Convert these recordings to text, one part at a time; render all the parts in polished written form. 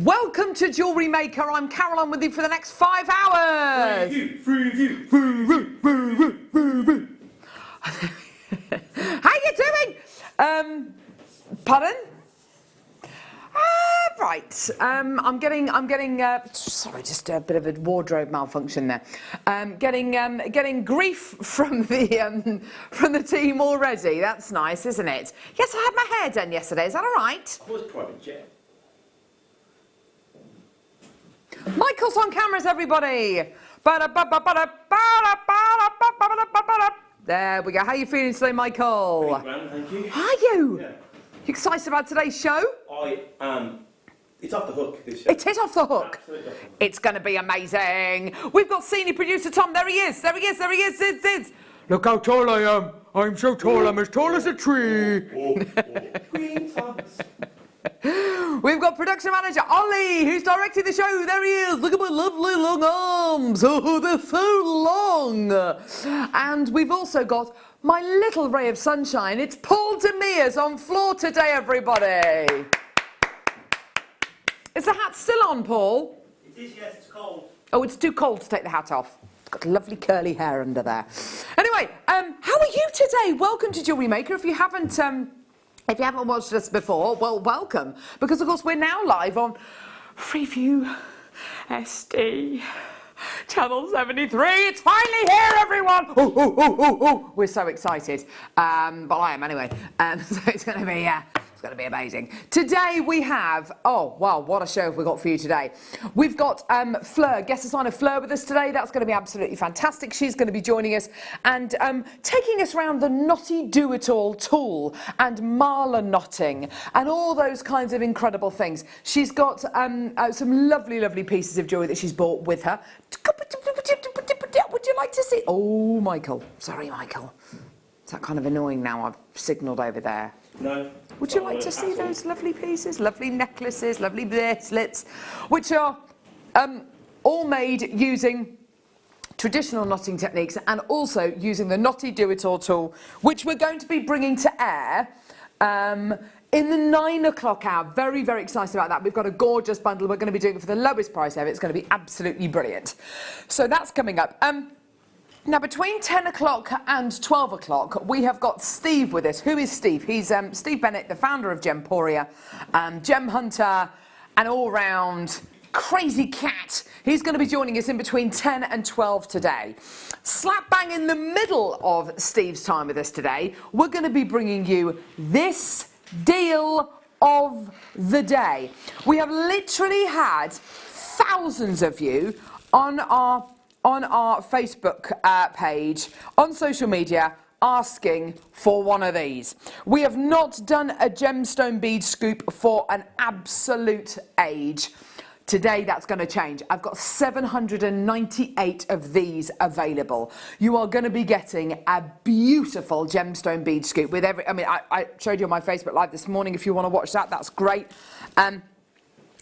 Welcome to Jewellery Maker. I'm Carol. I'm with you for the next 5 hours. Free review. How you doing? Pardon? Right. I'm getting. Sorry, just a bit of a wardrobe malfunction there. Getting grief from the team already. That's nice, isn't it? Yes, I had my hair done yesterday. Is that all right? I was private jet. Michael's on cameras, everybody. There we go. How are you feeling today, Michael? Pretty grand, thank you. Are you? Yeah. You excited about today's show? I am. It's off the hook, this show. It is off the hook. Absolutely off the hook. It's going to be amazing. We've got senior producer Tom. There he is. There he is. There he is. It's. Look how tall I am. I'm so tall, I'm as tall as a tree. Green Thomas. We've got production manager Ollie, who's directing the show. There he is. Look at my lovely long arms. Oh, they're so long. And we've also got my little ray of sunshine. It's Paul Demirs on floor today, everybody. Is the hat still on, Paul? It is, yes, it's cold. Oh, it's too cold to take the hat off. It's got lovely curly hair under there. Anyway, how are you today? Welcome to Jewellery Maker. If you haven't watched us before, well, welcome. Because, of course, we're now live on Freeview SD. Channel 73. It's finally here, everyone. Oh. We're so excited. Well, I am anyway. So it's going to be... It's going to be amazing. Today we have, oh wow, what a show have we got for you today. We've got Fleur, guest designer Fleur with us today. That's going to be absolutely fantastic. She's going to be joining us and taking us around the knotty do-it-all tool and marla knotting and all those kinds of incredible things. She's got some lovely, lovely pieces of jewellery that she's brought with her. Would you like to see? Oh, Michael. Sorry, Michael. Is that kind of annoying now? I've signalled over there. No. Would you like to see those lovely pieces, lovely necklaces, lovely bracelets, which are all made using traditional knotting techniques and also using the knotty do-it-all tool, which we're going to be bringing to air in the 9 o'clock hour. Very, very excited about that. We've got a gorgeous bundle. We're going to be doing it for the lowest price ever. It's going to be absolutely brilliant. So that's coming up. Now, between 10 o'clock and 12 o'clock, we have got Steve with us. Who is Steve? He's Steve Bennett, the founder of Gemporia, Gem Hunter, and all-round crazy cat. He's going to be joining us in between 10 and 12 today. Slap bang in the middle of Steve's time with us today, we're going to be bringing you this deal of the day. We have literally had thousands of you on our Facebook page, on social media, asking for one of these. We have not done a gemstone bead scoop for an absolute age. Today that's going to change. I've got 798 of these available. You are going to be getting a beautiful gemstone bead scoop with every, I showed you on my Facebook Live this morning. If you want to watch that, that's great.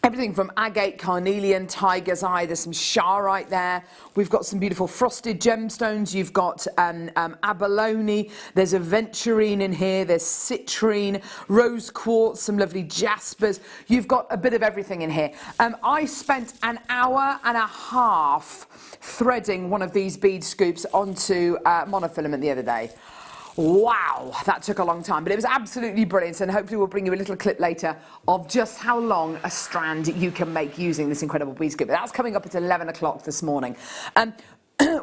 Everything from agate, carnelian, tiger's eye, there's some charite there. We've got some beautiful frosted gemstones. You've got abalone, there's aventurine in here, there's citrine, rose quartz, some lovely jaspers. You've got a bit of everything in here. I spent an hour and a half threading one of these bead scoops onto monofilament the other day. Wow, that took a long time, but it was absolutely brilliant, and hopefully we'll bring you a little clip later of just how long a strand you can make using this incredible bead scoop. That's coming up at 11 o'clock this morning.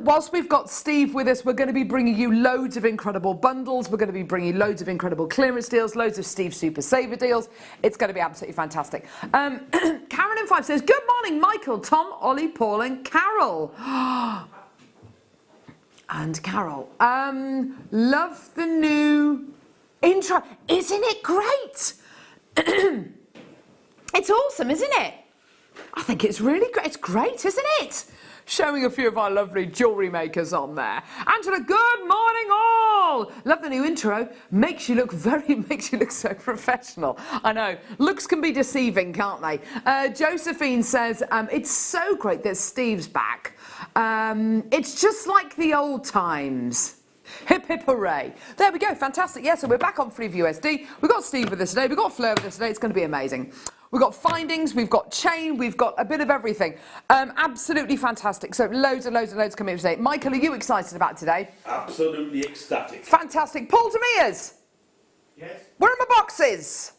Whilst we've got Steve with us, we're going to be bringing you loads of incredible bundles. We're going to be bringing you loads of incredible clearance deals, loads of Steve Super Saver deals. It's going to be absolutely fantastic. Karen in 5 says, good morning, Michael, Tom, Ollie, Paul and Carol. And Carol, love the new intro. Isn't it great? It's awesome, isn't it? I think it's really great. It's great, isn't it? Showing a few of our lovely jewellery makers on there. Angela, good morning all. Love the new intro. Makes you look so professional. I know. Looks can be deceiving, can't they? Josephine says, it's so great that Steve's back. It's just like the old times. Hip hip hooray. There we go, fantastic. Yeah, so we're back on Freeview SD. We've got Steve with us today, we've got Fleur with us today. It's going to be amazing. we've got findings, we've got chain, we've got a bit of everything. Absolutely fantastic. So loads and loads and loads coming in today. Michael, are you excited about today? Absolutely ecstatic. Fantastic. Paul Demirs, Yes. where are my boxes?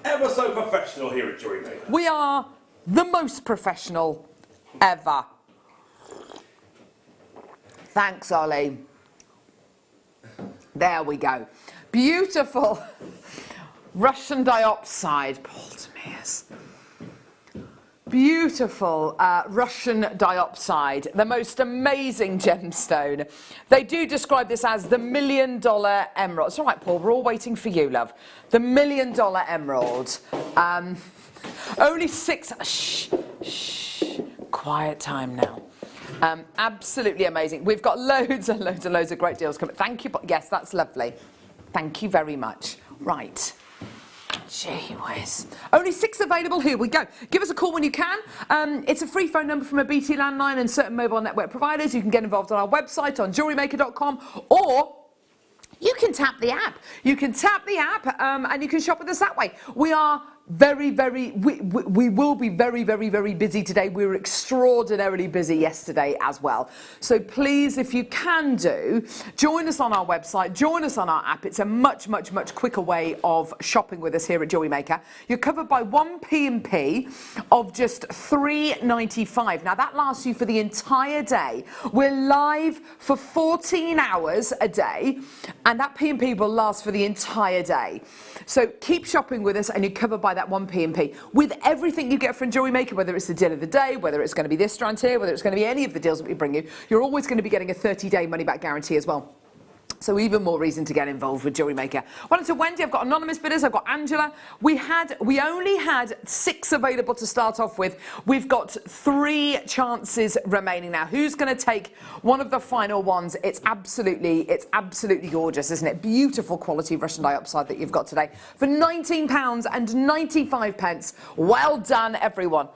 Ever so professional here at JewelleryMaker. We are the most professional ever. Thanks, Ollie. There we go. Beautiful Russian diopside. Paul Demirs. Beautiful Russian diopside, the most amazing gemstone. They do describe this as the $1 million emerald. It's all right, Paul, we're all waiting for you, love. The $1 million emerald. Only 6, shh, quiet time now. Absolutely amazing. We've got loads and loads and loads of great deals coming. Thank you, yes, that's lovely. Thank you very much. Right. Gee whiz. Only 6 available. Here we go. Give us a call when you can. It's a free phone number from a BT landline and certain mobile network providers. You can get involved on our website on jewellerymaker.com, or you can tap the app. You can tap the app and you can shop with us that way. We are we will be very busy today. We were extraordinarily busy yesterday as well. So please, if you can do, join us on our website, join us on our app. It's a much quicker way of shopping with us here at JewelleryMaker. You're covered by 1 P&P of just $3.95. Now that lasts you for the entire day. We're live for 14 hours a day, and that P&P will last for the entire day. So keep shopping with us and you're covered by that 1 P&P. With everything you get from JewelleryMaker, whether it's the deal of the day, whether it's going to be this strand here, whether it's going to be any of the deals that we bring you, you're always going to be getting a 30-day money-back guarantee as well. So even more reason to get involved with JewelleryMaker. Well, to Wendy, I've got anonymous bidders, I've got Angela. We only had 6 available to start off with. We've got 3 chances remaining now. Who's going to take one of the final ones? It's absolutely gorgeous, isn't it? Beautiful quality Russian diopside that you've got today for £19.95. Well done, everyone.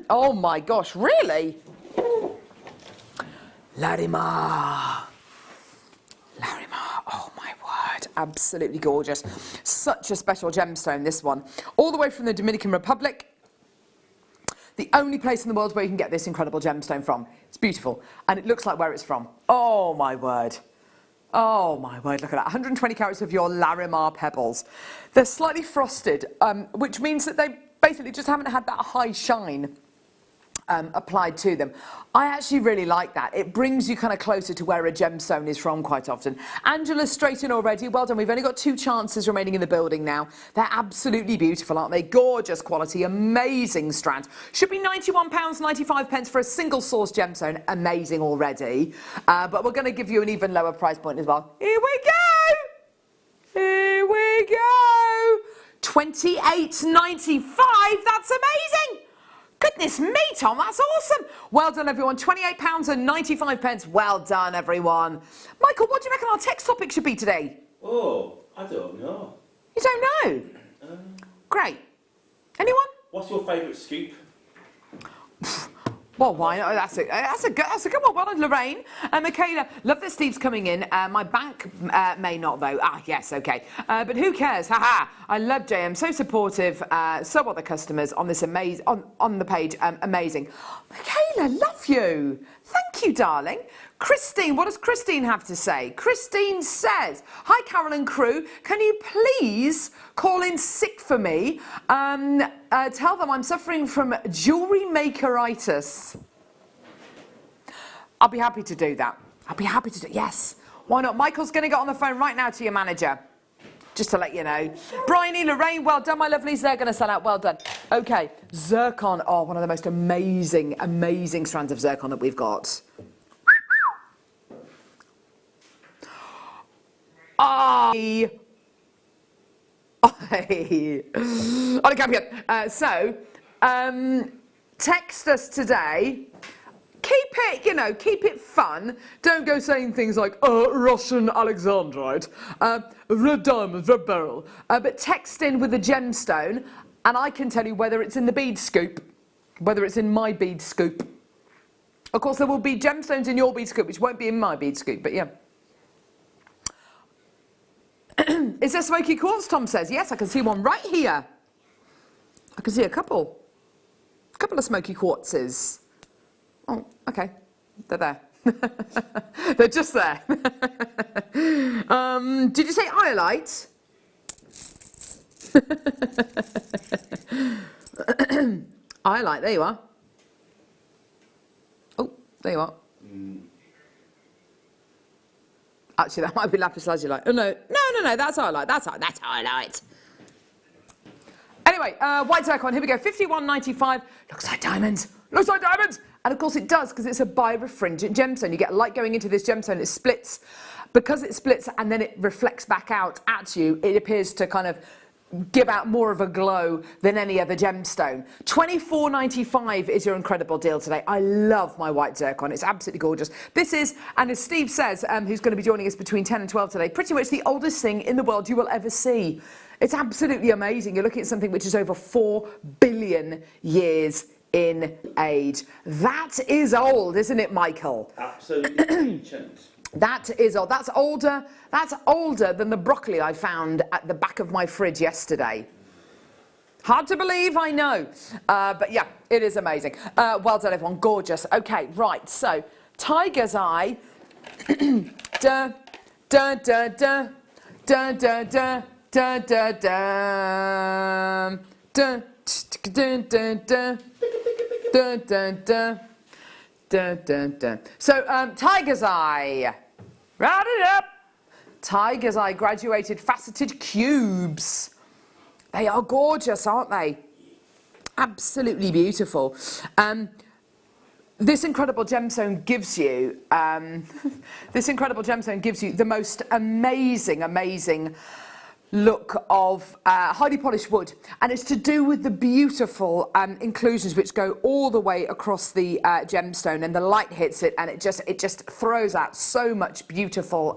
Oh my gosh, really? Larimar. Larimar, oh my word, absolutely gorgeous. Such a special gemstone, this one. All the way from the Dominican Republic. The only place in the world where you can get this incredible gemstone from. It's beautiful, and it looks like where it's from. Oh my word. Oh my word, look at that. 120 carats of your Larimar pebbles. They're slightly frosted, which means that they basically just haven't had that high shine applied to them. I actually really like that. It brings you kind of closer to where a gemstone is from quite often. Angela's straight in already. Well done. We've only got 2 chances remaining in the building now. They're absolutely beautiful, aren't they? Gorgeous quality, amazing strand. Should be £91.95 for a single source gemstone. Amazing already. But we're going to give you an even lower price point as well. Here we go. Here we go. £28.95. That's amazing. Goodness me, Tom, that's awesome. Well done, everyone. £28.95. Well done, everyone. Michael, what do you reckon our text topic should be today? Oh, I don't know. You don't know? Great. Anyone? What's your favourite scoop? Well, why not? That's a good one. Well done, Lorraine. Michaela, love that Steve's coming in. My bank may not, though. Ah, yes, okay. But who cares? Haha. I love JM. So supportive. So are the customers on this amazing on the page. Amazing. Michaela, love you. Thank you, darling. Christine, what does Christine have to say? Christine says, hi, Carol and crew. Can you please call in sick for me? Tell them I'm suffering from jewellerymakeritis. I'll be happy to do that. I'll be happy to do it. Yes. Why not? Michael's going to get on the phone right now to your manager. Just to let you know. Bryony, Lorraine, well done, my lovelies. They're going to sell out. Well done. Okay. Zircon. Oh, one of the most amazing strands of zircon that we've got. Text us today. Keep it fun. Don't go saying things like, Russian Alexandrite, red diamond, red beryl. But text in with a gemstone, and I can tell you whether it's in the bead scoop, whether it's in my bead scoop. Of course, there will be gemstones in your bead scoop, which won't be in my bead scoop, but yeah. Is there smoky quartz, Tom says? Yes, I can see one right here. I can see a couple of smoky quartzes. Oh, okay, they're there. They're just there. Did you say iolite? Iolite, there you are. Oh, there you are. Actually, that might be lapis lazuli. Oh, no, that's iolite. That's iolite. Anyway, white zircon, here we go. 51.95. Looks like diamonds. Looks like diamonds. And of course it does, because it's a birefringent gemstone. You get light going into this gemstone, it splits. Because it splits and then it reflects back out at you, it appears to kind of give out more of a glow than any other gemstone. $24.95 is your incredible deal today. I love my white zircon. It's absolutely gorgeous. This is, and as Steve says, who's going to be joining us between 10 and 12 today, pretty much the oldest thing in the world you will ever see. It's absolutely amazing. You're looking at something which is over 4 billion years in age. That is old, isn't it, Michael? Absolutely ancient. That is old. That's older than the broccoli I found at the back of my fridge yesterday. Hard to believe, I know. But yeah, it is amazing. Well done, everyone. Gorgeous. Okay, right. So, tiger's eye. Da, da, da, da, da, da, da, da, da, da, da, da, da, da, da, da, da. Dun, dun, dun. So, tiger's eye. Round it up. Tiger's eye graduated faceted cubes. They are gorgeous, aren't they? Absolutely beautiful. This incredible gemstone gives you the most amazing look of highly polished wood, and it's to do with the beautiful inclusions which go all the way across the gemstone, and the light hits it and it just throws out so much beautiful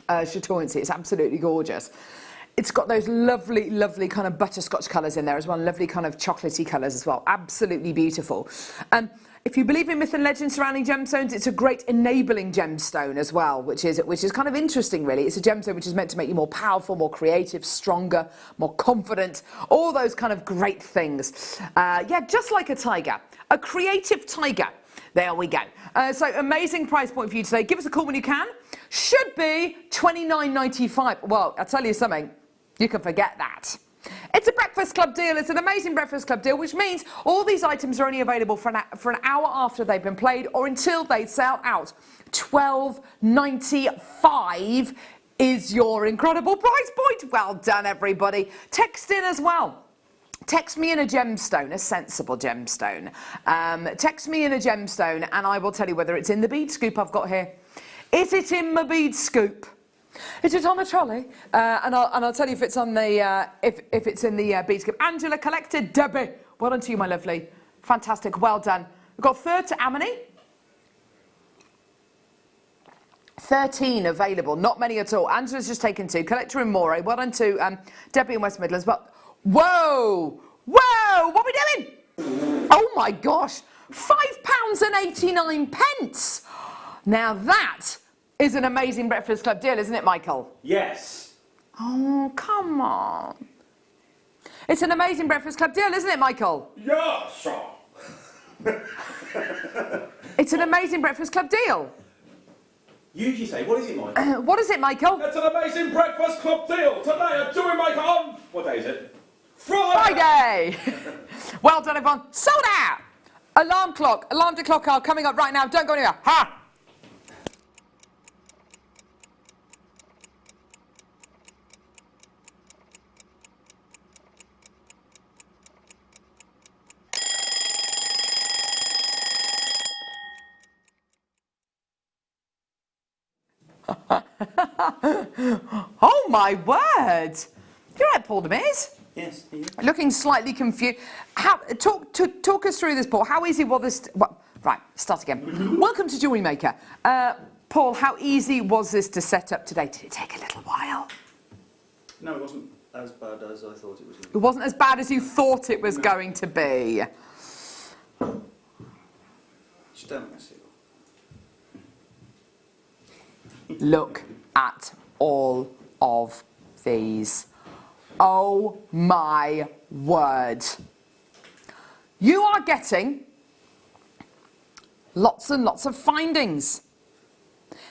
chatoyancy. It's absolutely gorgeous. It's got those lovely kind of butterscotch colours in there as well, lovely kind of chocolatey colours as well. Absolutely beautiful. If you believe in myth and legend surrounding gemstones, it's a great enabling gemstone as well, which is kind of interesting, really. It's a gemstone which is meant to make you more powerful, more creative, stronger, more confident, all those kind of great things. Yeah, just like a tiger, a creative tiger. There we go. So amazing price point for you today. Give us a call when you can. Should be $29.95. Well, I'll tell you something. You can forget that. It's a Breakfast Club deal. It's an amazing Breakfast Club deal, which means all these items are only available for an hour after they've been played or until they sell out. $12.95 is your incredible price point. Well done, everybody. Text in as well. Text me in a gemstone, a sensible gemstone. Text me in a gemstone and I will tell you whether it's in the bead scoop I've got here. Is it in my bead scoop? Is it on the trolley? And I'll tell you if it's on the if it's in the bead scoop. Angela collected. Debbie, well done to you, my lovely. Fantastic, well done. We've got third to Amity. 13 available, not many at all. Angela's just taken 2. Collector in Moray, well done to Debbie in West Midlands. But whoa, what are we doing? Oh my gosh, £5.89. Now that is an amazing Breakfast Club deal, isn't it, Michael? Yes. Oh, come on. It's an amazing Breakfast Club deal, isn't it, Michael? Yes, sir. It's an amazing Breakfast Club deal. You usually say, what is it, Michael? What is it, Michael? It's an amazing Breakfast Club deal. Today at JewelleryMaker on... What day is it? Friday! Well done, everyone. Sold out! Alarm clock are coming up right now. Don't go anywhere. Ha! Oh my word! You're right, Paul Demers. Yes. Looking slightly confused. Talk us through this, Paul. How easy was this? Right, start again. Welcome to JewelleryMaker. Paul, how easy was this to set up today? Did it take a little while? No, it wasn't as bad as I thought it was. It wasn't as bad as you thought it was going to be. Just don't mess it up. Look at all of these. Oh my word. You are getting lots and lots of findings.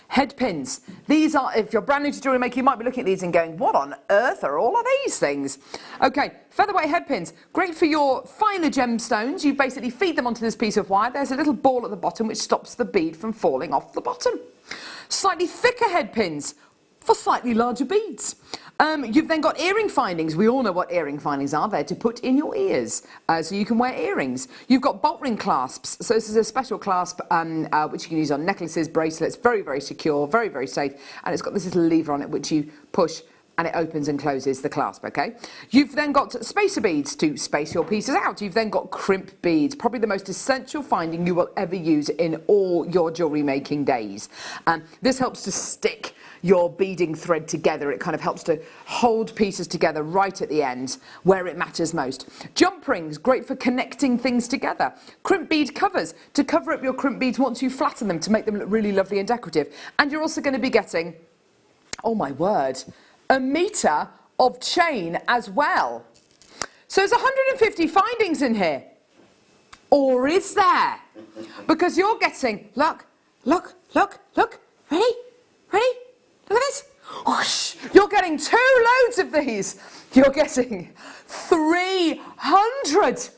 Head pins. These are, if you're brand new to jewellery making, you might be looking at these and going, what on earth are all of these things? Okay, featherweight head pins. Great for your finer gemstones. You basically feed them onto this piece of wire. There's a little ball at the bottom which stops the bead from falling off the bottom. Slightly thicker head pins for slightly larger beads. You've then got earring findings. We all know what earring findings are. They're to put in your ears so you can wear earrings. You've got bolt ring clasps. So this is a special clasp which you can use on necklaces, bracelets. Very, very secure, very, very safe. And it's got this little lever on it which you push and it opens and closes the clasp, okay? You've then got spacer beads to space your pieces out. You've then got crimp beads, probably the most essential finding you will ever use in all your jewellery making days. This helps to stick your beading thread together. It kind of helps to hold pieces together right at the end where it matters most. Jump rings, great for connecting things together. Crimp bead covers, to cover up your crimp beads once you flatten them to make them look really lovely and decorative. And you're also going to be getting, oh my word, a metre of chain as well. So there's 150 findings in here. Or is there? Because you're getting, look, look, look, look, ready, ready? Look at this. Whoosh. You're getting 2 loads of these. You're getting 300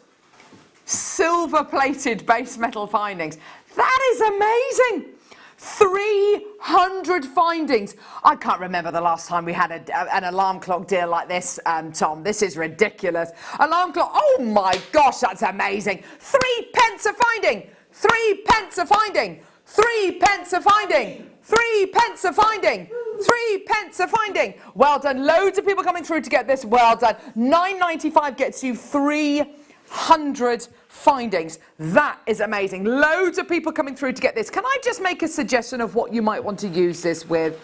silver-plated base metal findings. That is amazing. 300 findings. I can't remember the last time we had an alarm clock deal like this, Tom. This is ridiculous. Alarm clock. Oh my gosh, that's amazing. 3 pence a finding. 3 pence a finding. 3 pence a finding. 3 pence a finding. 3 pence a finding. Well done. Loads of people coming through to get this. Well done. £9.95 gets you 300 findings. That is amazing. Loads of people coming through to get this. Can I just make a suggestion of what you might want to use this with?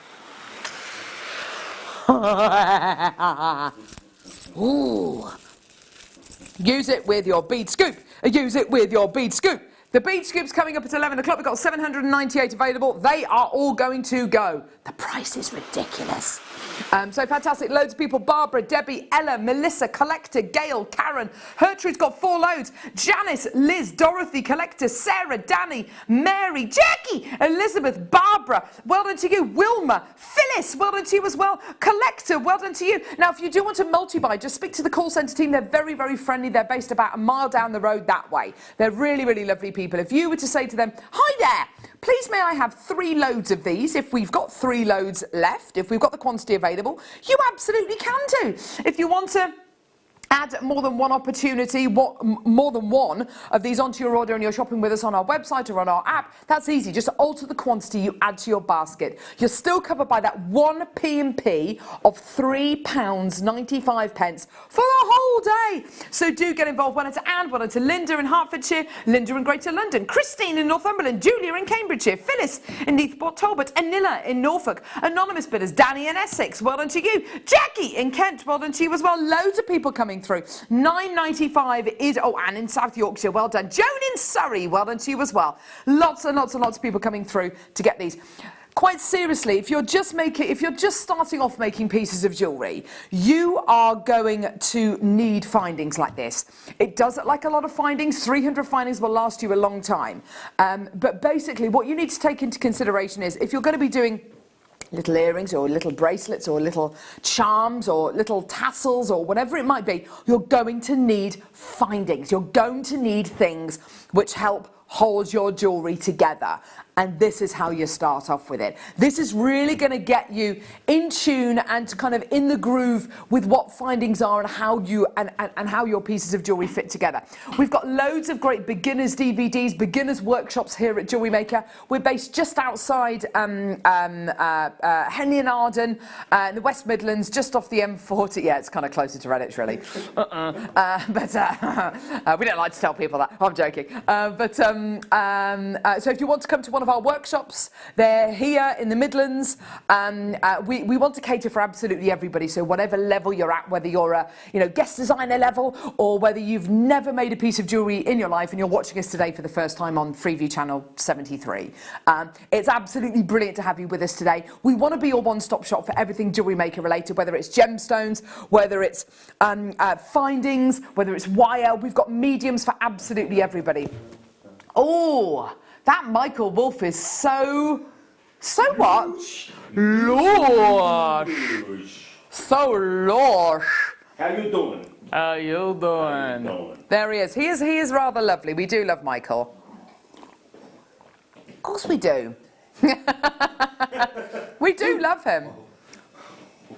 Ooh. Use it with your bead scoop. Use it with your bead scoop. The bead scoop's coming up at 11 o'clock. We've got 798 available. They are all going to go. The price is ridiculous. So fantastic. Loads of people. Barbara, Debbie, Ella, Melissa, Collector, Gail, Karen. Gertrude's got 4 loads. Janice, Liz, Dorothy, Collector, Sarah, Danny, Mary, Jackie, Elizabeth, Barbara. Well done to you. Wilma, Phyllis, well done to you as well. Collector, well done to you. Now, if you do want to multi-buy, just speak to the call centre team. They're very, very friendly. They're based about a mile down the road that way. They're really, really lovely people. If you were to say to them, hi there, please may I have 3 loads of these, if we've got 3 loads left, if we've got the quantity available, you absolutely can do. If you want to add more than one opportunity, more than one of these onto your order and you're shopping with us on our website or on our app, that's easy. Just alter the quantity you add to your basket. You're still covered by that one P&P of £3.95 for the whole day. So do get involved. Well done to Anne, well done to Linda in Hertfordshire, Linda in Greater London, Christine in Northumberland, Julia in Cambridgeshire, Phyllis in Neathport Talbot, Anilla in Norfolk, anonymous bidders, Danny in Essex, well done to you, Jackie in Kent, well done to you as well. Loads of people coming through. £9.95 is, oh, and in South Yorkshire, well done. Joan in Surrey, well done to you as well. Lots and lots and lots of people coming through to get these. Quite seriously, if you're just starting off making pieces of jewellery, you are going to need findings like this. It does look like a lot of findings. 300 findings will last you a long time. But basically, what you need to take into consideration is if you're going to be doing little earrings or little bracelets or little charms or little tassels or whatever it might be, you're going to need findings. You're going to need things which help hold your jewellery together. And this is how you start off with it. This is really going to get you in tune and kind of in the groove with what findings are and how you and how your pieces of jewellery fit together. We've got loads of great beginners DVDs, beginners workshops here at Jewellery Maker. We're based just outside Henley and Arden in the West Midlands, just off the M40. Yeah, it's kind of closer to Redditch, really. But we don't like to tell people that. I'm joking. So if you want to come to one of of our workshops. They're here in the Midlands. We want to cater for absolutely everybody. So whatever level you're at, whether you're a guest designer level or whether you've never made a piece of jewellery in your life and you're watching us today for the first time on Freeview Channel 73. It's absolutely brilliant to have you with us today. We want to be your one-stop shop for everything Jewellery Maker related, whether it's gemstones, whether it's findings, whether it's wire. We've got mediums for absolutely everybody. Oh, that Michael Wolf is so what? Lush. So lush. How you doing? How you doing? There he is. He is rather lovely. We do love Michael. Of course we do. We do love him.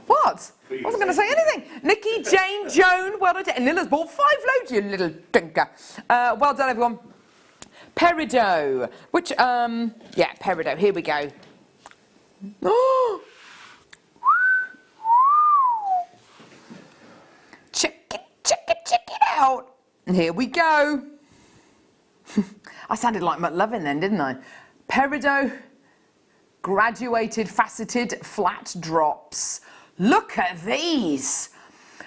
What? I wasn't going to say anything. Nikki, Jane, Joan, well done. And Lilla's bought 5 loads, you little tinker. Well done, everyone. Peridot, which, yeah, Peridot, here we go. Oh! Check it out. And here we go. I sounded like McLovin then, didn't I? Peridot, graduated, faceted, flat drops. Look at these.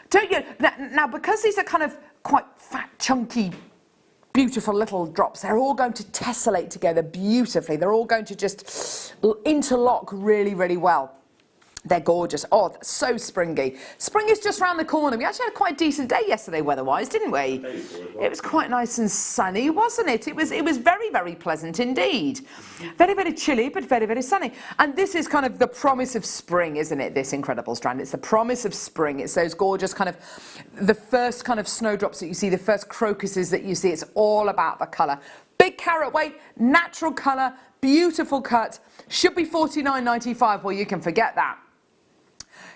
Don't you? Now, because these are kind of quite fat, chunky, beautiful little drops, they're all going to tessellate together beautifully. They're all going to just interlock really, really well. They're gorgeous. Oh, that's so springy. Spring is just round the corner. We actually had quite a decent day yesterday weather-wise, didn't we? It was quite nice and sunny, wasn't it? It was very, very pleasant indeed. Very, very chilly, but very, very sunny. And this is kind of the promise of spring, isn't it, this incredible strand? It's the promise of spring. It's those gorgeous kind of, the first kind of snowdrops that you see, the first crocuses that you see. It's all about the colour. Big carat weight, natural colour, beautiful cut. Should be $49.95. Well, you can forget that.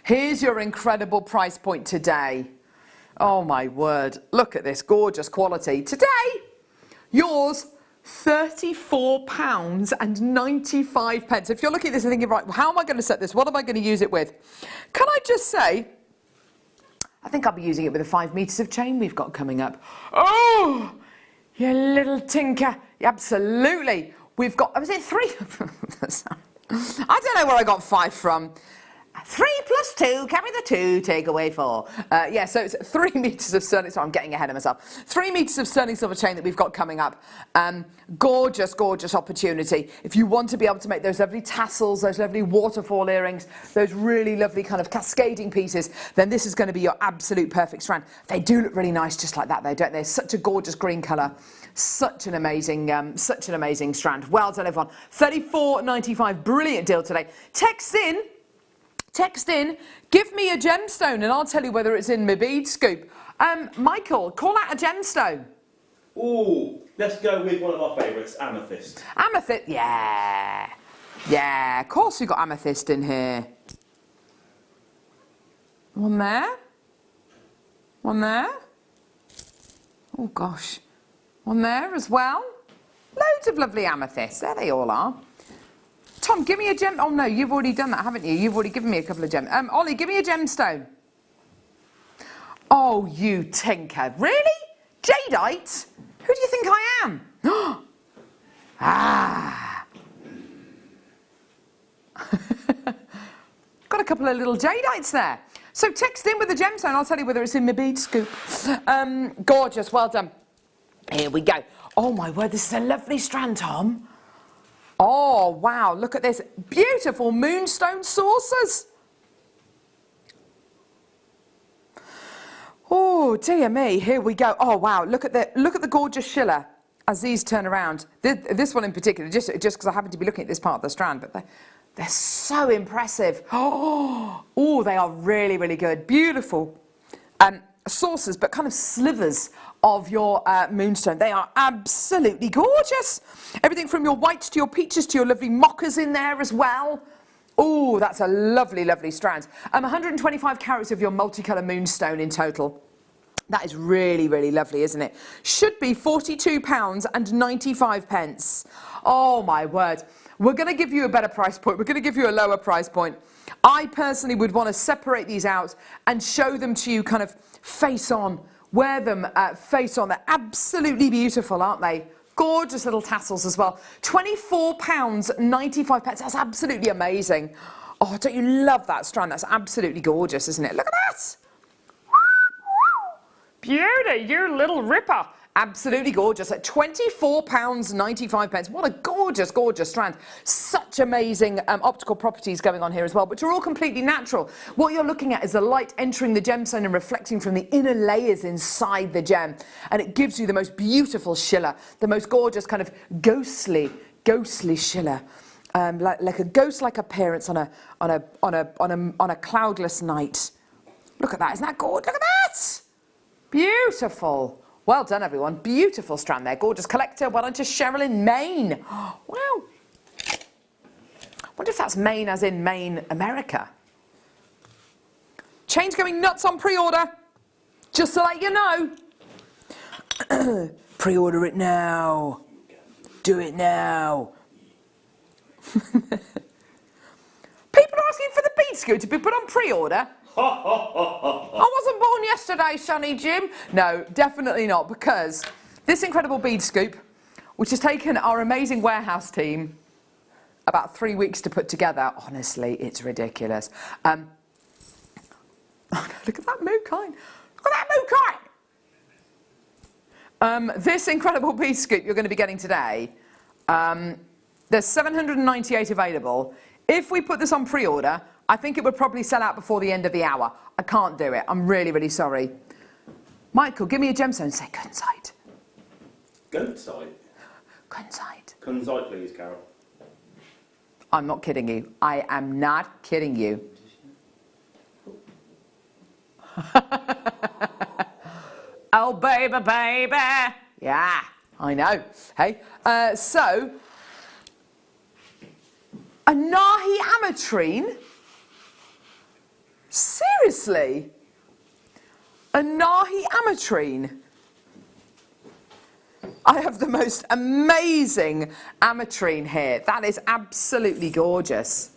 Here's your incredible price point today. Oh my word, look at this gorgeous quality. Today, yours, £34.95. If you're looking at this and thinking, right, well, how am I going to set this? What am I going to use it with? Can I just say, I think I'll be using it with the 5 metres of chain we've got coming up. Oh, you little tinker. Absolutely. We've got, was it 3? I don't know where I got 5 from. 3 plus 2, carry the 2, take away 4. Yeah, so it's 3 metres of sterling, so I'm getting ahead of myself. 3 metres of sterling silver chain that we've got coming up. Gorgeous, gorgeous opportunity. If you want to be able to make those lovely tassels, those lovely waterfall earrings, those really lovely kind of cascading pieces, then this is going to be your absolute perfect strand. They do look really nice just like that though, don't they? Such a gorgeous green colour. Such an amazing strand. Well done, everyone. $34.95, brilliant deal today. Text in, give me a gemstone and I'll tell you whether it's in my bead scoop. Michael, call out a gemstone. Ooh, let's go with one of our favourites, Amethyst. Amethyst, yeah. Yeah, of course we've got Amethyst in here. One there. One there. Oh gosh. One there as well. Loads of lovely amethysts. There they all are. Tom, give me a gem. Oh no, you've already done that, haven't you? You've already given me a couple of gems. Ollie, give me a gemstone. Oh, you tinker. Really? Jadeite? Who do you think I am? Ah. Got a couple of little jadeites there. So text in with a gemstone. I'll tell you whether it's in my bead scoop. Gorgeous. Well done. Here we go. Oh my word, this is a lovely strand, Tom. Oh, wow, look at this. Beautiful moonstone saucers. Oh, dear me, here we go. Oh, wow, look at the gorgeous schiller as these turn around. This one in particular, just because I happen to be looking at this part of the strand, but they're so impressive. Oh, they are really, really good. Beautiful saucers, but kind of slivers of your moonstone. They are absolutely gorgeous. Everything from your whites to your peaches to your lovely mochas in there as well. Oh, that's a lovely, lovely strand. 125 carats of your multicolour moonstone in total. That is really, really lovely, isn't it? Should be £42.95. Oh my word. We're going to give you a better price point. We're going to give you a lower price point. I personally would want to separate these out and show them to you kind of face on. Wear them face on. They're absolutely beautiful, aren't they? Gorgeous little tassels as well. £24.95. That's absolutely amazing. Oh, don't you love that strand? That's absolutely gorgeous, isn't it? Look at that. Beauty, you little ripper. Absolutely gorgeous at £24.95. What a gorgeous, gorgeous strand. Such amazing optical properties going on here as well, which are all completely natural. What you're looking at is the light entering the gemstone and reflecting from the inner layers inside the gem. And it gives you the most beautiful shiller, the most gorgeous kind of ghostly shiller. Like a ghost-like appearance on a cloudless night. Look at that, isn't that gorgeous? Look at that! Beautiful. Well done, everyone. Beautiful strand there. Gorgeous collector. Well done to Cheryl in Maine. Wow. Wonder if that's Maine as in Maine, America. Chain's going nuts on pre-order. Just to let you know. Pre-order it now. Do it now. People are asking for the bead scoop to be put on pre-order. I wasn't born yesterday, Sonny Jim. No, definitely not, because this incredible bead scoop, which has taken our amazing warehouse team about 3 weeks to put together, honestly, it's ridiculous. Oh no, look at that moonshine. Look at that moonshine. This incredible bead scoop you're going to be getting today, there's 798 available. If we put this on pre-order, I think it would probably sell out before the end of the hour. I can't do it. I'm really, really sorry. Michael, give me a gemstone. Say kunzite. Gunsight? Kunzite. Kunzite, please, Carol. I'm not kidding you. I am not kidding you. Oh, baby, baby. Yeah, I know. Hey, so, Anahite ametrine. Seriously? Anahite ametrine. I have the most amazing ametrine here. That is absolutely gorgeous.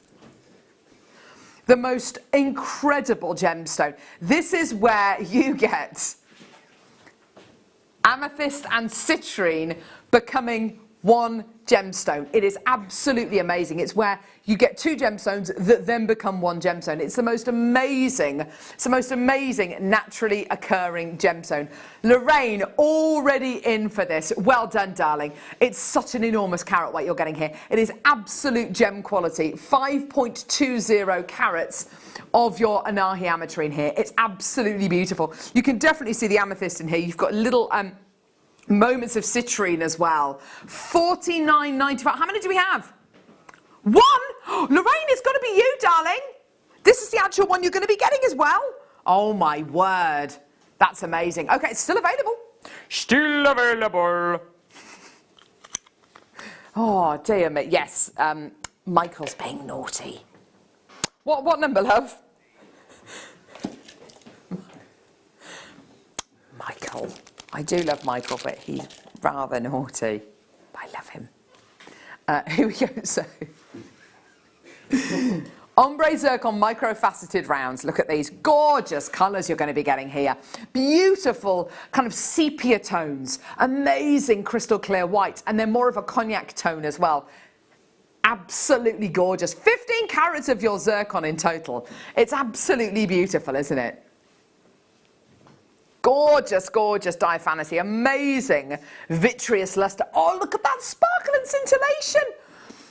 The most incredible gemstone. This is where you get amethyst and citrine becoming one gemstone. It is absolutely amazing. It's where you get two gemstones that then become one gemstone. It's the most amazing, naturally occurring gemstone. Lorraine, already in for this. Well done, darling. It's such an enormous carat weight you're getting here. It is absolute gem quality. 5.20 carats of your Anahite ametrine here. It's absolutely beautiful. You can definitely see the amethyst in here. You've got little moments of citrine as well. $49.95. How many do we have? One? Lorraine, it's got to be you, darling. This is the actual one you're going to be getting as well. Oh my word. That's amazing. Okay, it's still available. Still available. Oh, dear me. Yes, Michael's being naughty. What number, love? Michael. I do love Michael, but he's rather naughty. I love him. Here we go. So, ombre zircon microfaceted rounds. Look at these gorgeous colours you're going to be getting here. Beautiful kind of sepia tones. Amazing crystal clear white, and then more of a cognac tone as well. Absolutely gorgeous. 15 carats of your zircon in total. It's absolutely beautiful, isn't it? Gorgeous, gorgeous diaphanity. Amazing vitreous luster. Oh, look at that sparkle and scintillation.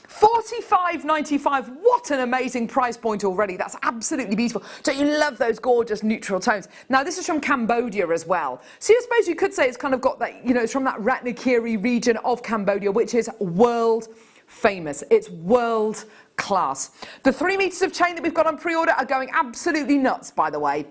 $45.95. What an amazing price point already. That's absolutely beautiful. Don't you love those gorgeous neutral tones? Now, this is from Cambodia as well. So I suppose you could say it's kind of got that, you know, it's from that Ratnakiri region of Cambodia, which is world famous. It's world class. The 3 meters of chain that we've got on pre-order are going absolutely nuts, by the way.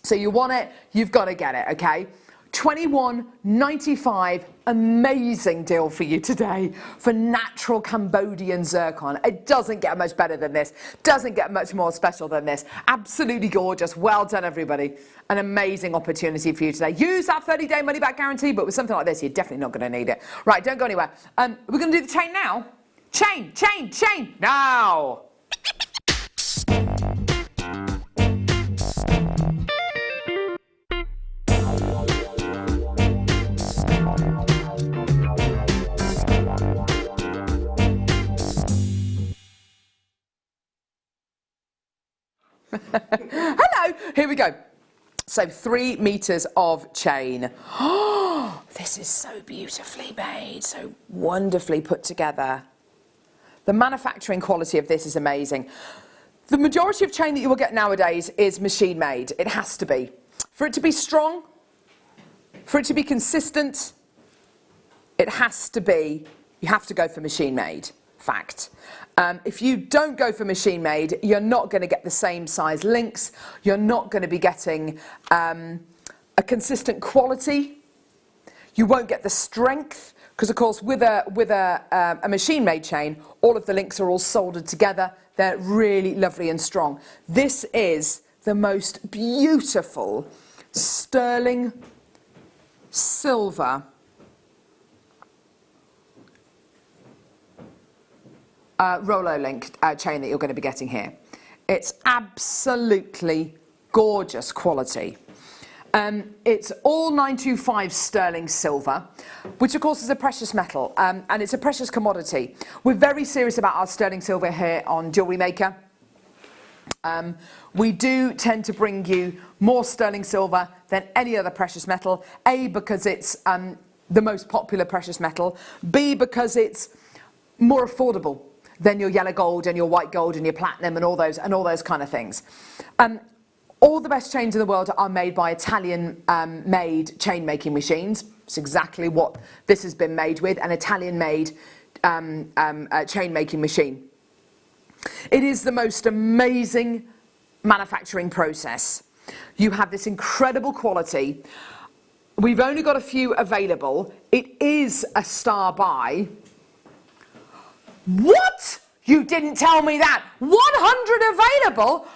So you want it, you've got to get it, okay? $21.95, amazing deal for you today for natural Cambodian zircon. It doesn't get much better than this, doesn't get much more special than this. Absolutely gorgeous. Well done, everybody. An amazing opportunity for you today. Use that 30-day money-back guarantee, but with something like this, you're definitely not going to need it. Right, don't go anywhere. We're going to do the chain now. Chain, chain, chain, now. Hello, here we go. So 3 meters of chain. Oh, this is so beautifully made, so wonderfully put together. The manufacturing quality of this is amazing. The majority of chain that you will get nowadays is machine made. It has to be. For it to be strong, for it to be consistent, it has to be, you have to go for machine made. Fact. If you don't go for machine made, you're not going to get the same size links. You're not going to be getting a consistent quality. You won't get the strength, because of course with a machine made chain, all of the links are all soldered together. They're really lovely and strong. This is the most beautiful sterling silver Rollo link chain that you're going to be getting here. It's absolutely gorgeous quality. It's all 925 sterling silver, which of course is a precious metal, and it's a precious commodity. We're very serious about our sterling silver here on JewelleryMaker. We do tend to bring you more sterling silver than any other precious metal. A, because it's the most popular precious metal. B, because it's more affordable than your yellow gold and your white gold and your platinum and all those kind of things. All the best chains in the world are made by Italian made chain making machines. It's exactly what this has been made with, an Italian made chain making machine. It is the most amazing manufacturing process. You have this incredible quality. We've only got a few available. It is a star buy. What? You didn't tell me that. 100 available?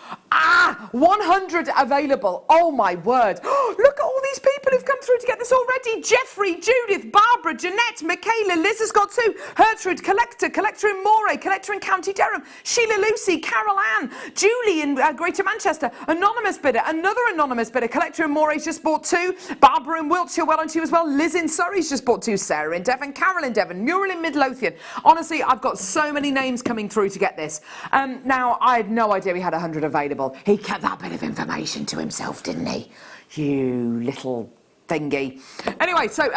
100 available. Oh my word. Look at all these people who've come through to get this already. Jeffrey, Judith, Barbara, Jeanette, Michaela, Liz has got 2. Gertrude, collector in Moray, collector in County Durham, Sheila Lucy, Carol Ann, Julie in Greater Manchester, anonymous bidder, another anonymous bidder, collector in Moray's just bought 2, Barbara in Wiltshire, well on to you as well, Liz in Surrey's just bought 2, Sarah in Devon, Carol in Devon, Muriel in Midlothian. Honestly, I've got so many names coming through to get this. Now, I had no idea we had 100 available. He kept that bit of information to himself, didn't he? You little thingy. Anyway, so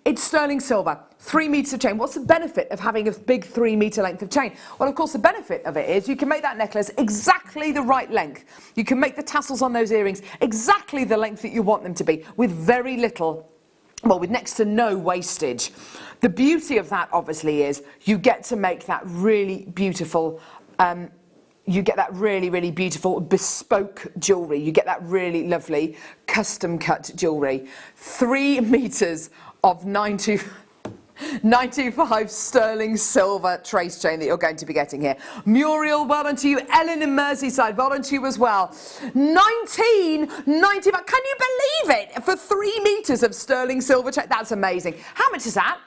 it's sterling silver, 3 meters of chain. What's the benefit of having a big 3 meter length of chain? Well, of course, the benefit of it is you can make that necklace exactly the right length. You can make the tassels on those earrings exactly the length that you want them to be, with very little, well, with next to no wastage. The beauty of that, obviously, is you get to make that really beautiful you get that really, really beautiful bespoke jewellery. You get that really lovely custom cut jewellery. 3 meters of 925 sterling silver trace chain that you're going to be getting here. Muriel, well done to you. Ellen in Merseyside, well done to you as well. 1995. Can you believe it? For 3 meters of sterling silver chain. That's amazing. How much is that?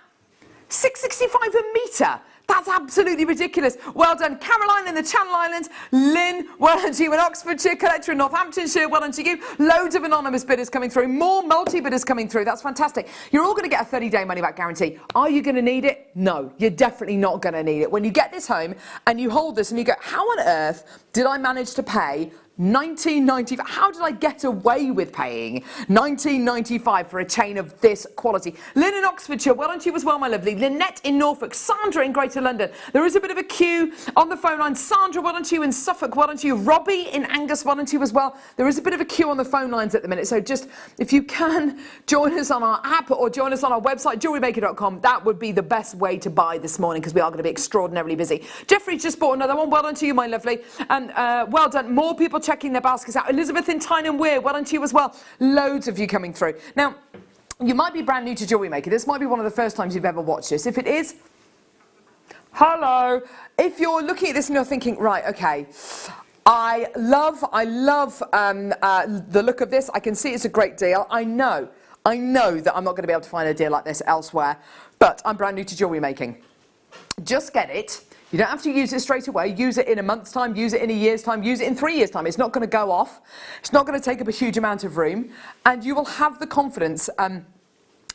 £6.65 a metre. That's absolutely ridiculous. Well done, Caroline in the Channel Islands. Lynn, well done to you in Oxfordshire. Collector in Northamptonshire, well done to you. Loads of anonymous bidders coming through. More multi-bidders coming through. That's fantastic. You're all going to get a 30-day money-back guarantee. Are you going to need it? No, you're definitely not going to need it. When you get this home and you hold this and you go, how on earth did I manage to pay £19.95? How did I get away with paying £19.95 for a chain of this quality? Lynn in Oxfordshire, well done to you as well, my lovely. Lynette in Norfolk, Sandra in Greater London. There is a bit of a queue on the phone line. Sandra, well done to you in Suffolk, well done to you. Robbie in Angus, well done to you as well. There is a bit of a queue on the phone lines at the minute, so just if you can join us on our app or join us on our website, jewellerymaker.com, that would be the best way to buy this morning, because we are going to be extraordinarily busy. Jeffrey's just bought another one, well done to you, my lovely. And well done, more people checking their baskets out. Elizabeth in Tyne and Weir, well done to you as well. Loads of you coming through. Now, you might be brand new to JewelleryMaker. This might be one of the first times you've ever watched this. If it is, hello. If you're looking at this and you're thinking, right, okay, I love the look of this. I can see it's a great deal. I know that I'm not going to be able to find a deal like this elsewhere, but I'm brand new to jewellery making. Just get it. You don't have to use it straight away. Use it in a month's time, use it in a year's time, use it in 3 years' time. It's not going to go off. It's not going to take up a huge amount of room. And you will have the confidence,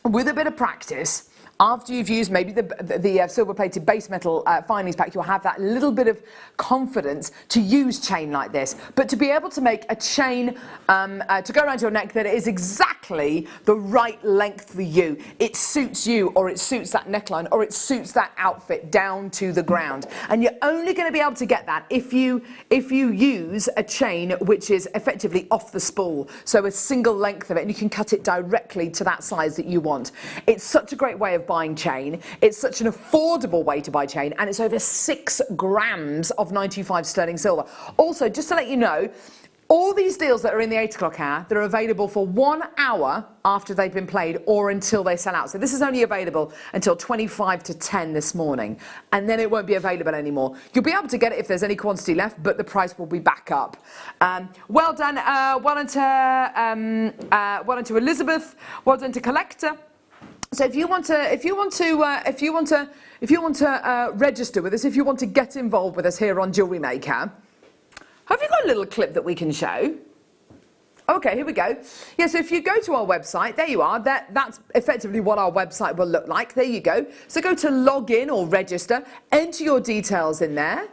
with a bit of practice after you've used maybe the silver-plated base metal findings pack, you'll have that little bit of confidence to use chain like this. But to be able to make a chain to go around your neck that is exactly the right length for you, it suits you, or it suits that neckline, or it suits that outfit down to the ground. And you're only going to be able to get that if you use a chain which is effectively off the spool, so a single length of it, and you can cut it directly to that size that you want. It's such a great way of buying chain. It's such an affordable way to buy chain, and it's over 6 grams of 95 sterling silver. Also, just to let you know, all these deals that are in the 8 o'clock hour, they're available for 1 hour after they've been played or until they sell out. So this is only available until 25 to 10 this morning, and then it won't be available anymore. You'll be able to get it if there's any quantity left, but the price will be back up. Well done. Well done to Elizabeth. Well done to Collector. So if you want to register with us, if you want to get involved with us here on JewelleryMaker, have you got a little clip that we can show? Okay, here we go. Yeah, so if you go to our website, there you are. That's effectively what our website will look like. There you go. So go to log in or register, enter your details in there.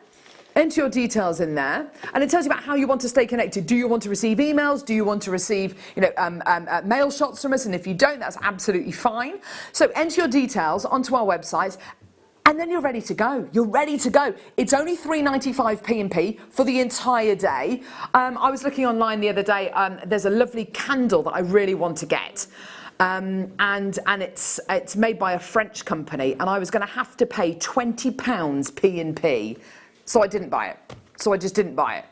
Enter your details in there, and it tells you about how you want to stay connected. Do you want to receive emails? Do you want to receive, mail shots from us? And if you don't, that's absolutely fine. So enter your details onto our website, and then you're ready to go. You're ready to go. It's only £3.95 P&P for the entire day. I was looking online the other day. There's a lovely candle that I really want to get. And it's made by a French company, and I was going to have to pay £20 P&P. So I didn't buy it. So I just didn't buy it.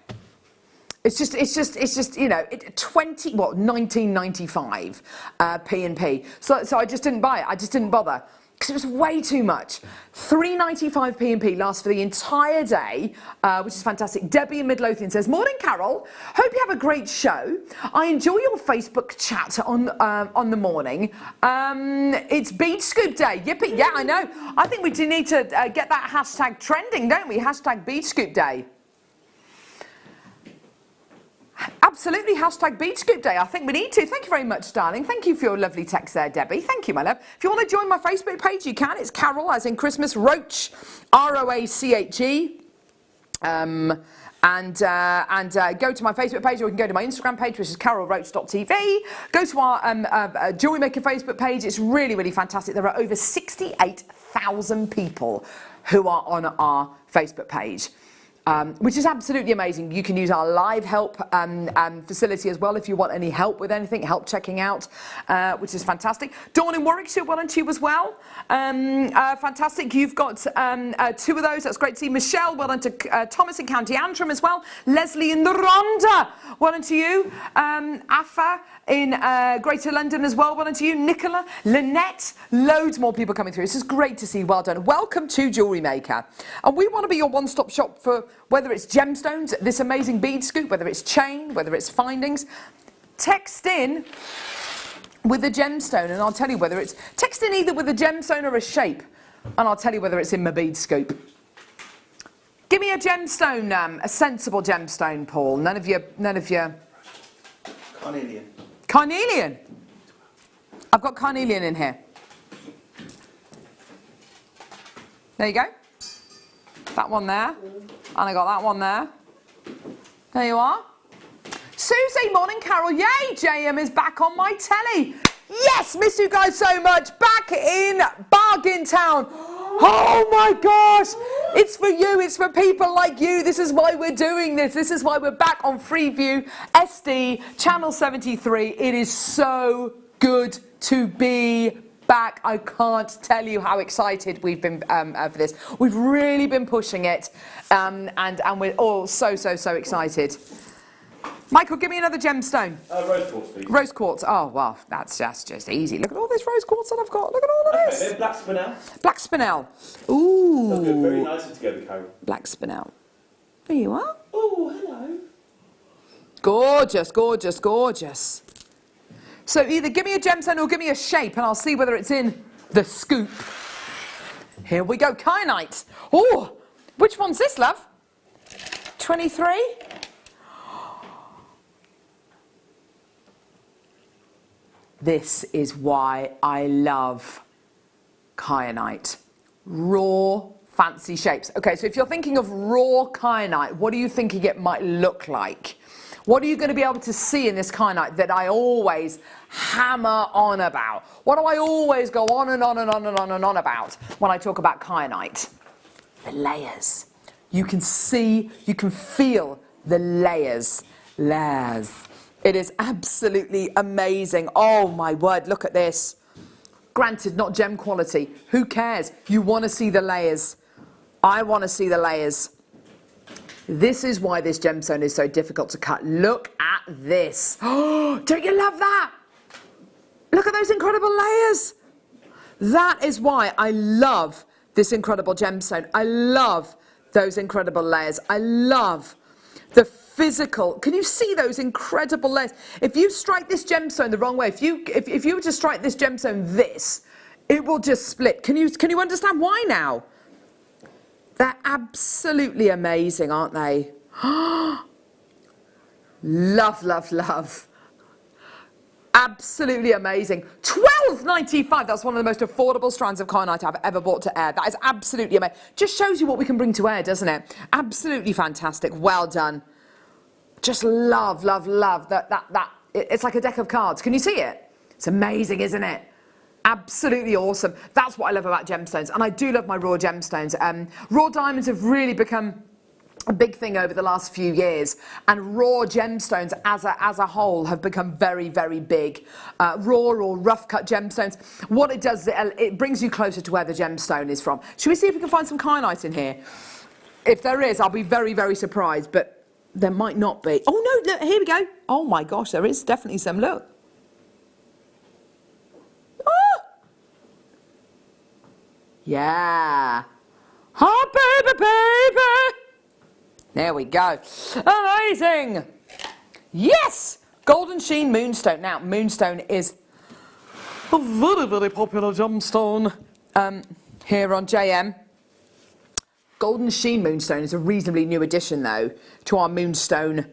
It's just 19.95 P&P. So I just didn't buy it. I just didn't bother because it was way too much. £3.95 P&P lasts for the entire day, which is fantastic. Debbie in Midlothian says, "Morning, Carol. Hope you have a great show. I enjoy your Facebook chat on the morning. It's Bead Scoop Day. Yippee! Yeah, I know. I think we do need to get that hashtag trending, don't we? Hashtag Bead Scoop Day." Absolutely, hashtag Bead Scoop Day. I think we need to. Thank you very much, darling. Thank you for your lovely text there, Debbie. Thank you, my love. If you want to join my Facebook page, you can. It's Carol, as in Christmas, Roache, Roache. And go to my Facebook page, or you can go to my Instagram page, which is carolroach.tv. Go to our JewelleryMaker Facebook page. It's really, really fantastic. There are over 68,000 people who are on our Facebook page. Which is absolutely amazing. You can use our live help facility as well if you want any help with anything, help checking out, which is fantastic. Dawn in Warwickshire, well done to you as well. Fantastic. You've got 2 of those. That's great to see. Michelle, well done to Thomas in County Antrim as well. Leslie in the Rhondda, well done to you. Afa in Greater London as well, well done to you. Nicola, Lynette, loads more people coming through. This is great to see. Well done. Welcome to JewelleryMaker. And we want to be your one-stop shop for whether it's gemstones, this amazing bead scoop, whether it's chain, whether it's findings. Text in with a gemstone and I'll tell you whether it's... Text in either with a gemstone or a shape and I'll tell you whether it's in my bead scoop. Give me a gemstone, a sensible gemstone, Paul. None of your... Carnelian. Carnelian. I've got carnelian in here. There you go. That one there. And I got that one there. There you are. Susie, morning, Carol. Yay, JM is back on my telly. Yes, miss you guys so much. Back in Bargain Town. Oh my gosh. It's for you. It's for people like you. This is why we're doing this. This is why we're back on Freeview SD, Channel 73. It is so good to be back. I can't tell you how excited we've been for this. We've really been pushing it, and we're all so excited. Michael, give me another gemstone. Rose quartz, please. Rose quartz. Oh well, that's just easy. Look at all this rose quartz that I've got. Look at all of this. Okay, black spinel. Black spinel. Ooh. They'll go very nicely together, Carol. Black spinel. There you are. Oh, hello. Gorgeous, gorgeous, gorgeous. So either give me a gemstone or give me a shape and I'll see whether it's in the scoop. Here we go, kyanite. Oh, which one's this, love? 23? This is why I love kyanite. Raw, fancy shapes. Okay, so if you're thinking of raw kyanite, what are you thinking it might look like? What are you going to be able to see in this kyanite that I always hammer on about? What do I always go on and on and on and on and on about when I talk about kyanite? The layers. You can see, you can feel the layers. Layers. It is absolutely amazing. Oh my word, look at this. Granted, not gem quality. Who cares? You want to see the layers. I want to see the layers. This is why this gemstone is so difficult to cut. Look at this. Oh, don't you love that? Look at those incredible layers. That is why I love this incredible gemstone. I love those incredible layers. I love the physical. Can you see those incredible layers? If you strike this gemstone the wrong way, if you were to strike this gemstone this, it will just split. Can you understand why now? They're absolutely amazing, aren't they? Love, love, love. Absolutely amazing. $12.95. That's one of the most affordable strands of kyanite I've ever bought to air. That is absolutely amazing. Just shows you what we can bring to air, doesn't it? Absolutely fantastic. Well done. Just love, love, love. It's like a deck of cards. Can you see it? It's amazing, isn't it? Absolutely awesome. That's what I love about gemstones. And I do love my raw gemstones. Raw diamonds have really become a big thing over the last few years, and raw gemstones as a whole have become very, very big. Raw or rough cut gemstones, what it does is it brings you closer to where the gemstone is from. Should we see if we can find some kyanite in here? If there is, I'll be very, very surprised, but there might not be. Oh no, look, here we go. Oh my gosh, there is definitely some, look. Yeah. Oh, baby, baby. There we go. Amazing. Yes. Golden sheen moonstone. Now, moonstone is a very, very popular gemstone here on JM. Golden sheen moonstone is a reasonably new addition, though, to our moonstone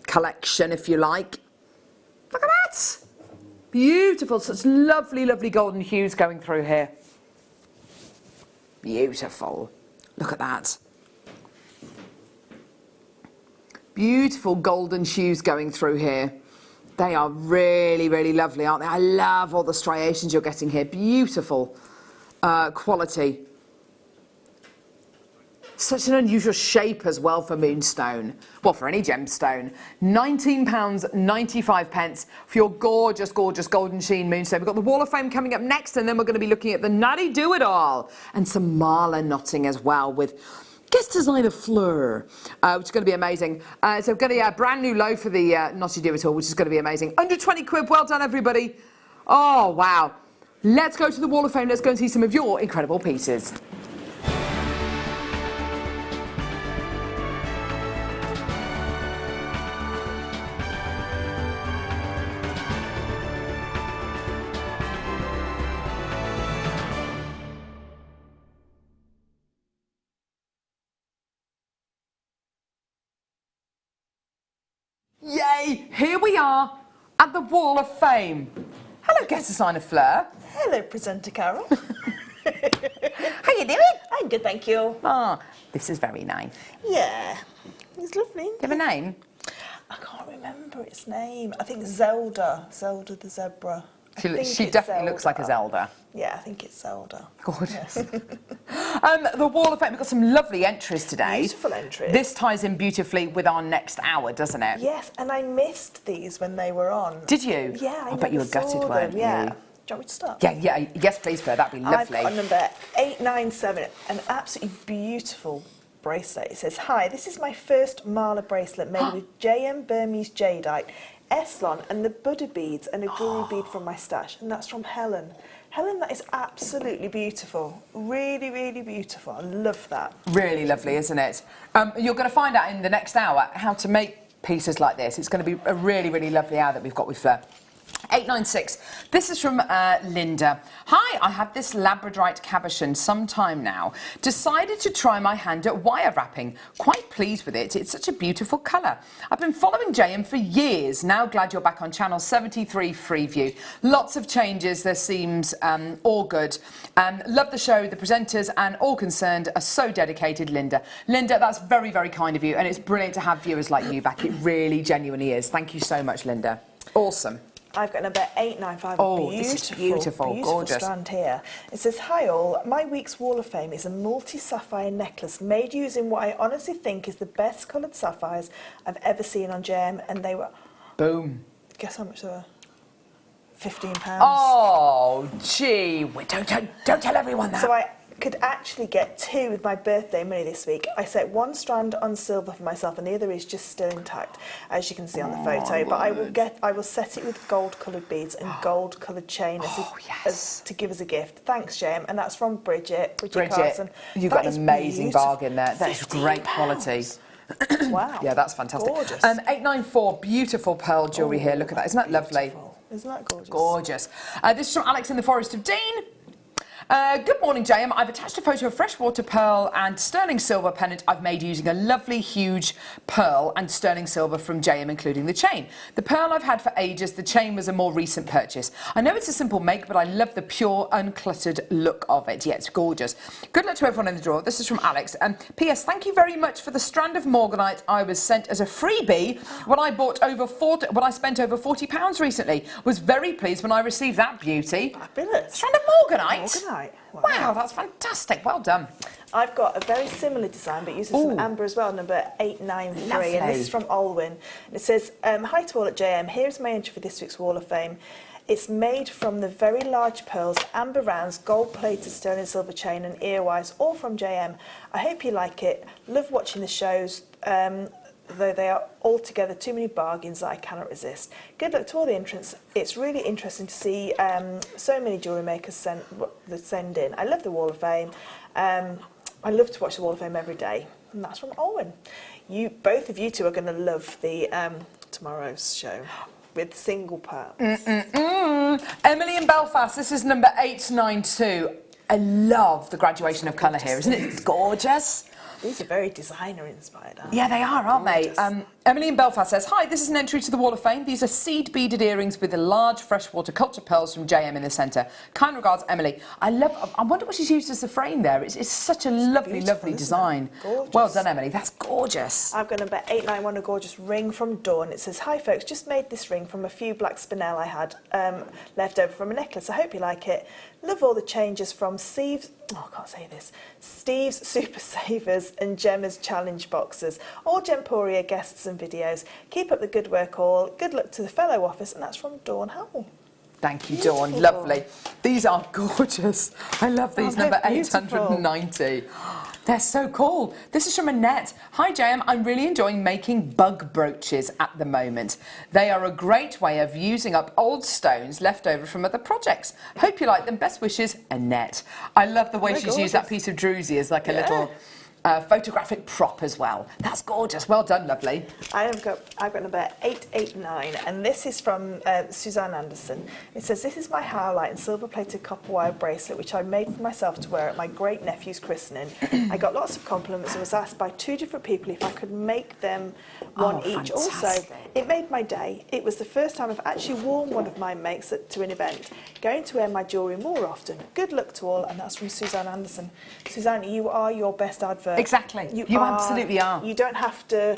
collection, if you like. Look at that. Beautiful. Such lovely, lovely golden hues going through here. Beautiful. Look at that. Beautiful golden hues going through here. They are really, really lovely, aren't they? I love all the striations you're getting here. Beautiful quality. Such an unusual shape as well for moonstone. Well, for any gemstone. £19.95 for your gorgeous, gorgeous golden sheen moonstone. We've got the Wall of Fame coming up next, and then we're going to be looking at the Nutty Do-It-All and some Marla knotting as well with guest designer Fleur, which is going to be amazing. So we've got a brand new low for the Nutty Do-It-All, which is going to be amazing. Under 20 quid. Well done, everybody. Oh, wow. Let's go to the Wall of Fame. Let's go and see some of your incredible pieces. Yay! Here we are at the Wall of Fame. Hello, guest designer Fleur. Hello, presenter Carol. How you doing? I'm good, thank you. Ah, this is very nice. Yeah, it's lovely. Do you have a name? I can't remember its name. I think Zelda. Zelda the zebra. She definitely looks like a Zelda. Yeah, I think it's Zelda. Gorgeous. The Wall of Fame, we've got some lovely entries today. Beautiful entries. This ties in beautifully with our next hour, doesn't it? Yes, and I missed these when they were on. Did you? Yeah, I bet you were gutted, weren't you? Yeah. Do you want me to start? Yeah, yes, please, Fleur, that'd be lovely. I've got number 897, an absolutely beautiful bracelet. It says, "Hi, this is my first Marla bracelet made with JM Burmese jadeite, Eslon and the Buddha beads and a guru bead from my stash." And that's from Helen. Helen, that is absolutely beautiful. Really, really beautiful. I love that. Really lovely, isn't it? You're going to find out in the next hour how to make pieces like this. It's going to be a really, really lovely hour that we've got with Fleur. 896. This is from Linda. Hi, I have this labradorite cabochon some time now. Decided to try my hand at wire wrapping. Quite pleased with it. It's such a beautiful colour. I've been following JM for years. Now glad you're back on channel 73 Freeview. Lots of changes. There seems all good. Love the show, the presenters and all concerned are so dedicated, Linda. Linda, that's very, very kind of you, and it's brilliant to have viewers like you back. It really genuinely is. Thank you so much, Linda. Awesome. I've got number 895. Oh, this is beautiful, gorgeous. Strand here. It says, hi all, my week's Wall of Fame is a multi-sapphire necklace made using what I honestly think is the best coloured sapphires I've ever seen on JM, and they were... Boom. Guess how much they were? £15. Oh, gee, don't tell everyone that. So I could actually get 2 with my birthday money this week. I set 1 strand on silver for myself and the other is just still intact, as you can see on the photo. But I will set it with gold coloured beads and gold coloured chain as to give as a gift. Thanks, Jem. And that's from Bridget Carson. You've got an amazing bargain there. That is great quality. Wow. Yeah, that's fantastic. Gorgeous. 894, beautiful pearl jewellery here. Look at that. Isn't that lovely? Isn't that gorgeous? Gorgeous. This is from Alex in the Forest of Dean. Good morning, JM. I've attached a photo of freshwater pearl and sterling silver pendant I've made using a lovely huge pearl and sterling silver from JM, including the chain. The pearl I've had for ages, the chain was a more recent purchase. I know it's a simple make, but I love the pure, uncluttered look of it. Yeah, it's gorgeous. Good luck to everyone in the drawer. This is from Alex. P.S. Thank you very much for the strand of morganite I was sent as a freebie when I spent over £40 recently. Was very pleased when I received that beauty. Fabulous. Strand of morganite. Wow, that's fantastic. Well done. I've got a very similar design, but uses some amber as well, number 893. Lovely. And this is from Olwyn. It says, hi to all at JM. Here's my entry for this week's Wall of Fame. It's made from the very large pearls, amber rounds, gold-plated sterling silver chain and earwise, all from JM. I hope you like it. Love watching the shows. Though they are altogether too many bargains that I cannot resist. Good luck to all the entrants. It's really interesting to see so many jewellery makers send in. I love the Wall of Fame. I love to watch the Wall of Fame every day. And that's from Owen. Both of you two are going to love the tomorrow's show with single pearls. Emily in Belfast, this is number 892. I love the graduation of colour here, isn't it? It's gorgeous. These are very designer inspired, aren't they? Yeah, they are, aren't they? Emily in Belfast says, hi, this is an entry to the Wall of Fame. These are seed beaded earrings with the large freshwater culture pearls from JM in the centre. Kind regards, Emily. I wonder what she's used as the frame there. It's such a lovely design. Gorgeous. Well done, Emily. That's gorgeous. I've got number 891, a gorgeous ring from Dawn. It says, hi folks, just made this ring from a few black spinel I had left over from a necklace. I hope you like it. Love all the changes from Steve's Super Savers and Gemma's Challenge boxes. All Gemporia guests and videos. Keep up the good work all. Good luck to the fellow office. And that's from Dawn Howell. Thank you, Dawn. Lovely. These are gorgeous. I love these. Number 890. They're so cool. This is from Annette. Hi, JM. I'm really enjoying making bug brooches at the moment. They are a great way of using up old stones left over from other projects. Hope you like them. Best wishes, Annette. I love the way she's used that piece of druzy as like a little photographic prop as well. That's gorgeous. Well done, lovely. I've got number 889, and this is from Suzanne Anderson. It says, this is my highlight and silver-plated copper wire bracelet, which I made for myself to wear at my great-nephew's christening. I got lots of compliments and was asked by 2 different people if I could make them one each. Fantastic. Also, it made my day. It was the first time I've actually worn one of my makes to an event. Going to wear my jewellery more often. Good luck to all, and that's from Suzanne Anderson. Suzanne, you are your best advert. Exactly. You absolutely are. You don't have to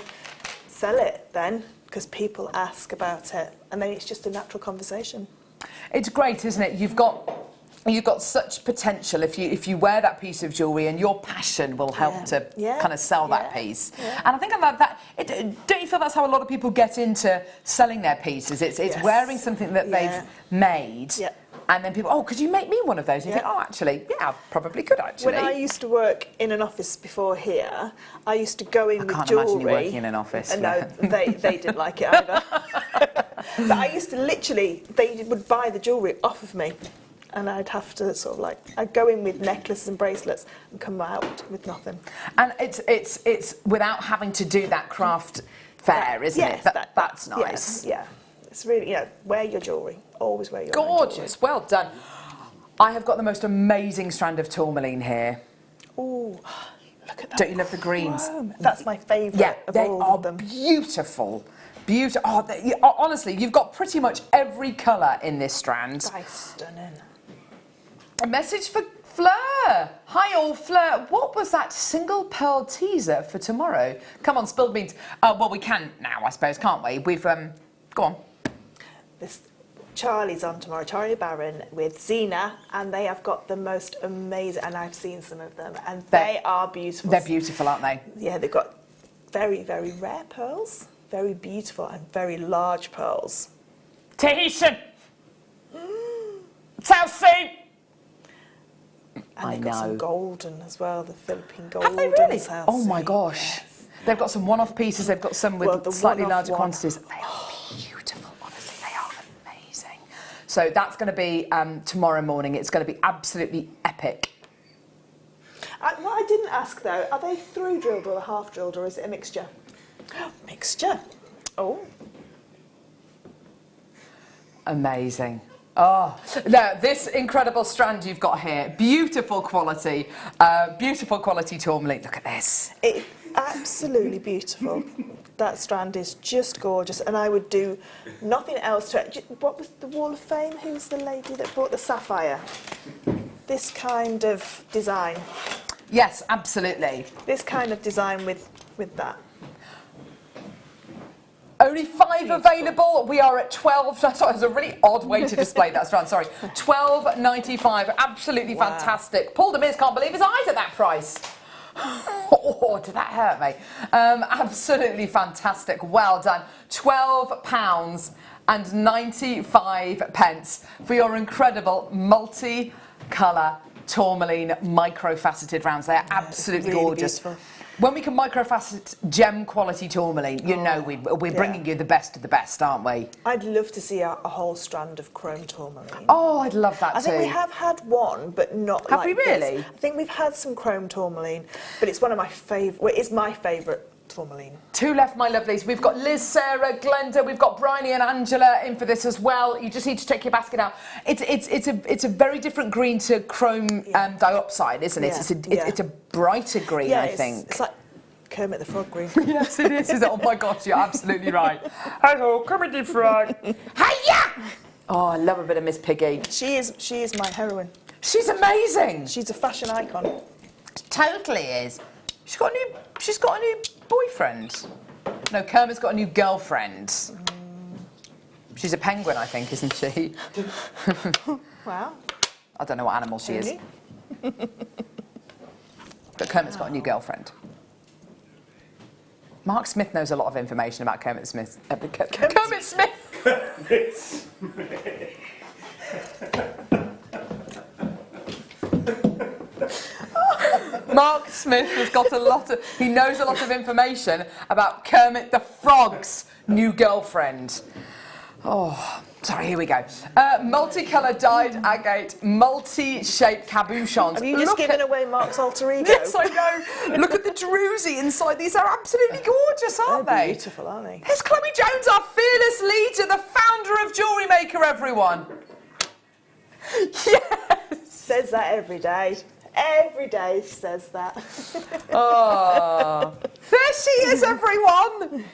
sell it then, because people ask about it, and then it's just a natural conversation. It's great, isn't it? You've got such potential if you wear that piece of jewellery, and your passion will help to kind of sell that piece. Yeah. And I think about that. Don't you feel that's how a lot of people get into selling their pieces? It's wearing something that they've made. Yeah. And then people, could you make me one of those? And you think, actually, I probably could, actually. When I used to work in an office before here, I used to go in with jewellery. I can't imagine you working in an office. No, they didn't like it either. But I used to they would buy the jewellery off of me. And I'd have to I'd go in with necklaces and bracelets and come out with nothing. And it's without having to do that craft fair, isn't it? That's nice. Yeah. It's really, you know, wear your jewellery. Always wear your own jewellery. Gorgeous, well done. I have got the most amazing strand of tourmaline here. Ooh, look at that. Don't you love the greens? chrome. That's my favourite Yeah, of they all are of them. beautiful. Beautiful. Oh, honestly, you've got pretty much every colour in this strand. That's stunning. A message for Fleur. Hi all, Fleur. What was that single pearl teaser for tomorrow? Come on, spill the beans. Well, we can now, I suppose, can't we? We've, go on. This Charlie's on tomorrow, Charlie Barron with Zena, and they have got the most amazing, and I've seen some of them, and they are beautiful. They're beautiful, aren't they? Yeah, they've got very, very rare pearls, very beautiful and very large pearls. Tahitian. South Sea. And they've got some golden as well, the Philippine golden. Have they really? South Oh my Sea. gosh. Yes. They've got some one-off pieces, they've got some with the slightly one-off larger one. quantities. They are beautiful, honestly, they are amazing. So that's going to be tomorrow morning. It's going to be absolutely epic. What I didn't ask though, are they through drilled or half drilled, or is it a mixture? Mixture. Oh. Amazing. Oh, now this incredible strand you've got here, beautiful quality tourmaline. Look at this. It's absolutely beautiful. That strand is just gorgeous, and I would do nothing else to it. What was the Wall of Fame? Who's the lady that brought the sapphire? This kind of design. Yes, absolutely. This kind of design with that. Only 5 available. We are at 12. Sorry, it's a really odd way to display that strand. Sorry, $12.95. Absolutely fantastic. Paul Demis can't believe his eyes at that price. Oh, did that hurt me? Absolutely fantastic. Well done. £12.95 for your incredible multi-colour tourmaline micro-faceted rounds. They are absolutely really gorgeous. beautiful. When we can microfacet gem quality tourmaline, you know we're bringing you the best of the best, aren't we? I'd love to see a whole strand of chrome tourmaline. Oh, I'd love that too. I think we have had one, but not Have like we really? this. I think we've had some chrome tourmaline, but it's one of my favourite. Well, it's my favourite tourmaline. 2 left, my lovelies. We've got Liz, Sarah, Glenda. We've got Bryony and Angela in for this as well. You just need to check your basket out. It's a very different green to chrome diopside, isn't it? Yeah. It's a brighter green, I think. It's like Kermit the Frog green. Yes, it is. Oh my gosh, you're absolutely right. Hello, Kermit the Frog. Hiya! Oh, I love a bit of Miss Piggy. She is my heroine. She's amazing. She's a fashion icon. Totally is. She's got a new boyfriend. No, Kermit's got a new girlfriend. She's a penguin, I think, isn't she? Wow. I don't know what animal she is. But Kermit's got a new girlfriend. Mark Smith knows a lot of information about Kermit Smith. Kermit Smith! Kermit Smith. Mark Smith has got he knows a lot of information about Kermit the Frog's new girlfriend. Oh, sorry, here we go. Multicoloured dyed agate, multi-shaped cabochons. Have you just given away Mark's alter ego? Yes, I know. Look at the druzy inside. These are absolutely gorgeous, aren't They're they? beautiful, aren't they? Here's Chloe Jones, our fearless leader, the founder of JewelleryMaker, everyone. Yes. Says that every day. Every day she says that. Oh, there she is, everyone.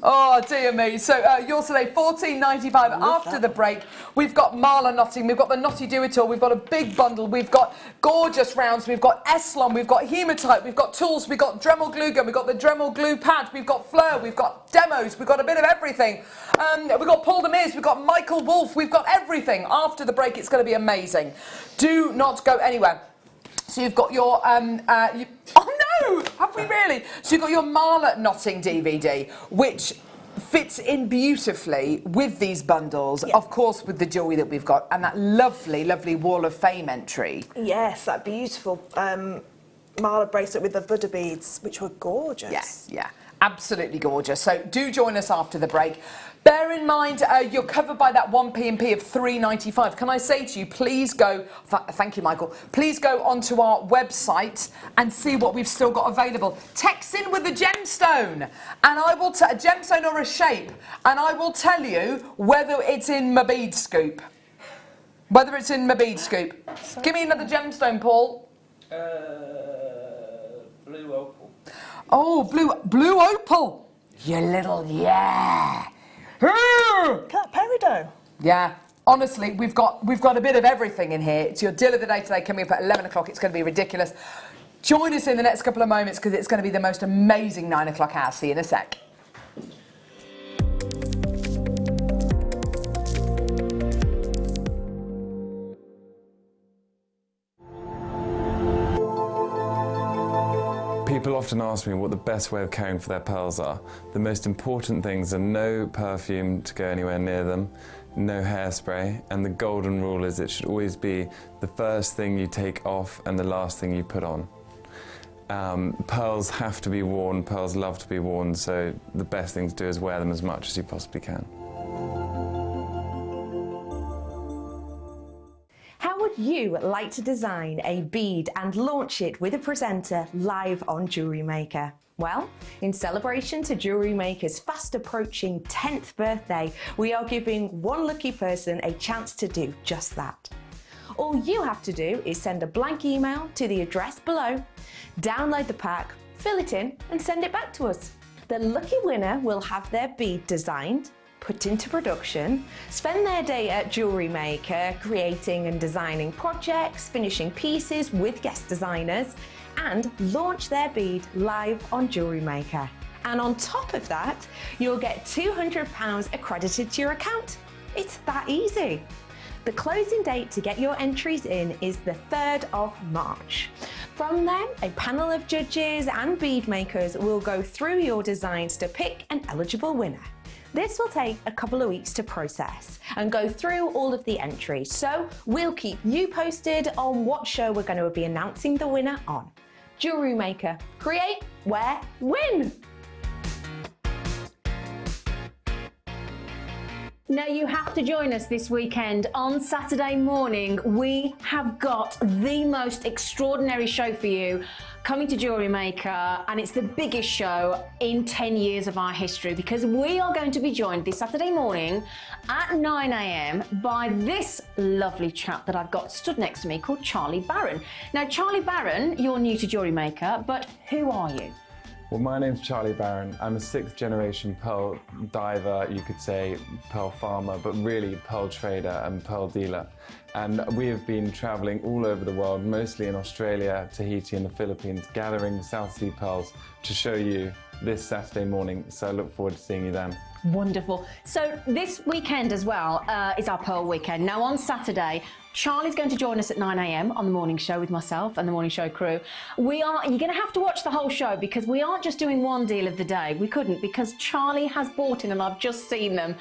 Oh, dear me. So yours today, $14.95 after the break. We've got Marla knotting. We've got the Knotty Do-It-All. We've got a big bundle. We've got gorgeous rounds. We've got Eslon. We've got Hematite. We've got tools. We've got Dremel glue gun. We've got the Dremel glue pad. We've got Fleur. We've got demos. We've got a bit of everything. We've got Paul Demis. We've got Michael Wolf. We've got everything. After the break, it's going to be amazing. Do not go anywhere. So you've got your, oh no, have we really? So you've got your Marla knotting DVD, which fits in beautifully with these bundles, of course with the jewellery that we've got, and that lovely, lovely Wall of Fame entry. Yes, that beautiful Marla bracelet with the Buddha beads, which were gorgeous. Yes, yeah. absolutely gorgeous. So do join us after the break. Bear in mind, you're covered by that 1 P&P of £3.95. Can I say to you, please go, thank you, Michael, please go onto our website and see what we've still got available. Text in with a gemstone, and I will, a gemstone or a shape, and I will tell you whether it's in my bead scoop. Whether it's in my bead scoop. Give me another gemstone, Paul. Blue opal. Oh, blue opal. You little, yeah. Look at that peridot. Yeah, honestly, we've got a bit of everything in here. It's your deal of the day today, coming up at 11 o'clock. It's going to be ridiculous. Join us in the next couple of moments because it's going to be the most amazing 9 o'clock hour. See you in a sec. People often ask me what the best way of caring for their pearls are. The most important things are no perfume to go anywhere near them, no hairspray, and the golden rule is it should always be the first thing you take off and the last thing you put on. Pearls have to be worn, pearls love to be worn, so the best thing to do is wear them as much as you possibly can. How would you like to design a bead and launch it with a presenter live on JewelleryMaker? Well, in celebration to JewelleryMaker's fast approaching 10th birthday, we are giving one lucky person a chance to do just that. All you have to do is send a blank email to the address below, download the pack, fill it in and send it back to us. The lucky winner will have their bead designed, put into production, spend their day at JewelleryMaker creating and designing projects, finishing pieces with guest designers, and launch their bead live on JewelleryMaker. And on top of that, you'll get £200 accredited to your account. It's that easy. The closing date to get your entries in is the 3rd of March. From then, a panel of judges and bead makers will go through your designs to pick an eligible winner. This will take a couple of weeks to process and go through all of the entries, so we'll keep you posted on what show we're going to be announcing the winner on. JewelleryMaker, create, wear, win! Now you have to join us this weekend on Saturday morning. We have got the most extraordinary show for you coming to JewelleryMaker, and it's the biggest show in 10 years of our history because we are going to be joined this Saturday morning at 9 AM by this lovely chap that I've got stood next to me called Charlie Barron. Now Charlie Barron, you're new to JewelleryMaker, but who are you? Well, my name's Charlie Barron. I'm a 6th generation pearl diver, you could say pearl farmer, but really pearl trader and pearl dealer. And we have been traveling all over the world, mostly in Australia, Tahiti and the Philippines, gathering South Sea pearls to show you this Saturday morning. So I look forward to seeing you then. Wonderful. So this weekend as well is our Pearl Weekend. Now on Saturday, Charlie's going to join us at 9 AM on the morning show with myself and the morning show crew. You're going to have to watch the whole show because we aren't just doing one deal of the day. We couldn't because Charlie has bought in and I've just seen them.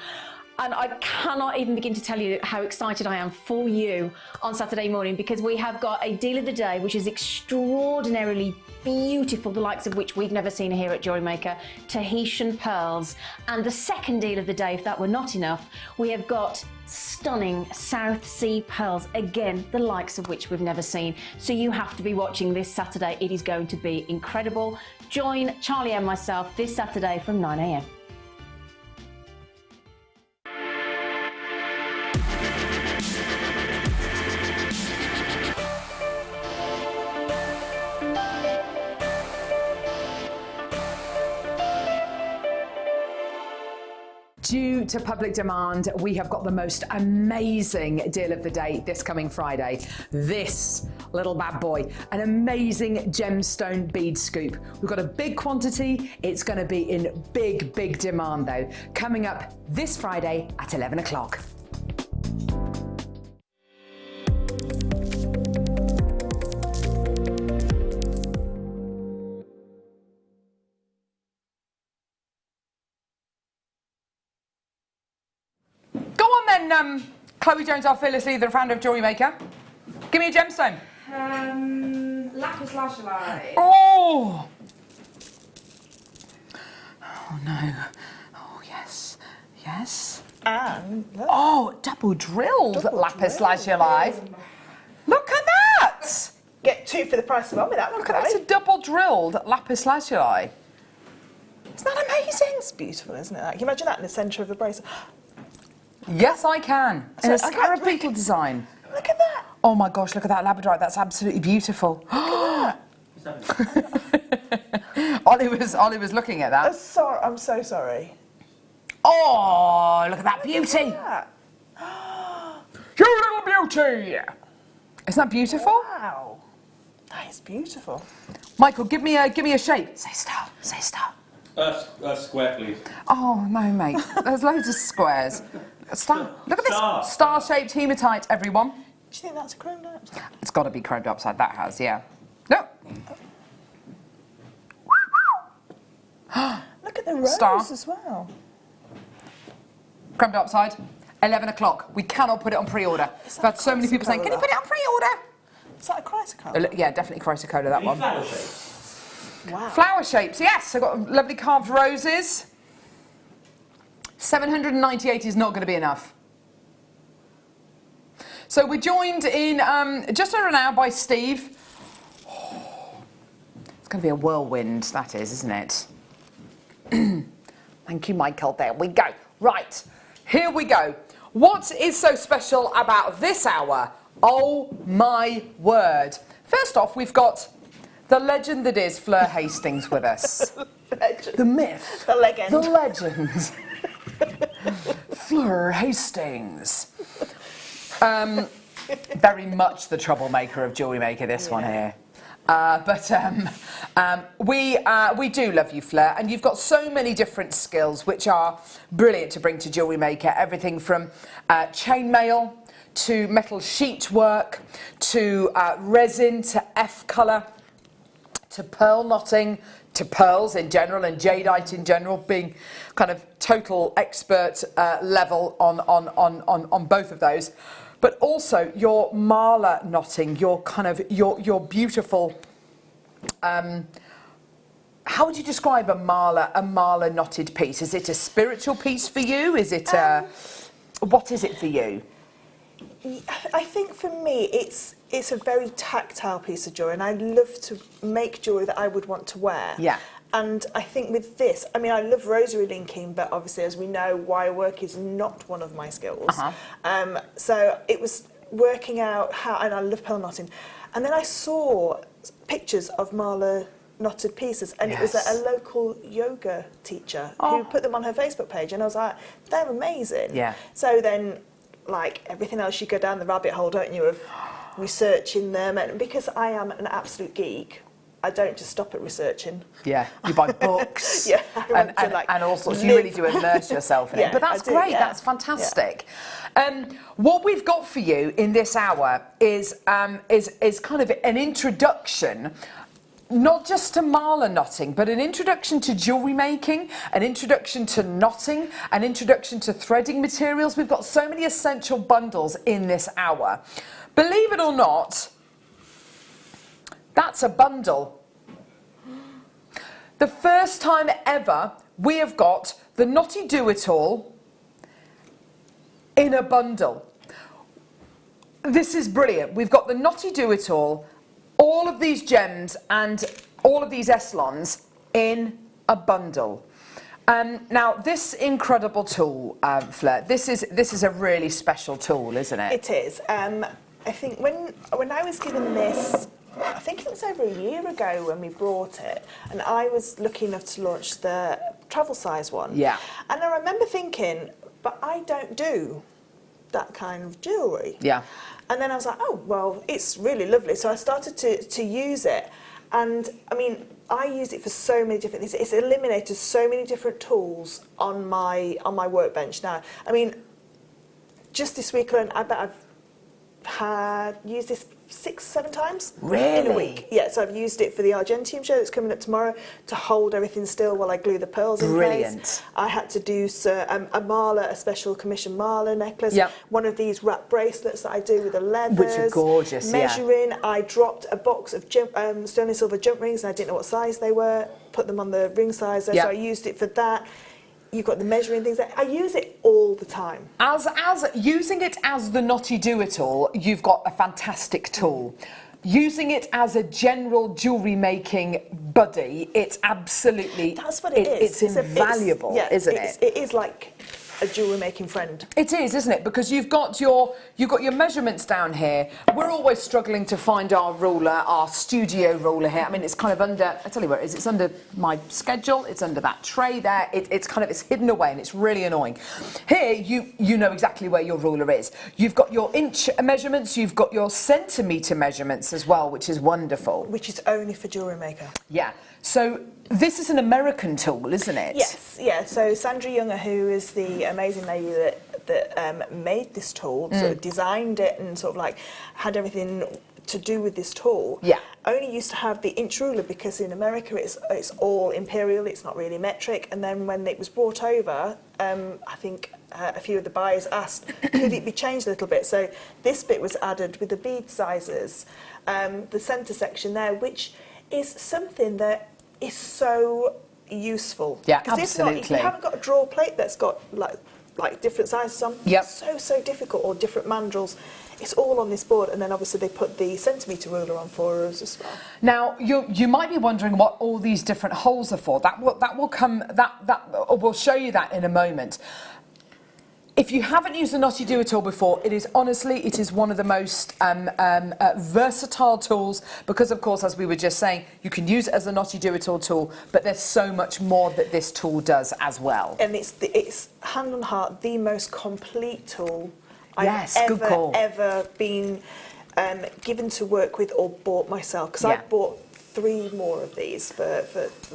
And I cannot even begin to tell you how excited I am for you on Saturday morning because we have got a deal of the day which is extraordinarily beautiful, the likes of which we've never seen here at JewelleryMaker, Tahitian pearls. And the second deal of the day, if that were not enough, we have got stunning South Sea pearls, again, the likes of which we've never seen. So you have to be watching this Saturday. It is going to be incredible. Join Charlie and myself this Saturday from 9 AM. Due to public demand, we have got the most amazing deal of the day this coming Friday. This little bad boy, an amazing gemstone bead scoop. We've got a big quantity. It's going to be in big, big demand though. Coming up this Friday at 11 o'clock. Chloe Jones, our fearless leader and founder of JewelleryMaker. Give me a gemstone. Lapis lazuli. Oh! Oh no. Oh yes. Yes. And look, Oh, double drilled Double lapis drilled. lazuli. Look at that! get 2 for the price of one with that one. Look at that, it's a double drilled lapis lazuli. Isn't that amazing? It's beautiful, isn't it? Like, can you imagine that in the centre of the bracelet? Yes, I can. In a So, scarab beetle design. Look at that. Oh my gosh, look at that labradorite. That's absolutely beautiful. Ollie was looking at that. I'm so sorry. Oh, look at that beauty. Look at You little beauty. Isn't that beautiful? that. Wow. That is beautiful. Michael, give me a shape. Say star. Say star. Square, please. Oh no, mate. There's loads of squares. Star. Look at this star-shaped hematite, everyone. Do you think that's a chrome diopside? It's got to be chromed upside. That has, yeah. No. Look at the rose Star. as well. Chromed upside. 11 o'clock. We cannot put it on pre-order. I've had so many people saying, "Can you put it on pre-order?" Is that a chrysocolla? Yeah, definitely chrysocolla, that one. Flower shapes. Wow. Flower shapes, yes. I've got lovely carved roses. 798 is not going to be enough. So we're joined in just under an hour by Steve. Oh, it's going to be a whirlwind, that is, isn't it? Thank you, Michael. There we go. Right, here we go. What is so special about this hour? Oh my word. First off, we've got the legend that is Fleur Hastings with us. Legend. The myth. The legend. The legend. Fleur Hastings. Very much the troublemaker of JewelleryMaker, this one here. We do love you, Fleur, and you've got so many different skills which are brilliant to bring to JewelleryMaker. Everything from chainmail to metal sheet work to resin to F-colour to pearl knotting to pearls in general and jadeite in general, being kind of total expert level on both of those. But also your mala knotting, your beautiful. How would you describe a mala knotted piece? Is it a spiritual piece for you? Is it what is it for you? I think for me it's a very tactile piece of jewellery, and I love to make jewellery that I would want to wear. Yeah. And I think with this, I mean, I love rosary linking, but obviously, as we know, wire work is not one of my skills. So it was working out how, and I love pearl knotting. And then I saw pictures of mala knotted pieces, and it was a local yoga teacher who put them on her Facebook page, and I was like, they're amazing. Yeah. So then, like everything else, you go down the rabbit hole, don't you, of researching them, and because I am an absolute geek, I don't just stop at researching. Yeah, you buy books. Yeah, I want to, like, and all sorts. live. You really do immerse yourself in it. Yeah, But that's I do, great. yeah. That's fantastic. What we've got for you in this hour is kind of an introduction. Not just to mala knotting, but an introduction to jewellery making, an introduction to knotting, an introduction to threading materials. We've got so many essential bundles in this hour. Believe it or not, that's a bundle. The first time ever we have got the Knotty Do-It-All in a bundle. This is brilliant. We've got the Knotty Do-It-All, all of these gems and all of these Eslons in a bundle. Now, this incredible tool, Fleur, this is a really special tool, isn't it? It is. I think when I was given this, I think it was over a year ago when we brought it, and I was lucky enough to launch the travel size one. Yeah. And I remember thinking, but I don't do that kind of jewellery. Yeah. And then I was like, oh, well, it's really lovely. So I started to use it. And, I mean, I use it for so many different things. It's eliminated so many different tools on my workbench now. I mean, just this week alone, I bet I've had used this 6-7 times in a Really? week. Yeah, so I've used it for the Argentium show that's coming up tomorrow to hold everything still while I glue the pearls in Brilliant. place. I had to do a mala, a special commission mala necklace. Yep. One of these wrap bracelets that I do with the leathers. Which are gorgeous, yeah. Measuring, I dropped a box of sterling silver jump rings and I didn't know what size they were. Put them on the ring sizer, Yep. so I used it for that. You've got the measuring things. I use it all the time. As using it as the knotty do-it-all, you've got a fantastic tool. Using it as a general jewellery making buddy, it's absolutely... That's what it is. It's invaluable, isn't it? It is like a jewellery making friend. It is, isn't it? Because you've got your measurements down here. We're always struggling to find our ruler, our studio ruler here. I mean, it's kind of under, I tell you where it is, it's under my schedule, it's under that tray there, it's hidden away and it's really annoying. Here, you know exactly where your ruler is. You've got your inch measurements, you've got your centimetre measurements as well, which is wonderful. Which is only for Jewellery Maker. Yeah. So this is an American tool, isn't it? Yes, yeah. So Sandra Younger, who is the amazing lady that made this tool, sort of designed it and sort of like had everything to do with this tool, Yeah. only used to have the inch ruler because in America it's all imperial, it's not really metric. And then when it was brought over, I think a few of the buyers asked, could it be changed a little bit? So this bit was added with the bead sizes, the centre section there, which is something that is so useful. Yeah, Because if you haven't got a drawer plate that's got like different sizes on, Yep. so difficult, or different mandrels. It's all on this board, and then obviously they put the centimetre ruler on for us as well. Now you might be wondering what all these different holes are for. We'll show you that in a moment. If you haven't used the Knotty Do-It-All before, it is one of the most versatile tools because, of course, as we were just saying, you can use it as a Knotty Do-It-All tool, but there's so much more that this tool does as well. And it's hand on heart the most complete tool Yes, I've good call. ever been given to work with or bought myself. Because Yeah. I've bought 3 more of these for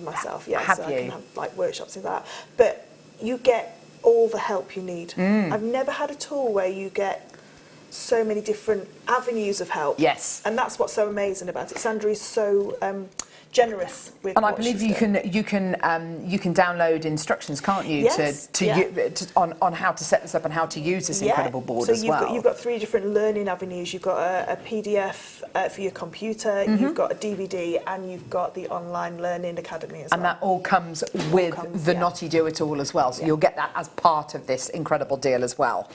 myself. Yeah, Have so you? I can have like workshops and that. But you get all the help you need. I've never had a tool where you get so many different avenues of help. Yes. And that's what's so amazing about it. Sandra is so generous with And I what believe she's you can download instructions, can't you, Yes, yeah. on how to set this up and how to use this incredible board so as well. You've got 3 different learning avenues. You've got a PDF for your computer, you've got a DVD, and you've got the online learning academy as And well. that all comes with the Knotty Do-It-All as well. So you'll get that as part of this incredible deal as well.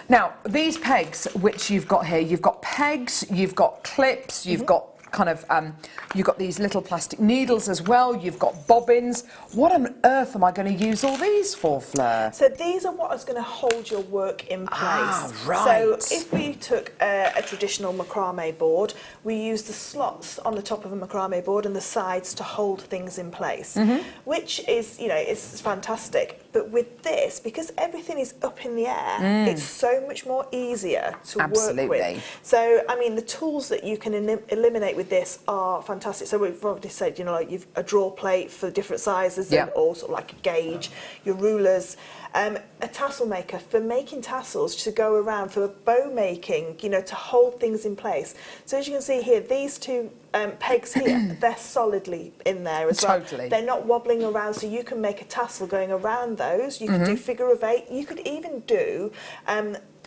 Now, these pegs, which you've got here, you've got pegs, you've got clips, you've got you've got these little plastic needles as well, you've got bobbins. What on earth am I going to use all these for, Fleur? So these are what is going to hold your work in place. Ah, right. So if we took a traditional macrame board, we use the slots on the top of a macrame board and the sides to hold things in place, which is, it's fantastic. But with this, because everything is up in the air, it's so much more easier to Absolutely. work with. So, I mean, the tools that you can eliminate with this are fantastic. So we've already said, like you've a drawer plate for different sizes, Yeah. or sort of like a gauge, your rulers, a tassel maker for making tassels to go around, for bow making, to hold things in place. So as you can see here, these 2 pegs here, they're solidly in there as well. Totally. They're not wobbling around, so you can make a tassel going around those. You can do figure of 8. You could even do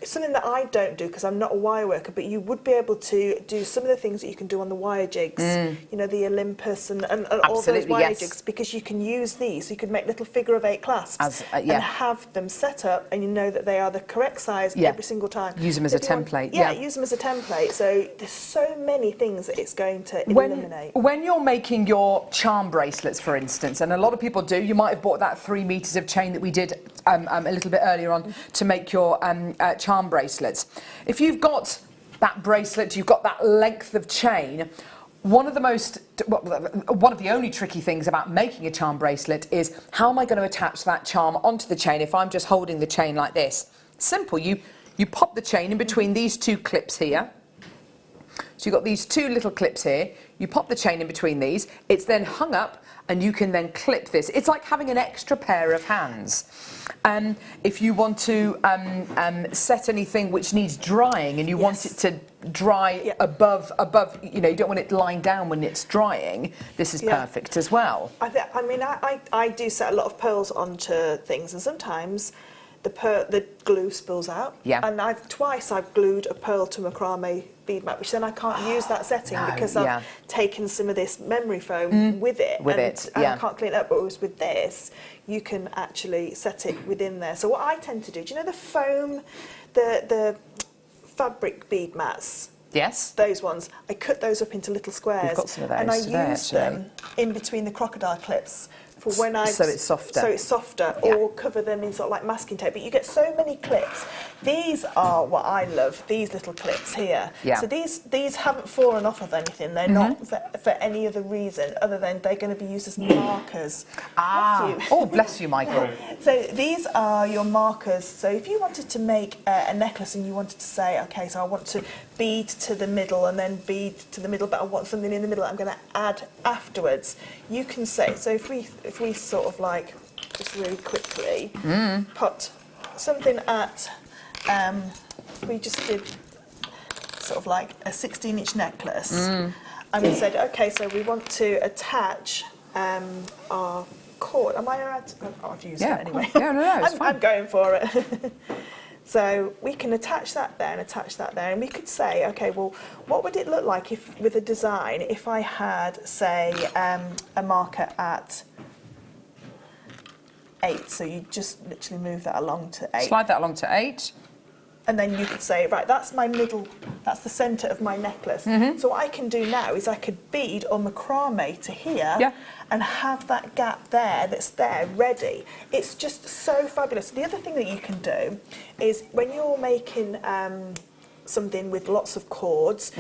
something that I don't do because I'm not a wire worker, but you would be able to do some of the things that you can do on the wire jigs, the Olympus and all those wire yes. jigs, because you can use these. You could make little figure of 8 clasps and have them set up, and you know that they are the correct size every single time. Use them as a template. Use them as a template. So there's so many things that it's going to eliminate. When you're making your charm bracelets, for instance, and a lot of people do, you might have bought that 3 meters of chain that we did a little bit earlier on to make your charm bracelets. If you've got that bracelet, you've got that length of chain, one of the only tricky things about making a charm bracelet is how am I going to attach that charm onto the chain if I'm just holding the chain like this? Simple. You pop the chain in between these 2 clips here. So you've got these 2 little clips here. You pop the chain in between these. It's then hung up, and you can then clip this. It's like having an extra pair of hands. If you want to set anything which needs drying and you want it to dry above, you know, you don't want it lying down when it's drying, this is perfect as well. I do set a lot of pearls onto things, and sometimes the glue spills out. Yeah. And twice I've glued a pearl to macrame bead mat, which then I can't use that setting because I've taken some of this memory foam with it. And I can't clean it up, but with this, you can actually set it within there. So what I tend to do, do you know the foam, the fabric bead mats? Yes. Those ones, I cut those up into little squares. We've got some of those and I today, use them in between the crocodile clips for when I... So it's softer. So it's softer, or cover them in sort of like masking tape. But you get so many clips. These are what I love, these little clips here. Yeah. So these haven't fallen off of anything. They're not for any other reason other than they're going to be used as markers. Oh, bless you, Michael. So these are your markers. So if you wanted to make a necklace and you wanted to say, okay, so I want to bead to the middle and then bead to the middle, but I want something in the middle that I'm going to add afterwards, you can say, so if we sort of like, just really quickly, put something at, we just did sort of like a 16-inch necklace, and we said, okay, so we want to attach our cord. Am I allowed to? Oh, I've used it anyway. Yeah, no, it's fine. I'm going for it. So we can attach that there and attach that there, and we could say, okay, well, what would it look like if, with a design, if I had, say, a marker at 8? So you just literally move that along to 8. Slide that along to 8. And then you could say, right, that's my middle, that's the centre of my necklace. So what I can do now is I could bead or macrame to here and have that gap there that's there ready. It's just so fabulous. The other thing that you can do is when you're making something with lots of cords,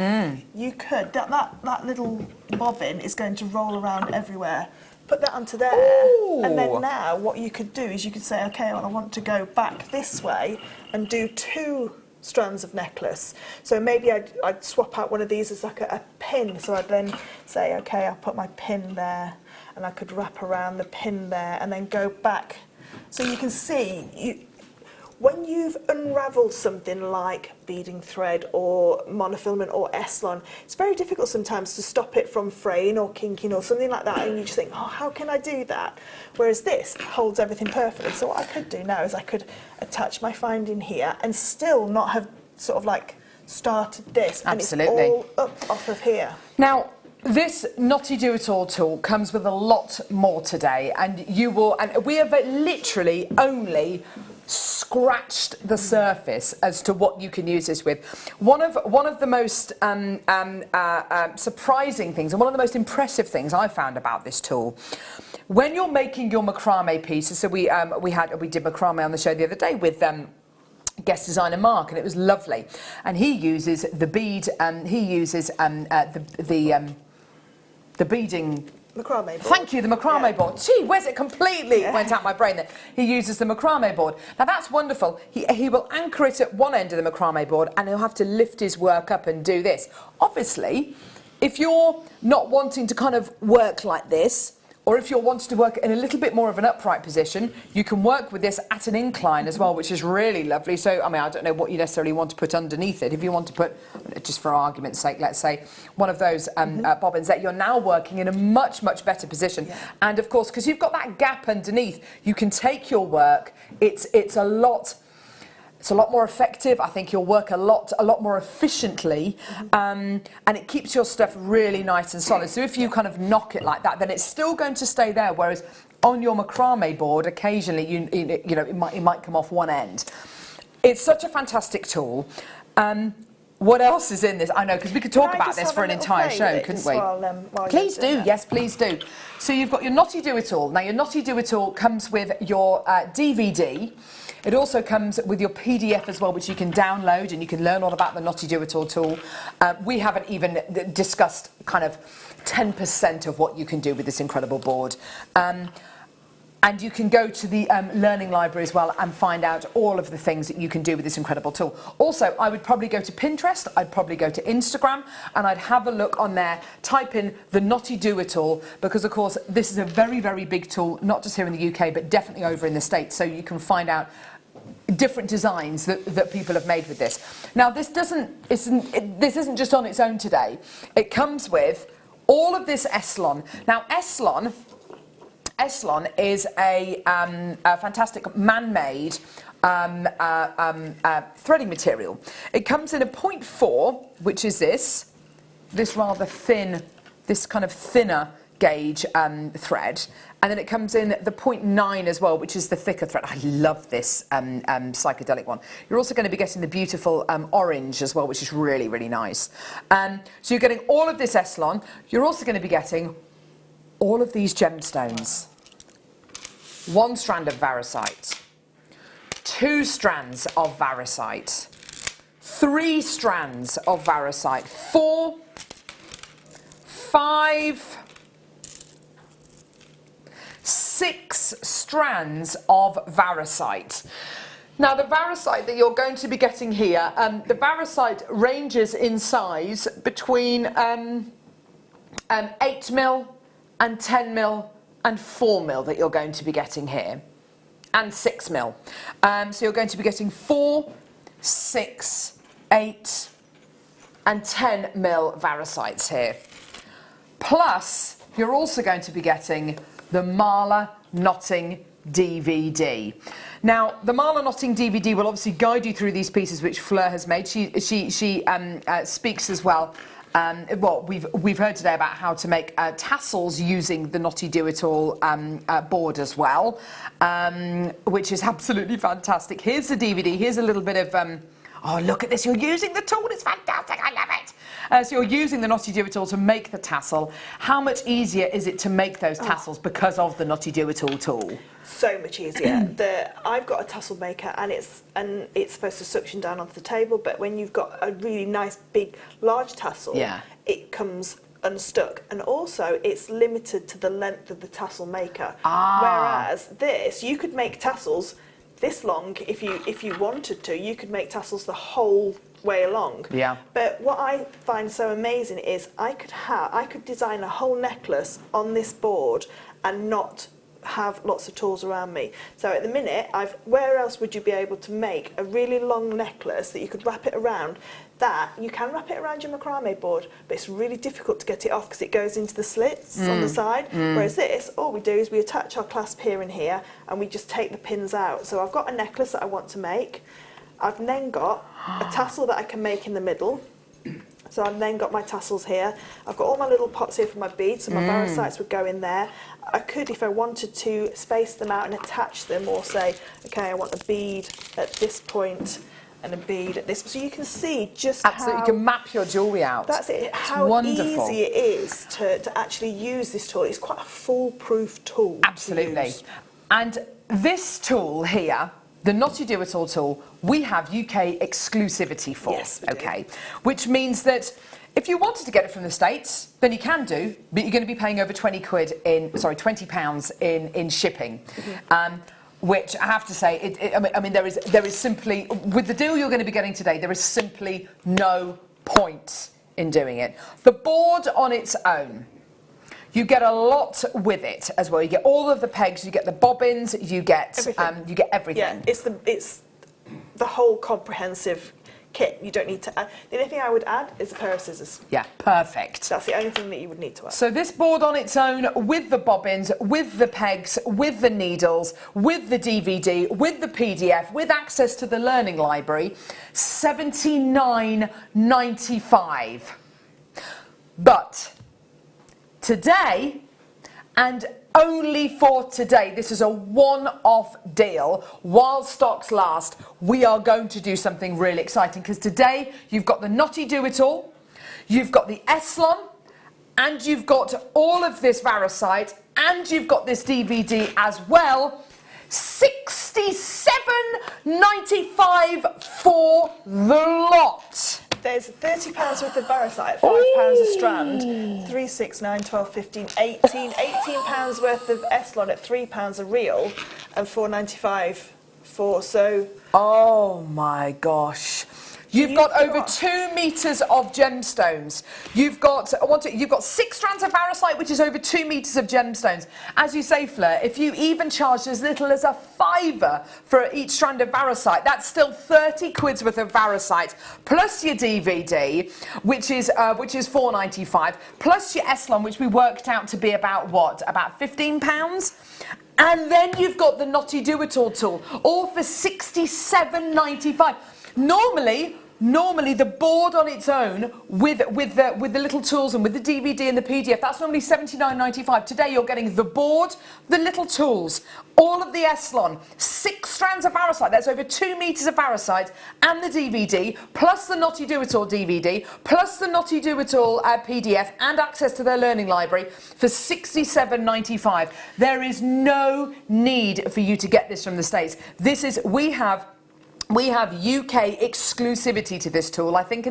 you could, that little bobbin is going to roll around everywhere. Put that onto there, and then now what you could do is you could say, okay, well, I want to go back this way and do 2 strands of necklace. So maybe I'd swap out one of these as like a pin. So I'd then say, okay, I'll put my pin there, and I could wrap around the pin there, and then go back. So you can see, when you've unravelled something like beading thread or monofilament or Eslon, it's very difficult sometimes to stop it from fraying or kinking or something like that, and you just think, oh, how can I do that? Whereas this holds everything perfectly. So what I could do now is I could attach my finding here and still not have sort of like started this. Absolutely. And it's all up off of here. Now, this Knotty Do-It-All tool comes with a lot more today, and we have literally only scratched the surface as to what you can use this with. One of the most surprising things and one of the most impressive things I found about this tool, when you're making your macrame pieces, so we did macrame on the show the other day with guest designer Mark, and it was lovely, and he uses the bead, he uses the beading Macrame board. Thank you, the macrame board. Gee, where's it completely went out my brain there. He uses the macrame board. Now that's wonderful. He will anchor it at one end of the macrame board, and he'll have to lift his work up and do this. Obviously, if you're not wanting to kind of work like this, or if you're wanting to work in a little bit more of an upright position, you can work with this at an incline as well, which is really lovely. So, I mean, I don't know what you necessarily want to put underneath it. If you want to put, just for argument's sake, let's say, one of those bobbins, that you're now working in a much, much better position. Yeah. And, of course, because you've got that gap underneath, you can take your work. It's a lot more effective. I think you'll work a lot more efficiently, and it keeps your stuff really nice and solid. So if you kind of knock it like that, then it's still going to stay there. Whereas on your macrame board, occasionally you know it might come off one end. It's such a fantastic tool. What else is in this? I know, because we could talk about this for an entire show, couldn't we? Please do, yes, please do. So you've got your Knotty Do-It-All. Now your Knotty Do-It-All comes with your DVD. It also comes with your PDF as well, which you can download, and you can learn all about the Knotty Do-It-All tool. We haven't even discussed kind of 10% of what you can do with this incredible board. And you can go to the learning library as well and find out all of the things that you can do with this incredible tool. Also, I would probably go to Pinterest, I'd probably go to Instagram, and I'd have a look on there, type in the Knotty Do-It-All, because of course this is a very, very big tool, not just here in the UK, but definitely over in the States, so you can find out different designs that people have made with this. Now, this isn't just on its own today. It comes with all of this Eslon. Now, Eslon is a fantastic man-made threading material. It comes in a 0.4, which is this rather thin, this kind of thinner gauge thread, and then it comes in the 0.9 as well, which is the thicker thread. I love this psychedelic one. You're also going to be getting the beautiful orange as well, which is really, really nice. So you're getting all of this Eslon. You're also going to be getting all of these gemstones. 1 strand of varisite, 2 strands of varisite, 3 strands of varisite, 4, 5, 6 strands of varisite. Now, the varisite that you're going to be getting here, the varisite ranges in size between 8mm and 10mm and 4mm that you're going to be getting here, and 6mm. So you're going to be getting 4, 6, 8 and 10mm varisites here. Plus, you're also going to be getting the Marla Knotting DVD. Now, the Marla Knotting DVD will obviously guide you through these pieces which Fleur has made. She speaks as well. Well, we've heard today about how to make tassels using the Knotty Do-It-All board as well, which is absolutely fantastic. Here's the DVD. Here's a little bit of oh, look at this, you're using the tool, it's fantastic, I love it. So you're using the Knotty Do-It-All to make the tassel. How much easier is it to make those tassels because of the Knotty Do-It-All tool? So much easier. I've got a tassel maker, and it's supposed to suction down onto the table, but when you've got a really nice big large tassel, it comes unstuck, and also it's limited to the length of the tassel maker. Whereas this, you could make tassels this long if you wanted to. You could make tassels the whole way along. Yeah. But what I find so amazing is I could design a whole necklace on this board and not have lots of tools around me. So at the minute, where else would you be able to make a really long necklace that you could wrap it around? That you can wrap it around your macrame board, but it's really difficult to get it off because it goes into the slits on the side. Whereas this, all we do is we attach our clasp here and here, and we just take the pins out. So I've got a necklace that I want to make. I've then got a tassel that I can make in the middle. So I've then got my tassels here. I've got all my little pots here for my beads, so my varisites would go in there. I could, if I wanted to, space them out and attach them, or say, okay, I want a bead at this point and a bead at this. So you can see just absolutely, you can map your jewellery out. That's it. It's how wonderful. Easy it is to actually use this tool. It's quite a foolproof tool. Absolutely. And this tool here, the Knotty Do-It-All tool, we have UK exclusivity for. Yes, okay, which means that if you wanted to get it from the States, then you can do, but you're going to be paying over £20 in shipping. Which I have to say, I mean, there is simply, with the deal you're going to be getting today, there is simply no point in doing it. The board on its own, you get a lot with it as well. You get all of the pegs, you get the bobbins, you get everything. Yeah, it's the whole comprehensive kit. You don't need to add. The only thing I would add is a pair of scissors. Yeah, perfect. That's the only thing that you would need to add. So this board on its own, with the bobbins, with the pegs, with the needles, with the DVD, with the PDF, with access to the learning library, $79.95. But today, and only for today, this is a one-off deal. While stocks last, we are going to do something really exciting, because today you've got the Knotty Do-It-All, you've got the Eslon, and you've got all of this varisite, and you've got this DVD as well. $67.95 for the lot. There's £30 worth of varicite, £5 a strand, 3, 6, 9, 12, 15, 18. £18 worth of Eslon at £3 a reel, and £4.95 for so. Oh my gosh. You've got over 2 meters of gemstones. You've got 6 strands of varicite, which is over 2 meters of gemstones. As you say, Fleur, if you even charged as little as a £5 for each strand of varicite, that's still 30 quid's worth of varicite, plus your DVD, which is £4.95, plus your Eslon, which we worked out to be about what? About £15? And then you've got the Knotty Do-It-All tool, all for £67.95. Normally the board on its own with the little tools and with the DVD and the PDF, that's normally £79.95. Today you're getting the board, the little tools, all of the Eslon, 6 strands of varicite, that's over 2 meters of varicite, and the DVD, plus the Knotty Do-It-All DVD, plus the Knotty Do-It-All PDF, and access to their learning library for £67.95. There is no need for you to get this from the States. We have UK exclusivity to this tool, I think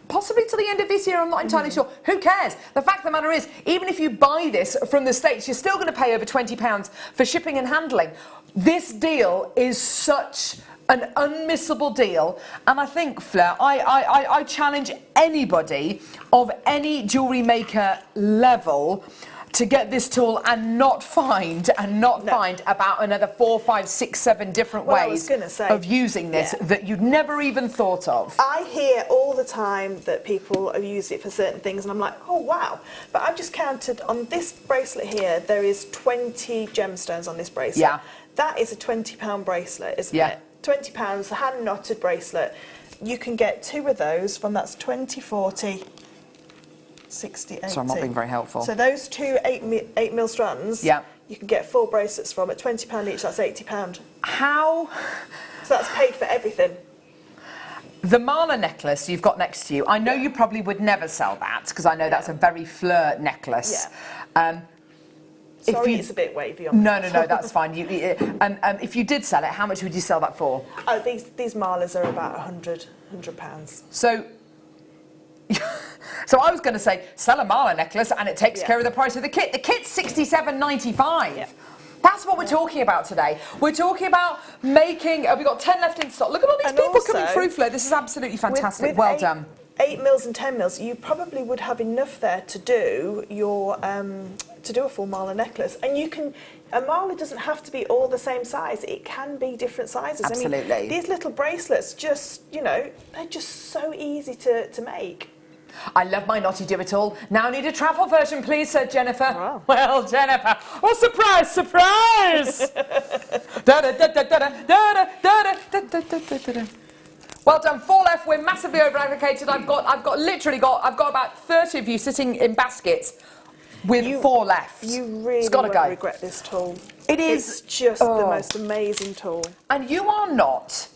possibly till the end of this year, I'm not entirely sure. Who cares? The fact of the matter is, even if you buy this from the States, you're still going to pay over £20 for shipping and handling. This deal is such an unmissable deal, and I think, Fleur, I challenge anybody of any jewellery maker level to get this tool and not find about another 4, 5, 6, 7 different ways of using this that you'd never even thought of. I hear all the time that people have used it for certain things, and I'm like, oh wow. But I've just counted on this bracelet here, there is 20 gemstones on this bracelet. Yeah. That is a £20 bracelet, isn't it? £20, a hand knotted bracelet. You can get 2 of those from, that's 20, 40, 60, 80. So I'm not being very helpful. So those 2 8 mil strands, you can get 4 bracelets from at £20 each, that's £80. How? So that's paid for everything. The Mala necklace you've got next to you, I know you probably would never sell that, because I know that's a very Fleur necklace. Sorry, it's a bit wavy on No, that's fine. If you did sell it, how much would you sell that for? Oh, these Malas are about £100. So I was going to say, sell a Mala necklace and it takes care of the price of the kit. The kit's £67.95. Yeah. That's what we're talking about today. We're talking about making... we've got 10 left in stock. Look at all these people coming through, Fleur. This is absolutely fantastic. With well done. 8 mils and 10 mils, you probably would have enough there to do your to do a full Mala necklace. And you can... A Mala doesn't have to be all the same size. It can be different sizes. Absolutely. I mean, these little bracelets just, you know, they're just so easy to make. I love my Knotty Do-It-All. Now I need a travel version, please, Sir Jennifer. Wow. Well, Jennifer. Oh, surprise, surprise! Well done, 4 left. We're massively over-allocated. I've got about 30 of you sitting in baskets with 4 left. You really won't regret this tool. It is. It's just the most amazing tool. And you are not...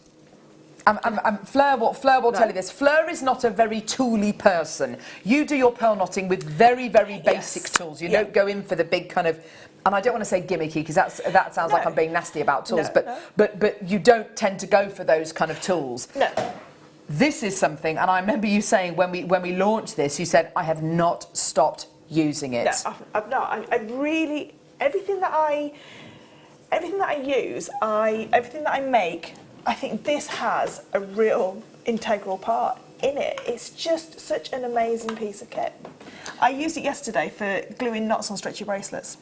Fleur will tell you this. Fleur is not a very tooly person. You do your pearl knotting with very, very basic tools. You don't go in for the big kind of, and I don't want to say gimmicky because that sounds like I'm being nasty about tools. But you don't tend to go for those kind of tools. No. This is something, and I remember you saying when we launched this, you said I have not stopped using it. No, I've not. I really everything that I use, everything that I make. I think this has a real integral part in it. It's just such an amazing piece of kit. I used it yesterday for gluing knots on stretchy bracelets.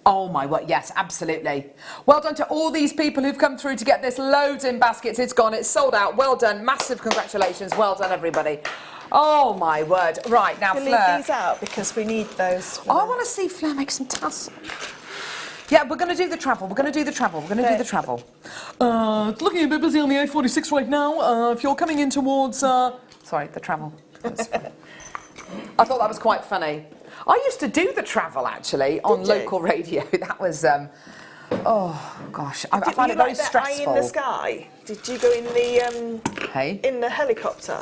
Oh my word, yes, absolutely. Well done to all these people who've come through to get this. Loads in baskets. It's gone, it's sold out. Well done, massive congratulations. Well done, everybody. Oh my word. Right, now, We'll Fleur. leave these out because we need those. I want to see Fleur make some tassels. Yeah, we're going to do the travel. We're going to do the travel. Looking a bit busy on the A46 right now. If you're coming in towards... Sorry, the travel. I thought that was quite funny. I used to do the travel, actually, on local radio. That was... oh, gosh. I find it very stressful. Eye in the sky? Did you go in the... in the helicopter?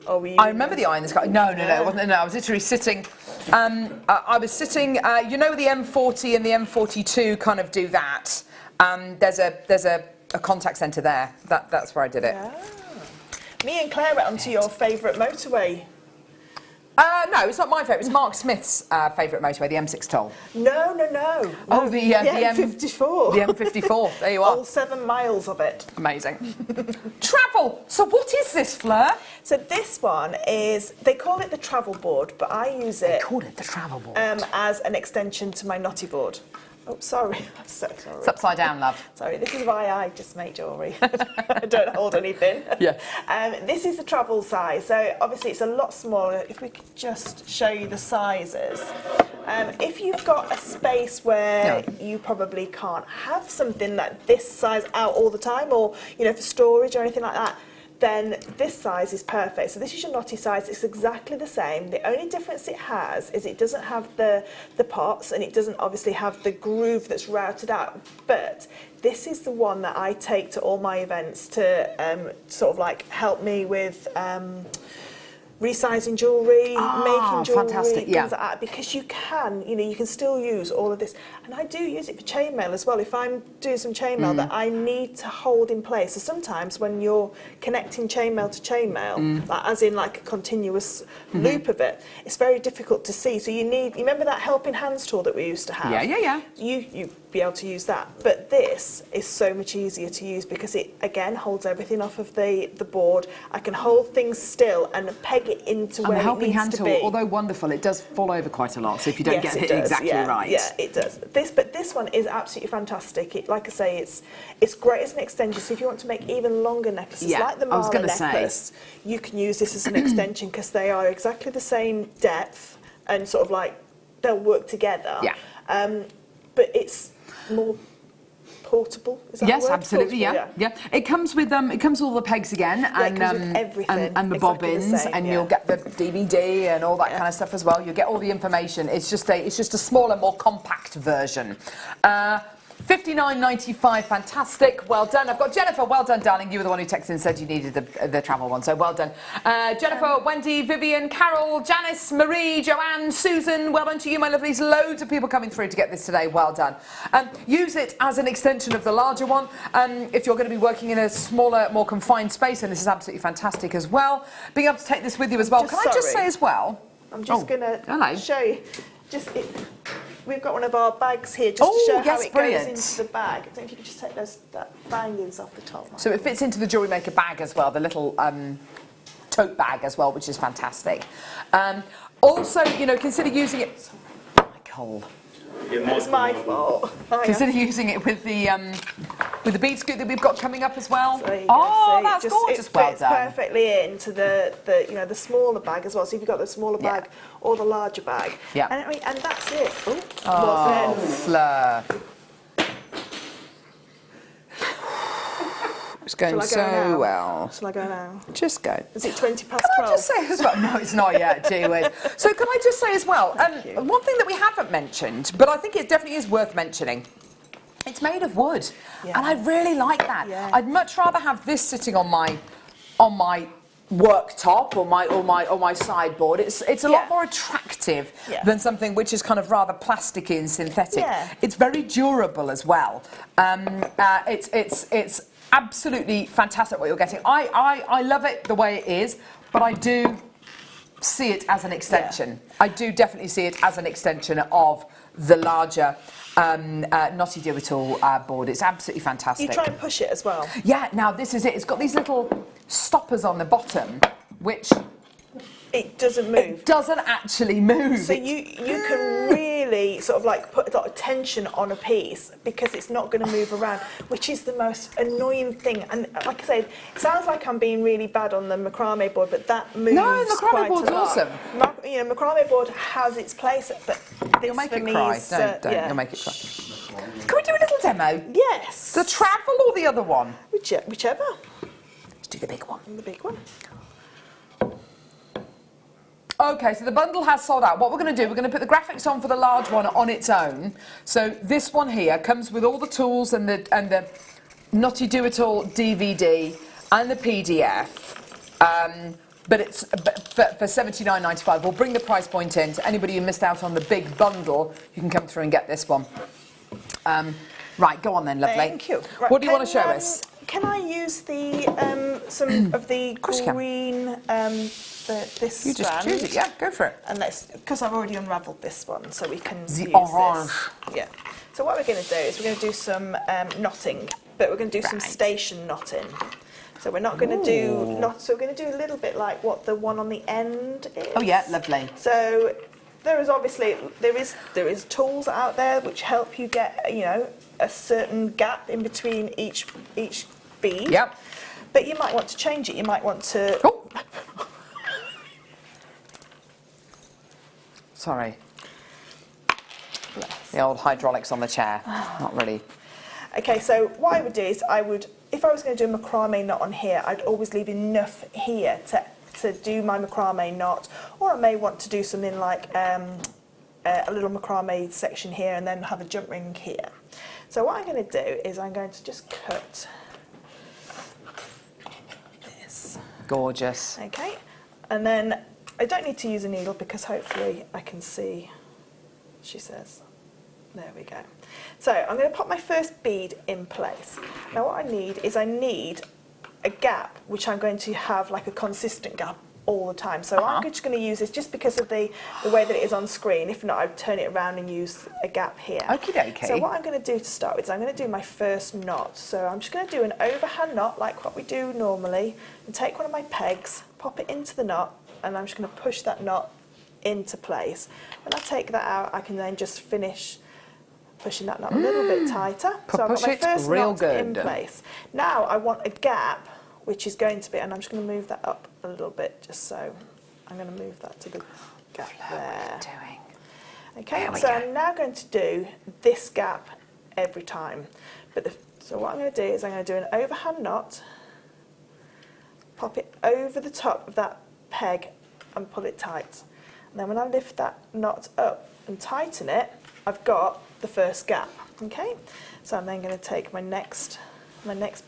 Or were you I remember the eye in the sky. No, it wasn't. No, I was literally sitting... I was sitting... you know the M40 and the M42 kind of do that. There's a contact centre there. That's where I did it. Yeah. Me and Claire went onto your favourite motorway. No, it's not my favourite. It's Mark Smith's favourite motorway, the M6 toll. No. Oh, the M54. The M54. There you are. All 7 miles of it. Amazing. Travel. So what is this, Fleur? So this one is, they call it the travel board, but I use it. They call it the travel board. As an extension to my knotty board. Oh, sorry. I'm so sorry. It's upside down, love. Sorry, this is why I just make jewellery. I don't hold anything. Yeah. This is the travel size. So obviously it's a lot smaller. If we could just show you the sizes. If you've got a space where you probably can't have something that this size out all the time, or for storage or anything like that, then this size is perfect. So this is your knotty size. It's exactly the same. The only difference it has is it doesn't have the pots, and it doesn't obviously have the groove that's routed out. But this is the one that I take to all my events to sort of like help me with resizing jewellery, making jewellery, fantastic, things like that, because you can still use all of this. And I do use it for chainmail as well. If I'm doing some chainmail that I need to hold in place. So sometimes when you're connecting chainmail to chainmail, like, as in like a continuous loop of it, it's very difficult to see. So you remember that helping hands tool that we used to have? Yeah. You be able to use that. But this is so much easier to use because it, again, holds everything off of the board. I can hold things still and peg it into where it needs hand to tool, be. although wonderful, it does fall over quite a lot, so if you don't get it does, exactly right. Yeah, it does. But this one is absolutely fantastic. It, like I say, it's great as an extension. So if you want to make even longer necklaces, like the Marla necklace, you can use this as an extension because they are exactly the same depth and sort of like they'll work together. Yeah. But it's more portable. Is that Yes, the word? absolutely. Portable, Yeah. It comes with all the pegs again, and it comes with everything, and the exactly the bobbins, same, and you'll get the DVD and all that kind of stuff as well. You'll get all the information. It's just a smaller, more compact version. $59.95, fantastic, well done. I've got Jennifer, well done, darling. You were the one who texted and said you needed the travel one, so well done. Jennifer, Wendy, Vivian, Carol, Janice, Marie, Joanne, Susan, well done to you, my lovelies. Loads of people coming through to get this today, well done. Use it as an extension of the larger one if you're going to be working in a smaller, more confined space, and this is absolutely fantastic as well. Being able to take this with you as well. Can I just say as well? I'm just going to show you. We've got one of our bags here just to show how it goes into the bag. I don't know if you could just take that bindings off the top. So it fits into the Jewellery Maker bag as well, the little tote bag as well, which is fantastic. Also, consider using it. Oh, my cold. It's my fault. Consider using it with the bead scoop that we've got coming up as well. So that's gorgeous. Well fits done. perfectly into the smaller bag as well. So if you've got the smaller bag or the larger bag, and that's it. Oh, Fleur. It's going so well. Shall I go now? Just go. Is it 20 past 12? Can I just say as well? No, it's not yet, gee whiz. So can I just say as well, one thing that we haven't mentioned, but I think it definitely is worth mentioning, it's made of wood, and I really like that. Yeah. I'd much rather have this sitting on my worktop or my sideboard. It's a lot more attractive than something which is kind of rather plasticky and synthetic. Yeah. It's very durable as well. It's absolutely fantastic what you're getting. I love it the way it is, but I do see it as an extension. I do definitely see it as an extension of the larger Knotty Do It All board. It's absolutely fantastic. You try and push it as well. Yeah, now this is it. It's got these little stoppers on the bottom, which it doesn't move. It doesn't actually move. So you can really sort of like put a lot of tension on a piece because it's not going to move around, which is the most annoying thing. And like I said, it sounds like I'm being really bad on the macrame board, but that moves macrame board's awesome. Macrame board has its place, but this You'll make for it me cry. is, Don't. You'll make it cry. Can we do a little demo? Yes. The travel or the other one? Whichever. Let's do the big one. The big one. Okay, so the bundle has sold out. What we're going to do, we're going to put the graphics on for the large one on its own. So this one here comes with all the tools and the Knotty Do It All DVD and the PDF. But it's for $79.95. We'll bring the price point in. To anybody who missed out on the big bundle, you can come through and get this one. Right, go on then, lovely. Thank you. Right, what do you want to show us? can I use the some of the course you can. green this You just strand? choose it, yeah, go for it. And let's, because I've already unravelled this one, so we can The use orange. this. Yeah. So what we're going to do is we're going to do some knotting, but we're going to do some Right. station knotting. So we're not going to do so we're going to do a little bit like what the one on the end is. Oh yeah, lovely. So there is obviously there is tools out there which help you get, you know, a certain gap in between each bead. Yep. But you might want to change it. You might want to. Oh. Sorry. The old hydraulics on the chair. Not really. Okay, so what I would do is if I was going to do a macrame knot on here, I'd always leave enough here to do my macrame knot, or I may want to do something like a little macrame section here and then have a jump ring here. So what I'm going to do is I'm going to just cut this. Gorgeous. Okay, and then I don't need to use a needle because hopefully I can see, she says. There we go. So I'm going to pop my first bead in place. Now what I need a gap which I'm going to have like a consistent gap all the time. So I'm just going to use this just because of the way that it is on screen. If not, I'd turn it around and use a gap here. Okie dokie. So what I'm going to do to start with is I'm going to do my first knot. So I'm just going to do an overhand knot like what we do normally, and take one of my pegs, pop it into the knot, and I'm just going to push that knot into place. When I take that out, I can then just finish pushing that knot a little bit tighter. So I've got my first knot in place. Now I want a gap, which is going to be, and I'm just going to move that up a little bit, just so I'm going to move that to the gap there. Okay, so I'm now going to do this gap every time. So what I'm going to do is I'm going to do an overhand knot, pop it over the top of that peg and pull it tight. And then when I lift that knot up and tighten it, I've got the first gap. Okay, so I'm then going to take my next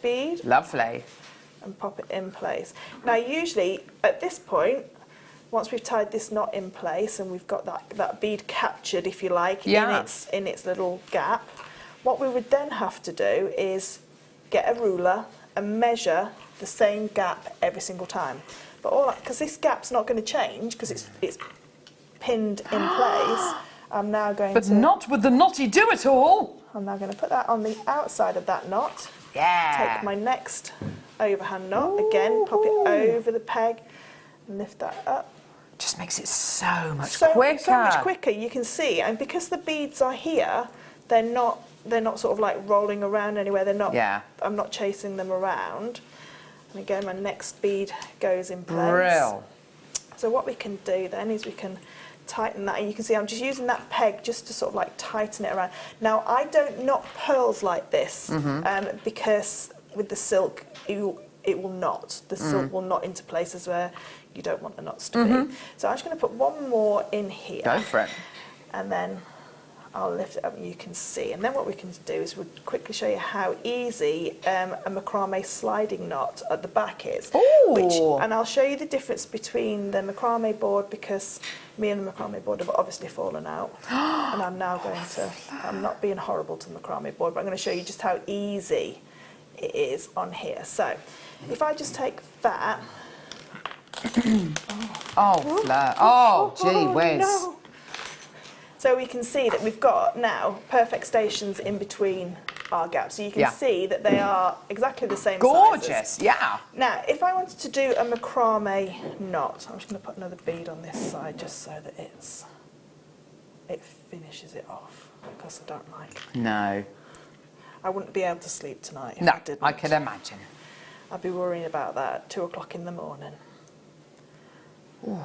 bead. Lovely. And pop it in place. Now usually at this point, once we've tied this knot in place and we've got that bead captured, if you like, in its little gap, what we would then have to do is get a ruler and measure the same gap every single time. But because this gap's not going to change because it's pinned in place, I'm now going to... But not with the knotty do-it-all! I'm now going to put that on the outside of that knot. Yeah. Take my next overhand knot, again, pop it over the peg and lift that up. Just makes it so much quicker. So much quicker, you can see. And because the beads are here, they're not sort of like rolling around anywhere. They're not. Yeah. I'm not chasing them around. And again, my next bead goes in place. Brill. So what we can do then is we can tighten that, and you can see I'm just using that peg just to sort of like tighten it around. Now I don't knot pearls like this because with the silk it will knot. The silk will knot into places where you don't want the knots to be. So I'm just going to put one more in here. Go for it. And then I'll lift it up and you can see. And then what we can do is we'll quickly show you how easy a macrame sliding knot at the back is. Ooh. And I'll show you the difference between the macrame board, because me and the macrame board have obviously fallen out. And I'm now going to, I'm not being horrible to the macrame board, but I'm going to show you just how easy it is on here. So if I just take that. Oh, Fleur. Oh, gee whiz. No. So we can see that we've got now perfect stations in between our gaps. So you can see that they are exactly the same Gorgeous, sizes. yeah. Now, if I wanted to do a macrame knot, I'm just going to put another bead on this side just so that it finishes it off, because I don't like it. No. I wouldn't be able to sleep tonight if No, I didn't. I can imagine. I'd be worrying about that at 2 o'clock in the morning. So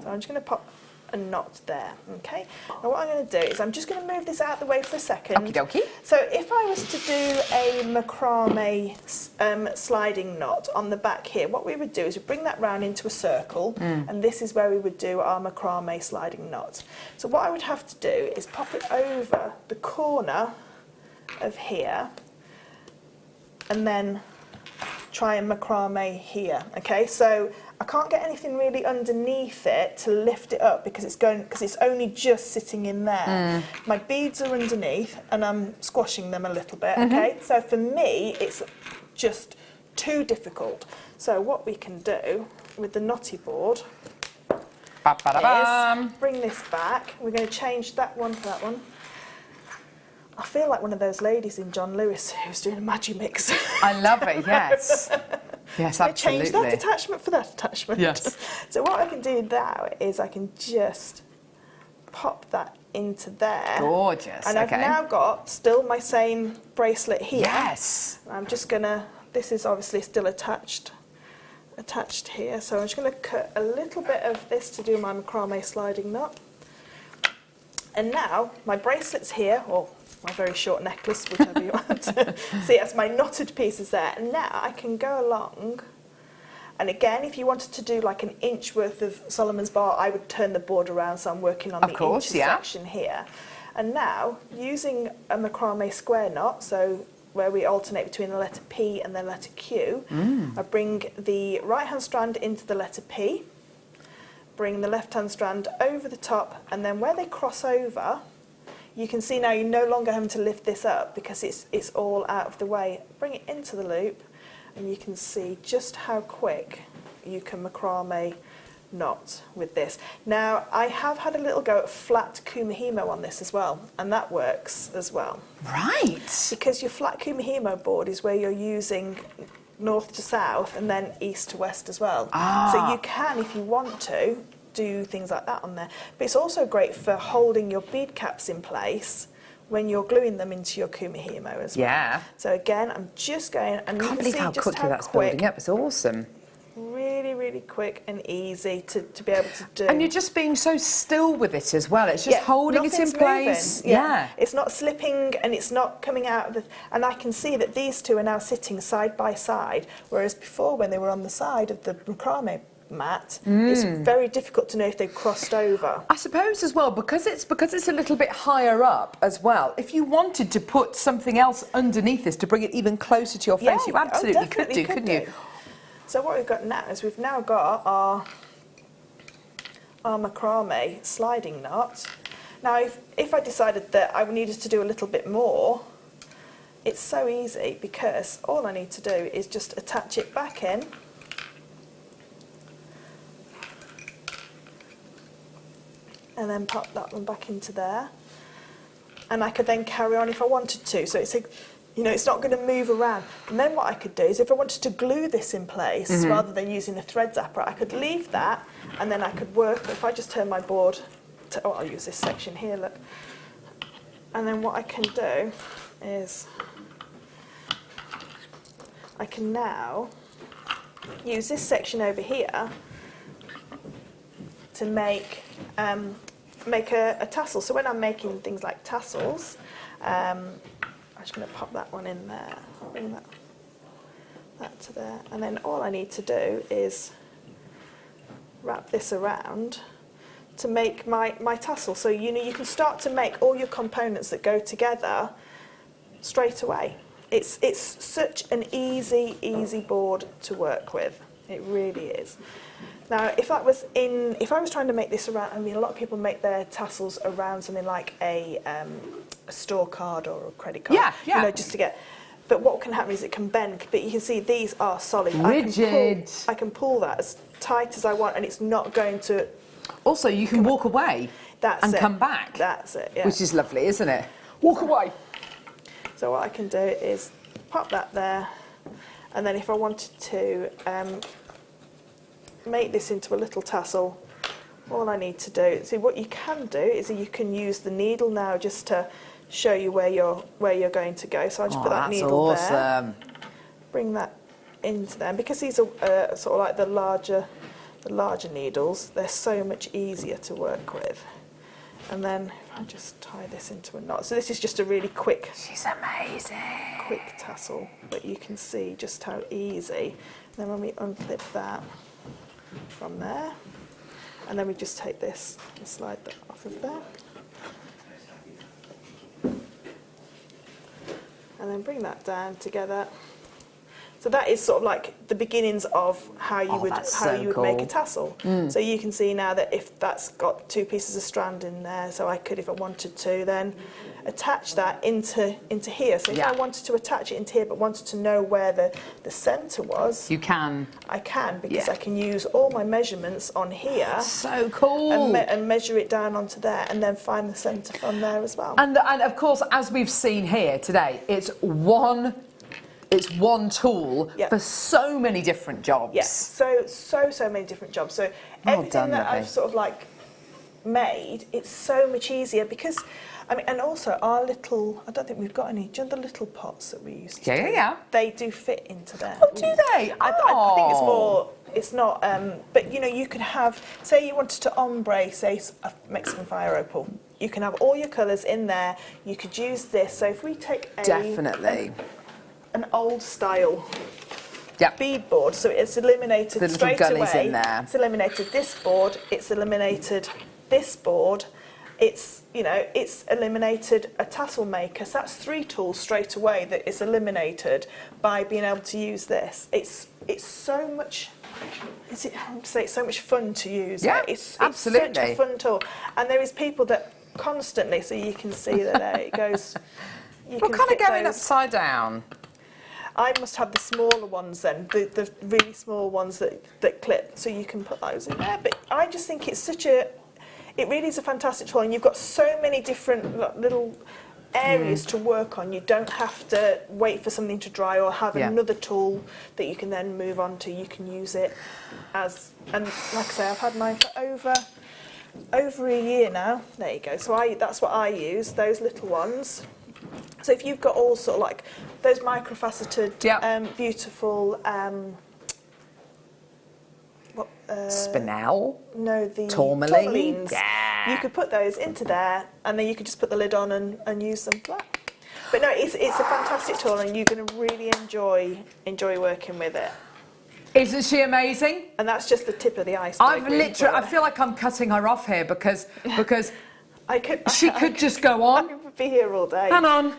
I'm just going to pop a knot there, okay? Now what I'm going to do is I'm just going to move this out of the way for a second. Okie dokie. So if I was to do a macrame sliding knot on the back here, what we would do is we bring that round into a circle, and this is where we would do our macrame sliding knot. So what I would have to do is pop it over the corner of here, and then try and macrame here, okay? So I can't get anything really underneath it to lift it up because it's only just sitting in there. My beads are underneath and I'm squashing them a little bit, okay? So for me, it's just too difficult. So what we can do with the knotty board is bring this back. We're going to change that one for that one. I feel like one of those ladies in John Lewis who's doing a magic mix. I love it, yes. Yes, I absolutely. change that attachment for that attachment. Yes. So what I can do now is I can just pop that into there. Gorgeous, And I've now got still my same bracelet here. Yes. I'm just gonna, this is obviously still attached here, so I'm just gonna cut a little bit of this to do my macrame sliding knot. And now my bracelet's here, or my very short necklace, whichever you want. So yes, my knotted piece is there. And now I can go along, and again, if you wanted to do like an inch worth of Solomon's bar, I would turn the board around, so I'm working on the intersection here. And now, using a macrame square knot, so where we alternate between the letter P and the letter Q, I bring the right-hand strand into the letter P, bring the left-hand strand over the top, and then where they cross over, you can see now you're no longer having to lift this up because it's all out of the way. Bring it into the loop, and you can see just how quick you can macrame knot with this. Now, I have had a little go at flat kumihimo on this as well, and that works as well. Right. Because your flat kumihimo board is where you're using north to south and then east to west as well. So you can, if you want to, do things like that on there. But it's also great for holding your bead caps in place when you're gluing them into your kumihimo as well. Yeah. So again, I'm just going, and you Can't can believe see how just quickly how that's quick, building up. It's awesome. really, really quick and easy to be able to do. And you're just being so still with it as well. It's just holding it in nothing's place. moving. Yeah. It's not slipping and it's not coming out of the... And I can see that these two are now sitting side by side, whereas before when they were on the side of the macrame mat, it's very difficult to know if they've crossed over. I suppose as well, because it's a little bit higher up as well, if you wanted to put something else underneath this to bring it even closer to your face, you absolutely could do, couldn't you? So what we've got now is we've now got our macrame sliding knot. Now if I decided that I needed to do a little bit more, it's so easy because all I need to do is just attach it back in. And then pop that one back into there. And I could then carry on if I wanted to. So it's a, you know, it's not going to move around. And then what I could do is if I wanted to glue this in place, rather than using a thread zapper, I could leave that and then I could work. If I just turn my board to, oh, I'll use this section here, look. And then what I can do is I can now use this section over here to make a tassel. So when I'm making things like tassels, I'm just going to pop that one in there. I'll bring that to there. And then all I need to do is wrap this around to make my tassel. So you know you can start to make all your components that go together straight away. It's such an easy board to work with. It really is. Now, if I was trying to make this around, I mean, a lot of people make their tassels around something like a store card or a credit card. Yeah. You know, just to get. But what can happen is it can bend. But you can see these are solid. Rigid. I can pull that as tight as I want, and it's not going to. Also, you can walk away and come back. That's it. Yeah. Which is lovely, isn't it? Walk away. So what I can do is pop that there, and then if I wanted to make this into a little tassel, all I need to do, see what you can do is you can use the needle now just to show you where you're going to go. So I just put that needle there, bring that into there, and because these are sort of like the larger needles, they're so much easier to work with. And then if I just tie this into a knot, so this is just a really quick, She's amazing. quick tassel, but you can see just how easy. And then when we unclip that from there, and then we just take this and slide that off of there, and then bring that down together. So that is sort of like the beginnings of how you would make a tassel. So you can see now that if that's got two pieces of strand in there, so I could, if I wanted to, then attach that into here. So if Yeah. I wanted to attach it into here but wanted to know where the centre was, You can. I can, because Yeah. I can use all my measurements on here So cool. and measure it down onto there and then find the centre from there as well. And of course, as we've seen here today, it's one tool Yeah. for so many different jobs. Yes, so many different jobs. So everything done, that lovely. I've sort of like made, it's so much easier because, I mean, and also our little, I don't think we've got any, do you know the little pots that we used to do? Yeah. They do fit into there. Oh, do they? I think it's more, it's not, but you know, you could have, say you wanted to ombre, say, a Mexican fire opal. You can have all your colours in there. You could use this. So if we take Definitely. an old style Yeah. bead board, so it's eliminated The little straight gullies away. in there. It's eliminated this board. It's eliminated this board. It's, you know, it's eliminated a tassel maker. So that's 3 tools straight away that is eliminated by being able to use this. It's so much. I would say it's so much fun to use. Yeah, it's absolutely. such a fun tool, and there is people that constantly. So you can see that there it goes. You We're can kind of fit going those. upside down. I must have the smaller ones then, the really small ones that clip, so you can put those in there. But I just think it's it really is a fantastic tool, and you've got so many different little areas to work on. You don't have to wait for something to dry or have Yeah. another tool that you can then move on to. You can use it as, and like I say, I've had mine for over a year now. There you go. So that's what I use, those little ones. So if you've got all sort of like those microfaceted, beautiful, Spinel. no, the Tourmaline. tourmalines. Yeah. You could put those into there, and then you could just put the lid on and use them for that. But no, it's a fantastic tool, and you're going to really enjoy working with it. Isn't she amazing? And that's just the tip of the iceberg. I feel like I'm cutting her off here because she could I just go on. could be here all day. Hang on.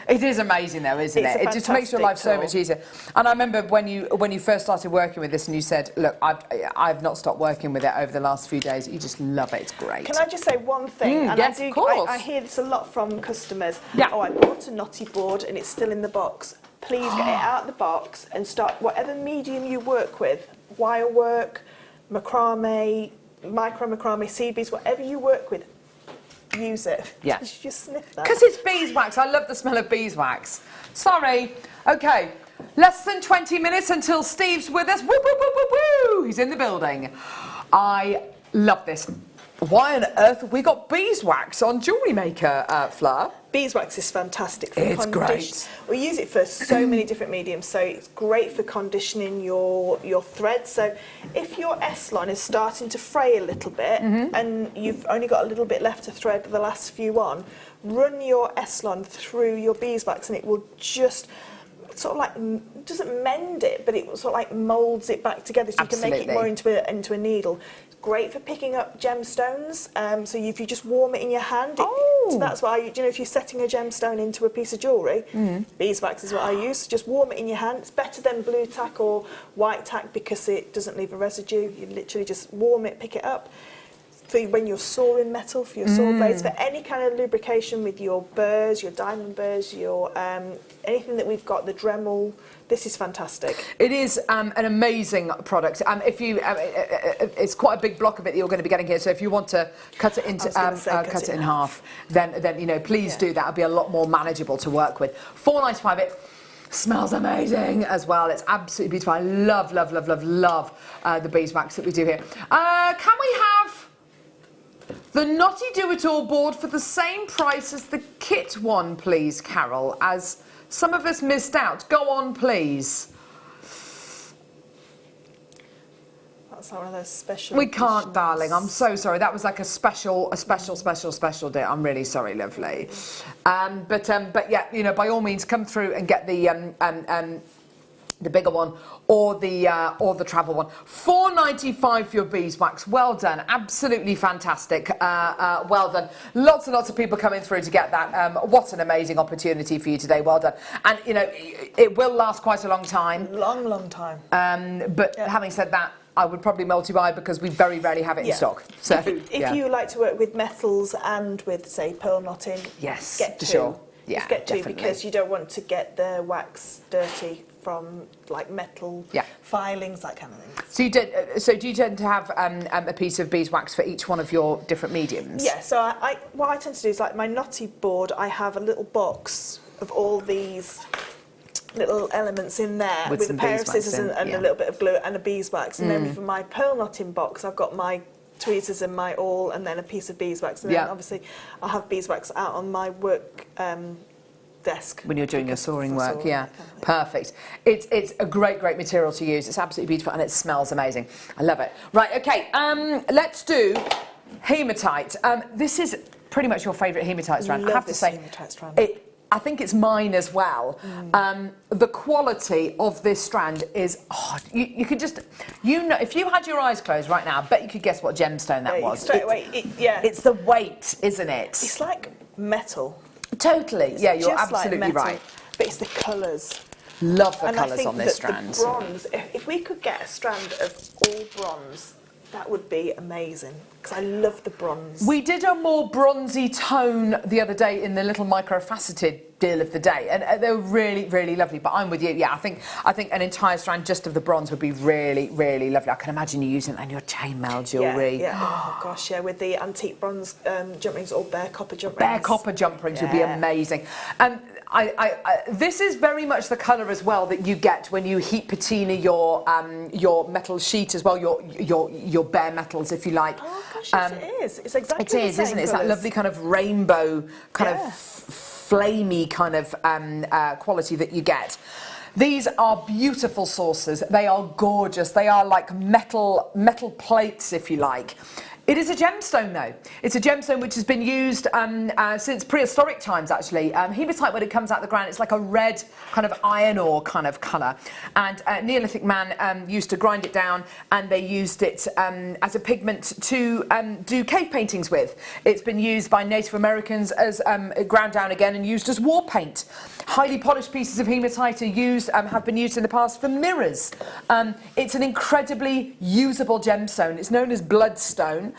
It is amazing though, isn't It's it? a It just makes your life so fantastic much easier. And I remember when you first started working with this and you said, look, I've not stopped working with it over the last few days. You just love it. It's great. Can I just say one thing? And yes, of course. I hear this a lot from customers. Yeah. Oh, I bought a knotty board and it's still in the box. Please get it out of the box and start whatever medium you work with, wire work, macrame, micro macrame, seed beads, whatever you work with, use it. Yeah. You just sniff that. Because it's beeswax. I love the smell of beeswax. Sorry. Okay. Less than 20 minutes until Steve's with us. Woo, woo, woo, woo, woo. He's in the building. I love this. Why on earth have we got beeswax on JewelleryMaker, Fleur? Beeswax is fantastic for It's great. We use it for so many different mediums, so it's great for conditioning your thread. So if your S-line is starting to fray a little bit and you've only got a little bit left to thread the last few on, run your S-line through your beeswax and it will just sort of like, doesn't mend it, but it sort of like moulds it back together so you can make it more into a needle. Great for picking up gemstones. So if you just warm it in your hand, so that's why if you're setting a gemstone into a piece of jewellery, beeswax is what I use. Just warm it in your hand. It's better than blue tack or white tack because it doesn't leave a residue. You literally just warm it, pick it up. For when you're sawing metal, for your saw blades, for any kind of lubrication with your burrs, your diamond burrs, your anything that we've got, the Dremel. This is fantastic. It is an amazing product. If you, it's quite a big block of it that you're going to be getting here. So if you want to cut it into, cut it in half, then please do that. It'll be a lot more manageable to work with. $4.95. It smells amazing as well. It's absolutely beautiful. I love the beeswax that we do here. Can we have the Knotty Do-It-All board for the same price as the kit one, please, Carol, as some of us missed out. Go on, please. That's one of those special. We can't, editions. darling. I'm so sorry. That was like a special day. I'm really sorry, lovely. But yeah, by all means, come through and get the bigger one or the travel one. $4.95 for your beeswax. Well done, absolutely fantastic. Well done. Lots and lots of people coming through to get that. What an amazing opportunity for you today. Well done. And it will last quite a long time. Long time. But having said that, I would probably multi-buy because we very rarely have it in stock. So if you like to work with metals and with, say, pearl knotting, yes, get for two. sure. Yeah, just get two definitely. because you don't want to get the wax dirty from like metal filings, that kind of thing. So do you tend to have a piece of beeswax for each one of your different mediums? Yeah. So what I tend to do is, like my knotty board, I have a little box of all these little elements in there with a pair of scissors and a little bit of glue and a beeswax, and then for my pearl knotting box, I've got my tweezers and my awl and then a piece of beeswax, and then obviously I'll have beeswax out on my work desk when you're doing your soaring work. Perfect. It's a great material to use. It's absolutely beautiful and it smells amazing. I love it. Right, okay, let's do hematite. This is pretty much your favourite hematite strand. I have to say, hematite strand. I think it's mine as well. The quality of this strand is, you could just, if you had your eyes closed right now, I bet you could guess what gemstone that was. Straight away, it's the weight, isn't it? It's like metal. Totally, yeah, you're just absolutely like metal, right. But it's the colours. Love the And colours I think on this that strand. The bronze, if we could get a strand of all bronze, that would be amazing, because I love the bronze. We did a more bronzy tone the other day in the little microfaceted deal of the day, and they were really lovely. But I'm with you. Yeah, I think an entire strand just of the bronze would be really lovely. I can imagine you using it on your chainmail jewellery. Yeah. Oh gosh, yeah, with the antique bronze jump rings or bare copper jump rings. Bare copper jump rings would be amazing. And this is very much the colour as well that you get when you heat patina your metal sheet as well, your bare metals, if you like. Oh gosh, it is. It's exactly the same. It is, isn't it? It's that lovely kind of rainbow, kind of flamey kind of quality that you get. These are beautiful saucers. They are gorgeous. They are like metal plates, if you like. It is a gemstone, though. It's a gemstone which has been used since prehistoric times, actually. Hematite, when it comes out of the ground, it's like a red kind of iron ore kind of colour. And Neolithic man used to grind it down, and they used it as a pigment to do cave paintings with. It's been used by Native Americans as ground down again and used as war paint. Highly polished pieces of hematite are used, have been used in the past for mirrors. It's an incredibly usable gemstone. It's known as bloodstone.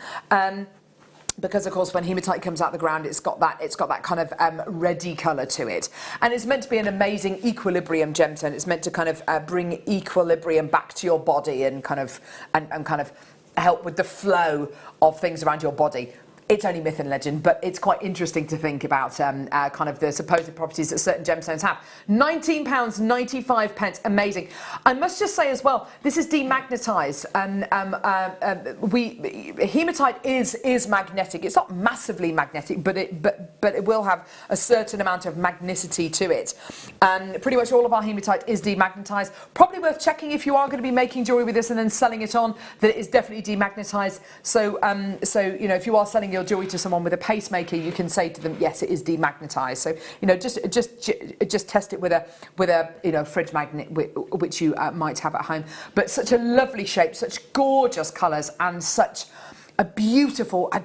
Because of course when hematite comes out of the ground, it's got that kind of reddy colour to it, and it's meant to be an amazing equilibrium gemstone. It's meant to kind of bring equilibrium back to your body and kind of help with the flow of things around your body. It's only myth and legend, but it's quite interesting to think about kind of the supposed properties that certain gemstones have. £19.95, amazing. I must just say as well, this is demagnetised. Hematite is magnetic. It's not massively magnetic, but it will have a certain amount of magnicity to it. Pretty much all of our hematite is demagnetised. Probably worth checking if you are going to be making jewellery with this and then selling it on, that it is definitely demagnetised. So you know, if you are selling your jewellery to someone with a pacemaker, you can say to them, yes, it is demagnetised. So you know, just test it with a you know, fridge magnet which you might have at home. But such a lovely shape, such gorgeous colours, and such a beautiful. I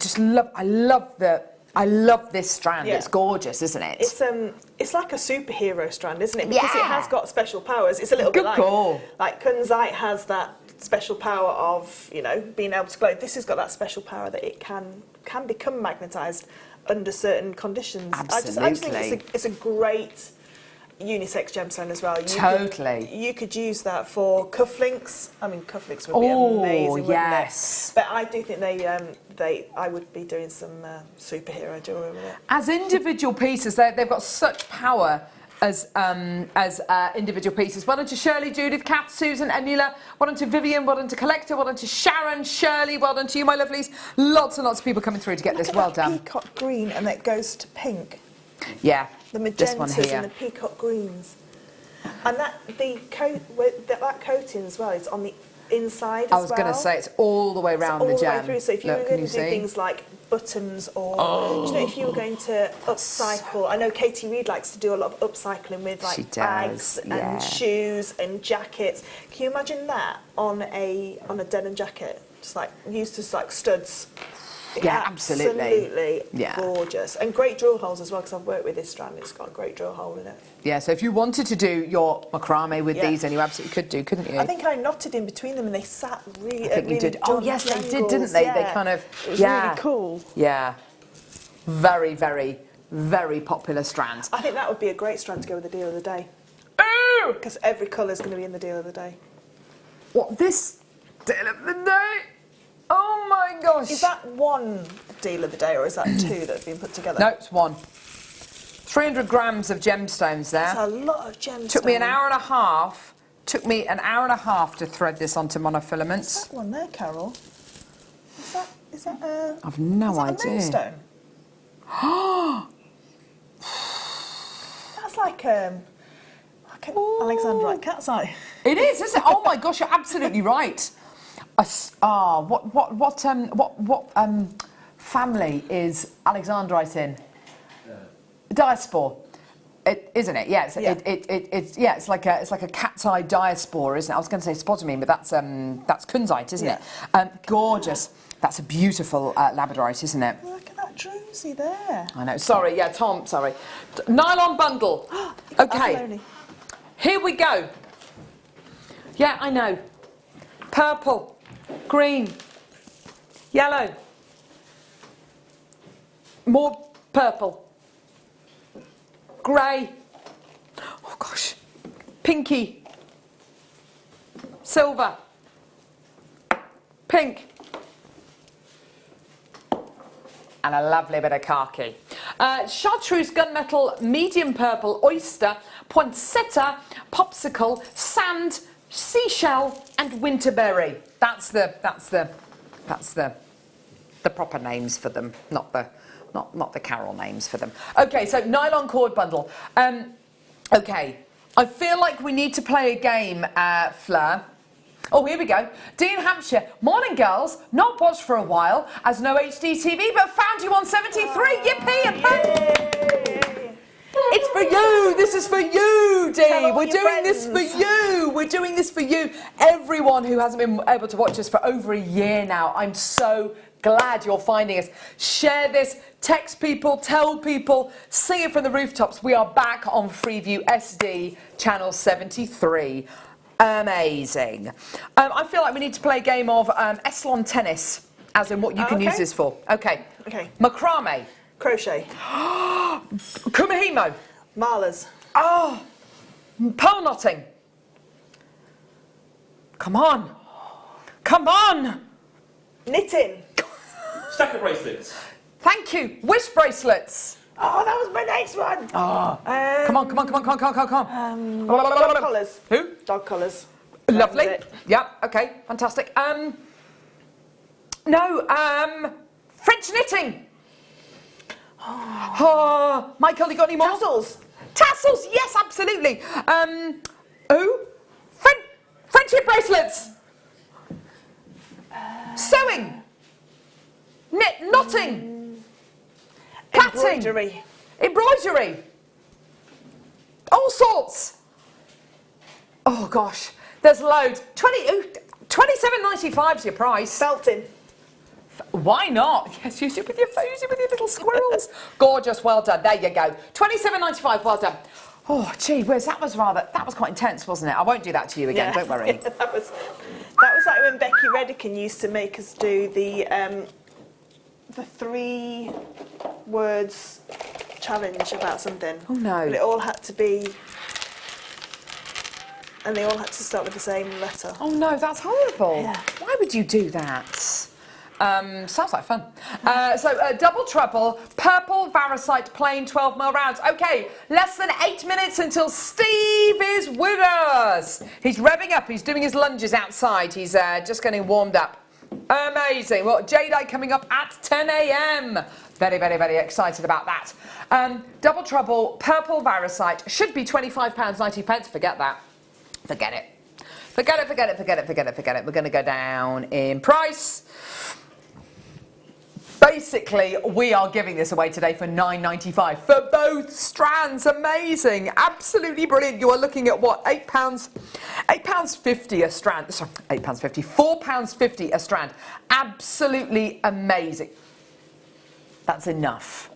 love this strand. Yeah. It's gorgeous, isn't it? It's like a superhero strand, isn't it? Because it has got special powers. It's a little bit like kunzite has that special power of, you know, being able to glow. This has got that special power that it can become magnetised under certain conditions. Absolutely. I just think it's a great unisex gemstone as well. You could use that for cufflinks. I mean, cufflinks would be amazing, yes. But I do think I would be doing some superhero jewellery with it. As individual pieces, they've got such power as individual pieces. Well done to Shirley, Judith, Kath, Susan, Anila. Well done to Vivian. Well done to Collector. Well done to Sharon, Shirley. Well done to you, my lovelies. Lots and lots of people coming through to get this. Well done. Peacock green, and it goes to pink. Yeah. The magentas and the peacock greens, and that coating as well. It's on the inside as well. I was going to say it's all the way around the gem. All the way through. So if you were going to do things like buttons, or you know, if you were going to upcycle, I know Katie Reed likes to do a lot of upcycling with like bags and shoes and jackets. Can you imagine that on a denim jacket, just like used as like studs? Yeah, absolutely. Absolutely Yeah. gorgeous. And great drill holes as well, because I've worked with this strand. It's got a great drill hole in it. Yeah, so if you wanted to do your macrame with Yeah. these, then you absolutely could do, couldn't you? I think I knotted in between them and they sat really. I think you did. Oh, jolly yes, they did, triangles, didn't they? They yeah. kind of. It was yeah. really cool. Yeah. Very, very, very popular strand. I think that would be a great strand to go with the deal of the day. Oh! Because every colour is going to be in the deal of the day. What, this deal of the day? Oh my gosh. Is that one deal of the day or is that two that have been put together? No, it's one. 300 grams of gemstones there. That's a lot of gemstones. Took me an hour and a half. Took me an hour and a half to thread this onto monofilaments. That one there, Carol. Is that a... I've no is that idea. a Moonstone? That's like an Alexandrite cat's eye. It is, isn't it? Oh my gosh, you're absolutely right. What family is Alexandrite in? Diaspore. Isn't it? Yeah, it's like a cat's eye diaspore, isn't it? I was going to say spodumene, but that's kunzite, isn't it? Gorgeous. That's a beautiful labradorite, isn't it? Look at that druzy there. I know. Sorry, yeah, Tom. Sorry. Nylon bundle. Okay. Abalone. Here we go. Yeah, I know. Purple, green, yellow. More purple. Grey. Oh gosh. Pinky. Silver. Pink. And a lovely bit of khaki. Chartreuse, gunmetal, medium purple, oyster, poinsettia, popsicle, sand, seashell, and winterberry. That's the proper names for them, not the Carol names for them. Okay, so nylon cord bundle. Okay, I feel like we need to play a game, Fleur. Oh, here we go. Dean Hampshire. Morning, girls. Not watched for a while, as no HD TV, but found you on 73. Yippee! It's for you. This is for you, Dee. We're doing this for you. We're doing this for you. Everyone who hasn't been able to watch us for over a year now, I'm so glad you're finding us. Share this. Text people. Tell people. Sing it from the rooftops. We are back on Freeview SD, channel 73. Amazing. I feel like we need to play a game of Eslon tennis, as in what you can use this for. Okay. Okay. Macrame. Crochet. Kumahimo. Marlers. Oh. Pearl knotting. Come on. Come on. Knitting. Stacker bracelets. Thank you. Wish bracelets. Oh, that was my next one. Oh. Come on. Dog collars. Who? Dog collars. Lovely. That was it. Yeah, okay, fantastic. French knitting. Oh, Michael, you got any more? Tassels. Tassels, yes, absolutely. Friendship bracelets. Sewing. Knotting. Plaiting. Embroidery. All sorts. Oh gosh, there's loads. 27.95 is your price. Felting. Why not? Yes, use it with your little squirrels. Gorgeous, well done. There you go. 27.95, well done. Oh, gee whiz, that was quite intense, wasn't it? I won't do that to you again, don't worry. that was like when Becky Redican used to make us do the 3 words challenge about something. Oh no. And it all had to be, and they all had to start with the same letter. Oh no, that's horrible. Yeah. Why would you do that? Sounds like fun. Double trouble, purple varicite, plain 12mm rounds. Okay, less than 8 minutes until Steve is with us. He's revving up, he's doing his lunges outside. He's just getting warmed up. Amazing. Well, Jade coming up at 10 a.m. Very, very, very excited about that. Double trouble, purple varicite, should be £25.90. Forget that. Forget it. Forget it. We're going to go down in price. Basically, we are giving this away today for £9.95 for both strands. Amazing. Absolutely brilliant. You are looking at what? £8.50 a strand. Sorry, £8.50. £4.50 a strand. Absolutely amazing. That's enough.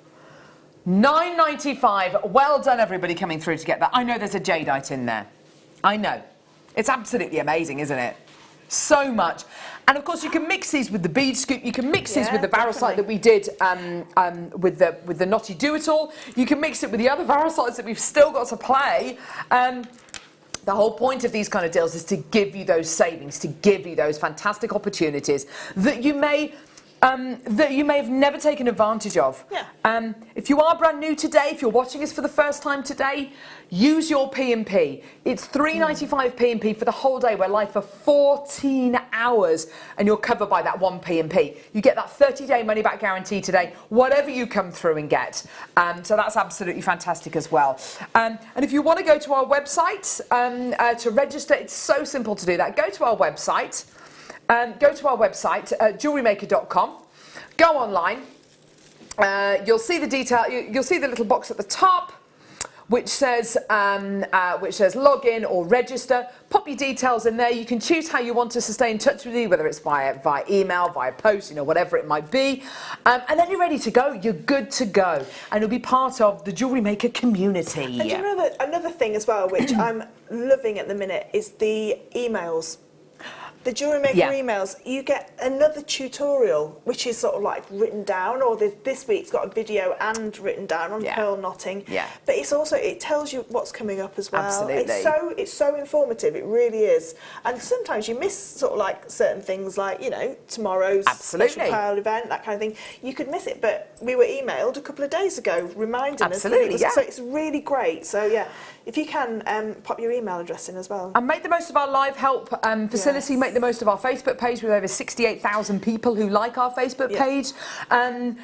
£9.95. Well done, everybody coming through to get that. I know there's a jadeite in there. I know. It's absolutely amazing, isn't it? So much. And of course you can mix these with the bead scoop, you can mix these with the varicite that we did with the knotty do-it-all. You can mix it with the other varicites that we've still got to play. The whole point of these kind of deals is to give you those savings, to give you those fantastic opportunities that you may have never taken advantage of. Yeah. If you are brand new today, if you're watching us for the first time today, use your P&P. It's £3.95 P&P for the whole day. We're live for 14 hours and you're covered by that one P&P. You get that 30-day money-back guarantee today, whatever you come through and get. So that's absolutely fantastic as well. And if you want to go to our website to register, it's so simple to do that. Go to our website. JewelleryMaker.com. Go online. You'll see the detail. You'll see the little box at the top, which says log in or register. Pop your details in there. You can choose how you want us to stay in touch with you, whether it's via email, via post, whatever it might be. And then you're ready to go. You're good to go, and you'll be part of the Jewellery Maker community. And you know another thing as well, which I'm loving at the minute, is the emails. The Jewellery Maker emails, you get another tutorial, which is sort of like written down, or this week's got a video and written down on pearl knotting. Yeah. But it's also, it tells you what's coming up as well. Absolutely. It's so informative, it really is. And sometimes you miss sort of like certain things like, tomorrow's special pearl event, that kind of thing. You could miss it, but we were emailed a couple of days ago reminding us that it was, so it's really great. So yeah, if you can pop your email address in as well. And make the most of our live help facility, make the most of our Facebook page with over 68,000 people who like our Facebook page, and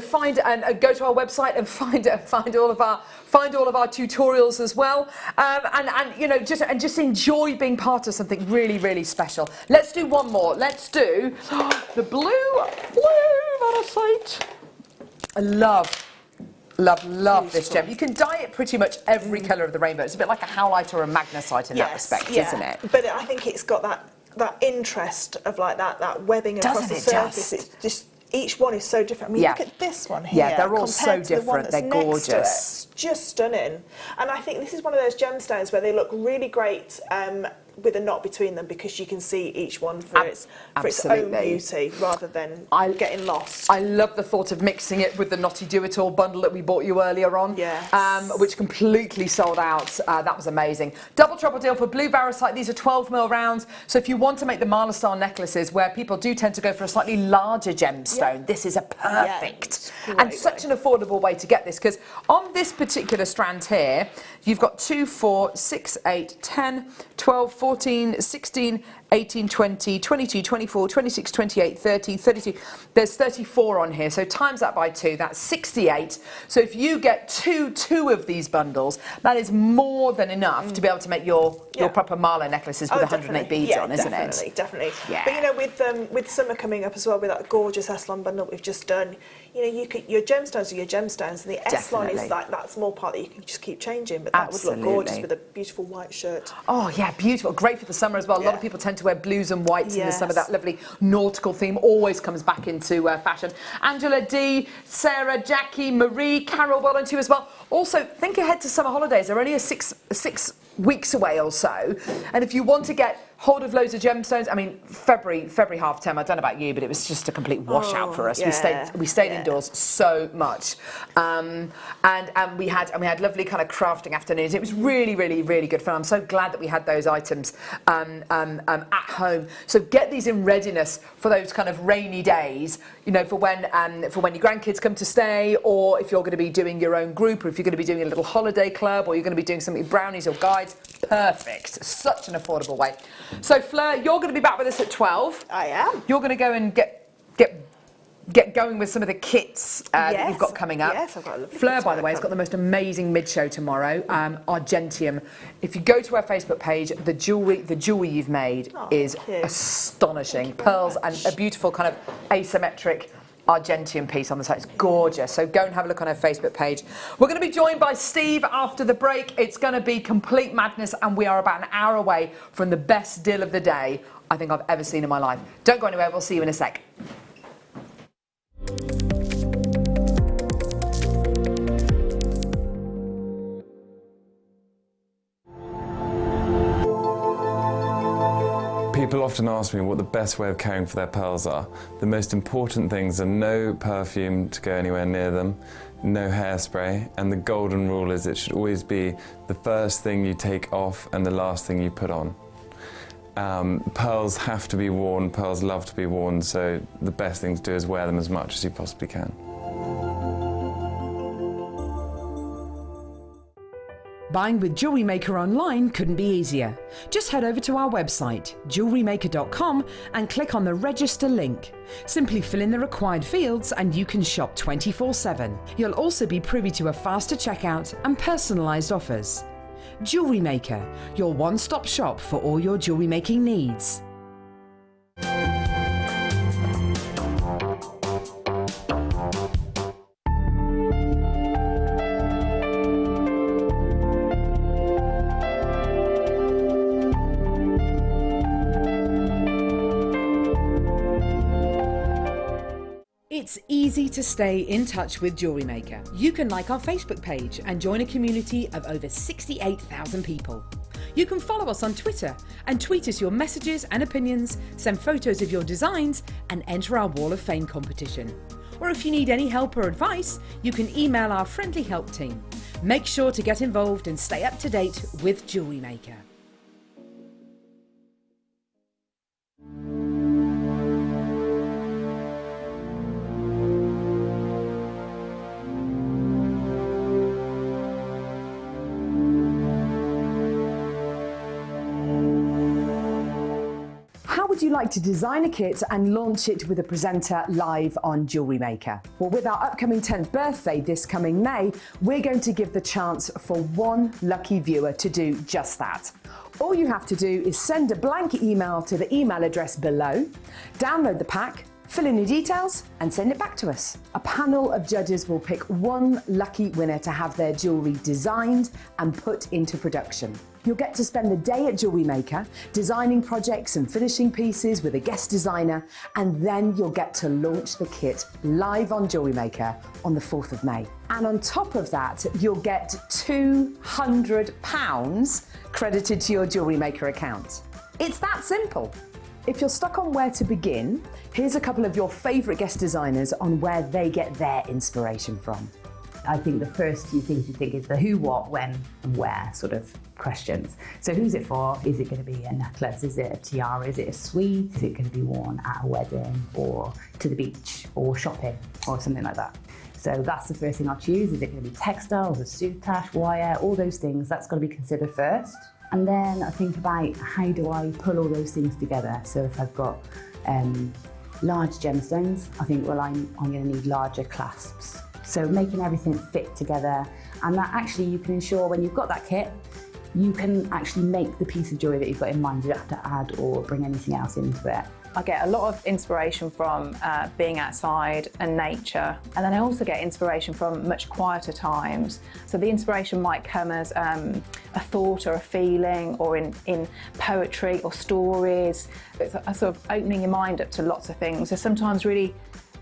find and go to our website and find all of our tutorials as well, and just enjoy being part of something really, really special. Let's do one more. Let's do the blue varicite. I love this gem. You can dye it pretty much every colour of the rainbow. It's a bit like a howlite or a magnesite in that respect, isn't it? But I think it's got that interest of like that webbing across the surface. It's just, each one is so different. I mean, look at this one here. Yeah, they're all so different. They're gorgeous. It's just stunning. And I think this is one of those gemstones where they look really great with a knot between them, because you can see each one for its own beauty rather than getting lost. I love the thought of mixing it with the Knotty Do-It-All bundle that we bought you earlier on, which completely sold out. That was amazing. Double trouble deal for blue varicite. These are 12mm rounds, so if you want to make the Marla style necklaces where people do tend to go for a slightly larger gemstone, this is a perfect and such an affordable way to get this, because on this particular strand here, you've got 2, 4, 6, 8, 10, 12, 14, 16, 18, 20, 22, 24, 26, 28, 30, 32. There's 34 on here, so times that by 2, that's 68. So if you get two of these bundles, that is more than enough to be able to make your proper Marla necklaces with 108 beads on, isn't it? Definitely. Yeah. But with summer coming up as well, with that gorgeous Eslon bundle we've just done, your gemstones are your gemstones, and the Eslon is like that small part that you can just keep changing, but that would look gorgeous with a beautiful white shirt. Oh yeah, beautiful. Great for the summer as well. A lot of people tend to wear blues and whites in the summer. That lovely nautical theme always comes back into fashion. Angela D, Sarah, Jackie, Marie, Carol, well done to you as well. Also, think ahead to summer holidays. They're only six weeks away or so, and if you want to get hold of loads of gemstones, I mean, February half term, I don't know about you, but it was just a complete washout for us. We stayed indoors so much, and we had lovely kind of crafting afternoons. It was really, really, really good fun. I'm so glad that we had those items at home. So get these in readiness for those kind of rainy days, for when your grandkids come to stay, or if you're going to be doing your own group, or if you're going to be doing a little holiday club, or you're going to be doing something brownies or guides. Perfect. Such an affordable way. So Fleur, you're going to be back with us at 12. I am. You're going to go and get going with some of the kits that you've got coming up. Yes, I've got a lovely Fleur, by the way, has got the most amazing mid-show tomorrow, Argentium. If you go to our Facebook page, the jewellery you've made is astonishing. Pearls and a beautiful kind of asymmetric Argentium piece on the side. It's gorgeous. So go and have a look on our Facebook page. We're going to be joined by Steve after the break. It's going to be complete madness, and we are about an hour away from the best deal of the day I think I've ever seen in my life. Don't go anywhere. We'll see you in a sec. often ask me what the best way of caring for their pearls are. The most important things are no perfume to go anywhere near them, no hairspray, and the golden rule is it should always be the first thing you take off and the last thing you put on. Pearls have to be worn, pearls love to be worn, so the best thing to do is wear them as much as you possibly can. Buying with Jewellery Maker online couldn't be easier. Just head over to our website, jewellerymaker.com, and click on the register link. Simply fill in the required fields and you can shop 24/7. You'll also be privy to a faster checkout and personalised offers. Jewellery Maker, your one-stop shop for all your jewellery making needs. It's easy to stay in touch with Jewellery Maker. You can like our Facebook page and join a community of over 68,000 people. You can follow us on Twitter and tweet us your messages and opinions, send photos of your designs and enter our Wall of Fame competition. Or if you need any help or advice, you can email our friendly help team. Make sure to get involved and stay up to date with Jewellery Maker. Would you like to design a kit and launch it with a presenter live on Jewellery Maker? Well, with our upcoming 10th birthday this coming May, we're going to give the chance for one lucky viewer to do just that. All you have to do is send a blank email to the email address below, download the pack, fill in your details and send it back to us. A panel of judges will pick one lucky winner to have their jewellery designed and put into production. You'll get to spend the day at Jewellery Maker, designing projects and finishing pieces with a guest designer, and then you'll get to launch the kit live on Jewellery Maker on the 4th of May. And on top of that, you'll get £200 credited to your Jewellery Maker account. It's that simple. If you're stuck on where to begin, here's a couple of your favourite guest designers on where they get their inspiration from. I think the first few things you think is the who, what, when and where sort of questions. So who's it for? Is it going to be a necklace? Is it a tiara? Is it a suite? Is it going to be worn at a wedding or to the beach or shopping or something like that? So that's the first thing I'll choose. Is it going to be textiles, a soutache, wire, all those things? That's got to be considered first. And then I think about how do I pull all those things together. So if I've got large gemstones, I think, well, I'm going to need larger clasps. So making everything fit together, and that actually you can ensure when you've got that kit, you can actually make the piece of jewellery that you've got in mind. You don't have to add or bring anything else into it. I get a lot of inspiration from being outside and nature, and then I also get inspiration from much quieter times. So the inspiration might come as a thought or a feeling, or in poetry or stories. It's a sort of opening your mind up to lots of things. There's sometimes really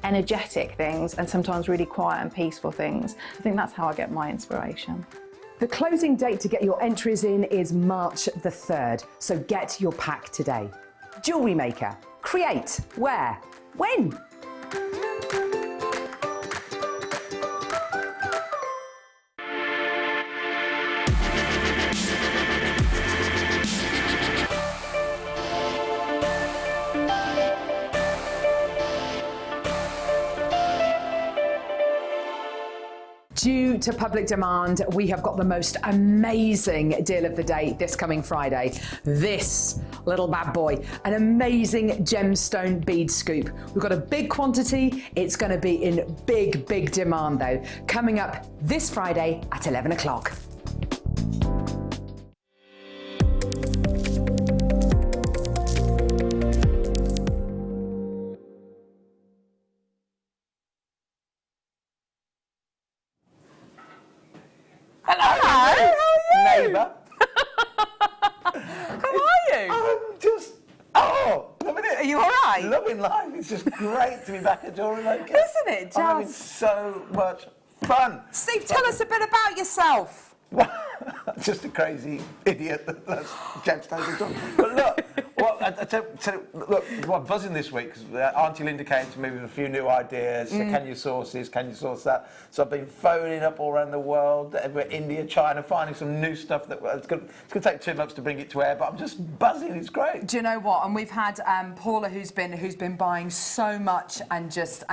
energetic things and sometimes really quiet and peaceful things. I think that's how I get my inspiration. The closing date to get your entries in is March the 3rd, so get your pack today. Jewellery Maker. Create. Wear. Win. Due to public demand, we have got the most amazing deal of the day this coming Friday. This little bad boy, an amazing gemstone bead scoop. We've got a big quantity. It's going to be in big, big demand though. Coming up this Friday at 11 o'clock. Neighbour. How are you? I'm just, loving it. Are you all right? Loving life. It's just great to be back at Jewellery Maker. Isn't it, I'm having just? so much fun. Steve, tell us a bit about yourself. Just a crazy idiot that loves gemstones and stuff. But look, Well, look, I'm buzzing this week because Auntie Linda came to me with a few new ideas. So can you source this? Can you source that? So I've been phoning up all around the world, everywhere, India, China, finding some new stuff that it's going to take 2 months to bring it to air. But I'm just buzzing. It's great. Do you know what? And we've had Paula, who's been buying so much and just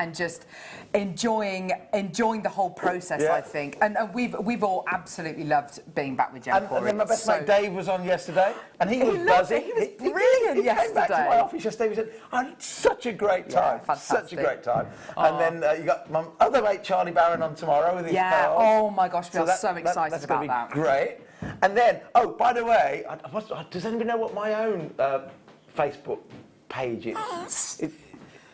enjoying the whole process. Yeah. I think, and we've all absolutely loved being back with Jen. And then my best mate Dave was on yesterday, and he was buzzing. He was brilliant yesterday. He came back to my office yesterday. He said, "I had such a great time, such a great time." And then you got my other mate Charlie Barron on tomorrow with his pearls. Oh my gosh, we are so excited that's about gonna be that. Great. And then, oh, by the way, does anybody know what my own Facebook page is?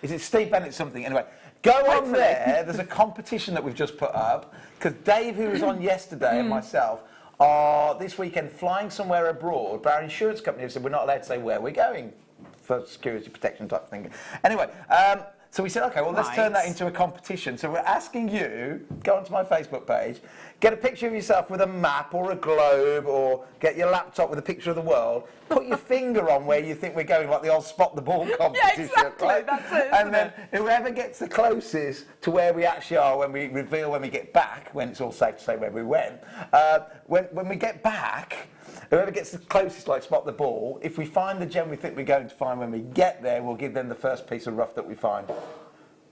Is it Steve Bennett something? Anyway, go on there. There's a competition that we've just put up because Dave, who was on yesterday, and myself are this weekend flying somewhere abroad. But our insurance company have said we're not allowed to say where we're going for security protection type thing. Anyway. So we said, OK, well, let's turn that into a competition. So we're asking you, go onto my Facebook page, get a picture of yourself with a map or a globe, or get your laptop with a picture of the world, put your finger on where you think we're going, like the old spot the ball competition. Yeah, exactly, right? that's it, and then whoever gets the closest to where we actually are when we reveal when we get back, when it's all safe to say where we went, when we get back, whoever gets the closest, like spot the ball, if we find the gem we think we're going to find when we get there, we'll give them the first piece of rough that we find.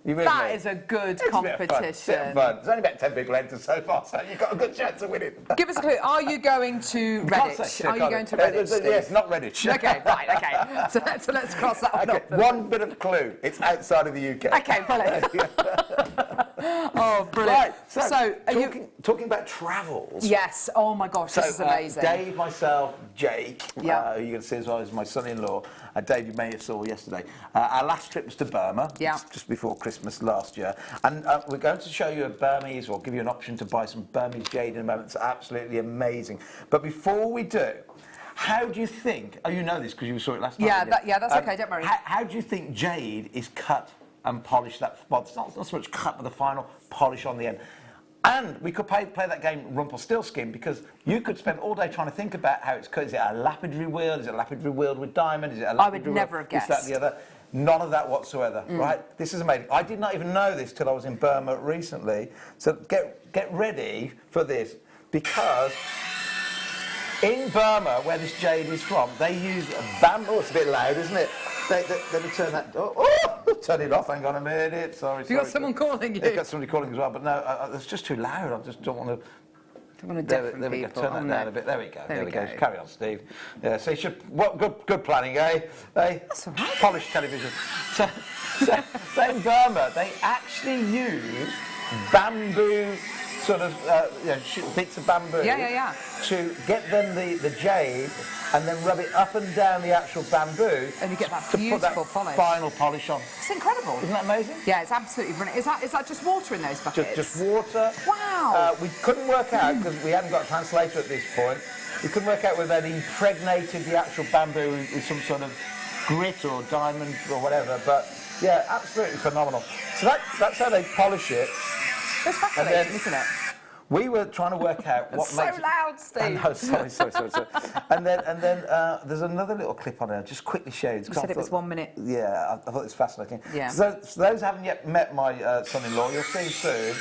You with That me? is a good It's competition. A bit of fun. There's only about 10 people entered so far, so you've got a good chance of winning. Give us a clue. Are you going to Redditch? Are you going to Redditch, Steve? Yes, not Redditch. Okay, right, okay. So let's cross that one off. One bit of clue. It's outside of the UK. Okay, brilliant. Oh, brilliant. Right, so are talking about travels. Yes. Oh my gosh, this is amazing. Dave, myself, Jake, who you're Yeah. going to see as well as my son-in-law. Dave, you may have saw yesterday. Our last trip was to Burma, just before Christmas last year. And we're going to show you a Burmese, or give you an option to buy some Burmese jade in a moment. It's absolutely amazing. But before we do, how do you think, oh, you know this because you saw it last night. Yeah, that's okay, don't worry. How do you think jade is cut and polished? Well, it's not so much cut, but the final polish on the end. And we could play that game Rumpelstiltskin, because you could spend all day trying to think about how it's cut. Is it a lapidary wheel? Is it a lapidary wheel with diamond? Is it a lapidary I would never have guessed. This, that, and the other. None of that whatsoever, right? This is amazing. I did not even know this till I was in Burma recently. So get ready for this, because in Burma, where this jade is from, they use bamboo. Oh, it's a bit loud, isn't it? Let me turn that. Turn it off. Hang on a minute. Sorry. You got someone calling you? I've got somebody calling as well, but no, it's just too loud. I just don't want to. There we go. Turn that down a bit. There we go. There we go. Carry on, Steve. Yeah. So you should. What good planning, eh? That's all right. Polished television. So in Burma, they actually use bamboo, sort of bits of bamboo. Yeah. To get them the jade, and then rub it up and down the actual bamboo. And you get that to beautiful put that polish. final polish on. It's incredible. Isn't that amazing? Yeah, it's absolutely brilliant. Is that just water in those buckets? Just water. Wow. We couldn't work out, because we hadn't got a translator at this point, we couldn't work out whether they'd impregnated the actual bamboo with some sort of grit or diamond or whatever, but yeah, absolutely phenomenal. So that's how they polish it. It's fascinating, isn't it? We were trying to work out what so makes... loud, Steve. No, sorry. And then there's another little clip on there. Just quickly show you. You said it was 1 minute. Yeah, I thought it was fascinating. Yeah. So those who haven't yet met my son-in-law, you'll see him soon.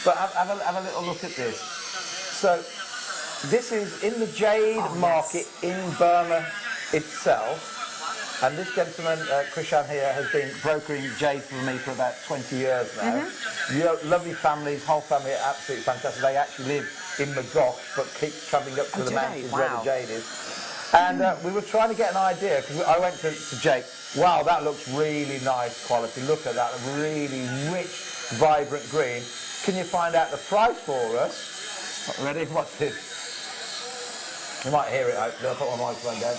But have a little look at this. So this is in the jade market in Burma itself. And this gentleman, Krishan here, has been brokering jade for me for about 20 years now. Lovely families, whole family are absolutely fantastic. They actually live in Magog, but keep travelling up to the mountains where the jade is. And we were trying to get an idea, because I went to Jake, wow, that looks really nice quality. Look at that, really rich, vibrant green. Can you find out the price for us? Ready? Watch this. You might hear it, hopefully. I'll put my microphone down.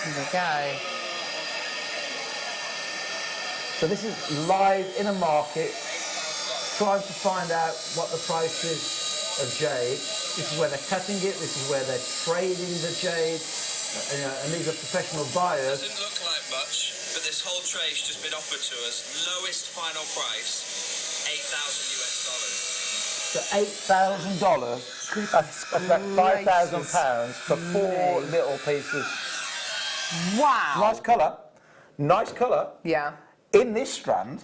Here we go. So this is live in a market, trying to find out what the price is of jade. This is where they're cutting it, this is where they're trading the jade, and these are professional buyers. Doesn't look like much, but this whole trade's just been offered to us. Lowest final price, $8,000 US. So $8,000, that's about £5,000 for 4 little pieces Wow. Nice colour. Nice colour. Yeah. In this strand,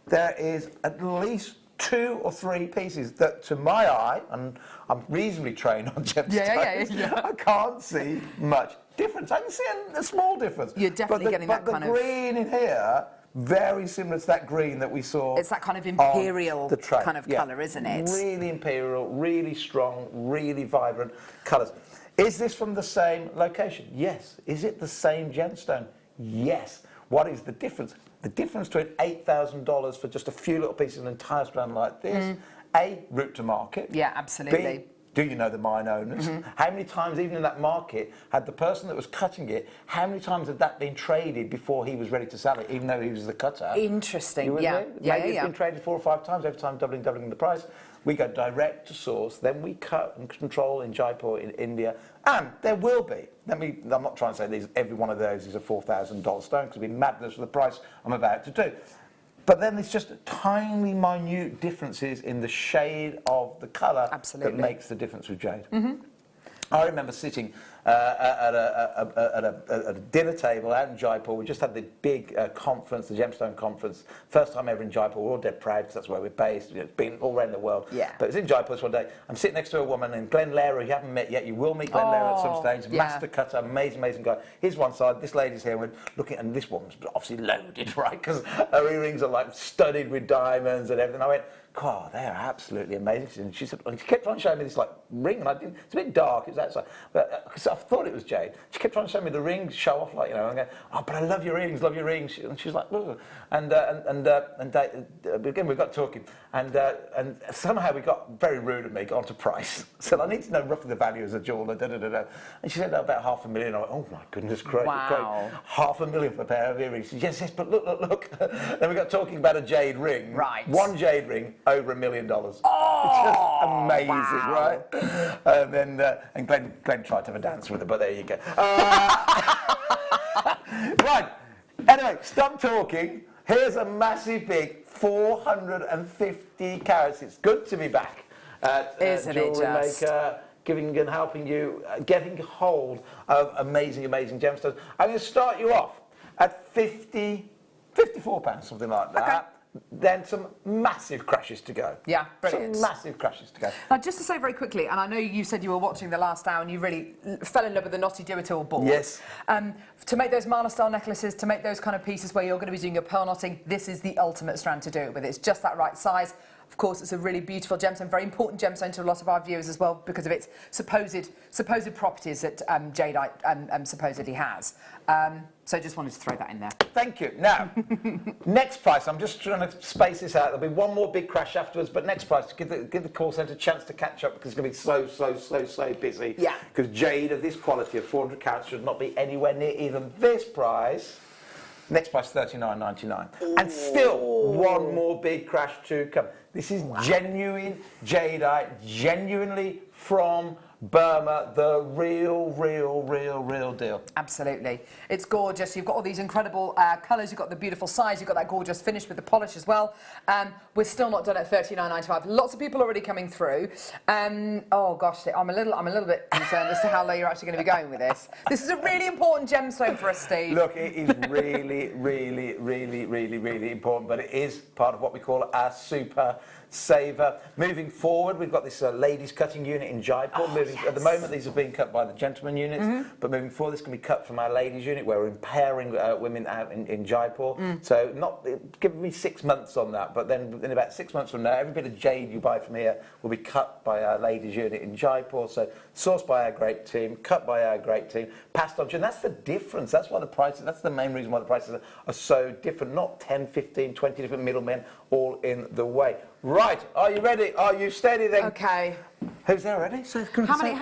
there is at least 2 or 3 pieces that, to my eye, and I'm reasonably trained on gemstones, yeah. I can't see much difference. I can see a small difference. You're definitely getting that kind of... But the green in here, very similar to that green that we saw. It's that kind of imperial kind of Yeah. colour, isn't it? Really imperial, really strong, really vibrant colours. Is this from the same location? Yes. Is it the same gemstone? Yes. What is the difference? The difference between $8,000 for just a few little pieces, an entire strand like this, A, route to market. Yeah, absolutely. B, do you know the mine owners? How many times, even in that market, had the person that was cutting it, how many times had that been traded before he was ready to sell it, even though he was the cutter? Interesting, You with yeah. me? Yeah, Maybe it's yeah. been traded 4 or 5 times, every time doubling the price. We go direct to source, then we cut and control in Jaipur in India, and there will be. I'm not trying to say every one of those is a $4,000 stone, because it'd be madness for the price I'm about to do. But then there's just tiny, minute differences in the shade of the colour that makes the difference with jade. I remember sitting at a dinner table out in Jaipur. We just had the big conference, the Gemstone conference. First time ever in Jaipur. We're all dead proud because that's where we're based. It's been all around the world. Yeah. But it's in Jaipur this one day. I'm sitting next to a woman in Glen Lehrer, you haven't met yet. You will meet Glen Lehrer at some stage. yeah. Master cutter, amazing guy. Here's one side. This lady's here. We're looking, and this woman's obviously loaded, right? Because her earrings are like studded with diamonds and everything. I went, God, they're absolutely amazing. And she said, she kept trying to show me this like ring, and I didn't. It's a bit dark. It's outside, but because I thought it was jade. She kept trying to show me the ring, show off, like, you know. And I go, oh, but I love your earrings, love your rings. And she was like, oh. And again, we got talking, and somehow we got very rude at me, got onto price. Said, I need to know roughly the value as a jeweller. And she said, no, about $500,000. I went, oh my goodness, great, Wow. great. $500,000 for a pair of earrings. She said, yes, but look. Then we got talking about a jade ring. Right. One jade ring. Over $1 million. Oh, it's just amazing, wow. right? And then and Glenn tried to have a dance with her, but there you go. Right. Anyway, stop talking. Here's a massive big 450 carats. It's good to be back at JewelleryMaker, giving and helping you getting hold of amazing gemstones. I'm going to start you off at £54, something like that. Okay. Then some massive crashes to go. Yeah, brilliant. Some massive crashes to go. Now, just to say very quickly, and I know you said you were watching the last hour and you really fell in love with the Knotty Do-It-All board. Yes. To make those Mala-style necklaces, to make those kind of pieces where you're going to be doing your pearl knotting, this is the ultimate strand to do it with. It's just that right size. Of course, it's a really beautiful gemstone, very important gemstone to a lot of our viewers as well because of its supposed properties that jadeite supposedly has. So just wanted to throw that in there. Thank you. Now, next price, I'm just trying to space this out. There'll be one more big crash afterwards, but next price, give the call centre a chance to catch up because it's going to be so busy. Yeah. Because jade of this quality of 400 carats should not be anywhere near even this price. Next price, $39.99. And still one more big crash to come. This is genuine jadeite, genuinely from Burma, the real deal. Absolutely. It's gorgeous. You've got all these incredible colours. You've got the beautiful size. You've got that gorgeous finish with the polish as well. We're still not done at $39.95. Lots of people already coming through. Oh gosh, I'm a little bit concerned as to how low you're actually going to be going with this. This is a really important gemstone for us, Steve. Look, it is really important, but it is part of what we call our super saver. Moving forward, we've got this ladies cutting unit in Jaipur. At the moment, these are being cut by the gentleman units, but moving forward, this can be cut from our ladies unit, where we're empowering women out in Jaipur. So give me 6 months on that, but then in about 6 months from now, every bit of jade you buy from here will be cut by our ladies unit in Jaipur. So sourced by our great team, cut by our great team, passed on to you. And that's the difference. That's why the prices, that's the main reason why the prices are so different. Not 10, 15, 20 different middlemen all in the way. Right, are you ready? Are you steady then? Okay. Who's there already? So How many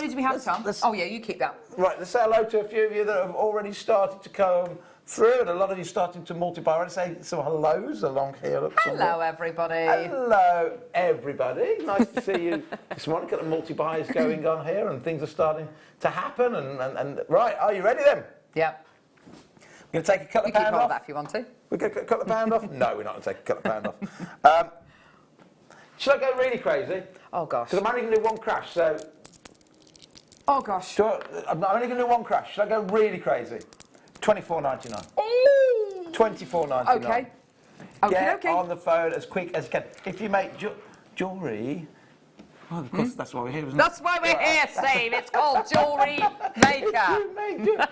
do we have, Tom? Oh yeah, you keep that. Right, let's say hello to a few of you that have already started to come through, and a lot of you starting to multiply. I'd say some hellos along here. Look, Hello, everybody. Hello, everybody. Nice to see you this morning. Got the multi-buys going on here, and things are starting to happen. And right, are you ready then? Yep. We're going to take a couple of pound off. That if you want to. We're going to cut the pound off? No, we're not going to take a couple of pound off. Should I go really crazy? Oh, gosh. Because I'm only going to do one crash, so Oh gosh. I'm only going to do one crash. Should I go really crazy? $24.99. Ooh. $24.99. Okay. Get on the phone as quick as you can. If you make jewellery, well, of course, that's why we're here, isn't it? That's why we're here, Steve. It's called Jewellery Maker.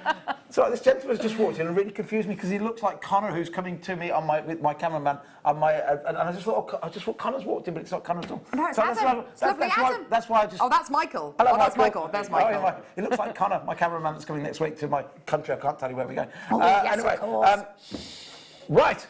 So this gentleman's just walked in and really confused me because he looks like Connor, who's coming to me on with my cameraman on my, and I just thought Connor's walked in, but it's not Connor at all. No, it's so Adam. that's why I just. Oh, that's Michael. Hello, that's Michael. There's Michael. Oh, yeah, it looks like Connor, my cameraman that's coming next week to my country. I can't tell you where we're going. Oh, yes, anyway, of course. Right.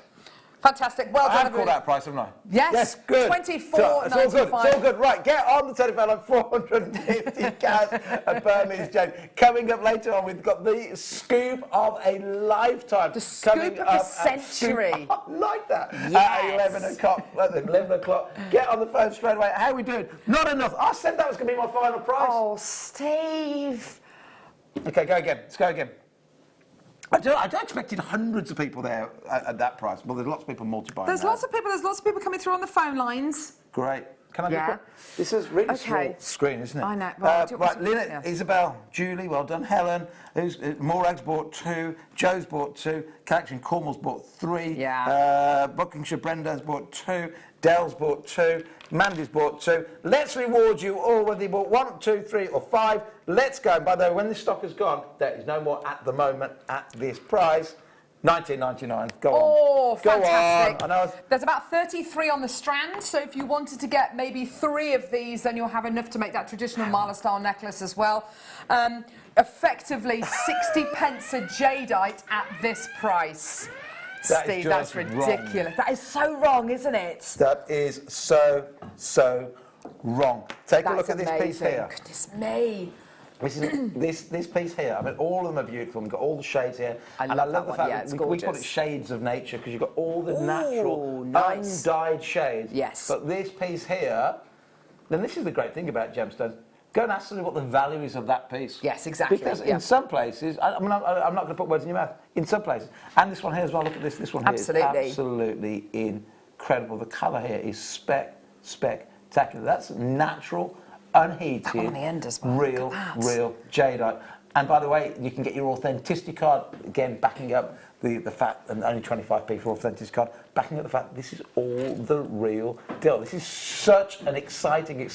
Fantastic. Well done. I have called that price, haven't I? Yes. Good. $24.95. It's all good. It's all good. Right, get on the telephone on 450 cash at Burmese Jade. Coming up later on, we've got the scoop of a lifetime. The scoop coming of the century. I like that. Yes. At 11 o'clock. 11 o'clock. Get on the phone straight away. How are we doing? Not enough. I said that was going to be my final price. Oh, Steve. Okay, go again. Let's go again. I expected hundreds of people there at that price. Well, there's lots of people multiplying. There's lots of people coming through on the phone lines. Great. Can I just put, this is really small screen, isn't it? I know. Well, right, Lynette, Isabel, Julie, well done. Helen, Morag's bought 2. Joe's bought 2. Collection Cornwall's bought 3. Yeah. Buckinghamshire Brenda's bought 2. Dell's bought 2. Mandy's bought 2. Let's reward you all whether you bought 1, 2, 3 or 5. Let's go. By the way, when this stock is gone, there is no more at the moment at this price. $19.99. Go on. Oh, fantastic. Go on. I know. There's about 33 on the strand, so if you wanted to get maybe 3 of these, then you'll have enough to make that traditional Mala-style necklace as well. Effectively, 60 pence a jadeite at this price. Steve, that's ridiculous. Wrong. That is so wrong, isn't it? That is so wrong. Take a look at this piece here. Goodness me. This piece here, I mean, all of them are beautiful. We've got all the shades here. I love the fact that we call it shades of nature because you've got all the natural, undyed shades. Yes. But this piece here, then this is the great thing about gemstones. Go and ask them what the value is of that piece. Yes, exactly. Because in some places, I'm not going to put words in your mouth. In some places, and this one here as well. Look at this. This one here is absolutely incredible. The colour here is spectacular. That's natural, unheated, that one on the end as well. real jadeite. And by the way, you can get your authenticity card again, backing up the fact, and only 25p for authenticity card, backing up the fact that this is all the real deal. This is such an exciting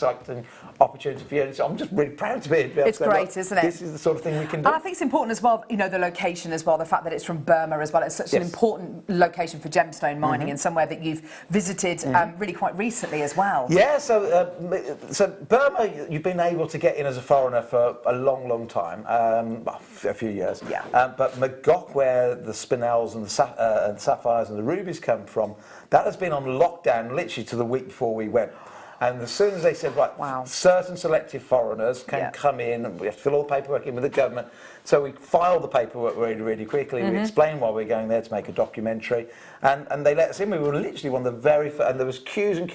opportunity for you. So I'm just really proud to be here. It's great, isn't it? This is the sort of thing we can do. And I think it's important as well, you know, the location as well, the fact that it's from Burma as well. It's such an important location for gemstone mining and somewhere that you've visited really quite recently as well. Yeah, so Burma, you've been able to get in as a foreigner for a long time, a few years. Yeah. But Magok, where the spinels and the sapphires and the rubies come from, that has been on lockdown literally to the week before we went. And as soon as they said, right, certain selective foreigners can come in, and we have to fill all the paperwork in with the government. So we filed the paperwork really quickly. We explained why we're going there to make a documentary. And they let us in. We were literally one of the very first, and there was queues of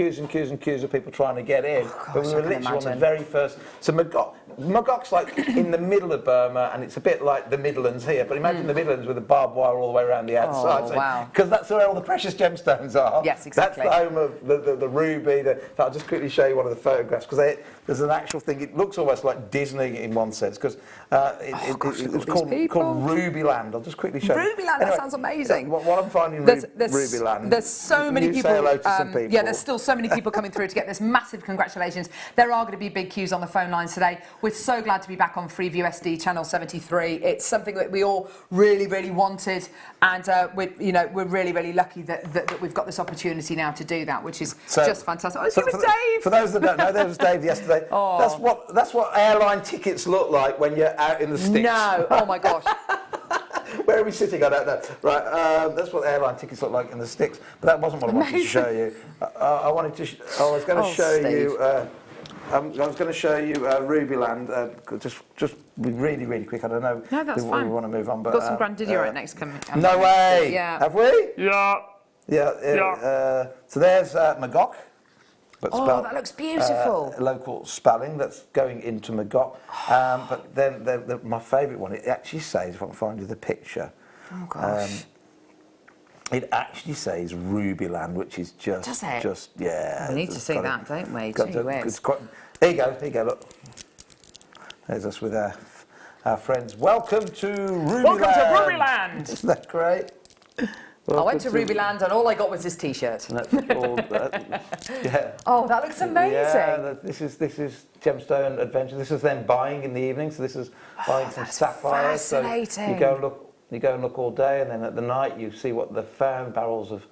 people trying to get in. But we were literally one of the very first. So Magok's like in the middle of Burma, and it's a bit like the Midlands here. But imagine the Midlands with a barbed wire all the way around the outside. Oh, wow. Because that's where all the precious gemstones are. Yes, exactly. That's the home of the ruby. I'll just quickly show you one of the photographs, because there's an actual thing. It looks almost like Disney in one sense, because it's called Ruby Land. I'll just quickly show you. Ruby Land, that sounds amazing. What I'm finding Ruby Land. There's so many people. Say hello to some people. Yeah, there's still so many people coming through to get this. Massive congratulations. There are going to be big queues on the phone lines today. We're so glad to be back on Freeview SD channel 73. It's something that we all really wanted, and we're really lucky that we've got this opportunity now to do that, which is just fantastic. Oh, it was Dave. For those that don't know, there was Dave yesterday. Oh. That's what airline tickets look like when you're out in the sticks. No, oh my gosh. Where are we sitting? I don't know. Right, that's what airline tickets look like in the sticks. But that wasn't what I wanted to show you. I was going to show you. I was going to show you Ruby Land. Just really quick. I don't know. No, that's fine. We want to move on. But we've got some Grandidierite next coming. No way. Yeah. Have we? Yeah. So there's Magok. But spelled, that looks beautiful. Local spelling that's going into Magok. But then my favourite one, it actually says, if I can find you the picture. Oh gosh. It actually says Ruby Land, which is just... Does it? Just, yeah. We need to see that, don't we? Here you go, look. There's us with our friends. Welcome to Rubyland. Welcome to Rubyland. Isn't that great? I went to Rubyland and all I got was this T-shirt. That's all yeah. Oh, that looks amazing. Yeah, this is Gemstone Adventure. This is them buying in the evening. So this is buying some sapphires. Fascinating. So you go and look all day, and then at the night you see what the found barrels of,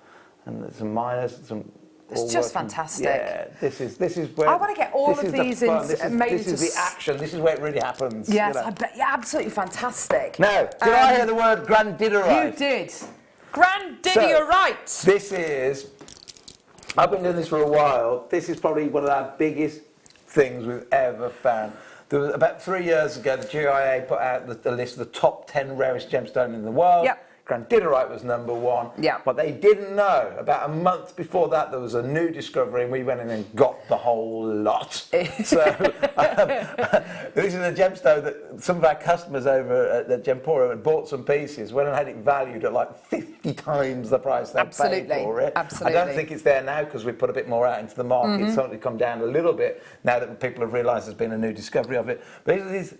and there's some miners, some. It's just fantastic. Yeah, this is where I want to get all of these made This is the action. This is where it really happens. Yes, you know. I bet. Yeah, absolutely fantastic. Now, did I hear the word grandidierite? You did. Grandidierite. This is. I've been doing this for a while. This is probably one of our biggest things we've ever found. There was about 3 years ago, the GIA put out the list of the top 10 rarest gemstones in the world. Yep. Grandidierite was number one. Yeah. But they didn't know. About a month before that, there was a new discovery, and we went in and got the whole lot. So this is a gemstone that some of our customers over at the Gemporium had bought some pieces, went and had it valued at like 50 times the price they paid for it. Absolutely. I don't think it's there now because we put a bit more out into the market. It's starting to come down a little bit now that people have realised there's been a new discovery of it. But these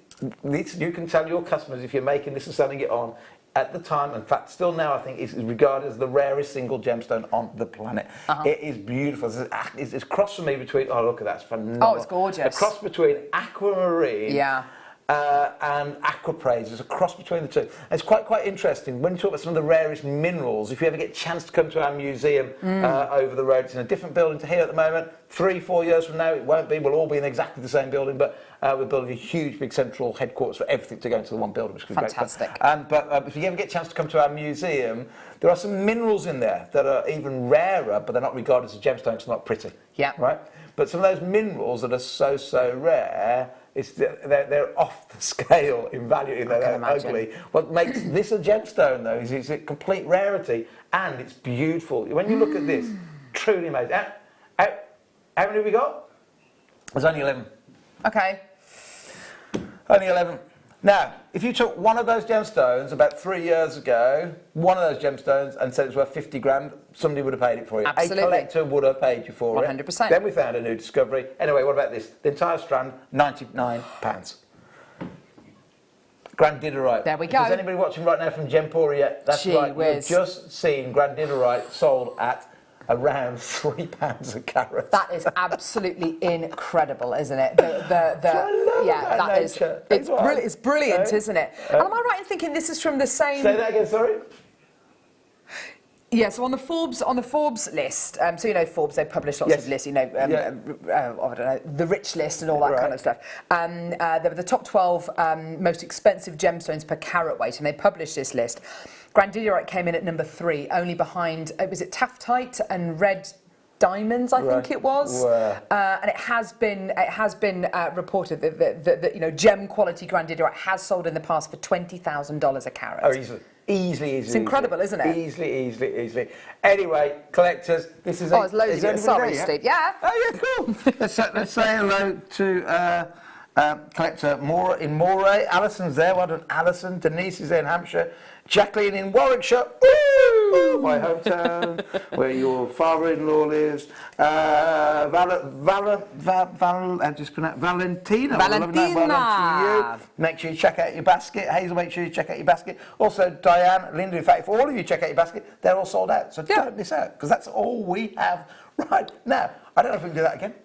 you can tell your customers if you're making this and selling it on. At the time, in fact, still now, I think it's regarded as the rarest single gemstone on the planet. It is beautiful. It's cross for me between. Oh, look at that! It's phenomenal. Oh, it's gorgeous. A cross between aquamarine. Yeah. And aquapraise. It's a cross between the two. And it's quite interesting when you talk about some of the rarest minerals. If you ever get a chance to come to our museum over the road, it's in a different building to here at the moment. 3-4 years from now, it won't be. We'll all be in exactly the same building, but we're building a huge, big central headquarters for everything to go into the one building, which is great. Fantastic. But if you ever get a chance to come to our museum, there are some minerals in there that are even rarer, but they're not regarded as a gemstone. It's not pretty. Yeah. Right. But some of those minerals that are so rare. They're off the scale in value. They're ugly. What makes this a gemstone, though, is it's a complete rarity, and it's beautiful. When you look at this, truly amazing. How many have we got? There's only 11. Okay. Only 11. Now, if you took one of those gemstones about 3 years ago, one of those gemstones, and said it's worth 50 grand, somebody would have paid it for you. Absolutely. A collector would have paid you for 100%. it. Then we found a new discovery. Anyway, what about this? The entire strand, £99. Grandidierite. There we go. If there's anybody watching right now from Gemporia, that's Gee right. whiz. You've just seen grandidierite sold at around £3 a carat. That is absolutely incredible, isn't it? It's brilliant, isn't it? And am I right in thinking this is from the same? Say that again, sorry. Yeah, so on the Forbes list, so you know Forbes, they publish lots of lists, you know, I don't know, the rich list and all that kind of stuff. There were the top 12 most expensive gemstones per carat weight, and they published this list. Grandidierite came in at number 3, only behind, was it taftite and red diamonds, I think it was, and it has been reported that you know gem quality grandidierite has sold in the past for $20,000 a carat. Oh, easily. It's incredible, isn't it? Easily. Anyway, collectors, this is. Oh, there's loads of you. Sorry, Steve. Yeah. Oh, yeah, cool. let's say hello to collector in Moray. Alison's there. Well done, Alison. Denise is there in Hampshire. Jacqueline in Warwickshire. Ooh, my hometown, where your father-in-law lives. Valentina. Valentina. Make sure you check out your basket. Hazel, make sure you check out your basket. Also, Diane, Linda, in fact, if all of you check out your basket, they're all sold out. So don't miss out, because that's all we have right now. I don't know if we can do that again.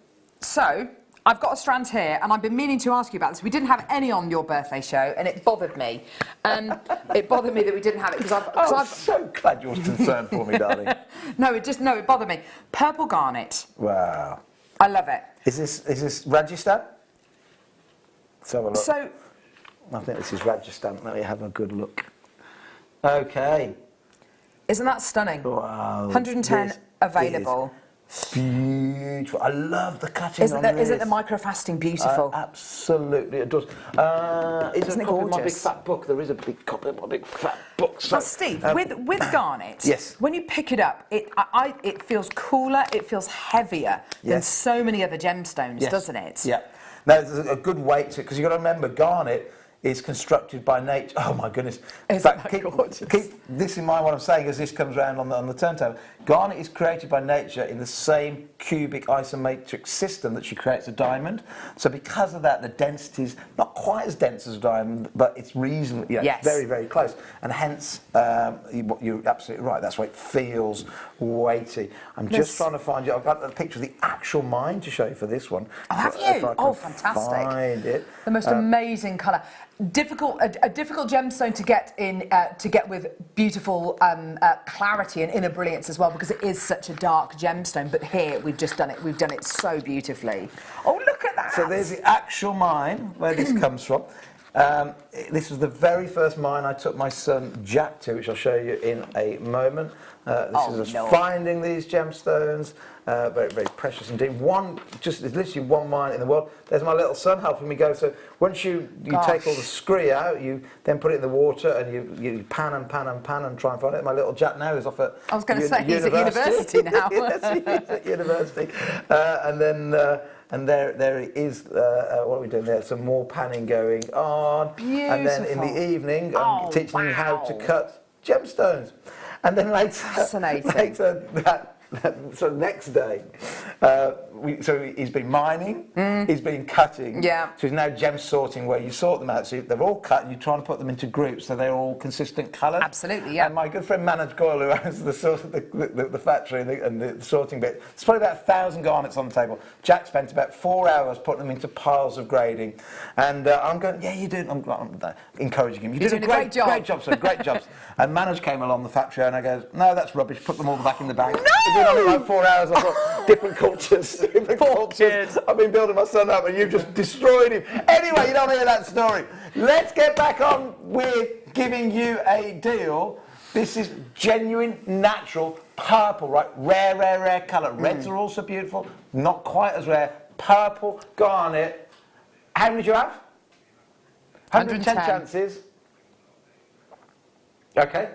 So, I've got a strand here, and I've been meaning to ask you about this. We didn't have any on your birthday show, and it bothered me. It bothered me that we didn't have it because I'm so glad you're concerned for me, darling. It bothered me. Purple garnet. Wow. I love it. Is this Rajasthan? Let's have a look. So, I think this is Rajasthan. Let me have a good look. Okay. Isn't that stunning? Wow. 110 available. Beautiful. I love the cutting Isn't the microfasting beautiful? Absolutely, it does. Isn't it gorgeous? My big fat book. There is a big copy of my big fat book. So, now, Steve, with garnet, yes, when you pick it up, it feels cooler. It feels heavier than so many other gemstones, doesn't it? Yeah. Now, there's a good weight to it because you've got to remember garnet is constructed by nature. Oh my goodness. In Isn't fact, that gorgeous? keep this in mind what I'm saying as this comes around on the turntable. Garnet is created by nature in the same cubic isometric system that she creates a diamond. So because of that, the density is not quite as dense as a diamond, but it's reasonably, Yes. very, very close. And hence, you're absolutely right. That's why it feels weighty. I'm just trying to find you. I've got a picture of the actual mine to show you for this one. Oh, have If you? I can Oh, fantastic. Find it. The most amazing colour. A difficult gemstone to get with beautiful clarity and inner brilliance as well, because it is such a dark gemstone. But here we've done it so beautifully. Oh, look at that! So there's the actual mine where this comes from. This was the very first mine I took my son Jack to, which I'll show you in a moment. This is us finding these gemstones. Very, very precious indeed. There's literally one mine in the world. There's my little son helping me go. So once you take all the scree out, you then put it in the water and you pan and pan and pan and try and find it. My little Jack now is off at I was going to say, he's at university now. Yes, he's at university. And then... and there it is. What are we doing there? Some more panning going on. Beautiful. And then in the evening, I'm teaching him how to cut gemstones. And then later, so next day, so he's been mining, he's been cutting. Yeah. So he's now gem sorting, where you sort them out. So they're all cut, and you try and put them into groups so they're all consistent colour. Absolutely, yeah. And my good friend Manoj Goyal, who owns the factory and the sorting bit, there's probably about 1,000 garnets on the table. Jack spent about 4 hours putting them into piles of grading. And I'm going, yeah, you're doing, I'm encouraging him. You're doing a great job. Great job, sir, great jobs. And Manoj came along the factory and I goes, no, that's rubbish, put them all back in the bag. No! Only like 4 hours. I thought, different cultures. I've been building my son up and you've just destroyed him. Anyway, you don't hear that story. Let's get back on with giving you a deal. This is genuine, natural, purple, right? Rare, rare, rare colour. Reds are also beautiful, not quite as rare. Purple, garnet. How many do you have? 110 chances. Okay.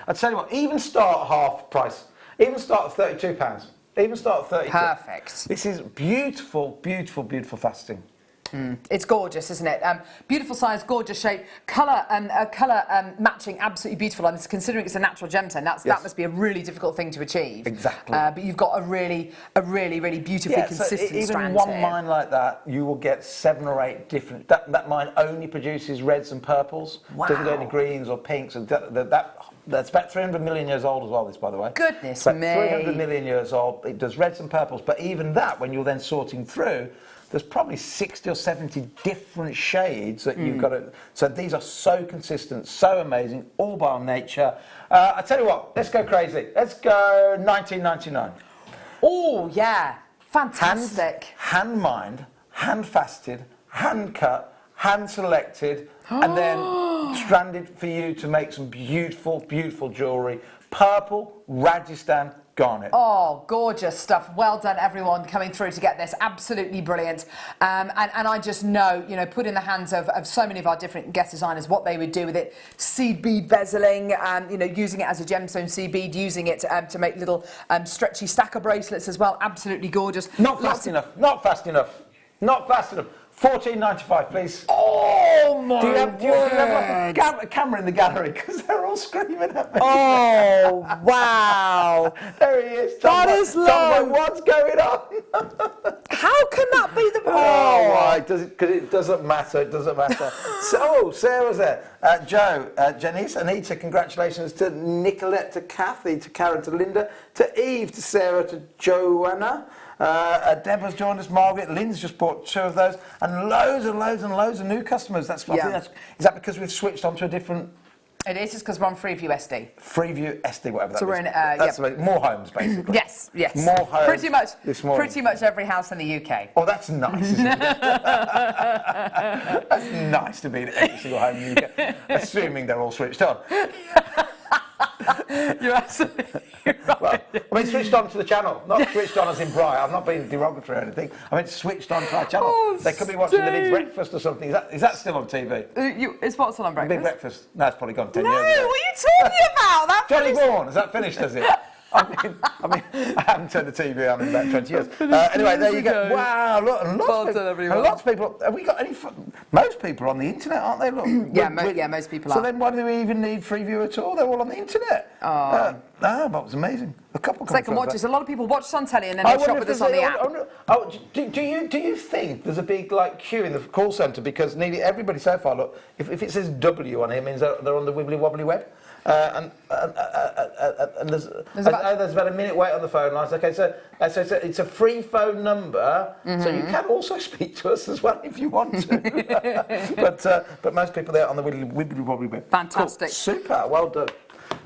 I'll tell you what, even start at half price. Even start at £32. Even start at 32. Perfect. This is beautiful, beautiful, beautiful faceting. It's gorgeous, isn't it? Beautiful size, gorgeous shape, colour matching, absolutely beautiful. And considering it's a natural gemstone, that must be a really difficult thing to achieve. Exactly. But you've got a really beautifully consistent strand even one here. mine like that, you will get 7 or 8 different. That mine only produces reds and purples. Wow. Doesn't do any greens or pinks. And that's about 300 million years old as well, this, by the way. Goodness about me. 300 million years old. It does reds and purples. But even that, when you're then sorting through, there's probably 60 or 70 different shades that you've got to... So these are so consistent, so amazing, all by nature. I tell you what, let's go crazy. Let's go 1999. Oh, yeah. Fantastic. Hand mined, hand faceted, hand cut, hand selected, and then stranded for you to make some beautiful, beautiful jewellery. Purple, Rajasthan, garnet. Oh, gorgeous stuff. Well done, everyone, coming through to get this. Absolutely brilliant. And I just know, put in the hands of so many of our different guest designers what they would do with it. Seed bead bezeling, using it as a gemstone seed bead, using it to make little stretchy stacker bracelets as well. Absolutely gorgeous. Not fast enough. Not fast enough. Not fast enough. $14.95, please. Oh my Do you have like a camera in the gallery? Because they're all screaming at me. Oh, wow. There he is. That is low. What's going on? How can that be the... Oh, right. Because it doesn't matter. It doesn't matter. So, Sarah's there. Joe, Janice, Anita, congratulations to Nicolette, to Kathy, to Karen, to Linda, to Eve, to Sarah, to Joanna. Deborah's joined us, Margaret, Lynn's just bought 2 of those, and loads and loads and loads of new customers. I think is that because we've switched onto a different... It is, it's because we're on Freeview SD. Freeview SD, whatever that is. So we're in, that's more homes, basically. Yes. More homes. Pretty much every house in the UK. Oh, that's nice, isn't it? That's nice to be in every single home in the UK, assuming they're all switched on. You're absolutely right. Well, I mean, switched on to the channel, not switched on as in bright. I'm not being derogatory or anything. I mean, switched on to our channel. They could be watching the Big Breakfast or something. Is that still on TV? Is what still on Breakfast? Big Breakfast. No, it's probably gone 10 years ago. No, what are you talking about? Johnny Vaughan, has that finished, has it? I mean, I haven't turned the TV on in about 20 years. Anyway, there you go. Wow, look, and lots of people. Have we got any? Most people are on the internet, aren't they? Look. Most people so are. then, why do we even need free view at all? They're all on the internet. That was amazing. A couple. So they can watch us. A lot of people watch us on telly and then they shop with us on the app. Do you think there's a big queue in the call centre because nearly everybody so far? Look, if it says W on here, it means they're on the wibbly wobbly web. And there's about a minute wait on the phone lines. Okay, so it's a free phone number, so you can also speak to us as well if you want to. but most people there on the wibbly wobbly web. Fantastic. Cool. Super. Well done.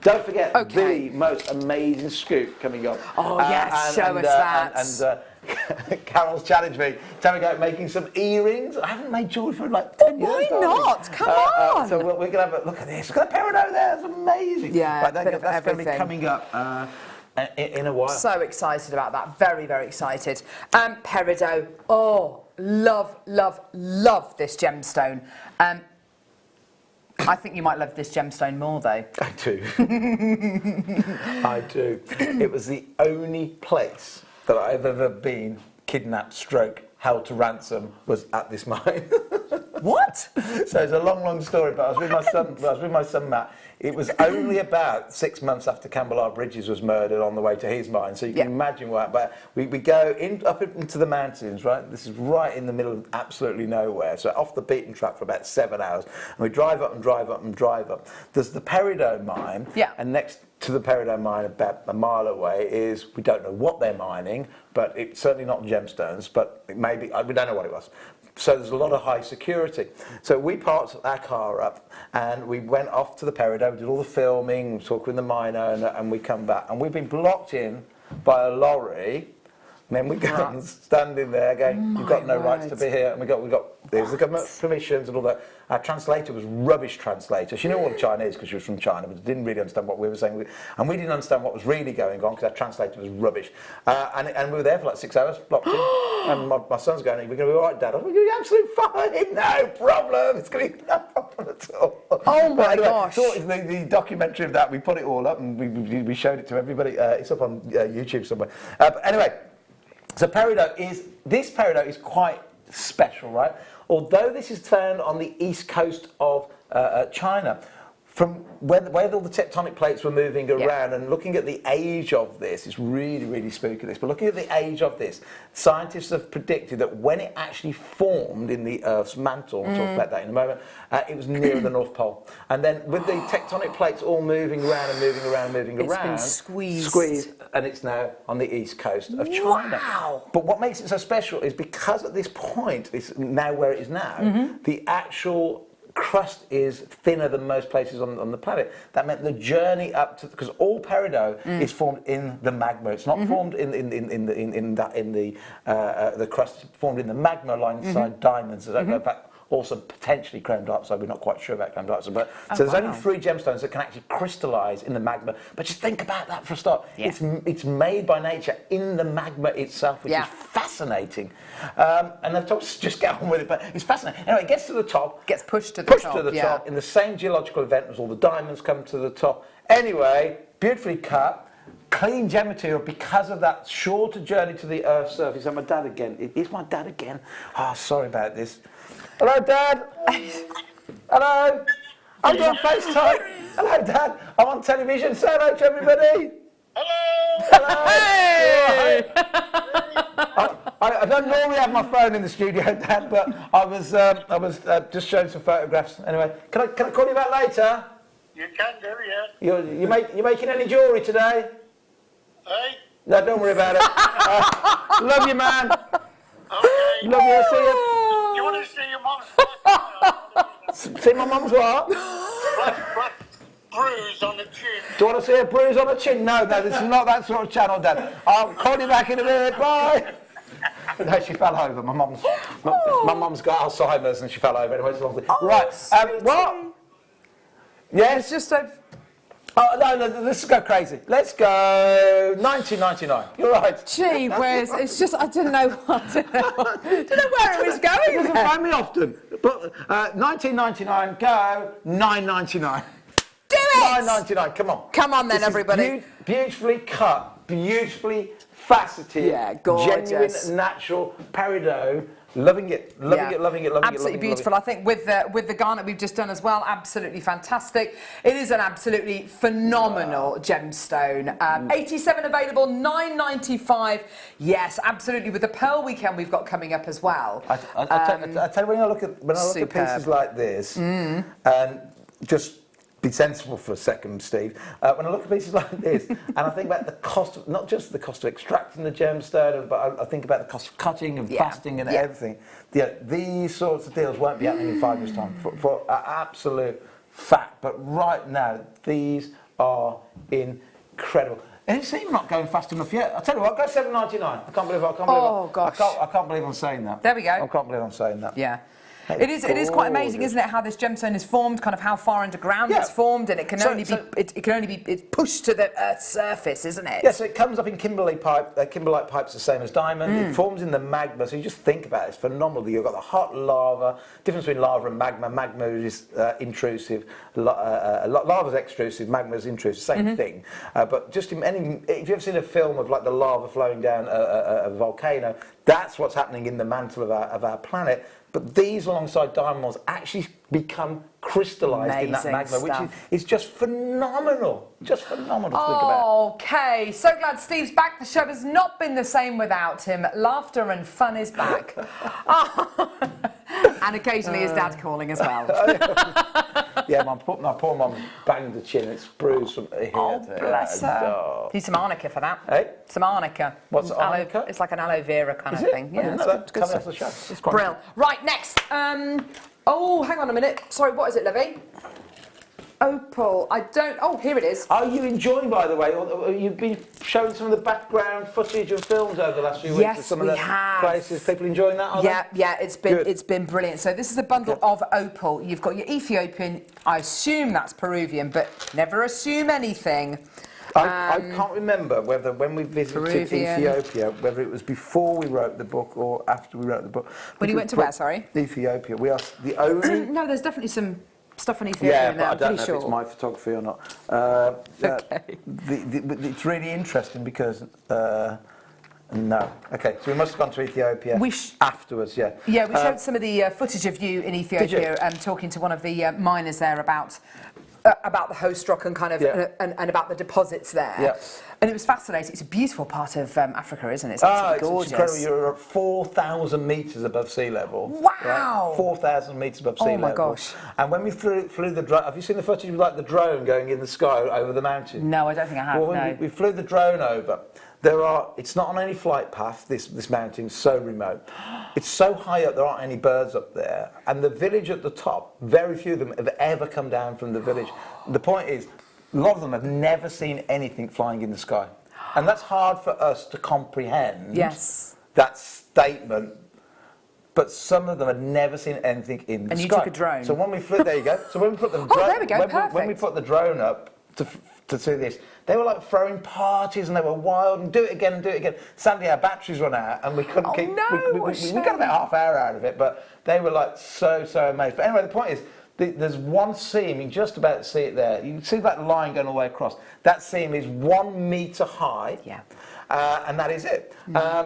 Don't forget the most amazing scoop coming up. Oh yes, show us that. Carol's challenged me to have a go at making some earrings. I haven't made jewellery for like 10 years. Why not? Come on. So we're going to have a look at this. Look at the Peridot there. It's amazing. Yeah, right, that's going to be coming up in a while. So excited about that. Very, very excited. Peridot. Oh, love this gemstone. I think you might love this gemstone more, though. I do. I do. It was the only place that I've ever been kidnapped, held to ransom, was at this mine. What? So it's a long story, but I was with my son Matt. It was only about 6 months after Campbell Bridges was murdered on the way to his mine, so you can imagine what. But we go up into the mountains, right? This is right in the middle of absolutely nowhere, so off the beaten track for about 7 hours, and we drive up. There's the Peridot mine, and next to the Peridot mine, about a mile away, is, we don't know what they're mining, but it's certainly not gemstones, but it may be, we don't know what it was. So there's a lot of high security. So we parked our car up and we went off to the Peridot, did all the filming, talked with the mine owner, and we come back. And we've been blocked in by a lorry. And then we go standing there going, you've got no rights to be here. And we got there's the government permissions and all that. Our translator was rubbish translator. She knew all the Chinese because she was from China, but didn't really understand what we were saying. And we didn't understand what was really going on because our translator was rubbish. And we were there for like 6 hours, blocked in. And my son's going, we're going to be all right, Dad. I'm like, you're absolutely fine, no problem. It's going to be no problem at all. Oh my gosh. So the documentary of that, we put it all up and we showed it to everybody. It's up on YouTube somewhere. But anyway, so this Peridot is quite special, right? Although this is found on the east coast of China, from where all the tectonic plates were moving around, and looking at the age of this, it's really spooky this, but looking at the age of this, scientists have predicted that when it actually formed in the Earth's mantle, we'll talk about that in a moment, it was near the North Pole. And then with the tectonic plates all moving around, it's been squeezed, and it's now on the east coast of China. Wow. But what makes it so special is because at this point, it's now where it is now, the actual crust is thinner than most places on the planet. That meant the journey up to, because all Peridot is formed in the magma. It's not formed in the crust. It's formed in the magma alongside diamonds. I don't know if that also potentially chrome dioxide. We're not quite sure about chrome dioxide. But so there's only 3 gemstones that can actually crystallise in the magma. But just think about that for a start. Yeah. It's made by nature in the magma itself, which is fascinating. And they've told us to just get on with it, but it's fascinating. Anyway, it gets to the top. Gets pushed to the top. In the same geological event as all the diamonds come to the top. Anyway, beautifully cut. Clean gem material because of that shorter journey to the Earth's surface. And my dad again. It's my dad again. Oh, sorry about this. Hello, Dad. Hello. I'm doing FaceTime. Hello, Dad. I'm on television. Say hello to everybody. Hello. Hey. I don't normally have my phone in the studio, Dad, but I was just showing some photographs. Anyway, can I call you back later? You can do, yeah. You making any jewellery today? Hey? No, don't worry about it. Love you, man. Okay. Love you. See you. Do you want to see your mum's See my mum's what? black bruise on the chin? Do you want to see a bruise on the chin? No, this is not that sort of channel, Dad. I'll call you back in a minute. Bye. No, she fell over. My mum's got Alzheimer's and she fell over. Anyway, it's a long thing. Right. What? Yes. It's just a... Oh, no, let's go crazy. Let's go 1999. You're right. Gee whiz, it's just, I didn't know where it was going. It doesn't find me often. But 1999, go 9.99. Do it! £9.99. Come on. Come on then, This is everybody. beautifully cut, beautifully faceted, Yeah, gorgeous. genuine, natural Peridot. Loving it, loving it. Absolutely beautiful. I think with the garnet we've just done as well, absolutely fantastic. It is an absolutely phenomenal gemstone. 87 available, £9.95. Yes, absolutely. With the Pearl Weekend we've got coming up as well. I tell you, when I look at pieces like this, and just be sensible for a second, Steve. When I look at pieces like this, and I think about the cost, of, not just the cost of extracting the gemstone, but I think about the cost of cutting and fasting and everything. These sorts of deals won't be happening in 5 years' time, for absolute fact. But right now, these are incredible. And it seems not going fast enough yet. I tell you what, go £7.99. I can't believe I can't believe I'm saying that. There we go. I can't believe I'm saying that. Yeah. It is quite amazing, isn't it, how this gemstone is formed, kind of how far underground it's formed, and it can only be pushed to the Earth's surface, isn't it? Yeah, so it comes up in kimberlite pipes the same as diamond. It forms in the magma, so you just think about it, it's phenomenal. You've got the hot lava, difference between lava and magma. Magma is intrusive, lava is extrusive, magma is intrusive, same thing. But just if you've ever seen a film of like the lava flowing down a volcano, that's what's happening in the mantle of our planet. But these, alongside diamonds, actually become crystallised in that magma, which is just phenomenal. Just phenomenal to think about. Okay, so glad Steve's back. The show has not been the same without him. Laughter and fun is back. And occasionally his dad calling as well. Yeah, my poor mum banged the chin. It's bruised from here to bless her. Need some arnica for that. Hey? Some arnica. What's arnica? It's like an aloe vera kind of thing. Yeah, that's good. Coming off the show. Brill. Right, next. Oh, hang on a minute. Sorry, what is it, Livy? Opal. Oh, here it is. Are you enjoying, by the way, you've been showing some of the background footage of films over the last few weeks of some of the places. People enjoying that, are they? Yeah, it's been brilliant. So this is a bundle of opal. You've got your Ethiopian, I assume that's Peruvian, but never assume anything. I can't remember whether when we visited Ethiopia, whether it was before we wrote the book or after we wrote the book. When you went to where, sorry? Ethiopia. We are the only... No, there's definitely some stuff on Ethiopia but I don't know if it's my photography or not. It's really interesting because... no. Okay, so we must have gone to Ethiopia afterwards, Yeah, we showed some of the footage of you in Ethiopia talking to one of the miners there about the host rock and kind of and about the deposits there. Yeah. And it was fascinating. It's a beautiful part of Africa, isn't it? It's absolutely gorgeous. It's incredible. You're at 4,000 metres above sea level. Wow! Right? 4,000 metres above sea level. Oh my gosh! And when we flew the drone, have you seen the footage of like the drone going in the sky over the mountain? No, I don't think I have. Well, when we flew the drone over, it's not on any flight path. This mountain's so remote. It's so high up, there aren't any birds up there. And the village at the top, very few of them have ever come down from the village. The point is, a lot of them have never seen anything flying in the sky. And that's hard for us to comprehend, that statement. But some of them had never seen anything in the sky. And you took a drone. So when we flew, there you go. So when we put the drone, there we go, perfect. When we put the drone up to see this, they were like throwing parties and they were wild and do it again. Sadly, our batteries run out and we couldn't keep. We got about half hour out of it, but they were like so amazed. But anyway, the point is, there's one seam, you just about see it there. You can see that line going all the way across. That seam is 1 metre high. Yeah. And that is it.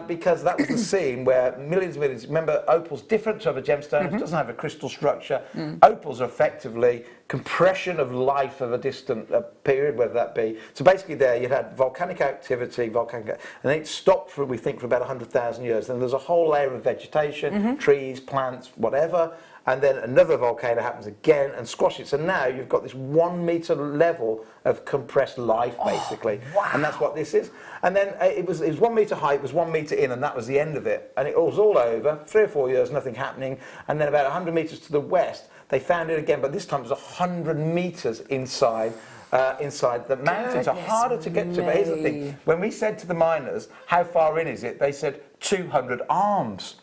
Because that was the seam where millions, remember, opal's different to other gemstones, it doesn't have a crystal structure. Opals are effectively compression of life of a distant period, whether that be. So basically there you had volcanic activity, and then it stopped for, we think, for about 100,000 years. Then there's a whole layer of vegetation, trees, plants, whatever. And then another volcano happens again and squash it. So now you've got this 1 metre level of compressed life, basically. Wow. And that's what this is. And then it was 1 metre high, it was 1 metre in, and that was the end of it. And it was all over, 3 or 4 years, nothing happening. And then about 100 metres to the west, they found it again, but this time it was 100 metres inside the mountain. So harder to get to. But here's the thing. When we said to the miners, how far in is it? They said 200 arms.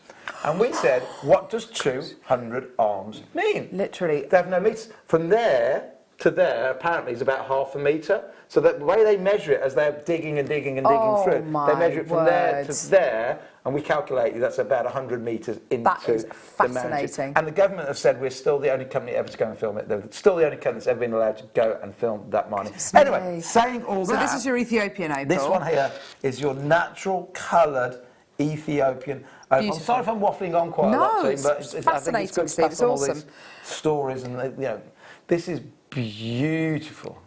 And we said, what does 200 arms mean? Literally. They have no meters. From there to there apparently is about 1/2 metre. So that the way they measure it as they're digging and digging and digging through, they measure it from there to there, and we calculate that's about 100 metres into That is the mountain. fascinating. And the government have said we're still the only company ever to go and film it. They're still the only company that's ever been allowed to go and film that mining. Anyway, saying all that. So this is your Ethiopian opal. This one here is your natural coloured Ethiopian opal. I'm sorry if I'm waffling on quite a lot, team, but I think it's good to pass on all these stories. And you know, this is beautiful.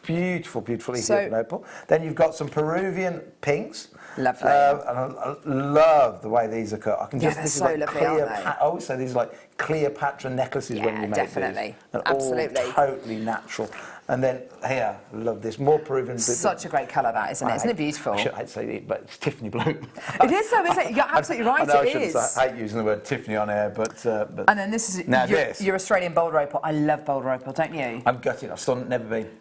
Beautiful, beautiful Ethiopian opal. Then you've got some Peruvian pinks. Lovely. And I love the way these are cut. I can just this so is like lovely, aren't they? I always say these are like Cleopatra necklaces when you make definitely. these. And Absolutely. all totally natural. And then here, I love this. More Peruvian. Such a great colour that, isn't it? Isn't it beautiful? I'd say it, but it's Tiffany blue. It is so, isn't it? You're absolutely right, I know it is. I hate using the word Tiffany on air, but and then this is your Australian boulder opal. I love boulder opal, don't you? I'm gutted. I've still never been.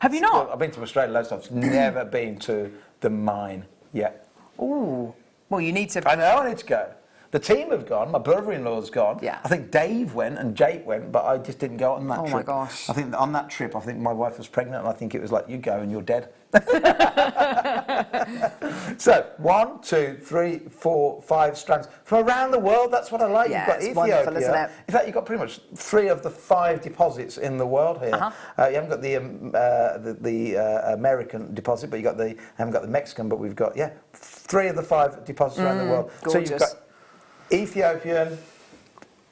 Have you not? I've been to Australia loads of times. Never been to the mine yet. Ooh. Well, you need to. I know I need to go. The team have gone. My brother-in-law's gone. Yeah. I think Dave went and Jade went, but I just didn't go on that trip. Oh my gosh. I think on that trip, I think my wife was pregnant, and I think it was like, you go and you're dead. So 1, 2, 3, 4, 5 strands from around the world. That's what I like. Yeah, you've got it's Ethiopia. wonderful, isn't it? In fact, you've got pretty much 3 of the 5 deposits in the world here. You haven't got the American deposit, but haven't got the Mexican, but we've got 3 of the 5 deposits around the world. Gorgeous. So you've got Ethiopian,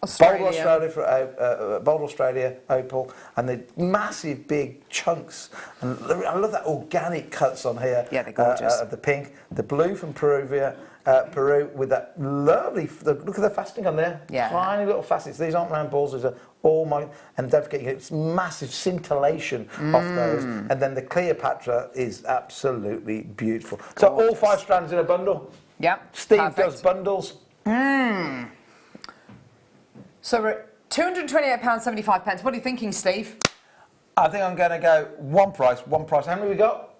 Australia. Bold Australia opal, and the massive big chunks. And I love that organic cuts on here. Yeah, they're gorgeous. Of the pink, the blue from Peru with that lovely. Look at the faceting on there. Yeah. Tiny little facets. These aren't round balls. These are all my. And don't forget, you get massive scintillation off those. And then the Cleopatra is absolutely beautiful. So all 5 strands in a bundle. Yeah. Steve does bundles. So we're at £228.75. What are you thinking, Steve? I think I'm going to go one price. How many we got?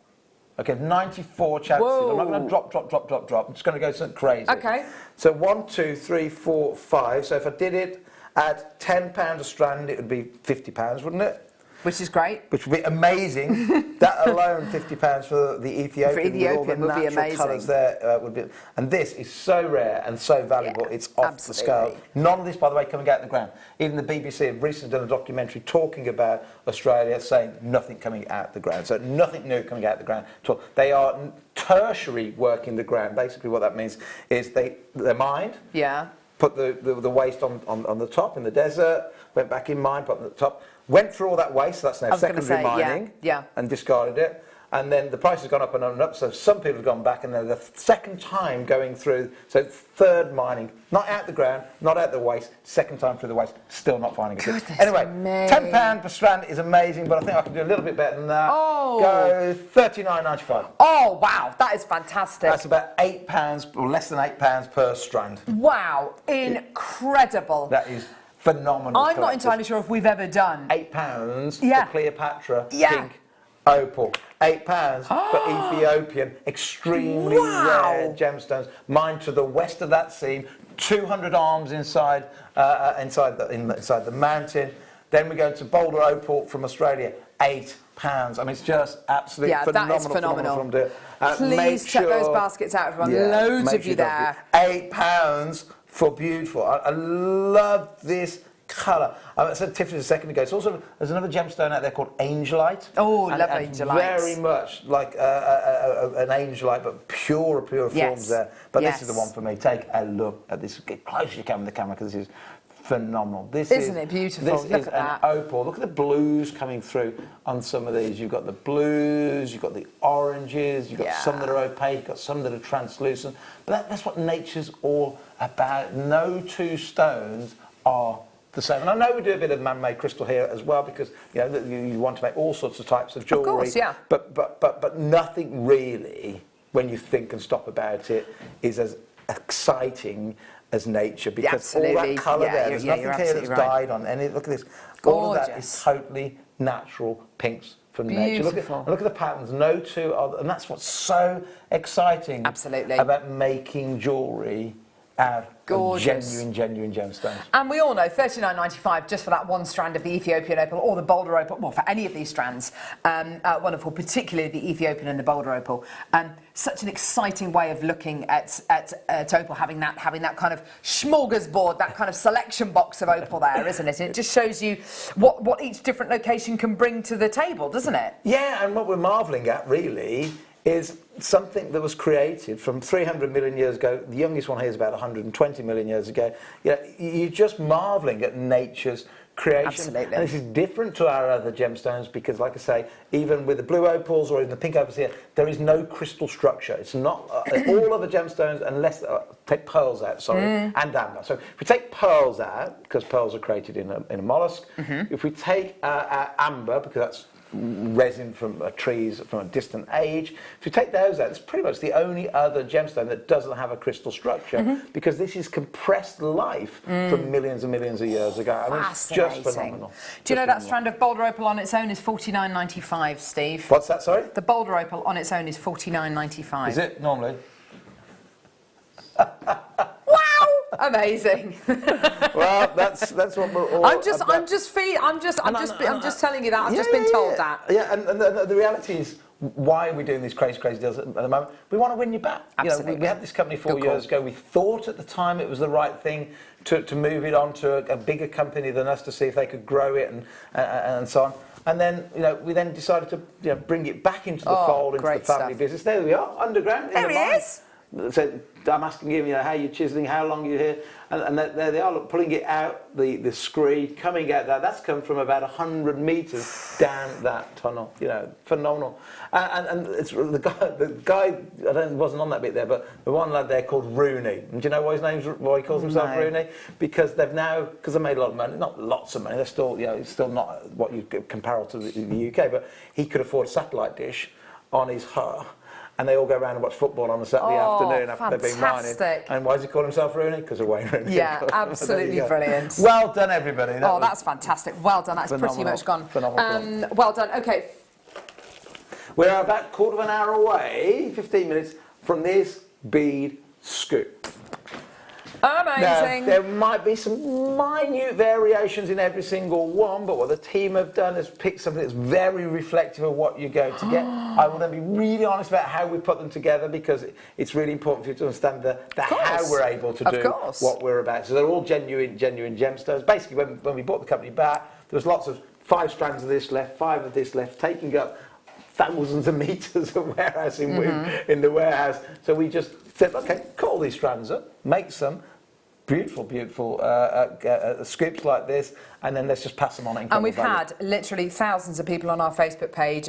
Okay, 94 chances. Whoa. I'm not going to drop. I'm just going to go something crazy. Okay. So 1, 2, 3, 4, 5. So if I did it at £10 a strand, it would be £50, wouldn't it? Which is great. Which would be amazing. That alone, £50 for the Ethiopian. For Ethiopian with all the would be natural amazing. colours there would be. And this is so rare and so valuable. It's off the scale. None of this, by the way, coming out of the ground. Even the BBC have recently done a documentary talking about Australia, saying nothing coming out of the ground. So nothing new coming out of the ground at all. They are tertiary work in the ground. Basically, what that means is they're mined. Yeah. Put the waste on the top in the desert. Went back in mine, put it on the top. Went through all that waste, so that's now secondary mining, and discarded it. And then the price has gone up and up and up, so some people have gone back, and they're the second time going through, so third mining, not out the ground, not out the waste, second time through the waste, still not finding it. Anyway, £10 per strand is amazing, but I think I can do a little bit better than that. Oh. Go £39.95. Oh, wow, that is fantastic. That's about £8, or less than £8 per strand. Wow, incredible. That is phenomenal. I'm not entirely sure if we've ever done £8 for Cleopatra pink opal. £8 for Ethiopian extremely rare gemstones. Mine to the west of that seam, 200 arms inside the mountain. Then we go to Boulder opal from Australia, £8. I mean, it's just absolutely phenomenal. That is phenomenal. Please check those baskets out, everyone. Loads of you there. £8 for beautiful. I love this colour. I said Tiffany a second ago. It's also, there's another gemstone out there called Angelite. Oh, love Angelite. Very much like an Angelite, but pure forms there. But this is the one for me. Take a look at this. Get close as you can with the camera, because this is phenomenal. Isn't it beautiful? This is an opal. Look at the blues coming through on some of these. You've got the blues, you've got the oranges, you've got some that are opaque, you've got some that are translucent. But that's what nature's all about. No 2 stones are the same. And I know we do a bit of man-made crystal here as well, because you want to make all sorts of types of jewellery. Of course, yeah. But nothing really, when you think and stop about it, is as exciting as nature, because all that colour there's nothing here that's dyed on any. Look at this. All of that is totally natural pinks from nature. Look at the patterns. No 2 other, and that's what's so exciting about making jewellery out Gorgeous. of genuine gemstones. And we all know $39.95 just for that one strand of the Ethiopian opal or the boulder opal, well, for any of these strands, wonderful, particularly the Ethiopian and the boulder opal. Such an exciting way of looking at opal, having that kind of smorgasbord, that kind of selection box of opal there, isn't it? And it just shows you what each different location can bring to the table, doesn't it? Yeah, and what we're marvelling at, really, is something that was created from 300 million years ago. The youngest one here is about 120 million years ago. You're just marvelling at nature's creation. Absolutely. And this is different to our other gemstones because, like I say, even with the blue opals or even the pink opals here, there is no crystal structure. It's not all other gemstones, unless take pearls out, and amber. So if we take pearls out, because pearls are created in a mollusk, if we take amber, because that's resin from trees from a distant age. If you take those out, it's pretty much the only other gemstone that doesn't have a crystal structure because this is compressed life from millions and millions of years ago. I mean, it's just phenomenal. Do you know that strand of boulder opal on its own is $49.95, Steve? What's that, sorry? The boulder opal on its own is $49.95. Is it normally? Wow! Amazing. Well, that's what we're all. I'm just telling you that. I've just been told that. Yeah, and the reality is, why are we doing these crazy deals at the moment? We want to win you back. Absolutely. You know, we had this company 4 years ago. We thought at the time it was the right thing to move it on to a bigger company than us to see if they could grow it and so on. And then, we then decided to bring it back into the fold, into the family business. There we are, underground. There he is. So I'm asking him, how you're chiseling, how long you're here, and there they are, look, pulling it out, the screed coming out there. That's come from about 100 metres down that tunnel. Phenomenal. And it's the guy. I don't wasn't on that bit there, but the one lad there called Rooney. And do you know why why he calls himself Rooney? Because they made a lot of money, not lots of money. They're still, it's still not what you compare to the UK, but he could afford a satellite dish on his hut. And they all go around and watch football on a Saturday afternoon after they've been mining. And why does he call himself Rooney? Because of Wayne Rooney. Yeah, absolutely brilliant. Well done, everybody. That's fantastic. Well done. That's pretty much gone. Phenomenal. Well done. Okay. We're about a quarter of an hour away, 15 minutes, from this bead scoop. Amazing. Now, there might be some minute variations in every single one, but what the team have done is pick something that's very reflective of what you're going to get. I will then be really honest about how we put them together because it's really important for you to understand the how we're able to do what we're about. So they're all genuine gemstones. Basically, when we bought the company back, there was lots of 5 strands of this left, 5 of this left, taking up thousands of metres of warehousing in the warehouse. So we just said, okay, cut all these strands up, make some beautiful scoops like this, and then let's just pass them on. And we've had literally thousands of people on our Facebook page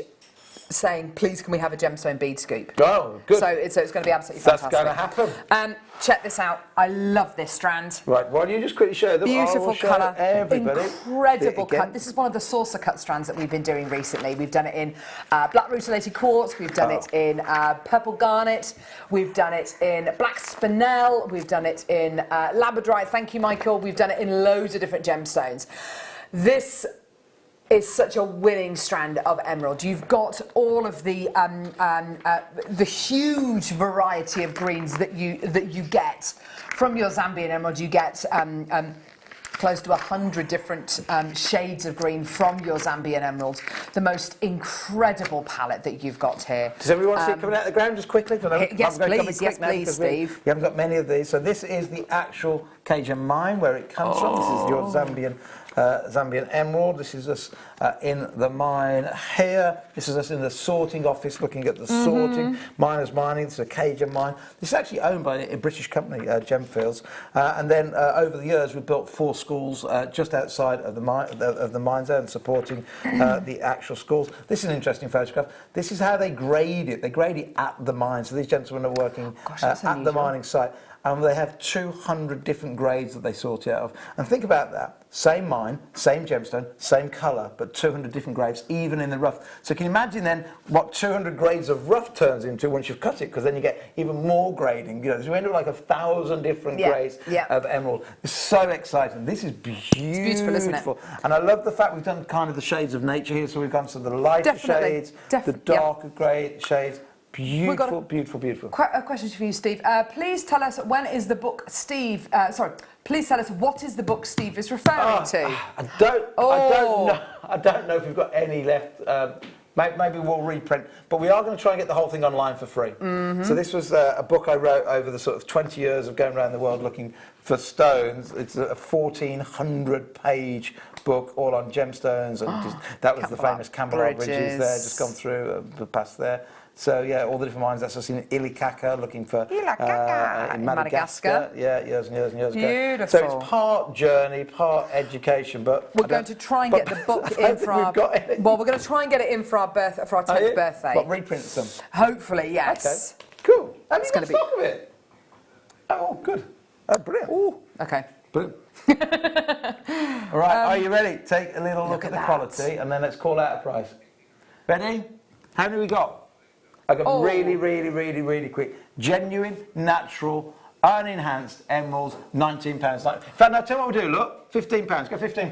saying, please can we have a gemstone bead scoop? Oh, good. So it's going to be absolutely fantastic. That's going to happen. Check this out. I love this strand. Right, why don't you just quickly show them? Beautiful colour. Everybody. Incredible cut. This is one of the saucer cut strands that we've been doing recently. We've done it in black rutilated quartz. We've done it in purple garnet. We've done it in black spinel. We've done it in labradorite. Thank you, Michael. We've done it in loads of different gemstones. This is such a winning strand of emerald. You've got all of the huge variety of greens that you get from your Zambian emerald. You get close to 100 different shades of green from your Zambian emerald. The most incredible palette that you've got here. Does everyone see it coming out of the ground just quickly? Yes, please, Steve. We haven't got many of these. So this is the actual Cajun mine where it comes from. This is your Zambian emerald. This is us in the mine here. This is us in the sorting office looking at the sorting. Miners mining. This is a Cajun mine. This is actually owned by a British company, Gemfields. And then over the years we've built 4 schools just outside of the mine zone supporting the actual schools. This is an interesting photograph. This is how they grade it. They grade it at the mine. So these gentlemen are working at the mining site. And they have 200 different grades that they sort out of. And think about that. Same mine, same gemstone, same colour, but 200 different grades, even in the rough. So can you imagine then what 200 grades of rough turns into once you've cut it? Because then you get even more grading. So you end up like 1,000 different grades of emerald. It's so exciting. This is beautiful. It's beautiful, isn't it? And I love the fact we've done kind of the shades of nature here. So we've gone to the lighter shades, the darker grade shades. Beautiful, beautiful, beautiful. A question for you, Steve. Please tell us when is the book Steve... please tell us what is the book Steve is referring to? I don't know if we've got any left. Maybe we'll reprint, but we are going to try and get the whole thing online for free. So this was a book I wrote over the sort of 20 years of going around the world looking for stones. It's a 1,400-page book all on gemstones, and that was the famous Campbell Bridges there, just gone through, past there. So yeah, all the different mines. That's us in Ilikaka, looking for in Madagascar. Yeah, years and years and years ago. Beautiful. So it's part journey, part education, but we're going to try and get the book in for our. Well, we're going to try and get it in for our 10th birthday. What, reprints them? Hopefully, yes. Okay. Cool. And It's you got stock of it. Oh, good. Oh, brilliant. Ooh. Okay. Brilliant. All right, are you ready? Take a little look at the quality, and then let's call out a price. Ready? How many we got? I got really quick. Genuine, natural, unenhanced emeralds, £19. In fact, now tell me what we do. Look, £15. Go £15.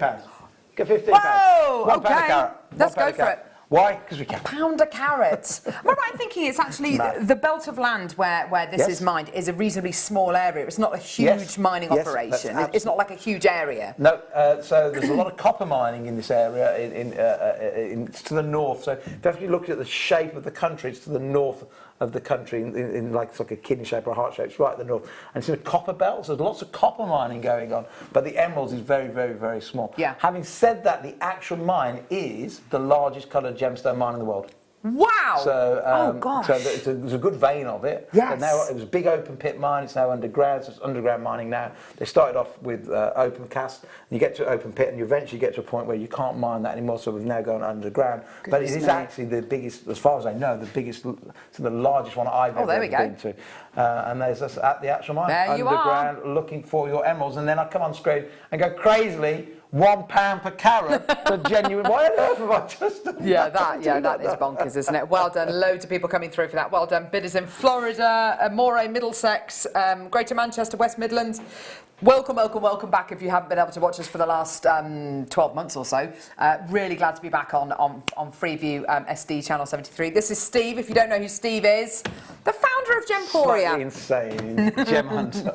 Go £15. Whoa! £1 a carat. Let's go for it. Why? Because we can. £1 a carat. Am I right in thinking it's actually the belt of land where this is mined is a reasonably small area? It's not a huge mining operation. It's not like a huge area. No. So there's a lot of copper mining in this area. It's to the north. So if you look at the shape of the country, it's to the north of the country in like it's like a kidney shape or a heart shape. It's right at the north, and it's in a copper belt. So there's lots of copper mining going on, but the emeralds is very small. Yeah. Having said that, the actual mine is the largest coloured gemstone mine in the world. Wow! So, oh gosh! So there's a good vein of it. Yes. But now it was a big open pit mine. It's now underground. So it's underground mining now. They started off with open cast. And you get to open pit, and you eventually get to a point where you can't mine that anymore. So we've now gone underground. But it is actually the biggest, as far as I know, the largest one I've ever been to. And there's us at the actual mine, there you underground, looking for your emeralds. And then I come on screen and go crazily. £1 per carat for genuine. Why on earth have I just done that? That is bonkers, isn't it? Well done. Loads of people coming through for that. Well done. Bidders in Florida, Moray, Middlesex, Greater Manchester, West Midlands. Welcome back if you haven't been able to watch us for the last 12 months or so. Really glad to be back on Freeview SD Channel 73. This is Steve. If you don't know who Steve is, the founder of Gemporia. Slightly insane gem hunter.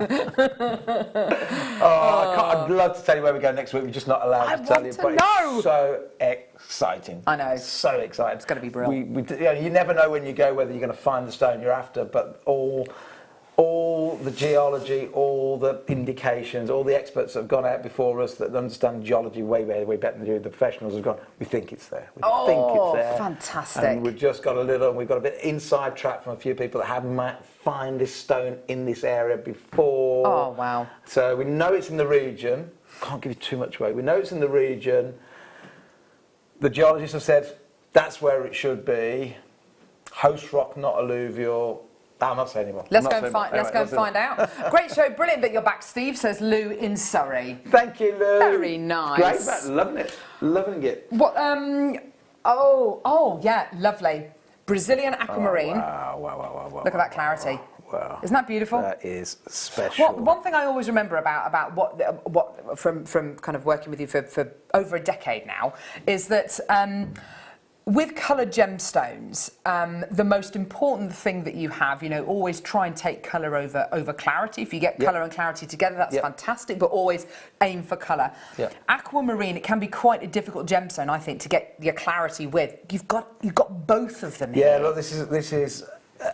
I'd love to tell you where we go next week. We're just not allowed to tell you. But it's so exciting. I know. It's so exciting. It's going to be brilliant. You never know when you go whether you're going to find the stone you're after, but all the geology, all the indications, all the experts that have gone out before us that understand geology way better than the professionals have gone, we think it's there. We think it's there. Fantastic. And we've just got we've got a bit inside track from a few people that haven't found this stone in this area before. Oh, wow. So we know it's in the region. Can't give you too much away. We know it's in the region. The geologists have said that's where it should be. Host rock, not alluvial. I'm not saying anymore. Let's go and find out. Great show, brilliant that you're back, Steve, says Lou in Surrey. Thank you, Lou. Very nice. Great, loving it. What? Yeah, lovely. Brazilian aquamarine. Wow. Look at that clarity. Wow. Isn't that beautiful? That is special. One thing I always remember about what from kind of working with you for over a decade now is that. With coloured gemstones, the most important thing that you have, always try and take colour over clarity. If you get colour and clarity together, that's fantastic, but always aim for colour. Aquamarine, it can be quite a difficult gemstone, I think, to get your clarity with. You've got both of them here. Yeah, look, this is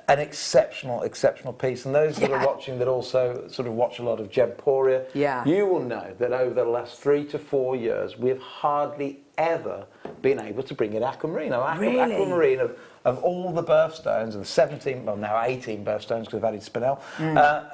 an exceptional piece, and those that are watching that also sort of watch a lot of Gemporia, you will know that over the last 3 to 4 years, we've hardly ever been able to bring in aquamarine. Aquamarine of all the birthstones, of the 17, well now 18 birthstones because we've added spinel,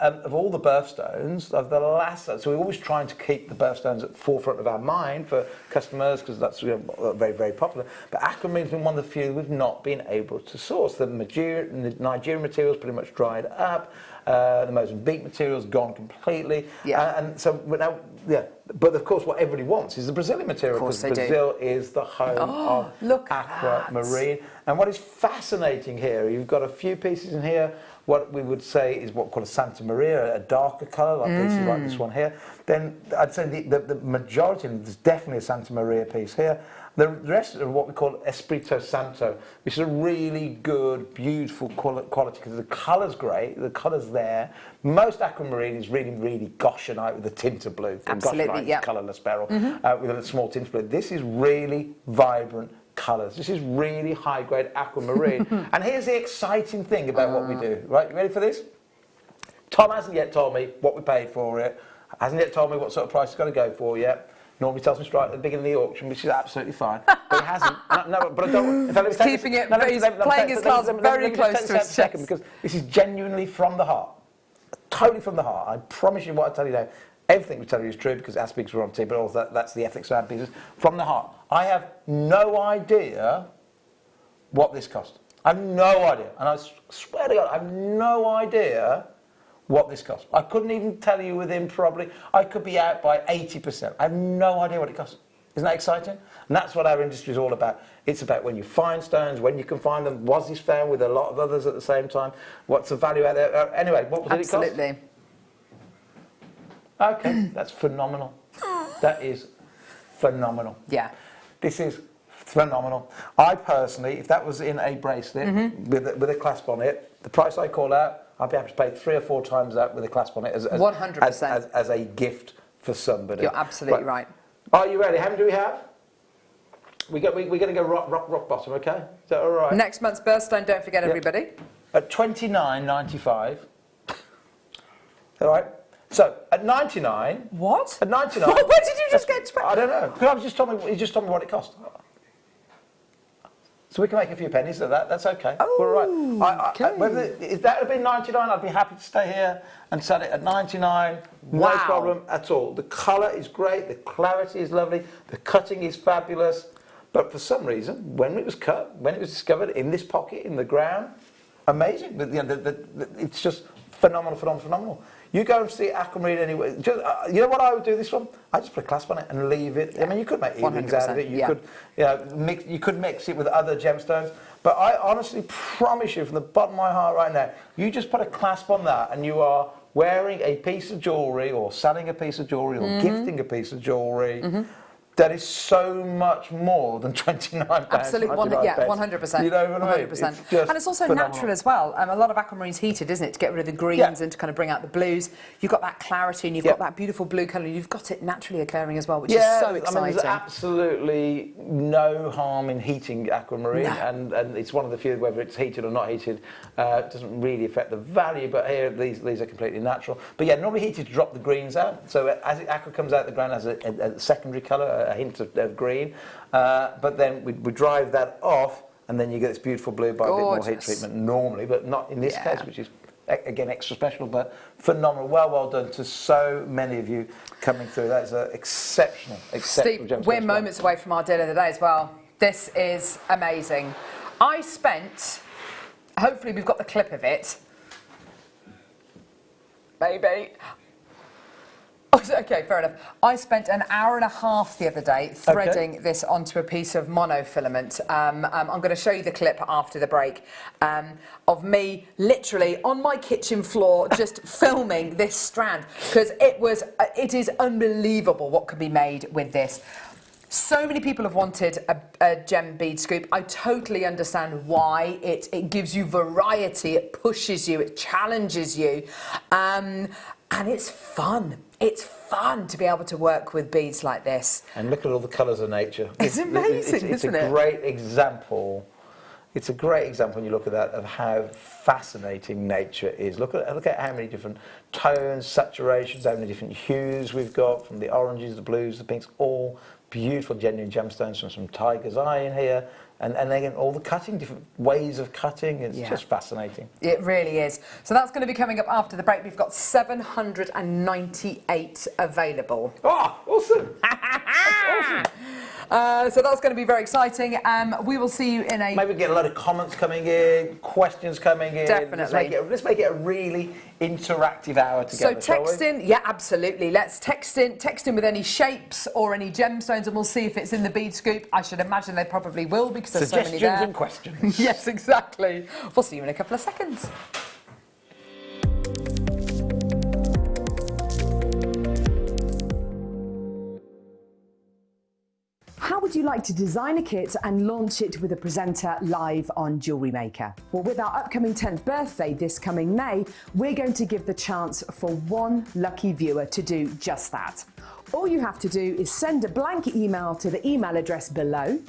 of all the birthstones of the last, so we're always trying to keep the birthstones at the forefront of our mind for customers because that's very popular. But aquamarine's been one of the few we've not been able to source. The Nigerian material's pretty much dried up. The Mozambique material's gone completely. And so now, but of course what everybody wants is the Brazilian material because Brazil is the home of aquamarine. And what is fascinating here, you've got a few pieces in here, what we would say is what we call a Santa Maria, a darker colour, like this one here. Then I'd say the majority, there's definitely a Santa Maria piece here. The rest are what we call Espirito Santo, which is a really good, beautiful quality because the colour's great, the colour's there. Most aquamarine is really, really goshenite with a tint of blue. Absolutely, goshenite yeah. is colourless beryl with a small tint of blue. This is really vibrant colours. This is really high-grade aquamarine. And here's the exciting thing about what we do. Right, you ready for this? Tom hasn't yet told me what we paid for it. Hasn't yet told me what sort of price it's going to go for yet. Normally tells me straight at the beginning of the auction, which is absolutely fine. But he hasn't. No, but I don't. In fact, He's keeping it. He's playing his cards very close to his chest. Because this is genuinely from the heart, totally from the heart. I promise you what I tell you now. Everything we tell you is true because our speakers are on TV, but also that's the ethics of our business. From the heart. I have no idea what this cost. I have no idea, and I swear to God, I have no idea what this costs. I couldn't even tell you within probably, I could be out by 80%. I have no idea what it costs. Isn't that exciting? And that's what our industry is all about. It's about when you find stones, when you can find them, was this found with a lot of others at the same time, what's the value out there? Anyway, what did it cost? Absolutely. Okay, that's phenomenal. That is phenomenal. Yeah. This is phenomenal. I personally, if that was in a bracelet with a clasp on it, the price I call out, I'd be happy to pay 3 or 4 times that with a clasp on it as 100%. As a gift for somebody. You're absolutely right. Are you ready? How many do we have? We're going to go rock bottom, okay? Is that all right? Next month's birthstone, don't forget everybody. At $29.95. All right? So, at 99... What? At 99... Where did you just get to... I don't know. Because he just told me what it cost. So we can make a few pennies of that. That's okay. Oh, we're all right. If that had been 99, I'd be happy to stay here and sell it at 99. Wow. No problem at all. The colour is great. The clarity is lovely. The cutting is fabulous. But for some reason, when it was cut, when it was discovered in this pocket in the ground, amazing. It's just phenomenal. You go and see Aquamarine anyway. You know what I would do this one? I just put a clasp on it and leave it. I mean, you could make earrings out of it. You could, you could mix it with other gemstones. But I honestly promise you, from the bottom of my heart right now, you just put a clasp on that, and you are wearing a piece of jewellery, or selling a piece of jewellery, or gifting a piece of jewellery. That is so much more than £29. Absolutely, 100%. You know what I mean? 100%. And it's also natural as well. A lot of aquamarine's heated, isn't it, to get rid of the greens and to kind of bring out the blues. You've got that clarity and you've got that beautiful blue colour. You've got it naturally occurring as well, which is so exciting. I mean, there's absolutely no harm in heating aquamarine, and it's one of the few, whether it's heated or not heated, it doesn't really affect the value, but here these are completely natural. But yeah, normally heated to drop the greens out. So as aqua comes out, the ground has a secondary colour, a hint of green, but then we drive that off, and then you get this beautiful blue by a bit more heat treatment normally, but not in this case, which is again extra special, but phenomenal. Well done to so many of you coming through. That is an exceptional Steve, we're moments away from our deal of the day as well. This is amazing. I spent, hopefully we've got the clip of it, maybe. Okay, fair enough. I spent an hour and a half the other day threading this onto a piece of monofilament. I'm going to show you the clip after the break of me literally on my kitchen floor just filming this strand, because it is unbelievable what can be made with this. So many people have wanted a gem bead scoop. I totally understand why. It gives you variety, it pushes you, it challenges you, and it's fun. It's fun to be able to work with beads like this. And look at all the colours of nature. It's amazing, isn't it? It's a great example. It's a great example when you look at that of how fascinating nature is. Look at how many different tones, saturations, how many different hues we've got, from the oranges, the blues, the pinks, all beautiful genuine gemstones from some tiger's eye in here. And again, all the cutting, different ways of cutting, it's just fascinating. It really is. So that's going to be coming up after the break. We've got 798 available. Oh, awesome. That's awesome. So that's going to be very exciting. We will see you in a... Maybe get a lot of comments coming in, questions coming in. Definitely. Let's make it a really interactive hour together. So text in, yeah, absolutely. Let's text in with any shapes or any gemstones, and we'll see if it's in the bead scoop. I should imagine they probably will, because there's so many there. Suggestions and questions. Yes, exactly. We'll see you in a couple of seconds. How would would you like to design a kit and launch it with a presenter live on JewelleryMaker? Well, with our upcoming 10th birthday this coming May, we're going to give the chance for one lucky viewer to do just that. All you have to do is send a blank email to the email address below,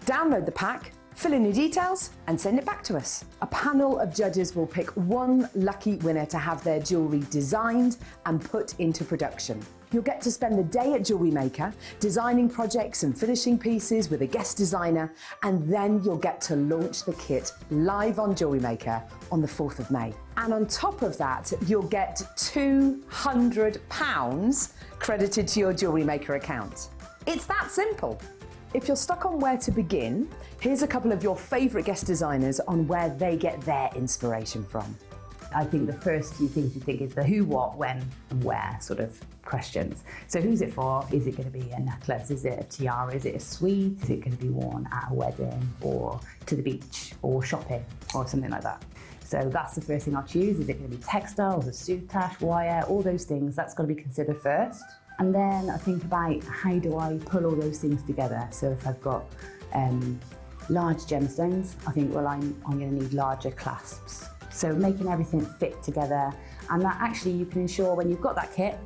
download the pack, fill in your details and send it back to us. A panel of judges will pick one lucky winner to have their jewellery designed and put into production. You'll get to spend the day at JewelleryMaker designing projects and finishing pieces with a guest designer, and then you'll get to launch the kit live on JewelleryMaker on the 4th of May. And on top of that, you'll get £200 credited to your JewelleryMaker account. It's that simple. If you're stuck on where to begin, here's a couple of your favourite guest designers on where they get their inspiration from. I think the first few things you think is the who, what, when and where sort of questions. So who's it for? Is it going to be a necklace? Is it a tiara? Is it a suite? Is it going to be worn at a wedding or to the beach or shopping or something like that? So that's the first thing I'll choose. Is it going to be textiles, a soutache, wire, all those things? That's got to be considered first. And then I think about how do I pull all those things together. So if I've got large gemstones, I think, well, I'm going to need larger clasps. So making everything fit together, and that actually you can ensure when you've got that kit,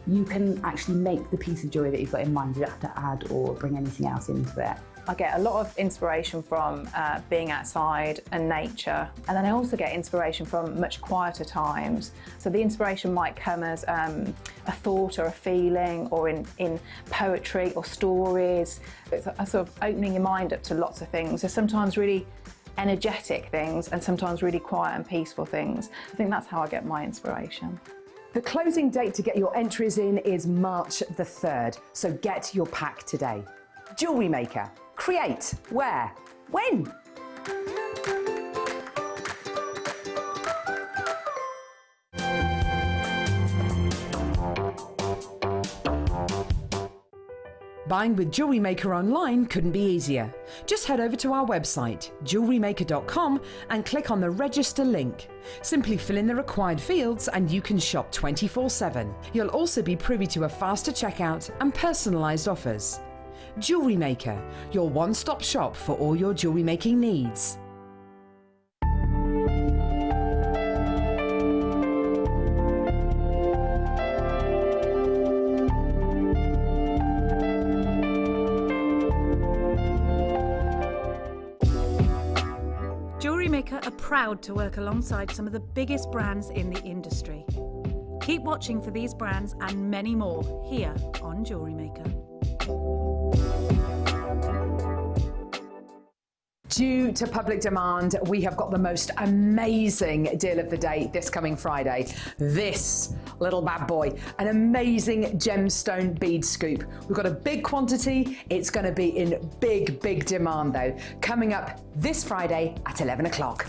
you can actually make the piece of jewellery that you've got in mind. You don't have to add or bring anything else into it. I get a lot of inspiration from being outside and nature, and then I also get inspiration from much quieter times. So the inspiration might come as a thought or a feeling, or in poetry or stories. It's a sort of opening your mind up to lots of things. There's sometimes really energetic things and sometimes really quiet and peaceful things. I think that's how I get my inspiration. The closing date to get your entries in is March the 3rd, so get your pack today. JewelleryMaker. Create. Where? When? Buying with JewelleryMaker online couldn't be easier. Just head over to our website, jewellerymaker.com, and click on the register link. Simply fill in the required fields and you can shop 24/7. You'll also be privy to a faster checkout and personalised offers. JewelleryMaker, your one-stop shop for all your jewellery making needs. JewelleryMaker are proud to work alongside some of the biggest brands in the industry. Keep watching for these brands and many more here on JewelleryMaker. Due to public demand, we have got the most amazing deal of the day this coming Friday. This little bad boy, an amazing gemstone bead scoop. We've got a big quantity. It's going to be in big demand though. Coming up this Friday at 11 o'clock.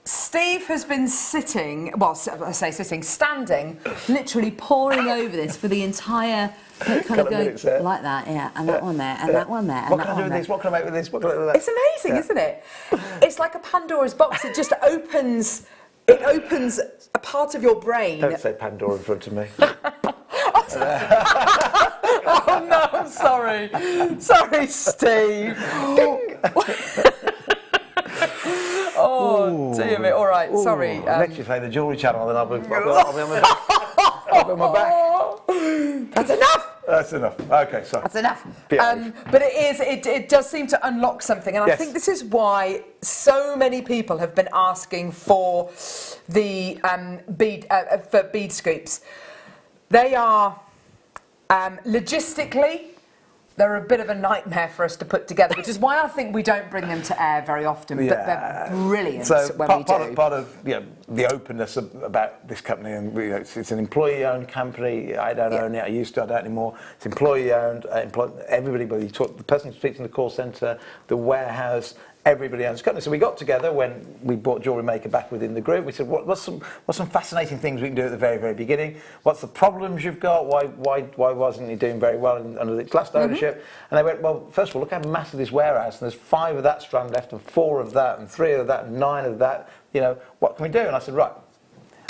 Steve has been sitting, well, I say sitting, standing, literally poring over this for the entire, kind of going like that, yeah, and that one there, and that one there, and What that can I do one with there. this? What can I make with this? What can I do with that? It's amazing, isn't it? It's like a Pandora's box. It just opens. It opens a part of your brain. Don't say Pandora in front of me. Oh no, I'm sorry. Sorry, Steve. Oh, dear me. All right, sorry. Next you play the Jewellery Channel, then I'll be on my back. I'll be on my back. That's enough. That's enough. Okay, sorry. That's enough. But it does seem to unlock something, and I think this is why so many people have been asking for the bead scoops. They are logistically. They're a bit of a nightmare for us to put together, which is why I think we don't bring them to air very often, but they're brilliant when we do. Part of the openness about this company, and it's an employee-owned company. I don't own it. I used to. I don't anymore. It's employee-owned. Everybody, the person who speaks in the call centre, the warehouse, everybody owns a company. So we got together when we brought JewelleryMaker back within the group. We said, what's some fascinating things we can do at the very, very beginning? What's the problems you've got? Why wasn't he doing very well under its last ownership? And they went, well, first of all, look how massive this warehouse, and there's 5 of that strand left, and 4 of that, and 3 of that, and 9 of that. You know, what can we do? And I said, right,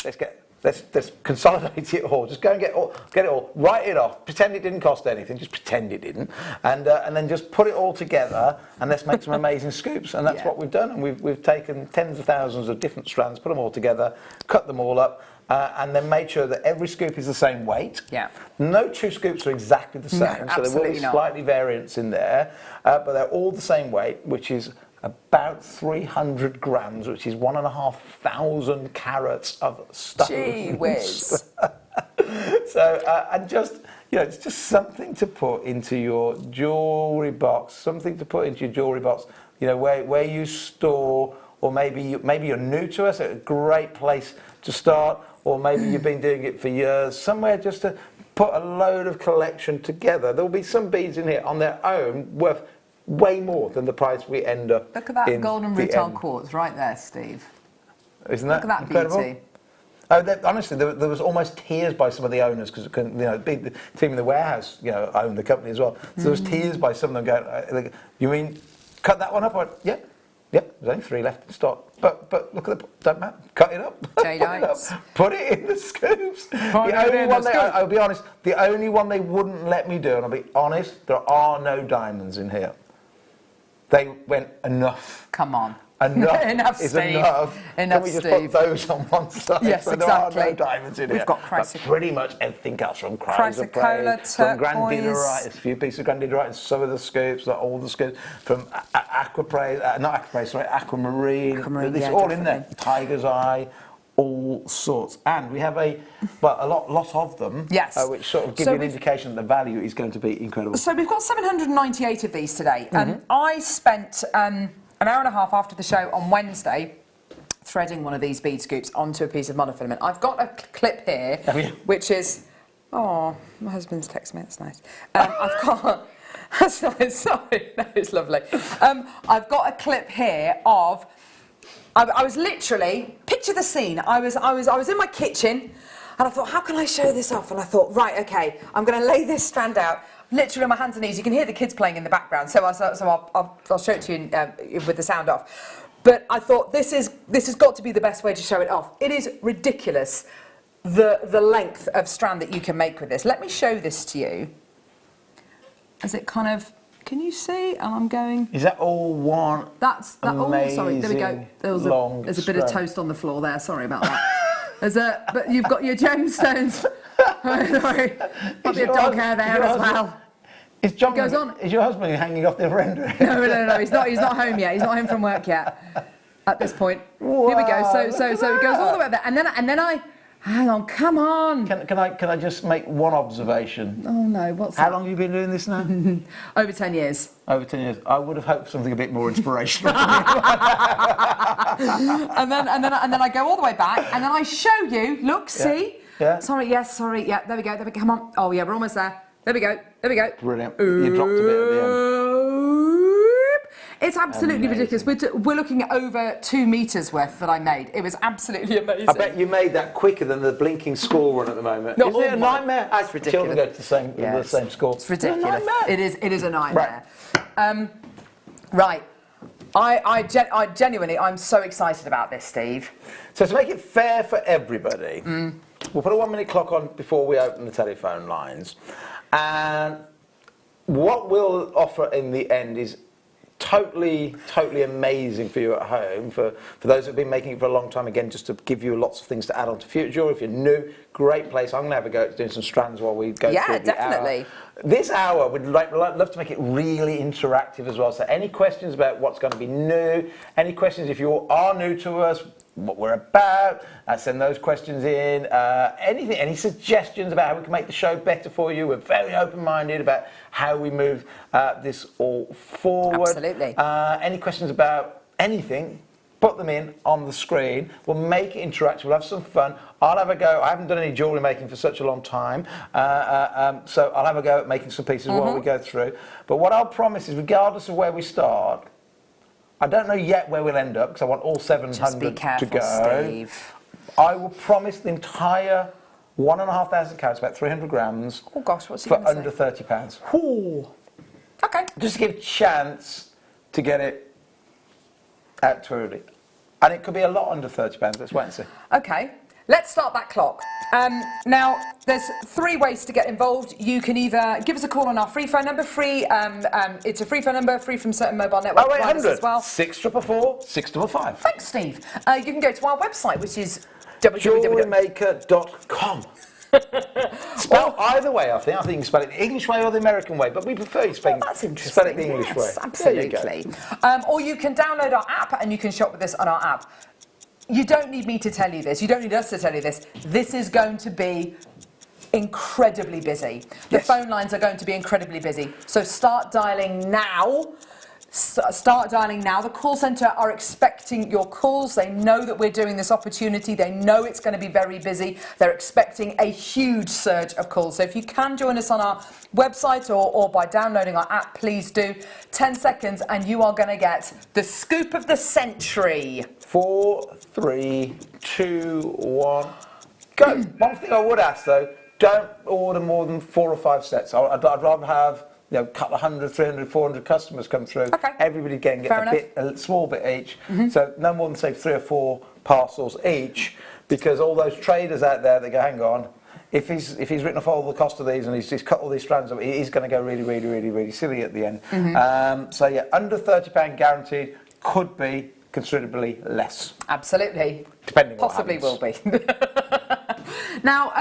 let's consolidate it all. Just go and get it all. Write it off. Pretend it didn't cost anything. Just pretend it didn't. And then just put it all together and let's make some amazing scoops. And that's what we've done. And we've taken tens of thousands of different strands, put them all together, cut them all up, and then made sure that every scoop is the same weight. Yeah. No 2 scoops are exactly the same. So there will be slightly variance in there, but they're all the same weight, which is about 300 grams, which is 1,500 carats of stones. Gee whiz. So, and just, you know, it's just something to put into your jewellery box, something to put into your jewellery box, you know, where you store, or maybe you're new to us, a great place to start, or maybe you've been doing it for years, somewhere just to put a load of collection together. There'll be some beads in here on their own worth way more than the price we end up. Look at that golden retail quartz right there, Steve. Isn't that Look at that incredible? beauty. Oh, honestly, there was almost tears by some of the owners because, you know, the team in the warehouse, you know, owned the company as well. So there was tears by some of them going, "You mean cut that one up?" I went, "Yeah, there's only 3 left in stock." But look at the, don't matter, cut it up. Put it in the scoops. I'll be honest, the only one they wouldn't let me do, and I'll be honest, there are no diamonds in here. They went, enough. Come on. Enough is Steve. enough. Can we just put those on one side? Yes, so exactly. There are no diamonds in here. We've got But pretty much everything else from chrysocolla, from grandidierite, a few pieces of grandidierite, and some of the scoops, not all the scoops, from aquamarine. It's all in there. Tiger's eye. All sorts, and we have a lot of them, which sort of give you an indication that the value is going to be incredible. So we've got 798 of these today, and I spent an hour and a half after the show on Wednesday threading one of these bead scoops onto a piece of monofilament. I've got a clip here, which is, oh, my husband's texted me. That's nice. I've got. That's nice. Sorry, no, it's lovely. I've got a clip here of. I was literally, picture the scene, I was in my kitchen and I thought, how can I show this off? And I thought, right, okay, I'm going to lay this strand out, literally on my hands and knees. You can hear the kids playing in the background, so I'll show it to you with the sound off. But I thought, this has got to be the best way to show it off. It is ridiculous, the length of strand that you can make with this. Let me show this to you. As it kind of... Can you see? And I'm going... Is that all one? That's that. Oh, sorry. There we go. There's a bit of toast on the floor there. Sorry about that. But you've got your gemstones. Sorry. Might be a dog hair there as well. Is John? It goes on. Is your husband hanging off the other end? No. He's not home yet. He's not home from work yet. At this point. Wow, here we go. So it goes all the way there, and then I. Hang on, come on. Can I just make one observation? Oh no, what's How long have you been doing this now? Over 10 years. Over 10 years. I would have hoped for something a bit more inspirational. and then I go all the way back, and then I show you. Look, see? Yeah. Sorry, yeah, there we go. Come on. Oh yeah, we're almost there. There we go. Brilliant. You dropped a bit at the end. It's absolutely ridiculous. We're looking at over 2 meters worth that I made. It was absolutely amazing. I bet you made that quicker than the blinking school run at the moment. No, Isn't it a nightmare? It's ridiculous. Children go to the same school. It's ridiculous. It is a nightmare. Right. Right. I genuinely, I'm so excited about this, Steve. So to make it fair for everybody, we'll put a 1-minute clock on before we open the telephone lines. And what we'll offer in the end is totally amazing for you at home, for those who have been making it for a long time, again, just to give you lots of things to add on to future jewelry. If you're new, great place. I'm going to have a go at doing some strands while we go through the definitely. hour. This hour, we'd love to make it really interactive as well. So any questions about what's going to be new, any questions if you are new to us, what we're about, send those questions in. Anything, any suggestions about how we can make the show better for you? We're very open-minded about how we move this all forward. Absolutely. Any questions about anything, put them in on the screen. We'll make it interactive. We'll have some fun. I'll have a go. I haven't done any jewellery making for such a long time, so I'll have a go at making some pieces while we go through. But what I'll promise is, regardless of where we start, I don't know yet where we'll end up because I want all 700 Just be careful, to go. Steve. I will promise the entire 1,500 carats, about 300 grams. Oh gosh, what's he for gonna under say? £30. Ooh. Okay. Just to give a chance to get it out too early. And it could be a lot under £30. Let's wait and see. Okay. Let's start that clock. Now, there's 3 ways to get involved. You can either give us a call on our free phone number, it's a free phone number, free from certain mobile network providers as well. 644 655. Thanks, Steve. You can go to our website, which is JewelleryMaker.com. Spell either way, I think. I think you can spell it the English way or the American way, but we prefer you spell, that's interesting. spell it the English way. Absolutely. Or you can download our app and you can shop with us on our app. You don't need me to tell you this. You don't need us to tell you this. This is going to be incredibly busy. The phone lines are going to be incredibly busy. So start dialing now. Start dialing now. The call centre are expecting your calls. They know that we're doing this opportunity. They know it's going to be very busy. They're expecting a huge surge of calls. So if you can join us on our website or by downloading our app, please do. 10 seconds and you are going to get the scoop of the century. 4, 3, 2, 1, go. One thing I would ask though, don't order more than 4 or 5 sets. I'd rather have a couple of 100, 300, 400 customers come through. Okay. Everybody getting a small bit each. So no more than say 3 or 4 parcels each, because all those traders out there, they go, hang on, if he's written off all the cost of these and he's cut all these strands of it, he's going to go really silly at the end. So yeah, under £30 guaranteed, could be considerably less. Absolutely. Depending on possibly will be. Now,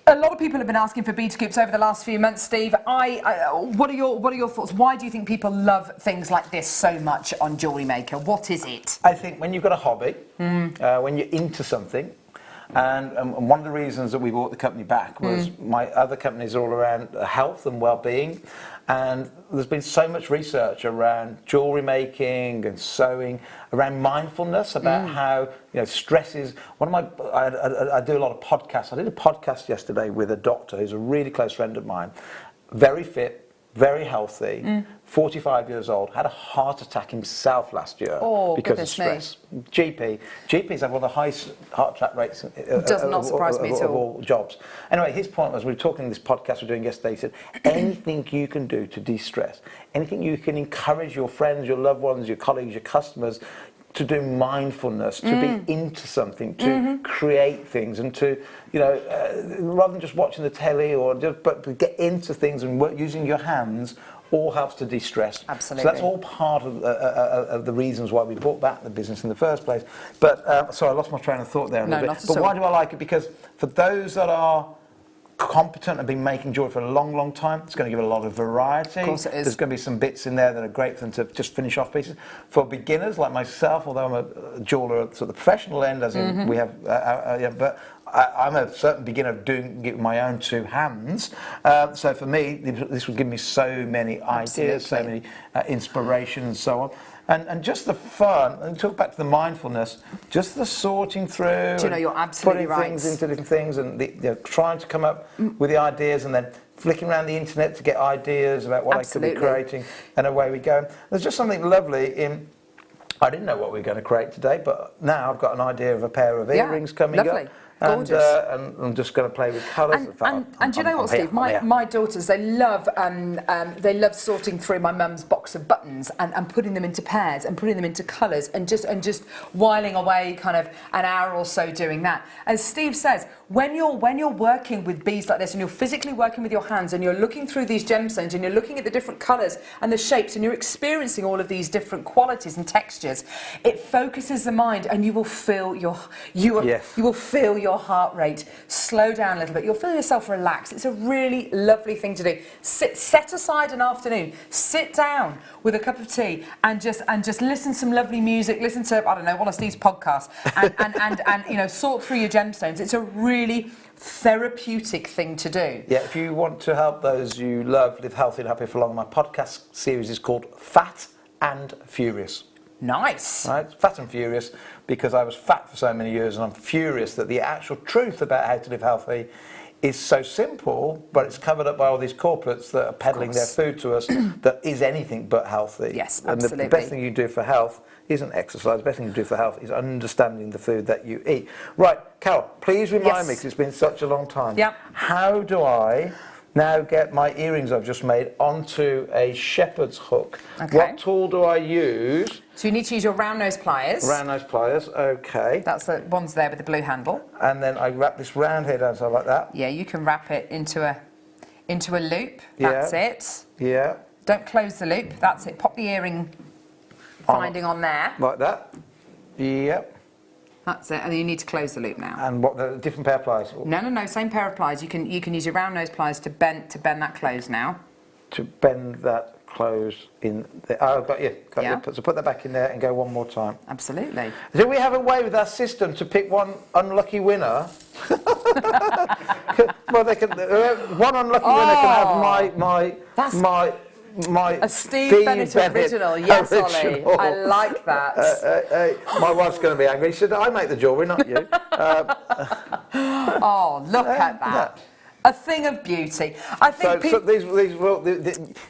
a lot of people have been asking for bead scoops over the last few months, Steve. What are your thoughts? Why do you think people love things like this so much on Jewellery Maker? What is it? I think when you've got a hobby, when you're into something, and one of the reasons that we bought the company back was my other companies are all around health and well-being, and there's been so much research around jewellery making and sewing, around mindfulness, about how stress is. I do a lot of podcasts. I did a podcast yesterday with a doctor who's a really close friend of mine, very fit, very healthy, 45 years old, had a heart attack himself last year because of stress. GPs have one of the highest heart attack rates Does not surprise me at of all jobs. Anyway, his point was, we were talking in this podcast we were doing yesterday, he said, anything you can do to de-stress, anything you can encourage your friends, your loved ones, your colleagues, your customers, to do mindfulness, to be into something, to create things, and to, rather than just watching the telly but to get into things and work using your hands, all helps to de-stress. Absolutely. So that's all part of the reasons why we bought back the business in the first place. But sorry, I lost my train of thought there a little bit. But why do I like it? Because for those that are competent and been making jewellery for a long time, it's going to give a lot of variety. Of course it is. There's going to be some bits in there that are great for them to just finish off pieces. For beginners like myself, although I'm a jeweller at sort of the professional end, as in we have, but I'm a certain beginner of doing it with my own 2 hands. So for me, this would give me so many ideas, so many inspirations and so on. And just the fun, and talk back to the mindfulness, just the sorting through. Do you know, you're absolutely putting things into different things, and trying to come up with the ideas, and then flicking around the internet to get ideas about what I could be creating, and away we go. There's just something lovely in. I didn't know what we were going to create today, but now I've got an idea of a pair of earrings coming up. Gorgeous. And I'm just going to play with colours. And do you know what, Steve? My daughters, they love sorting through my mum's box of buttons and putting them into pairs and putting them into colours and just whiling away kind of an hour or so doing that. As Steve says, when you're working with beads like this and you're physically working with your hands and you're looking through these gemstones and you're looking at the different colours and the shapes and you're experiencing all of these different qualities and textures, it focuses the mind, and you will feel your heart rate slow down a little bit. You'll feel yourself relax. It's a really lovely thing to do. Set aside an afternoon, sit down with a cup of tea and just listen to some lovely music, listen to, I don't know, one of Steve's podcasts, and sort through your gemstones. It's a really therapeutic thing to do. Yeah, if you want to help those you love live healthy and happy for long, my podcast series is called Fat and Furious. Nice. Right, Fat and Furious, because I was fat for so many years and I'm furious that the actual truth about how to live healthy is so simple, but it's covered up by all these corporates that are peddling their food to us that is anything but healthy. Yes, and absolutely. the best thing you do for health isn't exercise. The best thing you do for health is understanding the food that you eat. Right, Carol, please remind me, because it's been such a long time. Yep. How do I now get my earrings I've just made onto a shepherd's hook? Okay. What tool do I use? So you need to use your round nose pliers. Round nose pliers, okay. That's the ones there with the blue handle. And then I wrap this round here down so like that. Yeah, you can wrap it into a loop. That's it. Yeah. Don't close the loop. That's it. Pop the earring finding on there. Like that. Yep. That's it. And then you need to close the loop now. And what, the different pair of pliers? No. Same pair of pliers. You can use your round nose pliers to bend that close now. To bend that close in there. Oh, got you. So put that back in there and go one more time. Absolutely. Do we have a way with our system to pick one unlucky winner? Well, they can. One unlucky winner can have my a Steve Bennett original. Yes, original. Ollie. I like that. My wife's going to be angry. She said, "I make the jewellery, not you." Oh, look at that. A thing of beauty. I think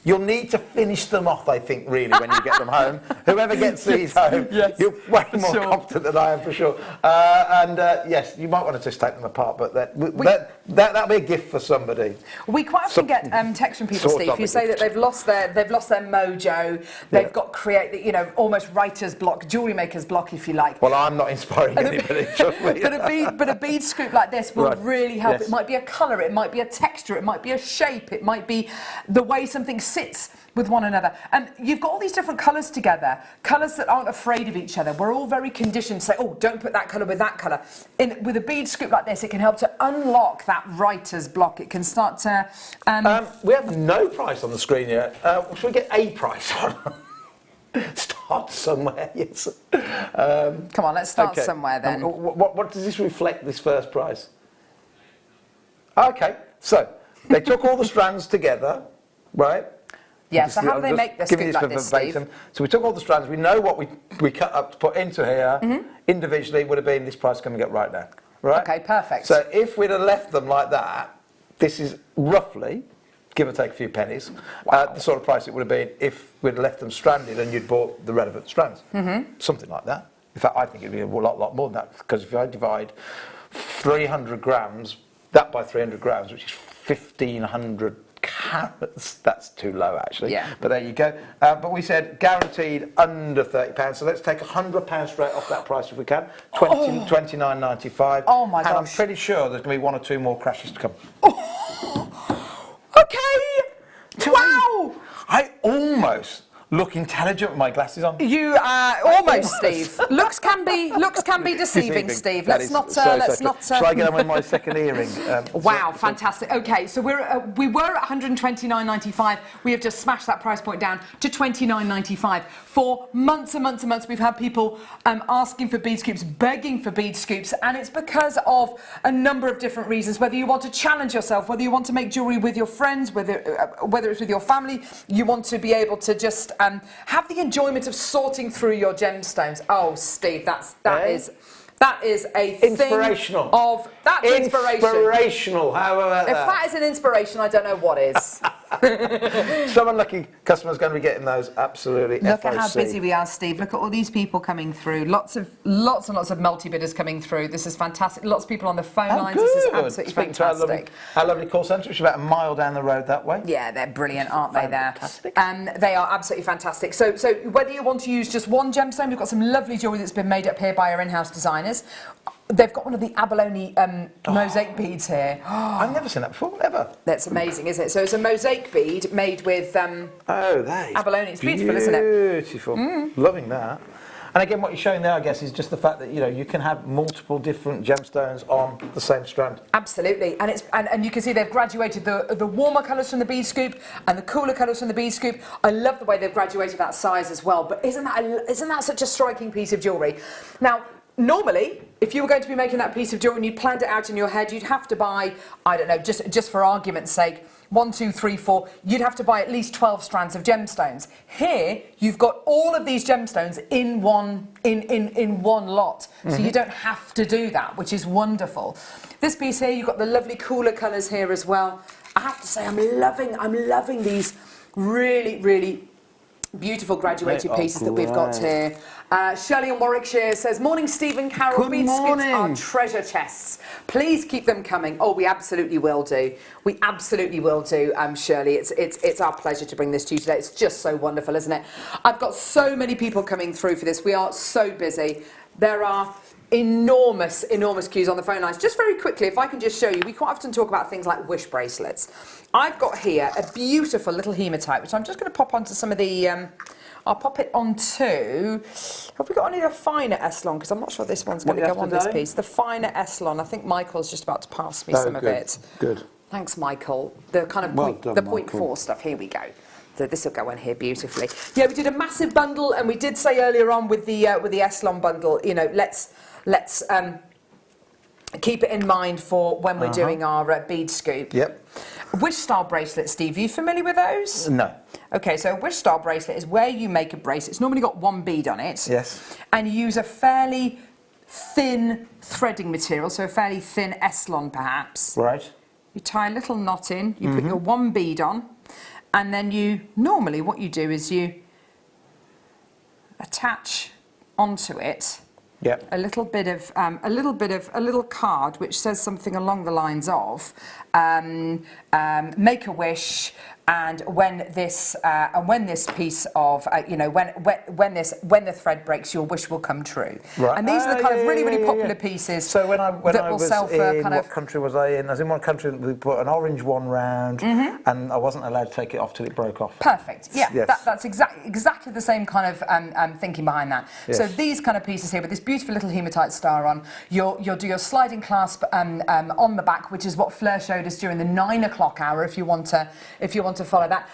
you'll need to finish them off, I think, really, when you get them home. Whoever gets these home, you're way more confident than I am, for sure. Yes, you might want to just take them apart, but that'll be a gift for somebody. We quite often get texts from people, Steve, who say that they've lost their mojo. They've got almost writer's block, jewellery maker's block, if you like. Well, I'm not inspiring anybody. But a bead scoop like this will really help. Yes. It might be a colour, it might be a texture, it might be a shape, it might be the way something sits with one another. And you've got all these different colours together, colours that aren't afraid of each other. We're all very conditioned to say, oh, don't put that colour with that colour. With a bead scoop like this, it can help to unlock that writer's block. It can start to... we have no price on the screen yet. Should we get a price on? Start somewhere, yes. Come on, let's start somewhere then. What does this reflect, this first price? Okay, so they took all the strands together, right? Yeah, so how do they make this scoop like this, Steve? So we took all the strands, we know what we cut up to put into here, individually would have been this price coming up right now, right? Okay, perfect. So if we'd have left them like that, this is roughly, give or take a few pennies, the sort of price it would have been if we'd left them stranded and you'd bought the relevant strands. Something like that. In fact, I think it'd be a lot more than that, because if I divide 300 grams, that by 300 grams, which is 1,500 carats, that's too low actually. Yeah. But there you go. But we said guaranteed under £30, so let's take £100 straight off that price if we can. $29.95. Oh my gosh. And I'm pretty sure there's going to be one or two more crashes to come. Okay. Wow. I almost look intelligent with my glasses on. You almost, Steve. Looks can be deceiving, Steve. Let's not. Shall I get on with my second earring? Wow, fantastic. Okay, so we were at $129.95. We have just smashed that price point down to $29.95. For months and months and months, we've had people asking for bead scoops, begging for bead scoops, and it's because of a number of different reasons. Whether you want to challenge yourself, whether you want to make jewellery with your friends, whether it's with your family, you want to be able to just have the enjoyment of sorting through your gemstones. Oh, Steve, that is a inspirational. That's inspiration. Inspirational. How about If that is an inspiration, I don't know what is. Some unlucky customers going to be getting those. Absolutely. Look at how busy we are, Steve. Look at all these people coming through. Lots and lots of multi-bidders coming through. This is fantastic. Lots of people on the phone lines. Good. This is absolutely fantastic. Our lovely call centre, which is about a mile down the road that way. Yeah, they're brilliant, aren't they? Fantastic. They are absolutely fantastic. So whether you want to use just one gemstone, we've got some lovely jewellery that's been made up here by our in-house designers. They've got one of the abalone mosaic beads here. I've never seen that before, ever. That's amazing, isn't it? So it's a mosaic bead made with that is abalone. It's beautiful, isn't it? Beautiful. Loving that. And again, what you're showing there, I guess, is just the fact that you can have multiple different gemstones on the same strand. Absolutely, and you can see they've graduated the warmer colours from the bead scoop and the cooler colours from the bead scoop. I love the way they've graduated that size as well. But isn't that such a striking piece of jewellery? Now, normally, if you were going to be making that piece of jewellery and you planned it out in your head, you'd have to buy, I don't know, just for argument's sake, 1, 2, 3, 4, you'd have to buy at least 12 strands of gemstones. Here, you've got all of these gemstones in one lot, so you don't have to do that, which is wonderful. This piece here, you've got the lovely cooler colours here as well. I have to say, I'm loving these really, really beautiful graduated pieces that we've got here. Shirley in Warwickshire says, morning Stephen, Carol, bead scoops are treasure chests. Please keep them coming. Oh, we absolutely will do. We absolutely will do, Shirley. It's our pleasure to bring this to you today. It's just so wonderful, isn't it? I've got so many people coming through for this. We are so busy. There are enormous queues on the phone lines. Just very quickly, if I can just show you, we quite often talk about things like wish bracelets. I've got here a beautiful little hematite, which I'm just going to pop onto some of the, I'll pop it onto, have we got any of the finer Eslon? Because I'm not sure this one's going to go on this piece. The finer Eslon, I think Michael's just about to pass me some of it. Good. Thanks, Michael. The kind of Well done, the 0.4 stuff, here we go. So this will go on here beautifully. Yeah, we did a massive bundle, and we did say earlier on with the Eslon bundle, you know, let's keep it in mind for when we're doing our bead scoop. Yep. Wish style bracelet, Steve, are you familiar with those? No. Okay, so a wish style bracelet is where you make a bracelet. It's normally got one bead on it. Yes. And you use a fairly thin threading material, so a fairly thin Eslon perhaps. Right. You tie a little knot in, you put your one bead on, and then you, normally what you do is you attach onto it a little bit of a little card which says something along the lines of make a wish, and when this piece of when the thread breaks, your wish will come true. Right. And these are the kind of really popular pieces. So when I was in kind what country was I in? I was in one country that we put an orange one round, and I wasn't allowed to take it off till it broke off. Perfect. Yeah, yes. That's exactly the same kind of thinking behind that. Yes. So these kind of pieces here with this beautiful little hematite star on, you'll do your sliding clasp on the back, which is what Fleur showed us during the 9 o'clock hour. If you want to follow that.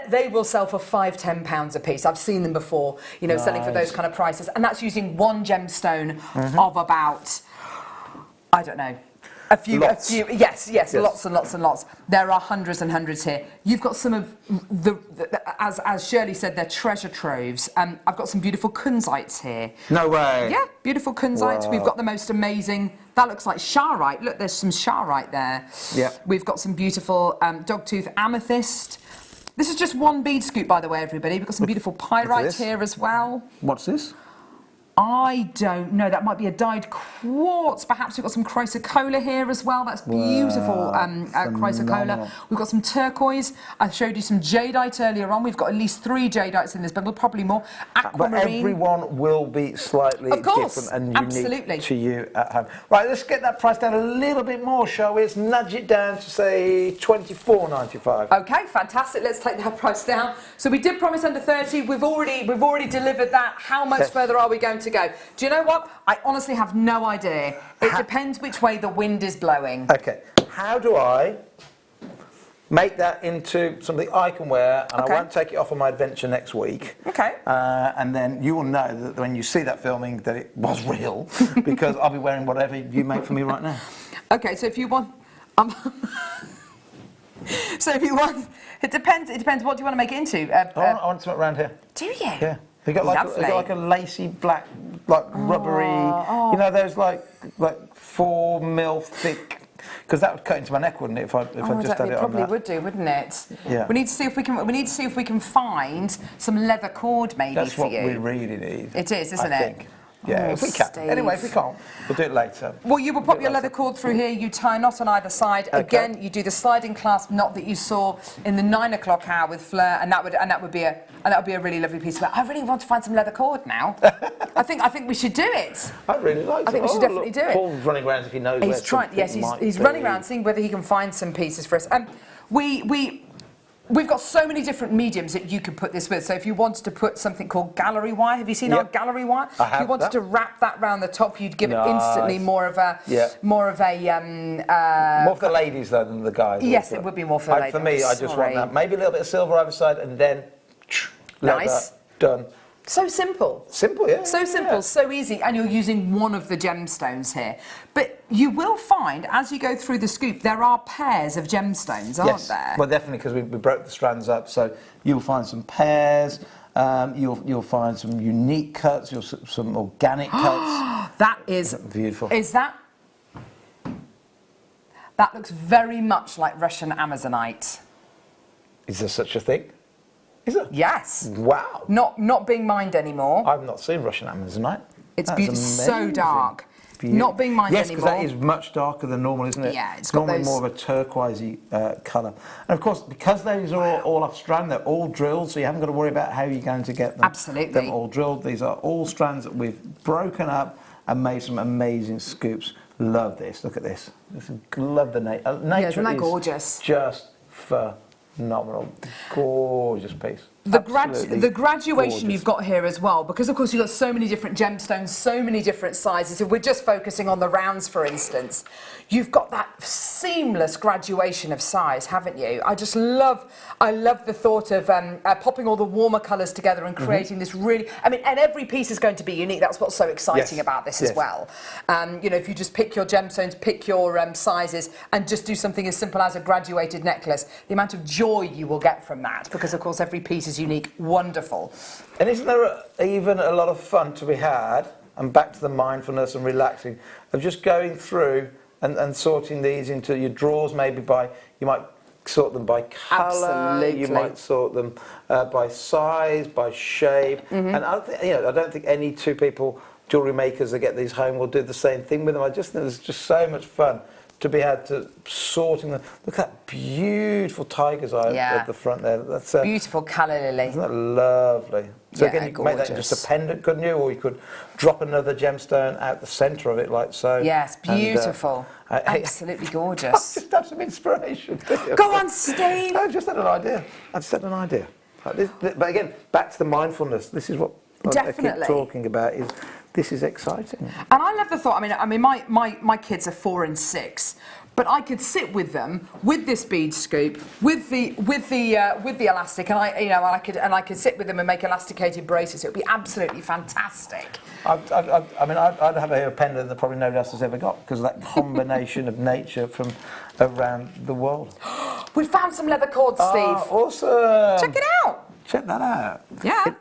They will sell for £5–10 a piece. I've seen them before, you know, selling for those kind of prices, and that's using one gemstone of about, I don't know, a few. Yes, lots and lots. There are hundreds and hundreds here. You've got some of as Shirley said, they're treasure troves. I've got some beautiful kunzites here. No way. Yeah, beautiful kunzites. Wow. We've got the most amazing. That looks like charite. Look, there's some charite there. Yeah. We've got some beautiful dogtooth amethyst. This is just one bead scoop, by the way, everybody. We've got some beautiful pyrite here as well. What's this? I don't know. That might be a dyed quartz. Perhaps we've got some chrysocolla here as well. That's beautiful chrysocolla. We've got some turquoise. I showed you some jadeite earlier on. We've got at least 3 jadeites in this bundle, probably more. Aquamarine. But everyone will be slightly different and unique to you at home. Right, let's get that price down a little bit more, shall we? Let's nudge it down to, say, $24.95. Okay, fantastic. Let's take that price down. So we did promise under 30. We've already delivered that. How much further are we going to go? Do you know what? I honestly have no idea. It depends which way the wind is blowing. Okay. How do I make that into something I can wear, and I won't take it off on my adventure next week? Okay. And then you will know that when you see that filming that it was real, because I'll be wearing whatever you make for me right now. Okay, so if you want... it depends what do you want to make it into? I want something around here. Do you? Yeah. You got like a lacy black, like rubbery, you know, those like 4 mil thick, because that would cut into my neck, wouldn't it? If I just had it on that. It probably would do, wouldn't it? Yeah. We need to see if we can find some leather cord maybe That's for you. That's what we really need. It is, isn't it? I think. Yeah, if we can. Steve. Anyway, if we can't, we'll do it later. Well, you will pop your leather cord through here. You tie a knot on either side. Okay. Again, you do the sliding clasp knot that you saw in the 9 o'clock hour with Fleur, and that would be a really lovely piece of work. I really want to find some leather cord now. I think we should do it. I really like it. I think we should definitely do it. Paul's running around if he knows. He's trying. Yes, he's running around seeing whether he can find some pieces for us. We've got so many different mediums that you could put this with. So if you wanted to put something called gallery wire, have you seen our gallery wire? If you wanted to wrap that round the top, you'd give it instantly more of the ladies though than the guys. Yes, it would be more for the ladies. For me, I just want that. Maybe a little bit of silver either side, and then leather, done. So simple. Simple, yeah. So simple, so easy, and you're using one of the gemstones here. But you will find, as you go through the scoop, there are pairs of gemstones, aren't there? Well, definitely, because we broke the strands up, so you'll find some pairs, you'll find some unique cuts, some organic cuts. That is... Beautiful. Is that... That looks very much like Russian Amazonite. Is there such a thing? Is it? Yes. Wow. Not being mined anymore. I've not seen Russian Amazonite. It's so dark. Not being mined yes, anymore. Yes, because that is much darker than normal, isn't it? Yeah, it's got normally those... more of a turquoisey colour. And of course, because these are all off strand, they're all drilled, so you haven't got to worry about how you're going to get them. Absolutely. Them all drilled. These are all strands that we've broken up and made some amazing scoops. Love this. Look at this. Love the nature. Yeah, isn't that gorgeous? Just phenomenal. Gorgeous piece. The graduation gorgeous. you've got here as well, because of course you've got so many different gemstones, so many different sizes. If we're just focusing on the rounds, for instance, you've got that seamless graduation of size, haven't you? I love the thought of popping all the warmer colours together and creating this really, and every piece is going to be unique. That's what's so exciting about this as well. You know, if you just pick your gemstones, pick your sizes, and just do something as simple as a graduated necklace, the amount of joy you will get from that, because of course every piece is unique, wonderful. And isn't there even a lot of fun to be had, and back to the mindfulness and relaxing, of just going through and sorting these into your drawers, maybe you might sort them by colour, Absolutely. you might sort them by size, by shape, and I don't think any two people, jewellery makers that get these home will do the same thing with them. I just think there's just so much fun to be able to sorting them. Look at that beautiful tiger's eye at the front there. That's beautiful colour lily. Isn't that lovely? So again, you could make that just a pendant, couldn't you? Or you could drop another gemstone out the centre of it, like so. Yes, beautiful. Absolutely gorgeous. I just have some inspiration. Go on, Steve. I just had an idea. Like this, but again, back to the mindfulness. This is what I keep talking about. This is exciting. And I love the thought. My kids are 4 and 6, but I could sit with them with this bead scoop, with the elastic, and I could sit with them and make elasticated bracelets. It would be absolutely fantastic. I'd have a pendant that probably nobody else has ever got, because of that combination of nature from around the world. We found some leather cords, Steve. Awesome. Check it out. Check that out. Yeah.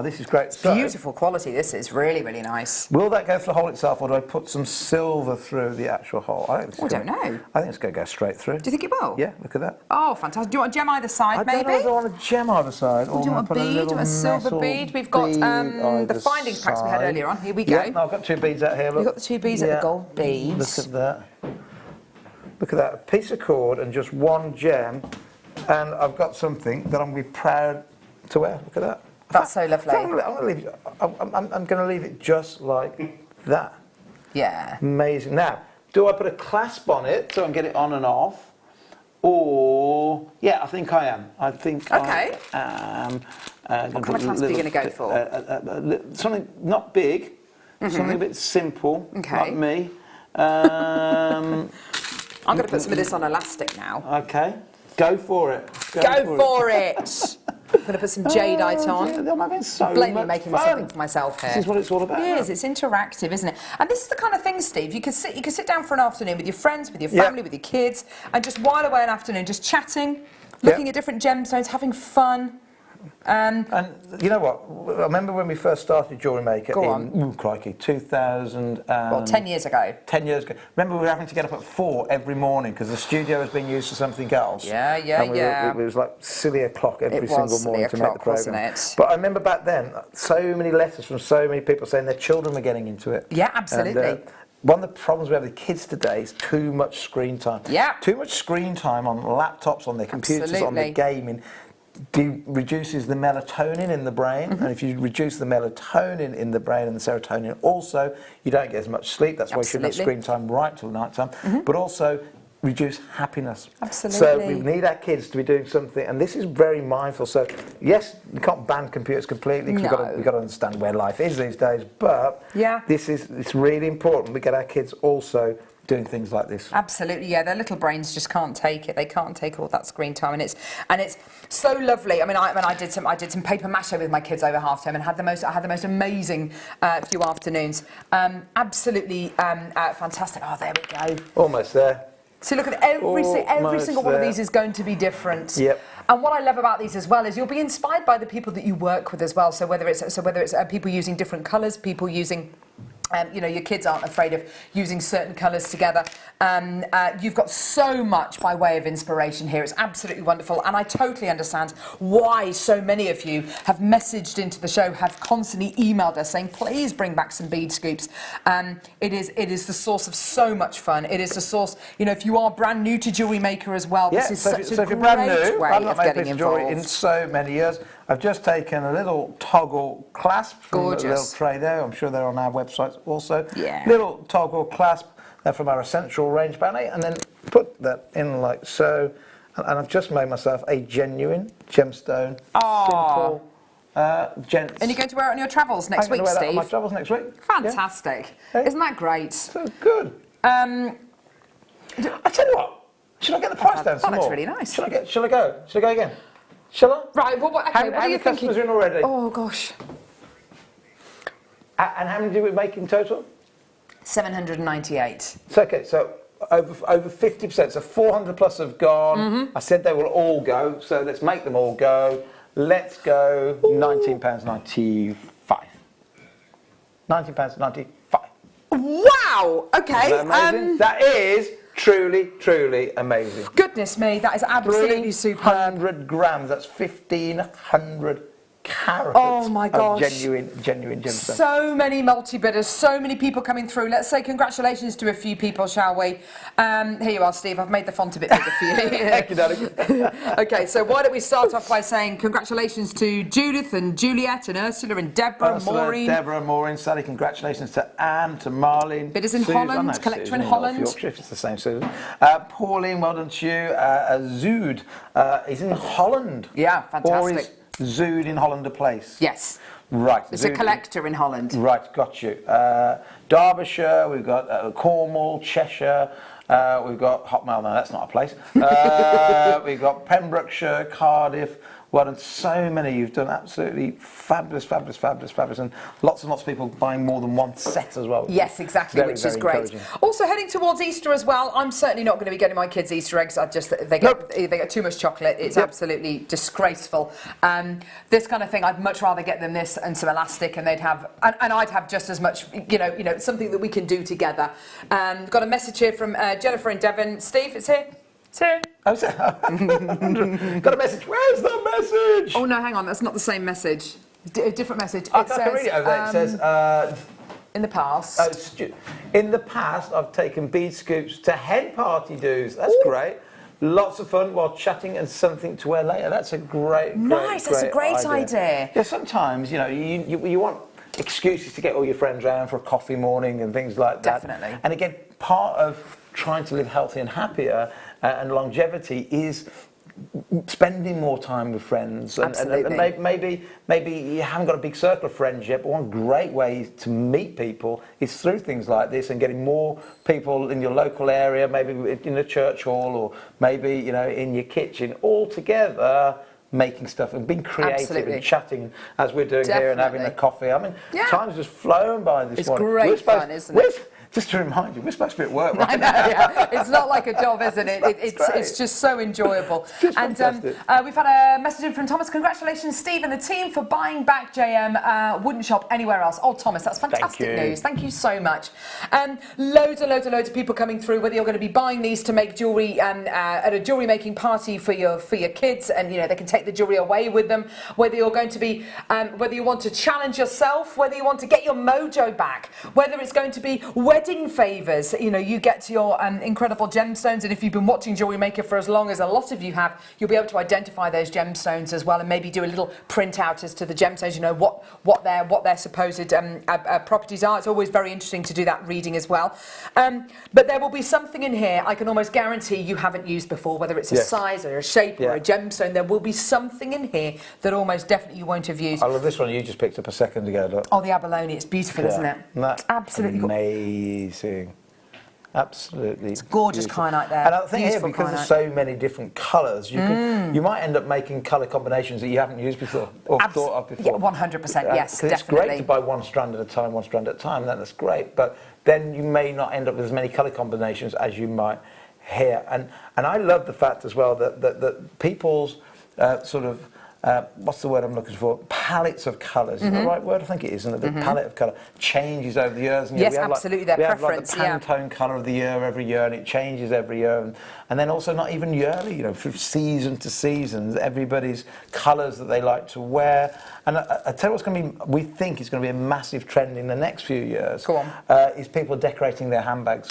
This is great. Beautiful quality. This is really, really nice. Will that go through the hole itself, or do I put some silver through the actual hole? I don't know. I think it's going to go straight through. Do you think it will? Yeah, look at that. Oh, fantastic. Do you want a gem either side, maybe? I don't know if I want a gem either side. Or do you want a bead, a silver bead? We've got the finding packs we had earlier on. Here we go. Yeah, I've got 2 beads out here. Look. We've got the 2 beads at the gold beads. Look at that. Look at that. A piece of cord and just 1 gem. And I've got something that I'm going to be proud to wear. Look at that. That's so lovely. I'm going to leave it just like that. Yeah. Amazing. Now, do I put a clasp on it so I can get it on and off? Or, yeah, I think I am. I think I am. What kind of clasp are you going to go for? Something not big, something a bit simple, like me. I'm going to put some of this on elastic now. Okay. Go for it. Go for it. I'm going to put some jadeite on. I'm having so Blame me much making fun. something for myself here. This is what it's all about. It is. It's interactive, isn't it? And this is the kind of thing, Steve. You could sit down for an afternoon with your friends, with your family, with your kids, and just while away an afternoon, just chatting, looking at different gemstones, having fun. And you know what? I remember when we first started JewelleryMaker in, crikey, 2000. Well, 10 years ago. 10 years ago. Remember, we were having to get up at 4 every morning because the studio was being used for something else. Yeah. It was like silly o'clock every single morning to make the program. Wasn't it? But I remember back then, so many letters from so many people saying their children were getting into it. Yeah, absolutely. And, one of the problems we have with kids today is too much screen time. Yeah. Too much screen time on laptops, on their computers, on their gaming. Reduces the melatonin in the brain, and if you reduce the melatonin in the brain and the serotonin also, you don't get as much sleep. That's why you shouldn't have screen time right till night time, but also reduce happiness. Absolutely. So we need our kids to be doing something, and this is very mindful. So yes, we can't ban computers completely because we've got to understand where life is these days, but it's really important we get our kids also doing things like this. Absolutely, yeah. Their little brains just can't take it. They can't take all that screen time, and it's so lovely. I mean, I did some paper mache with my kids over half term, and had the most amazing few afternoons. Absolutely fantastic. Oh, there we go. Almost there. So look at every single one of these is going to be different. Yep. And what I love about these as well is you'll be inspired by the people that you work with as well. So whether it's people using different colours, people using. Your kids aren't afraid of using certain colours together. You've got so much by way of inspiration here. It's absolutely wonderful. And I totally understand why so many of you have messaged into the show, have constantly emailed us saying, please bring back some bead scoops. It is the source of so much fun. It is the source, if you are brand new to JewelleryMaker as well, this is such a great way of getting involved. In so many years. I've just taken a little toggle clasp from the little tray there. I'm sure they're on our website also. Yeah. Little toggle clasp from our Essential range ballet, and then put that in like so. And I've just made myself a genuine gemstone, simple gents. And you're going to wear it on your travels next week, Steve? On my travels next week. Fantastic. Yeah. Isn't that great? So good. I tell you what, should I get the price down some more? That's really nice. Shall I go? Shall I go again? Shall I? Right, well, what are you thinking? Customers in already? Oh, gosh. And how many did we make in total? 798. So, okay, so over 50%, so 400 plus have gone. Mm-hmm. I said they will all go, so let's make them all go. Let's go £19.95. £19.95. Wow! Okay. Isn't that amazing? That is truly amazing. Goodness me, that is absolutely superb. 300 grams, that's 1,500 carats oh my gosh. of genuine gemstone. So many multi-bidders, so many people coming through. Let's say congratulations to a few people, shall we? Here you are, Steve. I've made the font a bit bigger for you. Thank you, darling. Okay, so why don't we start off by saying congratulations to Judith and Juliet and Ursula and Deborah and Maureen. Deborah and Maureen. Sally, congratulations to Anne, to Marlene. Bidders in Holland, collector in Holland. Yorkshire, if it's the same Susan. Pauline, well done to you. Zood, he's in Holland. Yeah, fantastic. Zood in Hollander Place. Yes. Right. It's a collector in Holland. Right, got you. Derbyshire, we've got Cornwall, Cheshire, we've got Hotmail, no, that's not a place. We've got Pembrokeshire, Cardiff. Well done, so many. You've done absolutely fabulous, and lots of people buying more than one set as well. Yes, exactly, which is great. Also heading towards Easter as well. I'm certainly not going to be getting my kids Easter eggs. They get too much chocolate. It's absolutely disgraceful. This kind of thing, I'd much rather get them this and some elastic, and I'd have just as much. Something that we can do together. Got a message here from Jennifer in Devon. Steve, it's here. Got a message. Where's the message? Oh no, hang on. That's not the same message. A different message. I can read it over there. It says. In the past. In the past, I've taken bead scoops to hen party do's. That's great. Lots of fun while chatting and something to wear later. That's a great That's a great idea. Yeah, sometimes you want excuses to get all your friends around for a coffee morning and things like that. Definitely. And again, part of trying to live healthy and happier and longevity is spending more time with friends. And maybe you haven't got a big circle of friends yet, but one great way to meet people is through things like this and getting more people in your local area, maybe in a church hall or maybe in your kitchen, all together making stuff and being creative and chatting as we're doing here and having a coffee. I mean, time's just flown by this morning. It's great fun, isn't it? Just to remind you, we're supposed to be at work right I know, yeah. It's not like a job, isn't it? It's just so enjoyable. And we've had a message in from Thomas. Congratulations, Steve and the team, for buying back JM. Wouldn't shop anywhere else. Oh, Thomas, that's fantastic news. Thank you so much. Loads of people coming through, whether you're going to be buying these to make jewellery at a jewellery making party for your kids, and they can take the jewellery away with them, whether you're going to be, whether you want to challenge yourself, whether you want to get your mojo back, whether it's going to be wedding favours, you get your incredible gemstones, and if you've been watching JewelleryMaker for as long as a lot of you have, you'll be able to identify those gemstones as well, and maybe do a little printout as to the gemstones, what their supposed properties are. It's always very interesting to do that reading as well. But there will be something in here I can almost guarantee you haven't used before, whether it's a size or a shape or a gemstone. There will be something in here that almost definitely you won't have used. I love this one you just picked up a second ago. Look. Oh, the abalone, it's beautiful, isn't it? That's absolutely amazing. Absolutely. It's gorgeous kyanite there. And I think here, Beautiful because kyanite. there's so many different colours, you might end up making colour combinations that you haven't used before or thought of before. Yeah, 100%, yes, 'cause definitely. it's great to buy one strand at a time, that's great. But then you may not end up with as many colour combinations as you might here. And I love the fact as well that people's sort of what's the word I'm looking for? Palettes of colours. Is that the right word? I think it is, isn't it? The palette of colour changes over the years. And Yes, we have absolutely, like, their we have like preference, the Pantone colour of the year every year, and it changes every year. And then also not even yearly, you know, from season to season, everybody's colours that they like to wear. And I tell you what's going to be, we think is going to be a massive trend in the next few years. Go on. Is people decorating their handbags.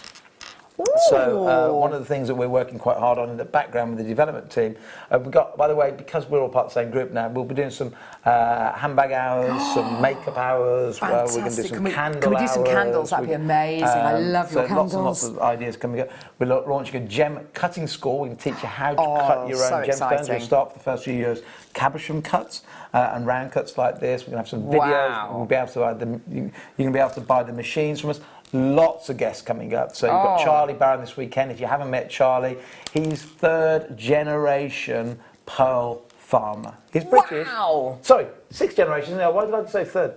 So one of the things that we're working quite hard on in the background with the development team, we've got, by the way, because we're all part of the same group now, we'll be doing some handbag hours, some makeup hours. We're going to do some candle Can we do hours. some candles? That'd be amazing. I love your candles. Lots and lots of ideas coming up. We're launching a gem cutting school. We can teach you how to cut your own gemstones. Exciting. We'll start for the first few years cabochon cuts and round cuts like this. We're going to have some videos. We'll be able to buy you're going to be able to buy the machines from us. Lots of guests coming up. So you've got Charlie Barron this weekend. If you haven't met Charlie, he's 3rd generation pearl farmer. He's British. Wow. Sorry, 6th generation. Now, why did I say 3rd?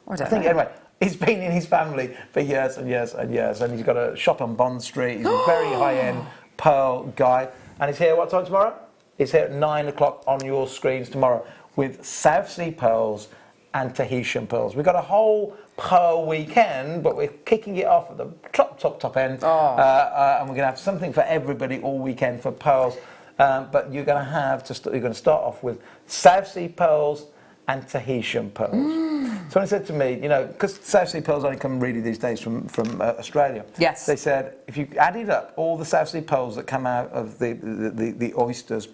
I don't know. Anyway, he's been in his family for years and years and years, and he's got a shop on Bond Street. He's a very high-end pearl guy, and he's here what time tomorrow? He's here at 9 o'clock on your screens tomorrow with South Sea pearls and Tahitian pearls. We've got a whole pearl weekend, but we're kicking it off at the top end, and we're going to have something for everybody all weekend for pearls. But you're going to have you're going to start off with South Sea pearls and Tahitian pearls. Someone said to me, you know, because South Sea pearls only come really these days from Australia. Yes. They said if you added up all the South Sea pearls that come out of the oysters.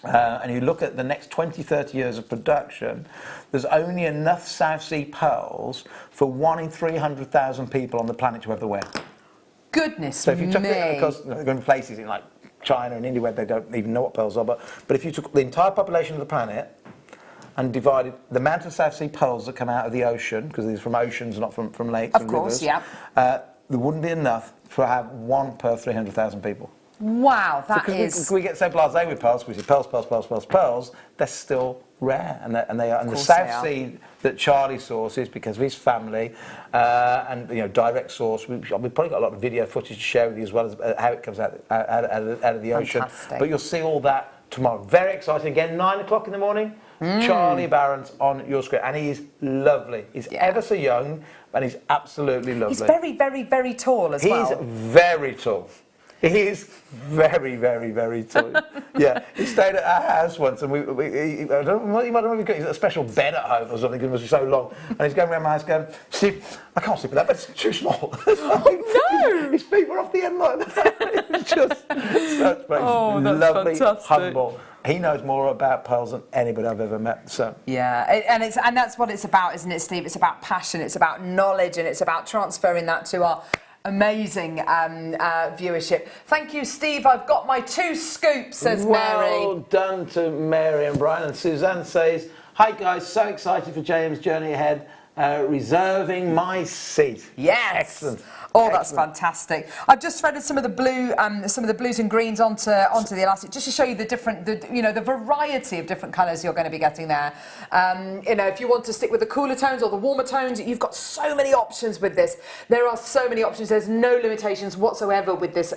And you look at the next 20, 30 years of production, there's only enough South Sea pearls for 1 in 300,000 people on the planet to ever wear. Goodness So if you took me. it, because they're going to places in like China and India where they don't even know what pearls are, but if you took the entire population of the planet and divided the amount of South Sea pearls that come out of the ocean, because these are from oceans, not from lakes and rivers, there wouldn't be enough to have 1 per 300,000 people. Wow, that is... we get so blasé with pearls, we say pearls, they're still rare. And the South Sea that Charlie sources because of his family, and you know, direct source, we've probably got a lot of video footage to share with you as well as how it comes out of the ocean. But you'll see all that tomorrow. Very exciting. Again, 9 o'clock in the morning, Charlie Barron's on your screen. And he's lovely. He's ever so young, and he's absolutely lovely. He's very, very, very tall as well. He's very tall. He is very, very, very tall. Yeah, he stayed at our house once, and I don't know, you might have got a special bed at home or something because it was so long. And he's going around my house going, Steve, I can't sleep in that bed, it's too small. Oh, no! His feet were off the end like that. It's just such that's lovely, fantastic. humble. He knows more about pearls than anybody I've ever met. So yeah, and that's what it's about, isn't it, Steve? It's about passion, it's about knowledge, and it's about transferring that to our amazing viewership. Thank you, Steve. I've got my 2 scoops, says Mary. Well done to Mary and Brian. And Suzanne says, hi guys, so excited for James' journey ahead. Reserving my seat. Yes. Excellent. Oh, that's fantastic. I've just threaded some of the blues and greens onto the elastic, just to show you the variety of different colours you're going to be getting there. You know, if you want to stick with the cooler tones or the warmer tones, you've got so many options with this. There are so many options. There's no limitations whatsoever with this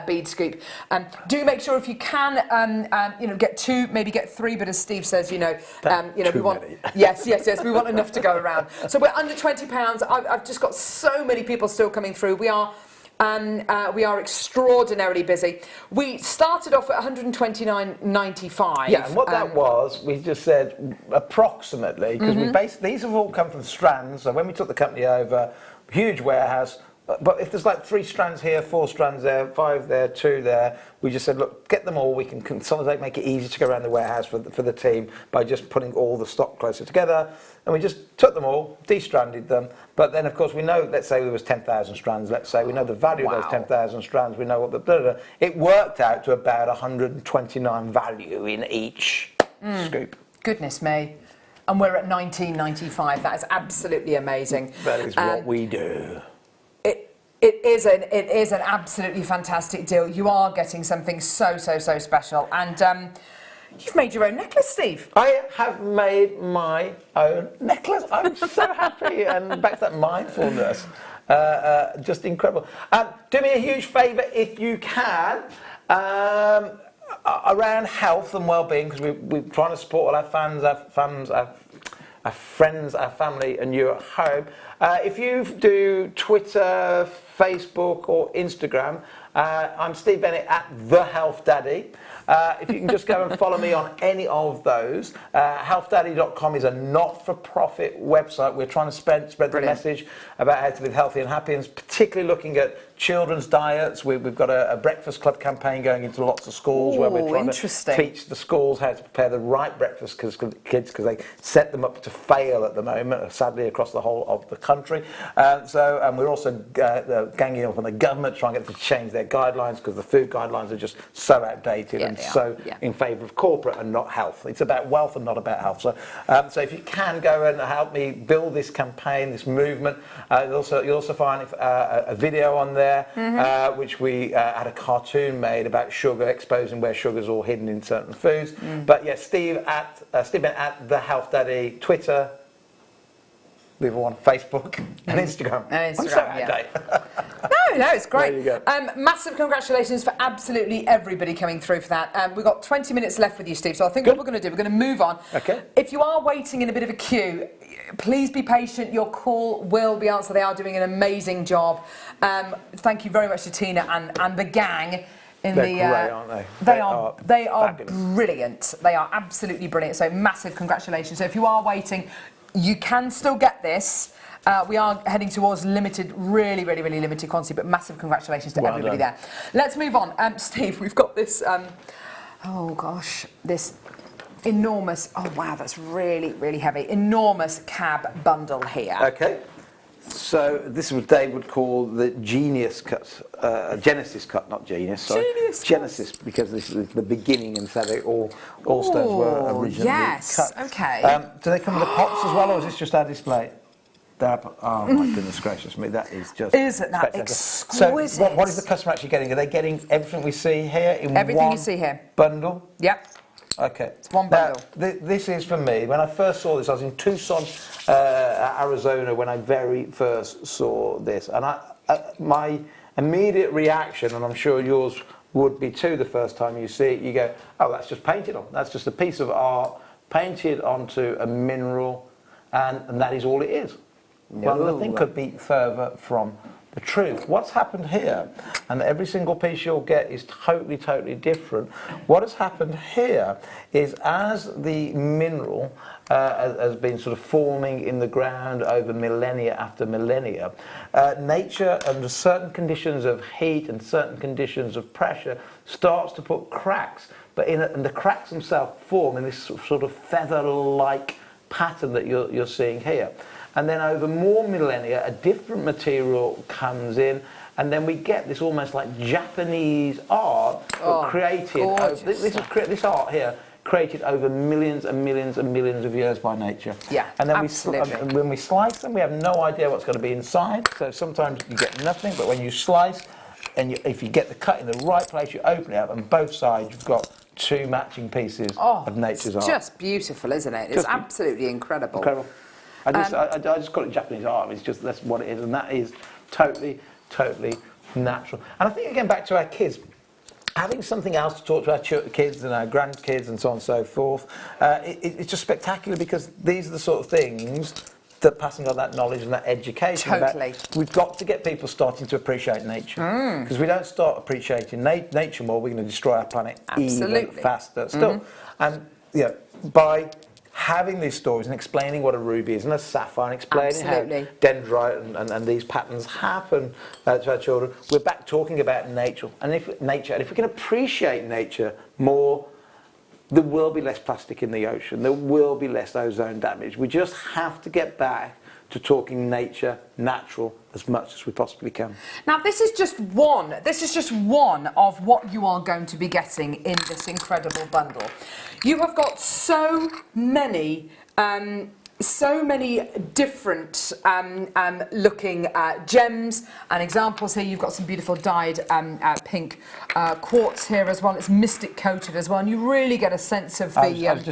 bead scoop. Do make sure if you can, you know, get 2, maybe get 3. But as Steve says, you know, we want yes, we want enough to go around. So we're under £20. I've just got so many people still coming through. We are extraordinarily busy. We started off at £129.95. Yeah, and what that was, we just said approximately, because these have all come from strands. So when we took the company over, huge warehouse. But if there's like 3 strands here, 4 strands there, 5 there, 2 there, we just said, look, get them all. We can consolidate, make it easy to go around the warehouse for the team by just putting all the stock closer together. And we just took them all, de-stranded them. But then, of course, we know, let's say there was 10,000 strands, let's say, we know the value of those 10,000 strands, we know what the... It worked out to about 129 value in each scoop. Goodness me. And we're at £19.95. That is absolutely amazing. That is what we do. It is an absolutely fantastic deal. You are getting something so special, and you've made your own necklace, Steve. I have made my own necklace. I'm so happy, and back to that mindfulness, just incredible. Do me a huge favour if you can. Around health and well-being, because we're trying to support all our fans, our friends, our family, and you at home. If you do Twitter, Facebook, or Instagram, I'm Steve Bennett at The Health Daddy. If you can just go and follow me on any of those. Healthdaddy.com is a not-for-profit website. We're trying to spread the message about how to live healthy and happy, and particularly looking at children's diets. We've got a breakfast club campaign going into lots of schools where we're trying to teach the schools how to prepare the right breakfast kids, because they set them up to fail at the moment, sadly, across the whole of the country. And we're also ganging up on the government, trying to get them to change their guidelines, because the food guidelines are just so outdated and so in favour of corporate and not health. It's about wealth and not about health. So if you can go and help me build this campaign, this movement, you'll also find a video on there, which we had a cartoon made about sugar, exposing where sugar's all hidden in certain foods. But yeah, Steve Bennett at The Health Daddy, Twitter, leave one, Facebook and Instagram. I'm so out of date. No, it's great. There you go. Massive congratulations for absolutely everybody coming through for that. We've got 20 minutes left with you, Steve, so I think what we're going to do, we're going to move on. Okay. If you are waiting in a bit of a queue, please be patient. Your call will be answered. They are doing an amazing job. Thank you very much to Tina and the gang. They're great, aren't they? They are brilliant. They are absolutely brilliant. So massive congratulations. So if you are waiting, you can still get this. We are heading towards limited, really limited quantity, but massive congratulations to everybody there. Let's move on. Steve, we've got this, oh gosh, this enormous, oh wow, that's really heavy, enormous cab bundle here. Okay. So this is what Dave would call the genius cut, Genesis cut, not genius, sorry. Genesis, because this is the beginning, and so they all stones were originally cut. Okay. Do they come with the pots as well, or is this just our display? Oh my goodness gracious me, that is just... Isn't that exquisite? So what is the customer actually getting? Are they getting everything we see here in everything you see here. Bundle? Yep. Okay. It's one bundle. Now, this is for me. When I first saw this, I was in Tucson, Arizona, when I very first saw this. And my immediate reaction, and I'm sure yours would be too the first time you see it, you go, oh, that's just painted on. That's just a piece of art painted onto a mineral, and that is all it is. No. Well, nothing could be further from the truth. What's happened here, and every single piece you'll get is totally different. What has happened here is, as the mineral has been sort of forming in the ground over millennia after millennia, nature, under certain conditions of heat and certain conditions of pressure, starts to put cracks. But and the cracks themselves form in this sort of feather-like pattern that you're seeing here. And then over more millennia, a different material comes in, and then we get this almost like Japanese art created. This art here created over millions and millions and millions of years by nature. Yeah, and then absolutely. when we slice them, we have no idea what's going to be inside. So sometimes you get nothing, but when you slice, and if you get the cut in the right place, you open it up, and both sides you've got two matching pieces of nature's art. It's just beautiful, isn't it? It's absolutely incredible. Incredible. I just call it Japanese art. It's just, that's what it is, and that is totally natural. And I think, again, back to our kids, having something else to talk to our kids and our grandkids and so on and so forth, it's just spectacular, because these are the sort of things that passing on that knowledge and that education. Totally. We've got to get people starting to appreciate nature, because we don't start appreciating nature more, we're going to destroy our planet even faster still. And by having these stories and explaining what a ruby is and a sapphire, and explaining how dendrite and these patterns happen to our children, we're back talking about nature. And if we can appreciate nature more, there will be less plastic in the ocean, there will be less ozone damage. We just have to get back to talking nature, natural, as much as we possibly can. Now, this is just one of what you are going to be getting in this incredible bundle. You have got so many so many different looking gems and examples here. You've got some beautiful dyed pink quartz here as well. It's mystic coated as well, and you really get a sense of the. I was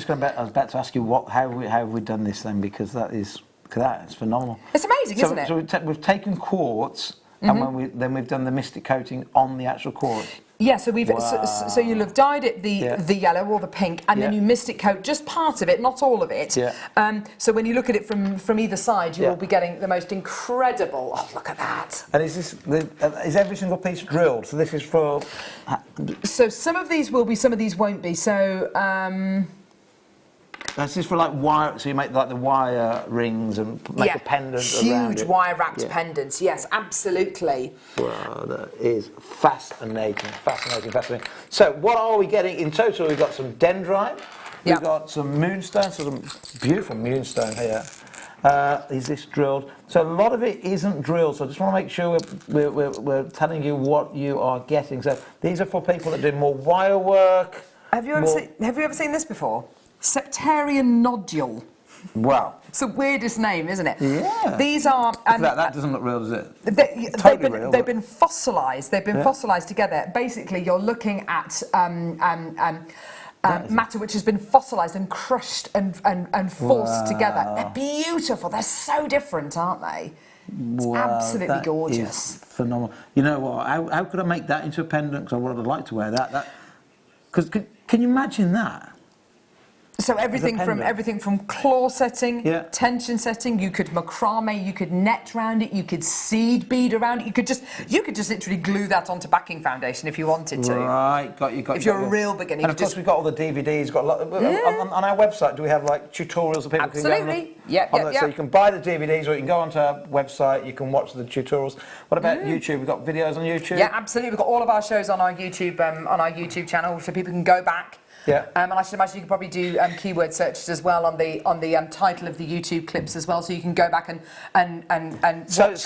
about to ask you how have we done this then, because it's phenomenal. It's amazing, isn't it? So we've taken quartz, and then we've done the mystic coating on the actual quartz. Yeah, so so you'll have dyed it the yellow or the pink, and then you mystic coat just part of it, not all of it. Yeah. So when you look at it from either side, you will be getting the most incredible. Oh, look at that! And is every single piece drilled? So this is for. So some of these will be, some of these won't be. So. This is for like wire, so you make like the wire rings and make a pendant around it. Huge wire wrapped pendants. Yes, absolutely. Wow, that is fascinating. So what are we getting in total? We've got some dendrite, we've got some moonstone, so some beautiful moonstone here. Is this drilled? So a lot of it isn't drilled, so I just want to make sure we're telling you what you are getting. So these are for people that do more wire work. Have you ever seen this before? Septarian nodule. Wow. It's the weirdest name, isn't it? Yeah. These are. That doesn't look real, does it? They've been fossilised. They've been fossilised together. Basically, you're looking at matter which has been fossilised and crushed and forced together. They're beautiful. They're so different, aren't they? It's absolutely gorgeous. Is phenomenal. You know what? How could I make that into a pendant? Because I would like to wear that. Because can you imagine that? So everything from claw setting, tension setting, you could macrame, you could net round it, you could seed bead around it, you could just literally glue that onto backing foundation if you wanted to. Right, got you. If you're a real beginner. And of course we've got all the DVDs, on our website, do we have like tutorials that people can go on? So you can buy the DVDs, or you can go onto our website, you can watch the tutorials. What about YouTube? We've got videos on YouTube? Yeah, absolutely. We've got all of our shows on our YouTube channel, so people can go back. Yeah. And I should imagine you could probably do keyword searches as well on the title of the YouTube clips as well, so you can go back and watch clips.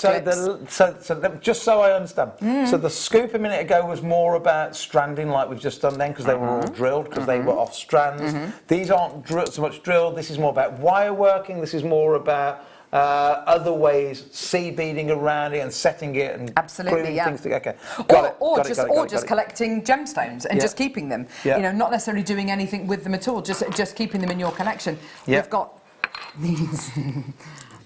Just so I understand. So the scoop a minute ago was more about stranding, like we've just done then, because they were all drilled, because they were off strands. These aren't so much drilled. This is more about wire working. This is more about other ways, seed beading around it and setting it and gluing things together. Okay. Or just collecting gemstones and just keeping them. Yeah. You know, not necessarily doing anything with them at all. Just keeping them in your collection. Yeah. We've got these.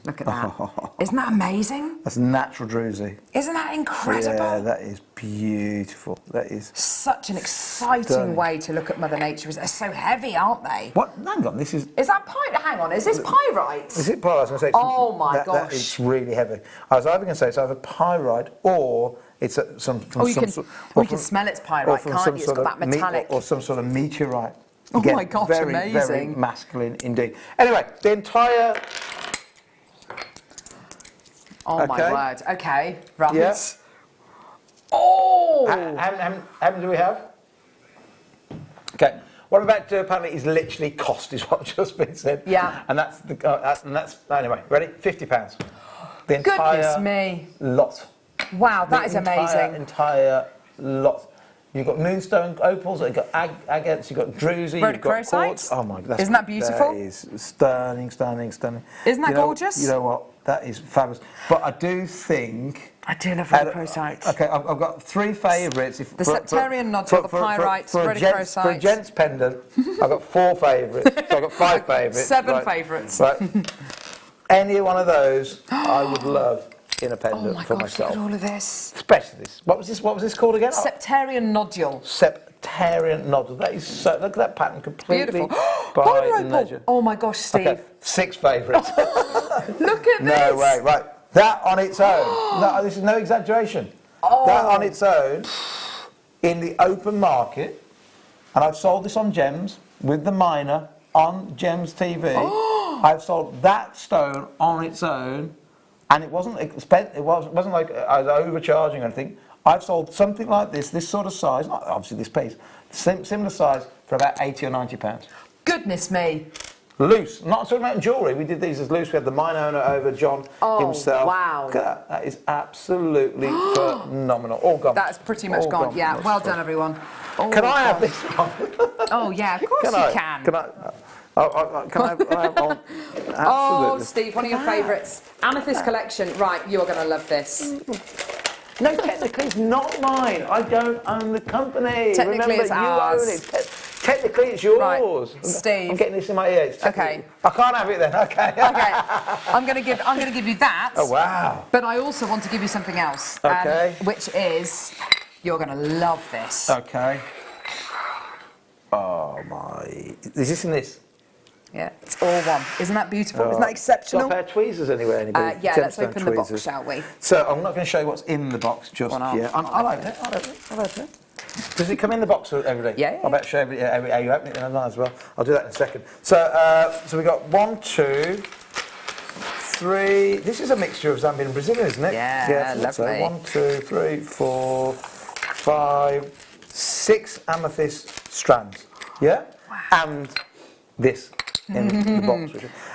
Look at that. Isn't that amazing? That's natural druzy. Isn't that incredible? Yeah, that is beautiful. That is such an exciting way to look at Mother Nature. They're so heavy, aren't they? What? Hang on, this is. Is that pyrite? Hang on, is this pyrite? Is it pyrite? I was going to say. Oh my gosh! It's really heavy. I was either going to say it's either pyrite or it's some. You can smell it's pyrite, can't you? It's got that metallic. Or some sort of meteorite. Oh Again, my gosh! very, Amazing. Very masculine indeed. Anyway, the entire. Oh my word! Okay, right. Yes. Oh! How many do we have? Okay. What I'm about to do apparently is literally cost, is what just been said. Yeah. And that's anyway. Ready? £50. The entire lot. Wow, that is amazing. Entire lot. You've got Moonstone opals, you've got agates, you've got druzy, you've got quartz. Oh my God. Isn't that beautiful? That is stunning. Isn't that gorgeous? You know what? That is fabulous. But I do think... I do love rhodochrosite. Okay, I've got three favourites. The septarian nodule, the pyrite, rhodochrosite. For a gents pendant, I've got 4 favourites. So I've got 5 favourites. 7 favourites. Right. Any one of those I would love in a pendant for myself. Look at all of this. Especially this. What was this called again? Septarian nodule. Septarian nodule. That is so. Look at that pattern, completely by nature. Oh my gosh, Steve. Okay, 6 favourites. Look at this. No way. Right. That on its own. No, this is no exaggeration. That on its own, in the open market, and I've sold this on Gems with the miner on Gems TV. I've sold that stone on its own. And it wasn't expensive. It wasn't like I was overcharging or anything. I've sold something like this sort of size, not obviously this piece, similar size for about £80 or £90. Goodness me. Loose. Not talking about jewellery. We did these as loose. We had the mine owner over, John himself. Wow. That is absolutely phenomenal. All gone. That's pretty much gone. Well done, everyone. Can I have this one? Oh yeah, of course you can. Can I? Can I have one? Oh, Steve, one of your favourites. Amethyst collection. Right, you're going to love this. No, technically it's not mine. I don't own the company. Technically Remember, it's ours. You own it. Technically it's yours. Right, Steve. I'm getting this in my ear. Okay. I can't have it then. Okay. Okay. I'm going to give you that. Oh wow. But I also want to give you something else. Okay. Which is, you're going to love this. Okay. Oh my. Is this in this? Yeah, it's all one. Isn't that beautiful? Isn't that exceptional? Got a pair of tweezers anywhere, anybody? Yeah, let's open the box, tweezers. shall we? So I'm not going to show you what's in the box just yet. I'll open it. I'll open it. Does it come in the box every day? Yeah. I'll bet show every how you open it and as well. I'll do that in a second. So so we got 1, 2, 3. This is a mixture of Zambian and Brazilian, isn't it? Yeah, lovely. So 1, 2, 3, 4, 5, 6 amethyst strands. Yeah. Wow. And this in the box.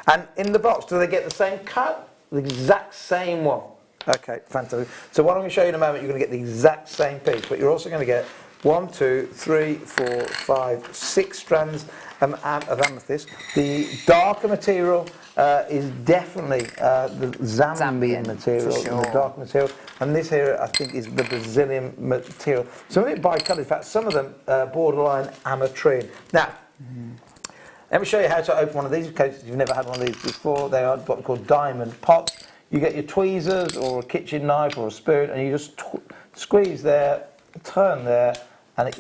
And in the box, do they get the same cut? The exact same one. Okay, fantastic. So what I'm going to show you in a moment, you're going to get the exact same piece, but you're also going to get 1, 2, 3, 4, 5, 6 strands of amethyst. The darker material is definitely the Zambian material, sure. The dark material, and this here I think is the Brazilian material. Some of it bicoloured, in fact, some of them borderline ametrine. Now. Let me show you how to open one of these in case you've never had one of these before. They are what we call diamond pots. You get your tweezers or a kitchen knife or a spoon and you just squeeze there, turn there, and it,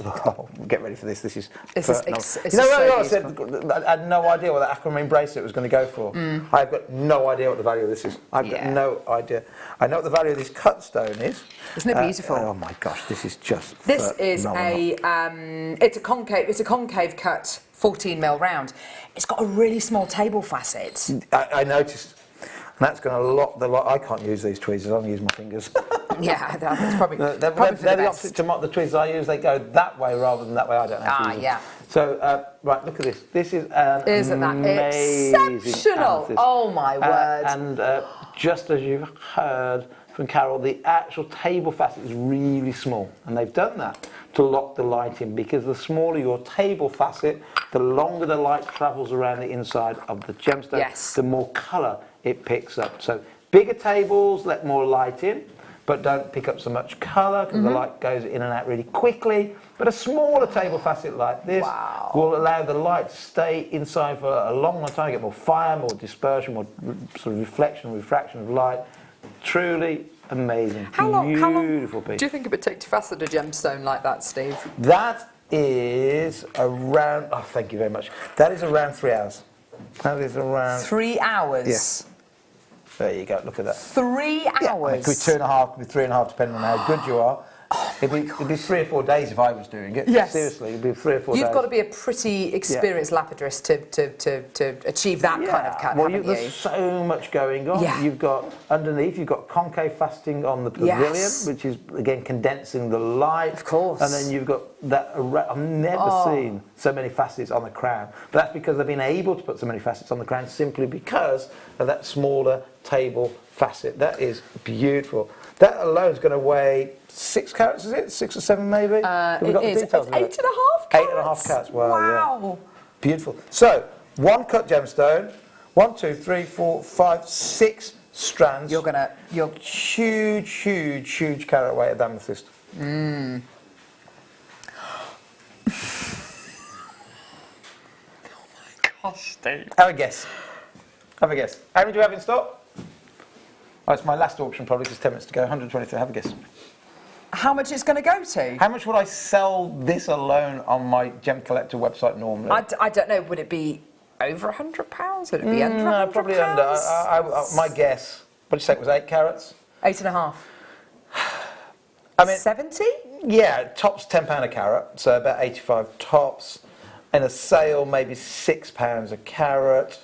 get ready for this. This is you know what I said? I had no idea what that aquamarine bracelet was going to go for. I've got no idea what the value of this is. I've got no idea. I know what the value of this cut stone is. Isn't it beautiful? Oh my gosh, this is just This is phenomenal. it's a concave cut 14mm round. It's got a really small table facet. I noticed. And that's going to lock the lot. I can't use these tweezers. I'll use my fingers. Yeah, that's probably they're the opposite to the tweezers I use. They go that way rather than that way. I don't know. Yeah. So right, look at this. This is an amazing exceptional? amethyst. Oh my word! And just as you've heard from Carol, the actual table facet is really small, and they've done that to lock the light in, because the smaller your table facet, the longer the light travels around the inside of the gemstone, the more colour it picks up. So bigger tables let more light in, but don't pick up so much colour because the light goes in and out really quickly. But a smaller table facet like this will allow the light to stay inside for a long time, get more fire, more dispersion, more sort of refraction of light. Truly amazing. How long piece. Do you think it would take to fasten a gemstone like that, Steve? That is around, oh thank you very much, that is around 3 hours. That is around 3 hours? Yes. There you go, look at that. 3 hours? Yeah, it could be 2.5, could be 3.5, depending on how good you are. It'd be 3 or 4 days if I was doing it. Yes. Seriously, it'd be 3 or 4 days. You've got to be a pretty experienced lapidrist to achieve that kind of cut, haven't you? There's so much going on. Yeah. You've got, underneath, you've got concave faceting on the pavilion, which is, again, condensing the light. Of course. And then you've got that, I've never seen so many facets on the crown. But that's because they've been able to put so many facets on the crown simply because of that smaller table facet. That is beautiful. That alone is going to weigh 6 carats, is it? 6 or 7 maybe? Have we got the details of it? 8.5 carats. 8.5 carats, wow. Wow. Yeah. Beautiful. So, 1 cut gemstone, 1, 2, 3, 4, 5, 6 strands. You're huge carat weight of amethyst. Mm. Oh my gosh, Steve. Have a guess. Have a guess. How many do we have in stock? Oh, it's my last auction probably, just 10 minutes to go. 123. Have a guess. How much it's going to go to? How much would I sell this alone on my Gem Collector website normally? I don't know. Would it be over £100? Would it be under £100? No, probably under. My guess. What did you say? It was 8 carats? 8.5. I mean, 70? Yeah, tops £10 a carat, so about 85 tops. In a sale, maybe £6 a carat.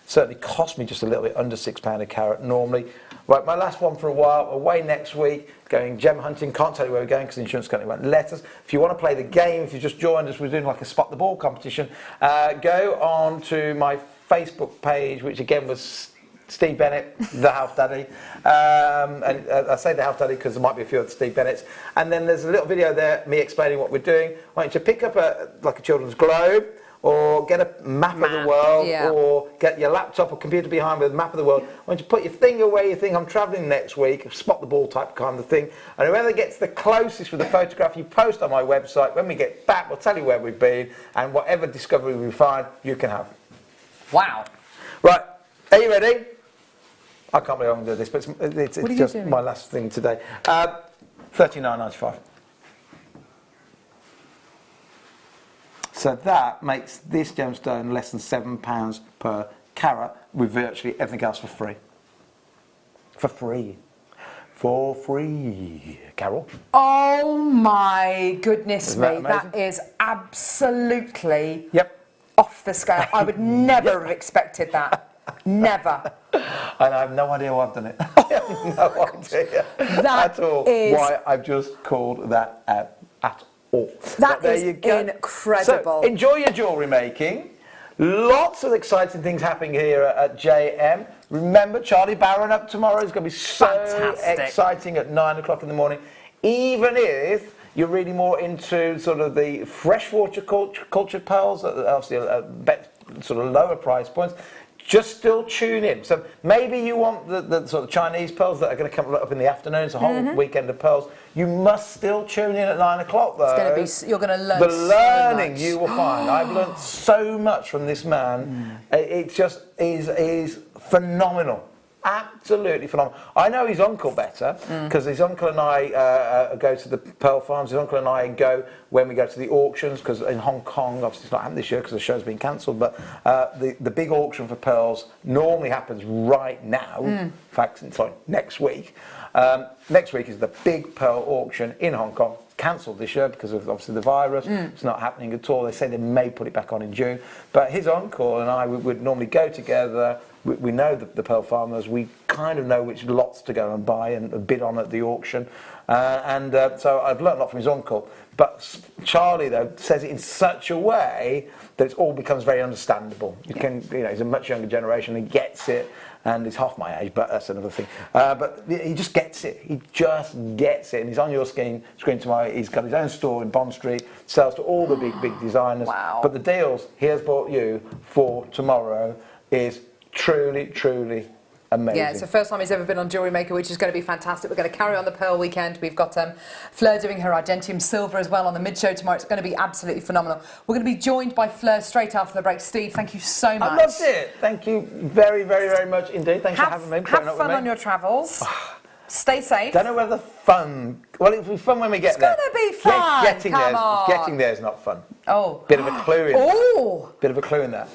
Certainly cost me just a little bit under £6 a carat normally. Right, my last one for a while, away next week, going gem hunting. Can't tell you where we're going because the insurance company won't let us. If you want to play the game, if you just joined us, we're doing like a spot the ball competition. Go on to my Facebook page, which again was Steve Bennett, the House Daddy. And I say the House Daddy because there might be a few other Steve Bennetts. And then there's a little video there, me explaining what we're doing. I want you to pick up like a children's globe, or get a map of the world, or get your laptop or computer behind with a map of the world. I want you to put your finger where you think I'm travelling next week, spot the ball type kind of thing, and whoever gets the closest with the photograph you post on my website, when we get back we'll tell you where we've been, and whatever discovery we find, you can have. Wow. Right, are you ready? I can't believe I'm going to do this, but it's What are you just doing? my last thing today. $39.95. So that makes this gemstone less than £7 per carat, with virtually everything else for free. For free. For free, Carol. Oh my goodness Isn't that me, amazing? that is absolutely off the scale. I would never have expected that. Never. And I have no idea why I've done it. I have no idea at all why I've just called that out at all. That But there is you go. incredible. So enjoy your jewellery making. Lots of exciting things happening here at JM. Remember, Charlie Barron up tomorrow is going to be so Fantastic. exciting at 9 o'clock in the morning. Even if you're really more into sort of the freshwater cultured pearls, obviously sort of lower price points, just still tune in. So maybe you want the sort of Chinese pearls that are going to come up in the afternoon. It's a whole weekend of pearls. You must still tune in at 9 o'clock, though. It's going to be, you're going to learn The so learning much. you will find. I've learned so much from this man. It just is phenomenal. Absolutely phenomenal. I know his uncle better, because his uncle and I go to the pearl farms. His uncle and I go when we go to the auctions, because in Hong Kong, obviously it's not happening this year because the show's been cancelled, but the big auction for pearls normally happens right now. In fact, sorry, next week. Next week is the big pearl auction in Hong Kong. Cancelled this year because of obviously the virus. It's not happening at all. They say they may put it back on in June. But his uncle and I would normally go together. We know the pearl farmers. We kind of know which lots to go and buy and bid on at the auction. So I've learned a lot from his uncle. But Charlie, though, says it in such a way that it all becomes very understandable. He's a much younger generation. He gets it. And he's half my age, but that's another thing. But he just gets it. He just gets it. And he's on your screen tomorrow. He's got his own store in Bond Street, sells to all the big designers. Wow. But the deals he has bought you for tomorrow is truly amazing. Yeah, it's the first time he's ever been on Jewellery Maker, which is going to be fantastic. We're going to carry on the Pearl weekend. We've got Fleur doing her Argentium Silver as well on the mid-show tomorrow. It's going to be absolutely phenomenal. We're going to be joined by Fleur straight after the break. Steve, thank you so much. I loved it. Thank you very much indeed. Thanks for having me. Have fun on your travels. Stay safe. Don't know whether fun. Well, it'll be fun when we get there. It's going to be fun. Getting there is not fun. Oh. Bit of a clue in that. Bit of a clue in that.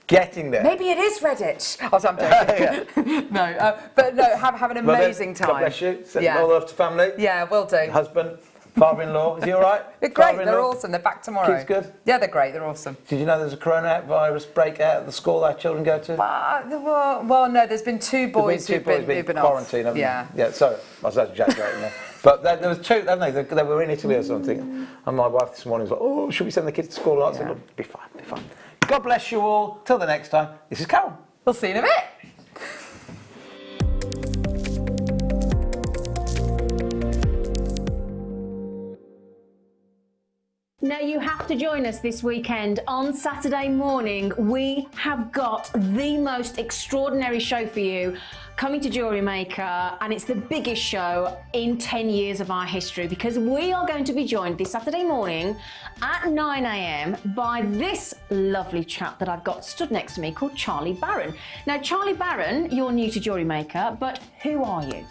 Getting there. Maybe it is Redditch. Oh, so I'm joking. No, but no, have an amazing time. God bless you. Send all love to family. Yeah, will do. Husband, father-in-law. Is he all right? They're great. They're awesome. They're back tomorrow. Kids good? Yeah, they're great. They're awesome. Did you know there's a coronavirus breakout at the school our children go to? Well, no, there's been two boys who've been quarantined, off. haven't they? Yeah, sorry. I was exaggerating there. But there was two, haven't they? They were in Italy or something. And my wife this morning was like, oh, should we send the kids to school? I said, look, be fine. God bless you all. Till the next time, this is Carol. We'll see you in a bit. Now you have to join us this weekend on Saturday morning. We have got the most extraordinary show for you coming to Jewellery Maker, and it's the biggest show in 10 years of our history, because we are going to be joined this Saturday morning at 9 a.m. by this lovely chap that I've got stood next to me called Charlie Barron. Now Charlie Barron, you're new to Jewellery Maker, but who are you?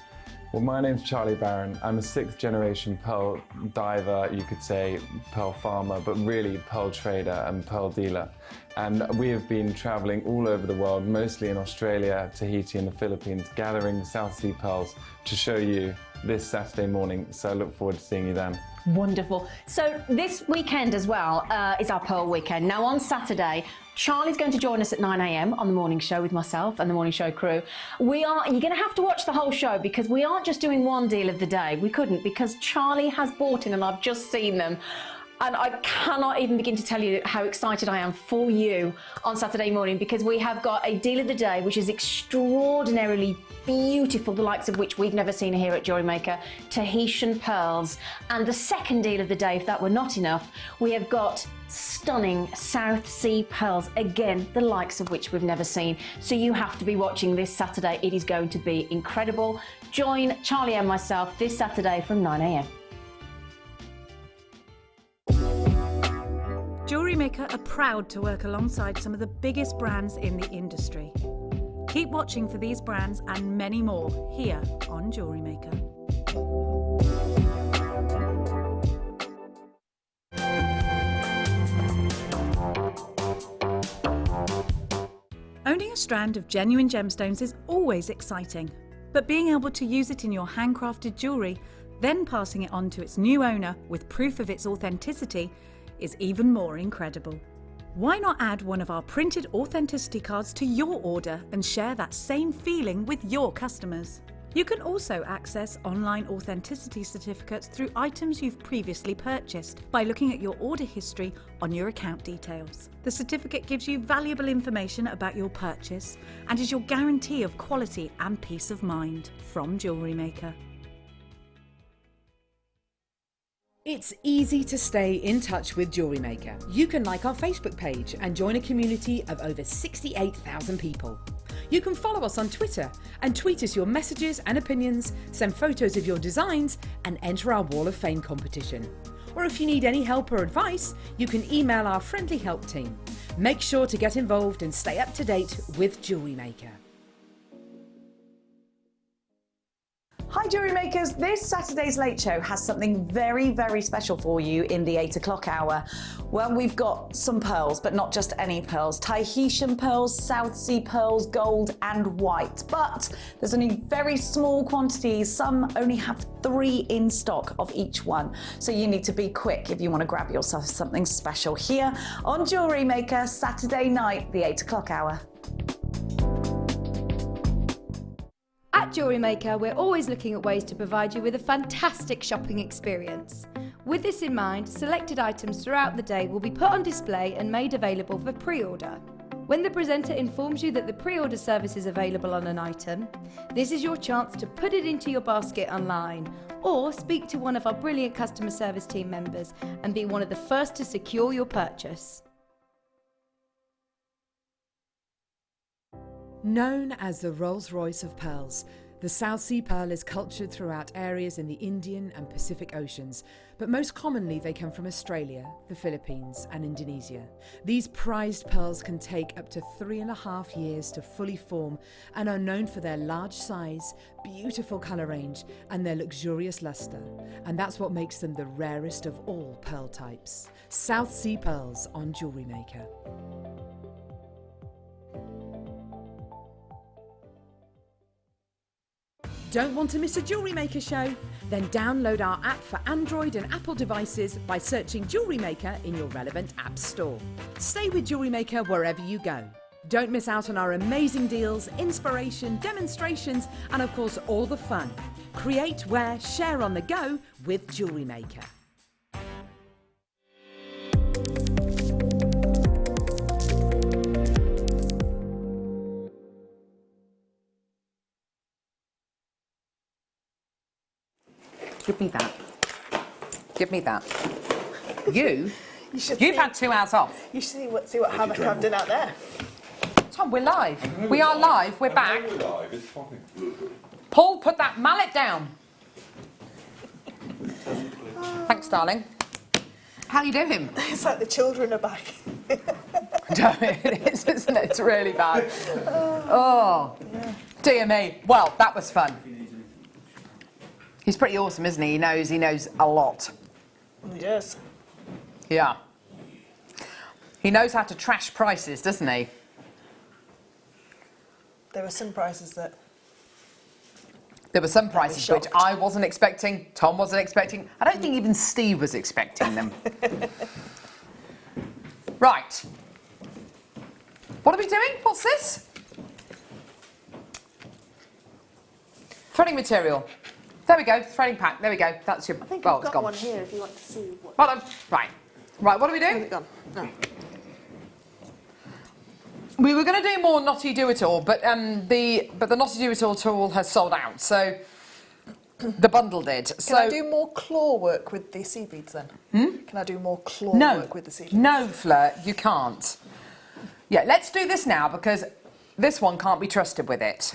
Well, my name's Charlie Barron. I'm a 6th generation pearl diver, you could say pearl farmer, but really pearl trader and pearl dealer. And we have been traveling all over the world, mostly in Australia, Tahiti and the Philippines, gathering South Sea pearls to show you this Saturday morning. So I look forward to seeing you then. Wonderful. So this weekend as well is our Pearl weekend. Now on Saturday, Charlie's going to join us at 9 a.m. on the morning show with myself and the morning show crew. You're going to have to watch the whole show, because we aren't just doing one deal of the day. We couldn't, because Charlie has bought in, and I've just seen them, And I cannot even begin to tell you how excited I am for you on Saturday morning, because we have got a deal of the day which is extraordinarily beautiful, the likes of which we've never seen here at JewelleryMaker, Tahitian pearls. And the second deal of the day, if that were not enough, we have got stunning South Sea pearls, again, the likes of which we've never seen. So you have to be watching this Saturday. It is going to be incredible. Join Charlie and myself this Saturday from 9 a.m. JewelleryMaker are proud to work alongside some of the biggest brands in the industry. Keep watching for these brands and many more here on JewelleryMaker. Owning a strand of genuine gemstones is always exciting, but being able to use it in your handcrafted jewellery, then passing it on to its new owner with proof of its authenticity, is even more incredible. Why not add one of our printed authenticity cards to your order and share that same feeling with your customers? You can also access online authenticity certificates through items you've previously purchased by looking at your order history on your account details. The certificate gives you valuable information about your purchase and is your guarantee of quality and peace of mind from JewelleryMaker. It's easy to stay in touch with JewelleryMaker. You can like our Facebook page and join a community of over 68,000 people. You can follow us on Twitter and tweet us your messages and opinions, send photos of your designs and enter our Wall of Fame competition. Or if you need any help or advice, you can email our friendly help team. Make sure to get involved and stay up to date with JewelleryMaker. Hi Jewellery Makers, this Saturday's Late Show has something very, very special for you in the 8 o'clock hour. Well, we've got some pearls, but not just any pearls. Tahitian pearls, South Sea pearls, gold and white. But there's only very small quantities. Some only have 3 in stock of each one. So you need to be quick if you want to grab yourself something special here on Jewellery Maker, Saturday night, the 8 o'clock hour. At JewelleryMaker, we're always looking at ways to provide you with a fantastic shopping experience. With this in mind, selected items throughout the day will be put on display and made available for pre-order. When the presenter informs you that the pre-order service is available on an item, this is your chance to put it into your basket online, or speak to one of our brilliant customer service team members and be one of the first to secure your purchase. Known as the Rolls-Royce of pearls, the South Sea pearl is cultured throughout areas in the Indian and Pacific Oceans, but most commonly they come from Australia, the Philippines and Indonesia. These prized pearls can take up to 3.5 years to fully form and are known for their large size, beautiful colour range and their luxurious lustre. And that's what makes them the rarest of all pearl types. South Sea pearls on JewelleryMaker. Don't want to miss a JewelleryMaker show? Then download our app for Android and Apple devices by searching JewelleryMaker in your relevant app store. Stay with JewelleryMaker wherever you go. Don't miss out on our amazing deals, inspiration, demonstrations, and of course all the fun. Create, wear, share on the go with JewelleryMaker. Give me that. Give me that. You've had 2 hours off. You should see what havoc I've done out there. Tom, we're live. We are live. We're back. We're live. It's fine. Paul, put that mallet down. Thanks, darling. How are you doing? It's like the children are back. No, it is, isn't it? It's really bad. Oh, dear me. Well, that was fun. He's pretty awesome, isn't he? He knows a lot. He does. Yeah. He knows how to trash prices, doesn't he? There were some prices that... There were some prices which I wasn't expecting, Tom wasn't expecting. I don't think even Steve was expecting them. Right. What are we doing? What's this? Threading material. There we go, threading pack. There we go. That's your... I think oh, I've it's got gone. one here if you want to see what... Well done. Right. Right, what are we doing? Where's it gone? No. We were going to do more Knotty Do-It-All, but the Knotty Do-It-All tool has sold out, so the bundle did. Can I do more claw work with the seed beads then? Can I do more claw work with the seed beads? No, Fleur, you can't. Yeah, let's do this now because this one can't be trusted with it.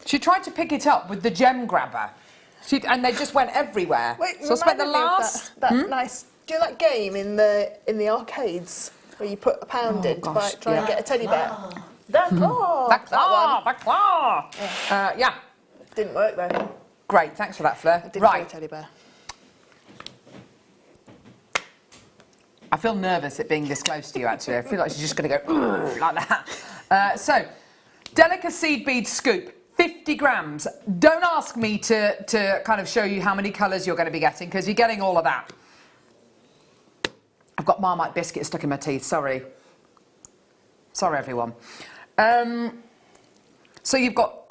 She tried to pick it up with the gem grabber, and they just went everywhere. Wait, so I spent the last. That nice. Do you know that game in the arcades where you put a pound in to try and get a teddy bear? That claw. That claw. That claw. Yeah. Didn't work though. Great, thanks for that, Fleur. I didn't Right. get a teddy bear. I feel nervous at being this close to you, actually. I feel like she's just going to go like that. So, Delica seed bead scoop, 50 grams. Don't ask me to kind of show you how many colours you're going to be getting, because you're getting all of that. I've got Marmite biscuit stuck in my teeth, sorry. Sorry, everyone. So you've got...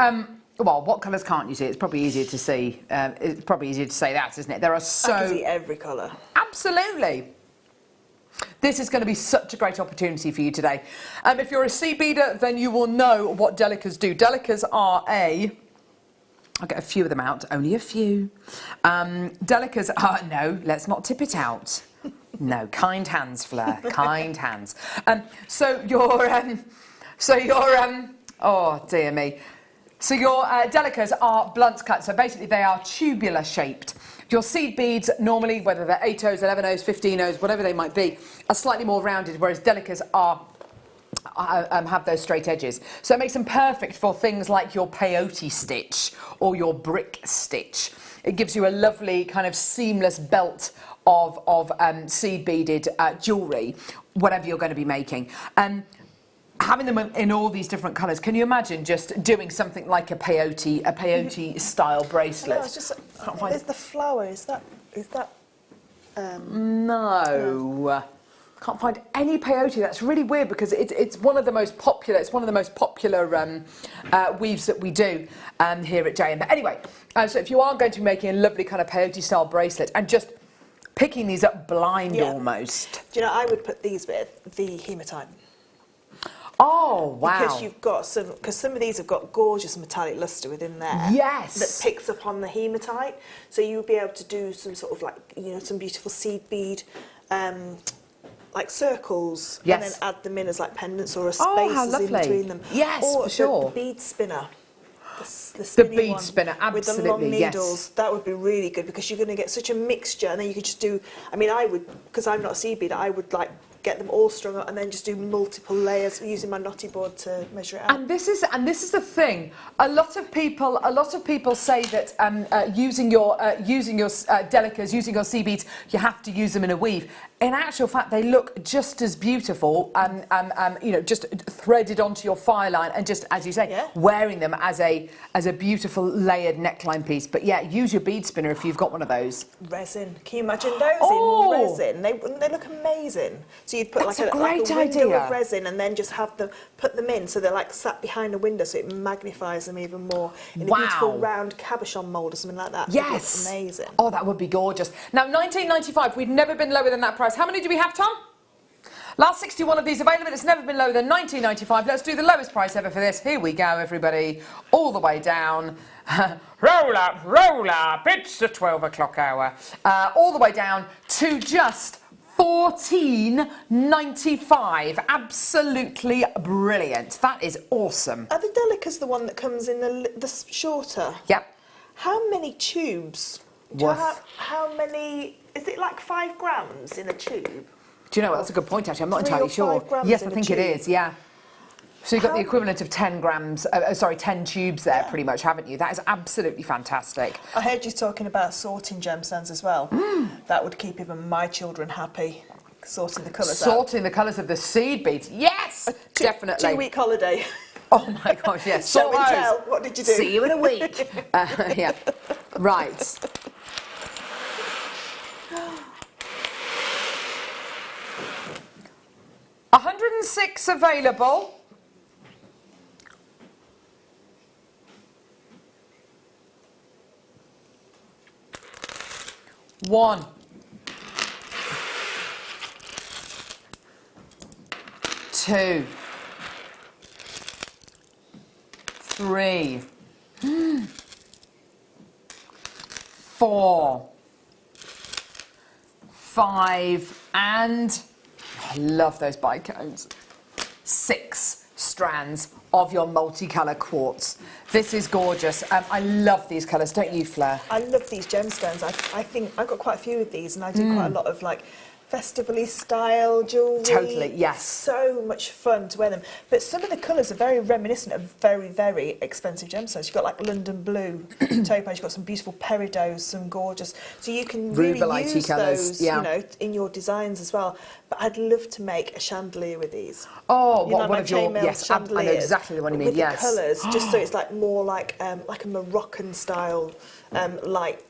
well, what colours can't you see? It's probably easier to see. It's probably easier to say that, isn't it? There are so... I can see every colour. Absolutely. This is going to be such a great opportunity for you today. If you're a seed beader, then you will know what Delicas do. Delicas are I'll get a few of them out, only a few. Delicas are... No, let's not tip it out. No, kind hands, Fleur, kind hands. So your... oh, dear me. So your Delicas are blunt cut, so basically they are tubular shaped. Your seed beads, normally, whether they're 8 O's, 11 O's, 15 O's, whatever they might be, are slightly more rounded, whereas Delicas have those straight edges. So it makes them perfect for things like your peyote stitch or your brick stitch. It gives you a lovely kind of seamless belt of seed beaded jewellery, whatever you're going to be making. Having them in all these different colours, can you imagine just doing something like a peyote style bracelet? No, it's just. Is the flower? Is that? No. Can't find any peyote. That's really weird because it's one of the most popular. It's one of the most popular weaves that we do here at JM. But anyway, so if you are going to be making a lovely kind of peyote style bracelet and just picking these up blind almost. Do you know? I would put these with the hematite. Oh, wow. Because you've got some of these have got gorgeous metallic lustre within there. Yes. That picks up on the hematite. So you'll be able to do some sort of some beautiful seed bead, like circles. Yes. And then add them in as like pendants or a spaces in between them. Yes, or for sure. the bead spinner. The bead spinner, absolutely, with the long needles, yes. That would be really good because you're going to get such a mixture, and then you could just do. I mean, I would, because I'm not a seed beader, I would get them all strung up and then just do multiple layers using my knotty board to measure it out. And this is the thing. A lot of people say that using your Delicas, using your seed beads, you have to use them in a weave. In actual fact, they look just as beautiful, just threaded onto your fire line, and just as you say, wearing them as a beautiful layered neckline piece. But yeah, use your bead spinner if you've got one of those. Resin. Can you imagine those in resin? They look amazing. So you'd put That's like a a great window idea. of resin, and then just put them in, so they're like sat behind a window, so it magnifies them even more in a beautiful round cabochon mould or something like that. Yes. It looks amazing. Oh, that would be gorgeous. Now, $19.95. We've never been lower than that price. How many do we have, Tom? Last 61 of these available. It's never been lower than $19.95. Let's do the lowest price ever for this. Here we go, everybody. All the way down. Roll up. It's the 12 o'clock hour. All the way down to just $14.95. Absolutely brilliant. That is awesome. Are the Delicas the one that comes in the shorter? Yep. How many tubes? How many? Is it like 5 grams in a tube? Do you know what? That's a good point, actually. I'm not 3 entirely or 5 sure. grams Yes, in I a think it tube. is, yeah. So you've got the equivalent of 10 grams, 10 tubes there, pretty much, haven't you? That is absolutely fantastic. I heard you talking about sorting gemstones as well. That would keep even my children happy. Sorting the colours out. Sorting the colours of the seed beads. Yes, definitely. 2-week holiday. Oh my gosh, yes. Show and Sort those. tell. What did you do? See you in a week. Yeah. Right. $106 available. 2, 3, 4, 5, and I love those bicones. 6 strands of your multicolour quartz. This is gorgeous. I love these colours, don't you, Fleur? I love these gemstones. I think I've got quite a few of these, and I do quite a lot of like festival-y style jewellery. Totally, yes. So much fun to wear them. But some of the colours are very reminiscent of very, very expensive gemstones. You've got like London blue, topaz, you've got some beautiful peridots, some gorgeous. So you can really use those, you know, in your designs as well. But I'd love to make a chandelier with these. Oh, you know, one of your, yes, I know exactly the one you mean, with yes. the colours, just so it's like more like a Moroccan style, light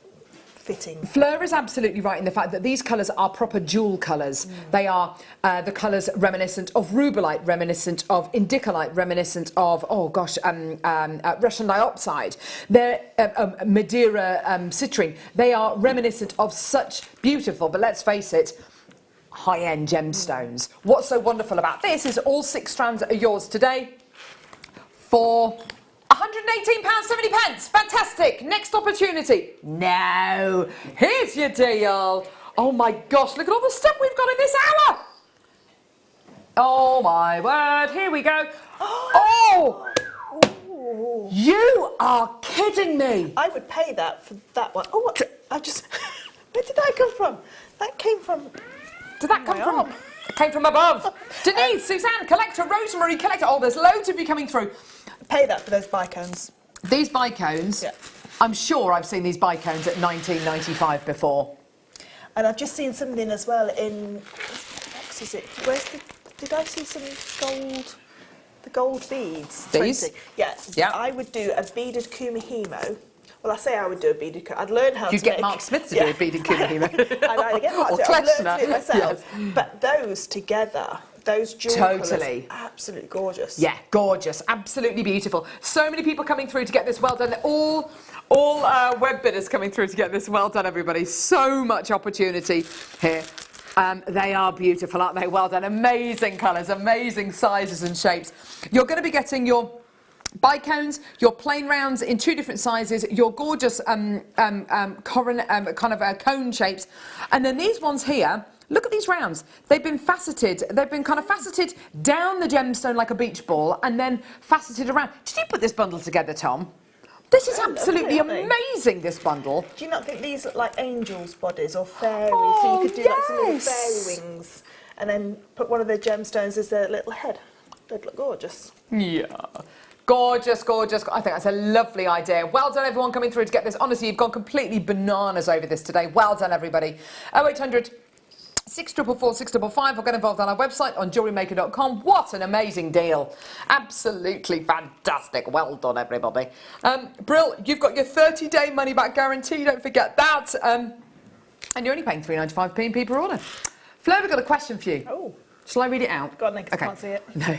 fitting. Fleur is absolutely right in the fact that these colours are proper jewel colours. They are the colours reminiscent of rubellite, reminiscent of indicolite, reminiscent of, oh gosh, Russian diopside. They're Madeira citrine. They are reminiscent of such beautiful, but let's face it, high-end gemstones. What's so wonderful about this is all 6 strands are yours today for £118.70. Fantastic. Next opportunity. No. Here's your deal. Oh my gosh, look at all the stuff we've got in this hour. Oh my word. Here we go. Oh! You are kidding me. I would pay that for that one. Oh, what? I just... Where did that come from? That came from... Did that come from... It came from above. Denise, Suzanne, collector, Rosemary, collector. Oh, there's loads of you coming through. Pay that for those bicones. These bicones, yeah. I'm sure I've seen these bicones at $19.95 before. And I've just seen something as well in... What box is it? Where's the... Did I see some gold... The gold beads? These? 20. Yes. Yeah. I would do a beaded kumahimo. Well, I say I would do a beaded kumahimo. I'd learn how to You'd get Mark Smith to do a beaded kumahimo. I'd either get Mark to do it, I'd learn to do it myself. Yes. But those together... Those jewel totally. Colours, absolutely gorgeous. Yeah, gorgeous, absolutely beautiful. So many people coming through to get this well done. All web bidders coming through to get this well done, everybody. So much opportunity here. They are beautiful, aren't they? Well done. Amazing colours, amazing sizes and shapes. You're going to be getting your bicones, your plain rounds in 2 different sizes, your gorgeous cone shapes, and then these ones here. Look at these rounds. They've been faceted. They've been kind of faceted down the gemstone like a beach ball and then faceted around. Did you put this bundle together, Tom? This is absolutely amazing, this bundle. Do you not think these look like angels' bodies or fairies? Oh, so you could do like some little fairy wings and then put one of the gemstones as their little head. They'd look gorgeous. Yeah. Gorgeous, gorgeous. I think that's a lovely idea. Well done, everyone coming through to get this. Honestly, you've gone completely bananas over this today. Well done, everybody. 0800 644 655 or get involved on our website on jewellerymaker.com. What an amazing deal. Absolutely fantastic. Well done, everybody. Brill, you've got your 30-day money-back guarantee. Don't forget that. And you're only paying £3.95p per order. Fleur, we've got a question for you. Oh. Shall I read it out? God, I can't see it. No.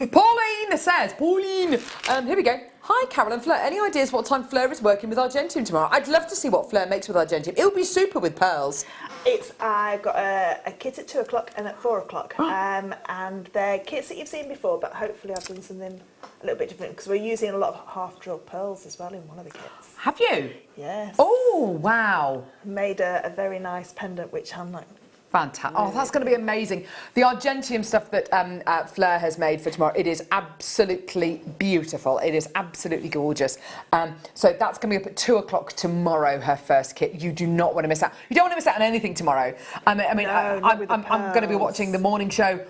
Pauline says, here we go. Hi, Carol and Fleur. Any ideas what time Fleur is working with Argentium tomorrow? I'd love to see what Fleur makes with Argentium. It would be super with pearls. I've got a kit at 2 o'clock and at 4 o'clock. And they're kits that you've seen before, but hopefully I've done something a little bit different because we're using a lot of half-drilled pearls as well in one of the kits. Have you? Yes. Oh, wow. Made a very nice pendant, which I'm like... Fantastic. Oh, that's going to be amazing. The Argentium stuff that Fleur has made for tomorrow, it is absolutely beautiful. It is absolutely gorgeous. So that's going to be up at 2 o'clock tomorrow, her first kit. You do not want to miss out. You don't want to miss out on anything tomorrow. I'm going to be watching the morning show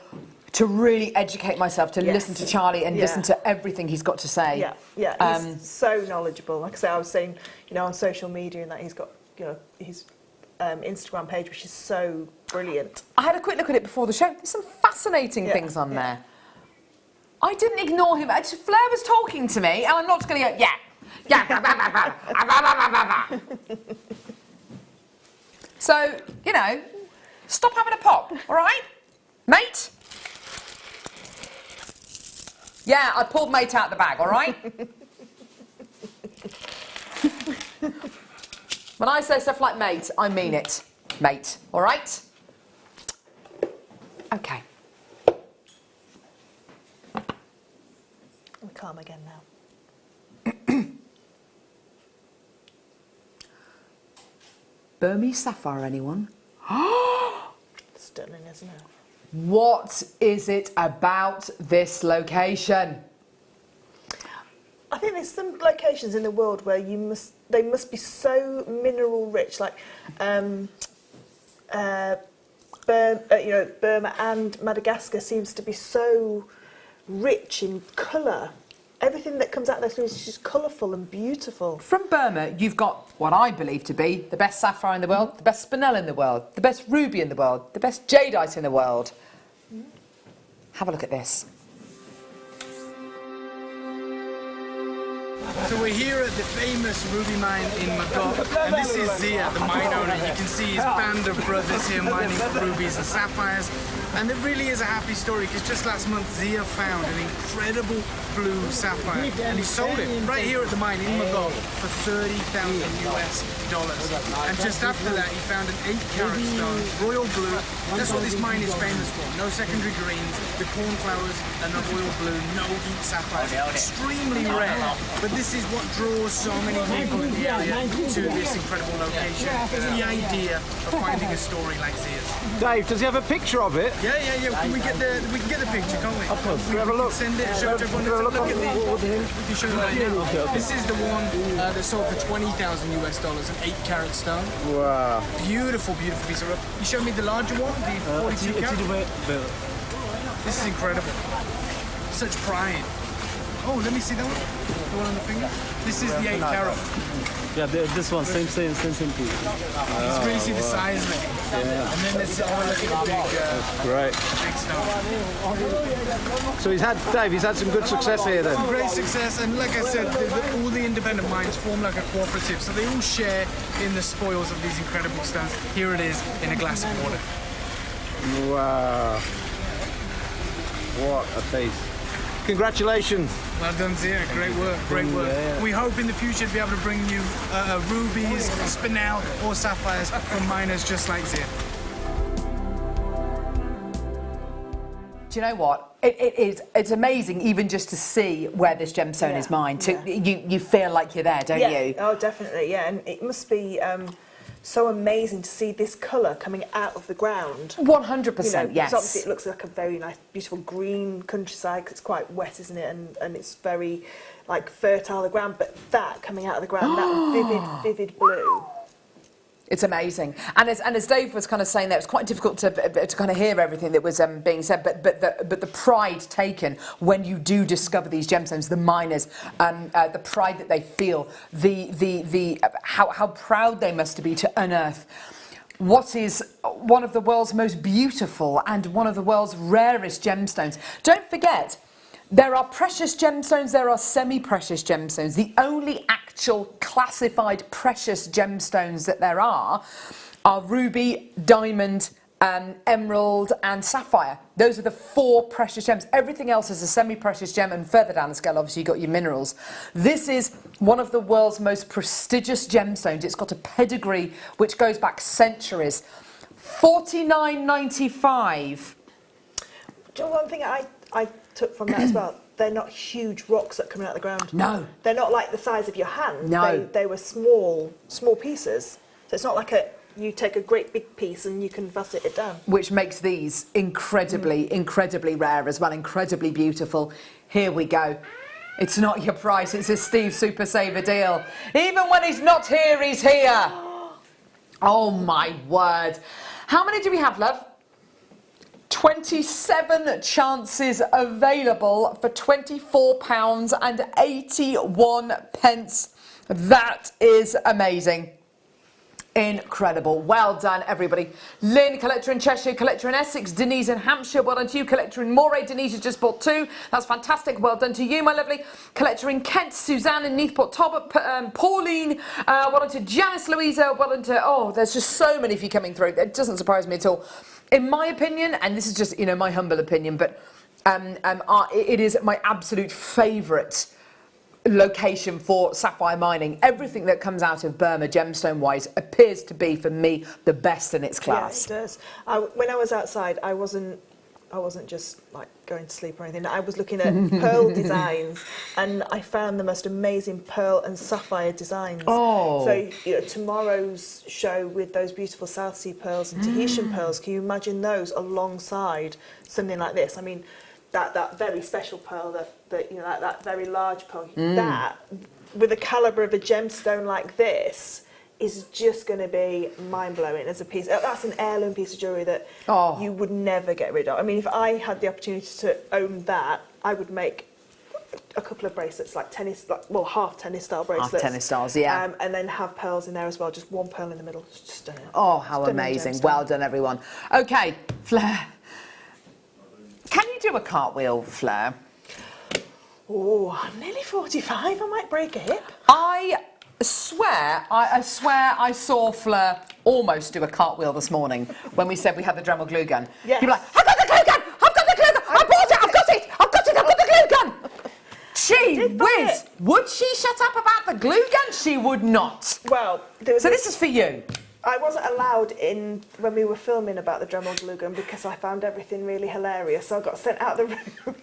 to really educate myself, to listen to Charlie and listen to everything he's got to say. Yeah, he's so knowledgeable. Like I say, I was saying, on social media and that he's got, his Instagram page, which is so brilliant. I had a quick look at it before the show. There's some fascinating things on there. I didn't ignore him. Fleur was talking to me, and I'm not just going to go, So, stop having a pop, all right? Mate? Yeah, I pulled mate out the bag, all right? When I say stuff like mate, I mean it. Mate, all right? Okay. calm again now. Burmese sapphire, anyone? Stunning, isn't it? What is it about this location? I think there's some locations in the world where they must be so mineral rich, like Burma and Madagascar seems to be so rich in colour. Everything that comes out of those is just colourful and beautiful. From Burma, you've got what I believe to be the best sapphire in the world, the best spinel in the world, the best ruby in the world, the best jadeite in the world. Have a look at this. So we're here at the famous ruby mine in Magog, and this is Zia, the mine owner. You can see his band of brothers here mining for rubies and sapphires. And it really is a happy story, because just last month Zia found an incredible blue sapphire, and he sold it right here at the mine in Magog for $30,000 US. And just after that he found an 8-carat stone, royal blue. That's what this mine is famous for. No secondary greens, the cornflowers and the royal blue, no heat sapphires. Extremely rare, but this is what draws so many people in the area to this incredible location. It's the idea of finding a story like Zia's. Dave, does he have a picture of it? Yeah. Can we get the picture, can't we? Of course. We have a look. Send it. Show everyone. Look at the. We can show them right now. Okay. This is the one that sold for $20,000 US, an 8-carat stone. Wow. Beautiful, beautiful piece of rock. You showed me the larger one, the 42 carat. This is incredible. Such pride. Oh, let me see that one. The one on the finger. This is the 8-carat. Yeah, this one, same piece. You can really see the size of it. Yeah. And then let's have a look at the Great. big stone. So he's had some good success here then. Great success, and like I said, all the independent mines form like a cooperative, so they all share in the spoils of these incredible stones. Here it is in a glass of water. Wow. What a piece. Congratulations. Well done, Zia. Great work, great work. Yeah. We hope in the future to be able to bring you rubies, spinel, or sapphires from miners just like Zia. Do you know what? It's amazing even just to see where this gemstone is mined. You feel like you're there, don't you? Oh, definitely, yeah. And it must be so amazing to see this colour coming out of the ground. 100%, yes. Because obviously it looks like a very nice, beautiful green countryside, because it's quite wet, isn't it? And it's very, like, fertile, the ground. But that coming out of the ground, that vivid blue. It's amazing, and as Dave was kind of saying, that it was quite difficult to kind of hear everything that was being said. But the pride taken when you do discover these gemstones, the miners, the pride that they feel, how proud they must be to unearth what is one of the world's most beautiful and one of the world's rarest gemstones. Don't forget, there are precious gemstones, there are semi-precious gemstones. The only actual classified precious gemstones that there are ruby, diamond, emerald and sapphire. Those are the 4 precious gems. Everything else is a semi-precious gem, and further down the scale obviously you've got your minerals. This is one of the world's most prestigious gemstones. It's got a pedigree which goes back centuries. $49.95. Do you know one thing I took from that as well? They're not huge rocks that are coming out of the ground. No. They're not like the size of your hand. No. They were small pieces. So it's not like you take a great big piece and you can facet it down. Which makes these incredibly rare as well, incredibly beautiful. Here we go. It's not your price, it's a Steve Super Saver deal. Even when he's not here, he's here. Oh my word. How many do we have, love? 27 chances available for £24.81. That is amazing. Incredible. Well done, everybody. Lynn, collector in Cheshire, collector in Essex, Denise in Hampshire. Well done to you. Collector in Moray, Denise has just bought 2. That's fantastic. Well done to you, my lovely. Collector in Kent, Suzanne in Neathport, Talbot, Pauline. Well done to Janice, Louisa. Well done to, there's just so many of you coming through. It doesn't surprise me at all. In my opinion, and this is just, my humble opinion, but it is my absolute favourite location for sapphire mining. Everything that comes out of Burma, gemstone-wise, appears to be, for me, the best in its class. Yeah, it does. When I was outside, I wasn't just like going to sleep or anything. I was looking at pearl designs, and I found the most amazing pearl and sapphire designs. Oh. So tomorrow's show with those beautiful South Sea pearls and Tahitian pearls, can you imagine those alongside something like this? I mean, that very special pearl, that very large pearl, that with the calibre of a gemstone like this is just going to be mind-blowing as a piece. That's an heirloom piece of jewellery that you would never get rid of. I mean, if I had the opportunity to own that, I would make a couple of bracelets, like half tennis style bracelets. Half tennis styles, yeah. And then have pearls in there as well, just one pearl in the middle. It's just stunning. Oh, how amazing. Well done, everyone. Okay, Fleur. Can you do a cartwheel, Fleur? Oh, I'm nearly 45. I might break a hip. I swear I saw Fleur almost do a cartwheel this morning when we said we had the Dremel glue gun. Yes. You'd be like, I've got the glue gun! I've got the glue gun! I bought it! I've got it! I've got it! I've got the glue gun! She whiz! Would she shut up about the glue gun? She would not. Well, so this is for you. I wasn't allowed in when we were filming about the Dremel glue gun because I found everything really hilarious, so I got sent out of the room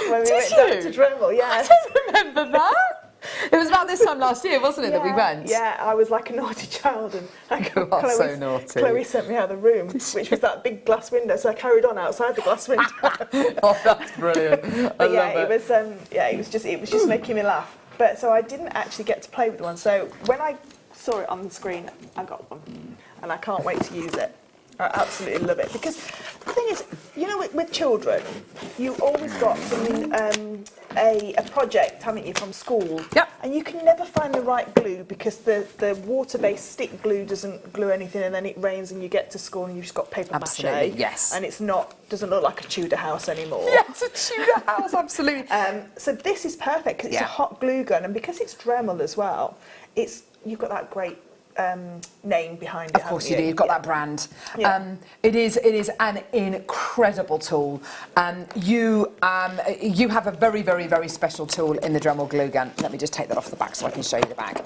when we went down to Dremel. Yeah, I don't remember that. It was about this time last year, wasn't it, that we went? Yeah, I was like a naughty child, and so naughty. Chloe sent me out of the room, which was that big glass window, so I carried on outside the glass window. Oh, that's brilliant. I love it was just making me laugh. But so I didn't actually get to play with one. So when I saw it on the screen, I got one, and I can't wait to use it. I absolutely love it, because the thing is, with children, you always got something, a project, haven't you, from school? Yep. And you can never find the right glue because the water-based stick glue doesn't glue anything, and then it rains and you get to school and you've just got paper Absolutely, mache. yes. And doesn't look like a Tudor house anymore. Yeah, it's a Tudor house, absolutely. So this is perfect because it's a hot glue gun, and because it's Dremel as well, you've got that great name behind it. Of course you do. You've got that brand. Yeah. It is an incredible tool. You have a very, very, very special tool in the Dremel glue gun. Let me just take that off the back so I can show you the back.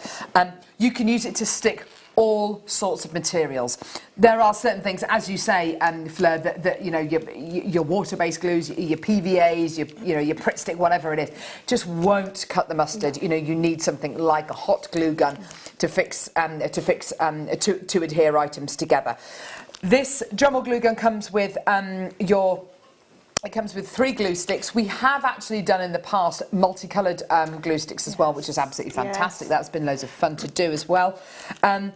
You can use it to stick all sorts of materials. There are certain things, as you say, Fleur, that your water-based glues, your PVAs, your Pritt stick, whatever it is, just won't cut the mustard. You need something like a hot glue gun to adhere items together. This Dremel glue gun comes with It comes with 3 glue sticks. We have actually done in the past multicoloured glue sticks as well, which is absolutely fantastic. That's been loads of fun to do as well. And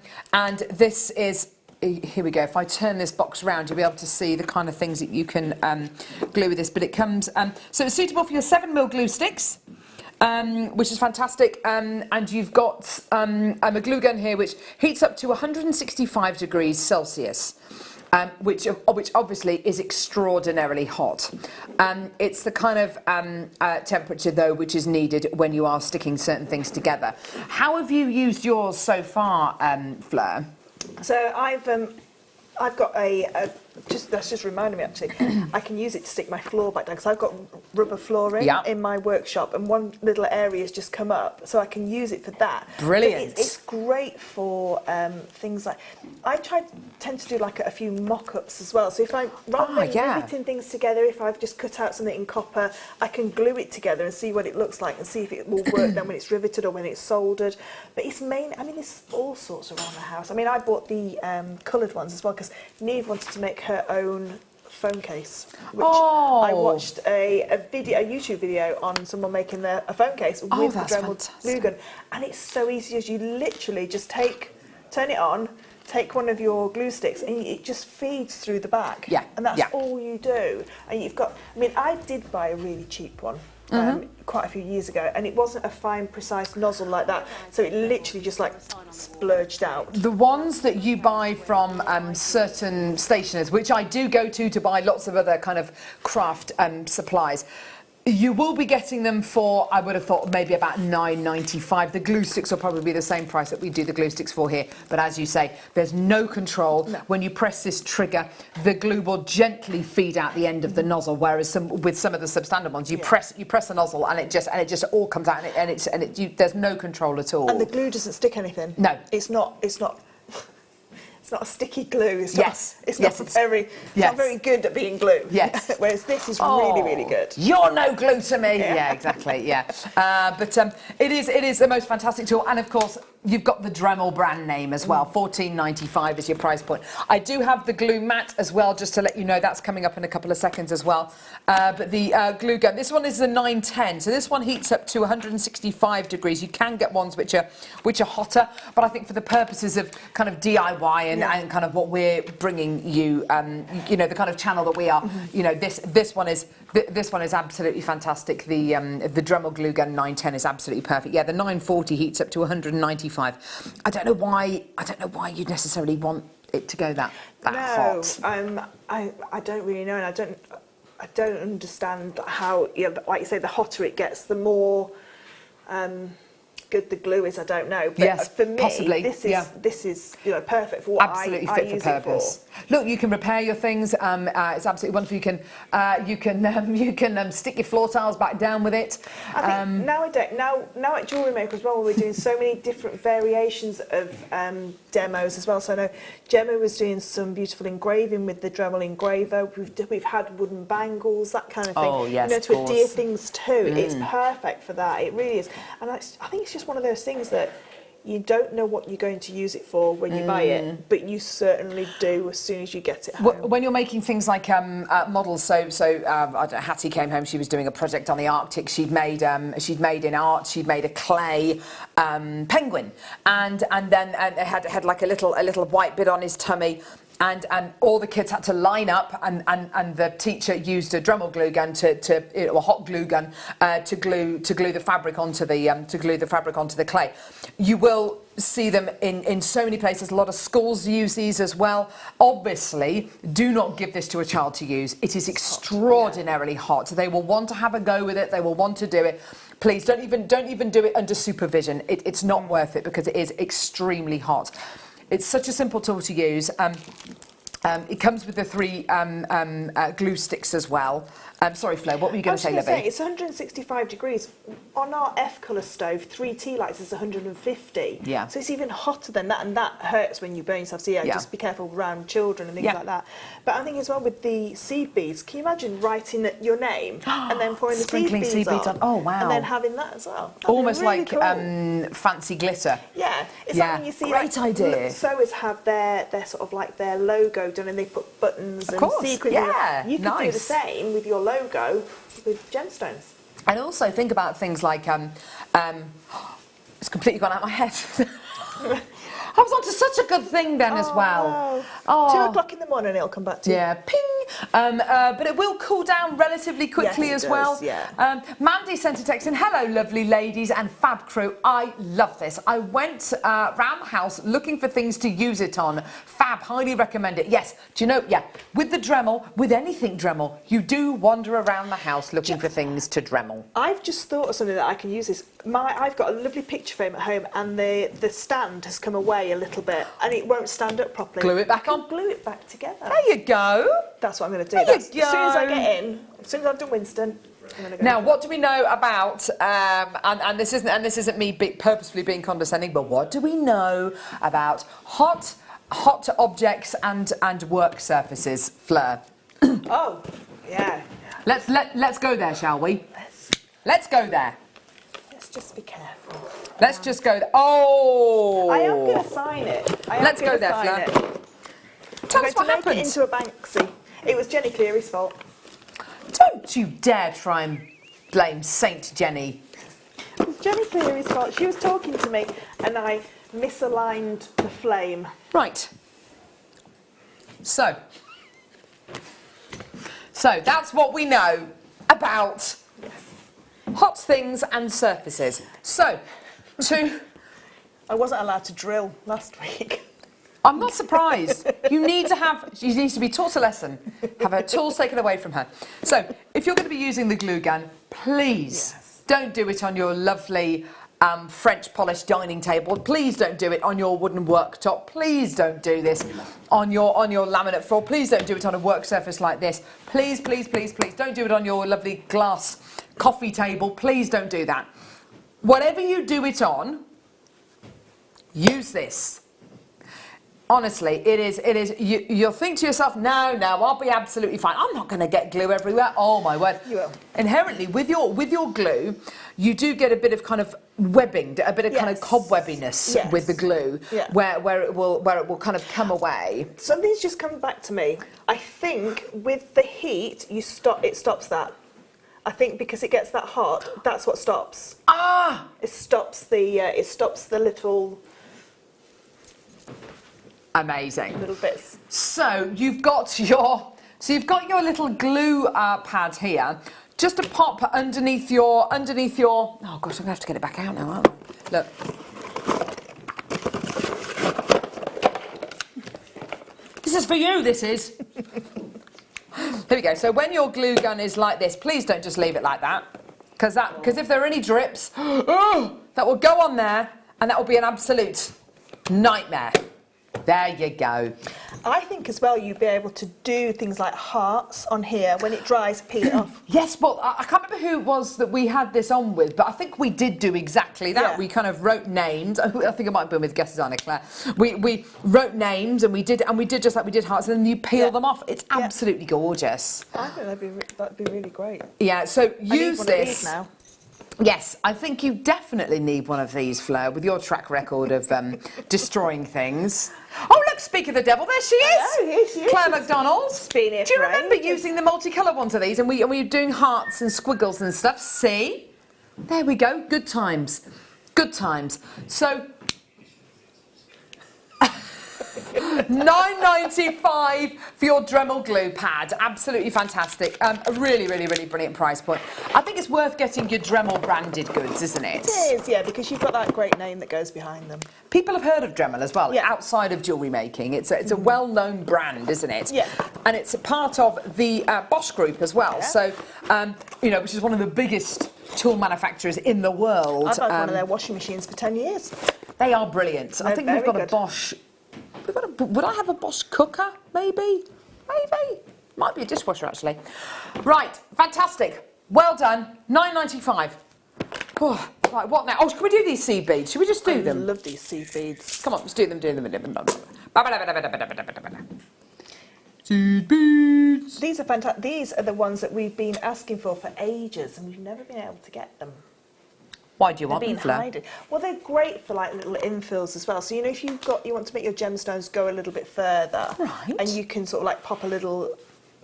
this is, here we go, if I turn this box around, you'll be able to see the kind of things that you can glue with this. But it comes, so it's suitable for your 7mm glue sticks. Which is fantastic, and you've got a glue gun here which heats up to 165 degrees Celsius, which obviously is extraordinarily hot. It's the kind of temperature though which is needed when you are sticking certain things together. How have you used yours so far, Fleur? So I've got that's just reminded me actually, I can use it to stick my floor back down because I've got rubber flooring in my workshop, and one little area has just come up, so I can use it for that. Brilliant. It's great for things like, I tend to do like a few mock-ups as well, so if rather than riveting things together, if I've just cut out something in copper, I can glue it together and see what it looks like and see if it will work then when it's riveted or when it's soldered. But there's all sorts around the house. I mean, I bought the coloured ones as well because Neve wanted to make her own phone case, which I watched a YouTube video on someone making a phone case with the Dremel glue gun, and it's so easy as you literally just turn it on, take one of your glue sticks, and it just feeds through the back. And that's all you do. And you've got, I did buy a really cheap one quite a few years ago, and it wasn't a fine, precise nozzle like that, so it literally just like splurged out. The ones that you buy from certain stationers, which I do go to buy lots of other kind of craft supplies, you will be getting them for, I would have thought, maybe about £9.95. The glue sticks will probably be the same price that we do the glue sticks for here. But as you say, there's no control. When you press this trigger, the glue will gently feed out the end of the nozzle. Whereas with some of the substandard ones, you press the nozzle and it just all comes out, and there's no control at all. And the glue doesn't stick anything. No, it's not. It's not a sticky glue. It's Yes. Not, it's Yes, not it's- very. It's yes. not very good at being glue. Yes. Whereas this is really, really good. You're no glue to me. Yeah. Yeah, exactly. Yeah. But it is the most fantastic tool, and of course you've got the Dremel brand name as well. $14.95 is your price point. I do have the glue mat as well, just to let you know that's coming up in a couple of seconds as well. But the glue gun, this one is the 910, so this one heats up to 165 degrees. You can get ones which are hotter, but I think for the purposes of kind of DIY and kind of what we're bringing you, you know, the kind of channel that we are, you know, this one is absolutely fantastic. The Dremel glue gun 910 is absolutely perfect. Yeah, the 940 heats up to 195. I don't know why you'd necessarily want it to go that hot. I don't really know, and I don't understand how, you know, like you say, the hotter it gets, the more good the glue is. I don't know, but Yes, for me, possibly, this is you know, perfect for what Absolutely I fit for use purpose. it for. Look, you can repair your things. It's absolutely wonderful. You can stick your floor tiles back down with it. I think nowadays, now at JewelleryMaker as well, we're doing so many different variations of demos as well. So I know Gemma was doing some beautiful engraving with the Dremel engraver. We've had wooden bangles, that kind of thing. Oh, yes, you know, of to course. adhere things to. It's perfect for that. It really is. And I think it's just one of those things that you don't know what you're going to use it for when you buy it, but you certainly do as soon as you get it home. When you're making things like models, so I don't know, Hattie came home. She was doing a project on the Arctic. She'd made in art. She'd made a clay penguin, and then it had like a little white bit on his tummy. And all the kids had to line up, and the teacher used a Dremel glue gun a hot glue gun to glue the fabric onto the clay. You will see them in so many places. A lot of schools use these as well. Obviously, do not give this to a child to use. It is extraordinarily hot. They will want to have a go with it. They will want to do it. Please don't even do it under supervision. It's not worth it because it is extremely hot. It's such a simple tool to use. It comes with the 3 glue sticks as well. Sorry, Flo, what were you going to say, Libby? It's 165 degrees. On our F-colour stove, 3 tea lights is 150. Yeah. So it's even hotter than that, and that hurts when you burn yourself. So just be careful around children and things like that. But I think as well with the seed beads, can you imagine writing your name and then pouring the Sprinkling seed beads on? Oh, wow. And then having that as well. That'd Almost be really like cool. fancy glitter. Yeah, it's like when you see great idea. sewers have their sort of like their logo done, and they put buttons and sequins. You could do the same with your logo with gemstones. And also think about things like it's completely gone out of my head. I was onto such a good thing then as well. Oh. 2 o'clock in the morning, it'll come back to you. Yeah, ping. But it will cool down relatively quickly Yes, it as well. does, yeah. Mandy sent a text in. Hello, lovely ladies and fab crew. I love this. I went round the house looking for things to use it on. Fab, highly recommend it. Yes, do you know, with the Dremel, with anything Dremel, you do wander around the house looking for things to Dremel. I've just thought of something that I can use this. I've got a lovely picture frame at home, and the stand has come away a little bit, and it won't stand up properly. Glue it back on. Glue it back together. There you go. That's what I'm going to do. There you As soon as I get in, as soon as I've done Winston, I'm going to go. Now, what do we know about? And this isn't me purposefully being condescending, but what do we know about hot objects and work surfaces, Fleur? Oh, yeah. Let's go there, shall we? Let's go there. Let's just be careful. Let's just go there. Oh! I am going to sign it. Let's go there, Fleur. Tell us what happened. Make it into a Banksy. It was Jenny Cleary's fault. Don't you dare try and blame Saint Jenny. It was Jenny Cleary's fault. She was talking to me, and I misaligned the flame. Right. So that's what we know about hot things and surfaces. So, I wasn't allowed to drill last week. I'm not surprised. She needs to be taught a lesson. Have her tools taken away from her. So, if you're going to be using the glue gun, please don't do it on your lovely French polished dining table. Please don't do it on your wooden worktop. Please don't do this on your laminate floor. Please don't do it on a work surface like this. Please, please, please, please don't do it on your lovely glass coffee table. Please don't do that. Whatever you do it on, use this. Honestly, it is. You'll think to yourself, no, I'll be absolutely fine. I'm not going to get glue everywhere. Oh my word! You will. Inherently, with your glue, you do get a bit of kind of webbing, a bit of kind of cobwebbiness with the glue, where it will kind of come away. Something's just come back to me. I think with the heat, it stops that. I think because it gets that hot, that's what stops. Ah! It stops the little. Amazing. Little bits. So you've got your little glue pad here. Just to pop underneath your. Oh gosh, I'm gonna have to get it back out now, aren't I? Look. This is for you. This is. Here we go. So when your glue gun is like this, please don't just leave it like that, because if there are any drips, that will go on there, and that will be an absolute nightmare. There you go. I think as well you'd be able to do things like hearts on here. When it dries, peel it off. Yes, well, I can't remember who it was that we had this on with, but I think we did do exactly that. Yeah. We kind of wrote names. I think it might have been with Guess Designer Claire. We wrote names and we did just like we did hearts, and then you peel them off. It's absolutely gorgeous. I think that'd be really great. Yeah, so use I need one this. Of these now. Yes, I think you definitely need one of these, Fleur, with your track record of destroying things. Oh, look, speak of the devil, there she is. Oh, here she is. Claire McDonald. Do you for remember ages. using the multicolour ones of these? And we were doing hearts and squiggles and stuff. See? There we go. Good times. Good times. So, $9.95 for your Dremel glue pad. Absolutely fantastic. A really, really, really brilliant price point. I think it's worth getting your Dremel branded goods, isn't it? It is, yeah, because you've got that great name that goes behind them. People have heard of Dremel as well, outside of jewellery making. It's a well-known brand, isn't it? Yeah. And it's a part of the Bosch Group as well. Yeah. So, which is one of the biggest tool manufacturers in the world. I've had one of their washing machines for 10 years. They are brilliant. I think we've got a Bosch. Would I have a Bosch cooker? Maybe. Might be a dishwasher actually. Right, fantastic. Well done. $9.95. Oh, right, what now? Oh, can we do these seed beads? Should we just do them? I love these seed beads. Come on, let's do them. Seed beads. These are fantastic. These are the ones that we've been asking for ages, and we've never been able to get them. Why do you want them, Fleur? Hiding. Well, they're great for like little infills as well. So if you want to make your gemstones go a little bit further, right, and you can sort of like pop a little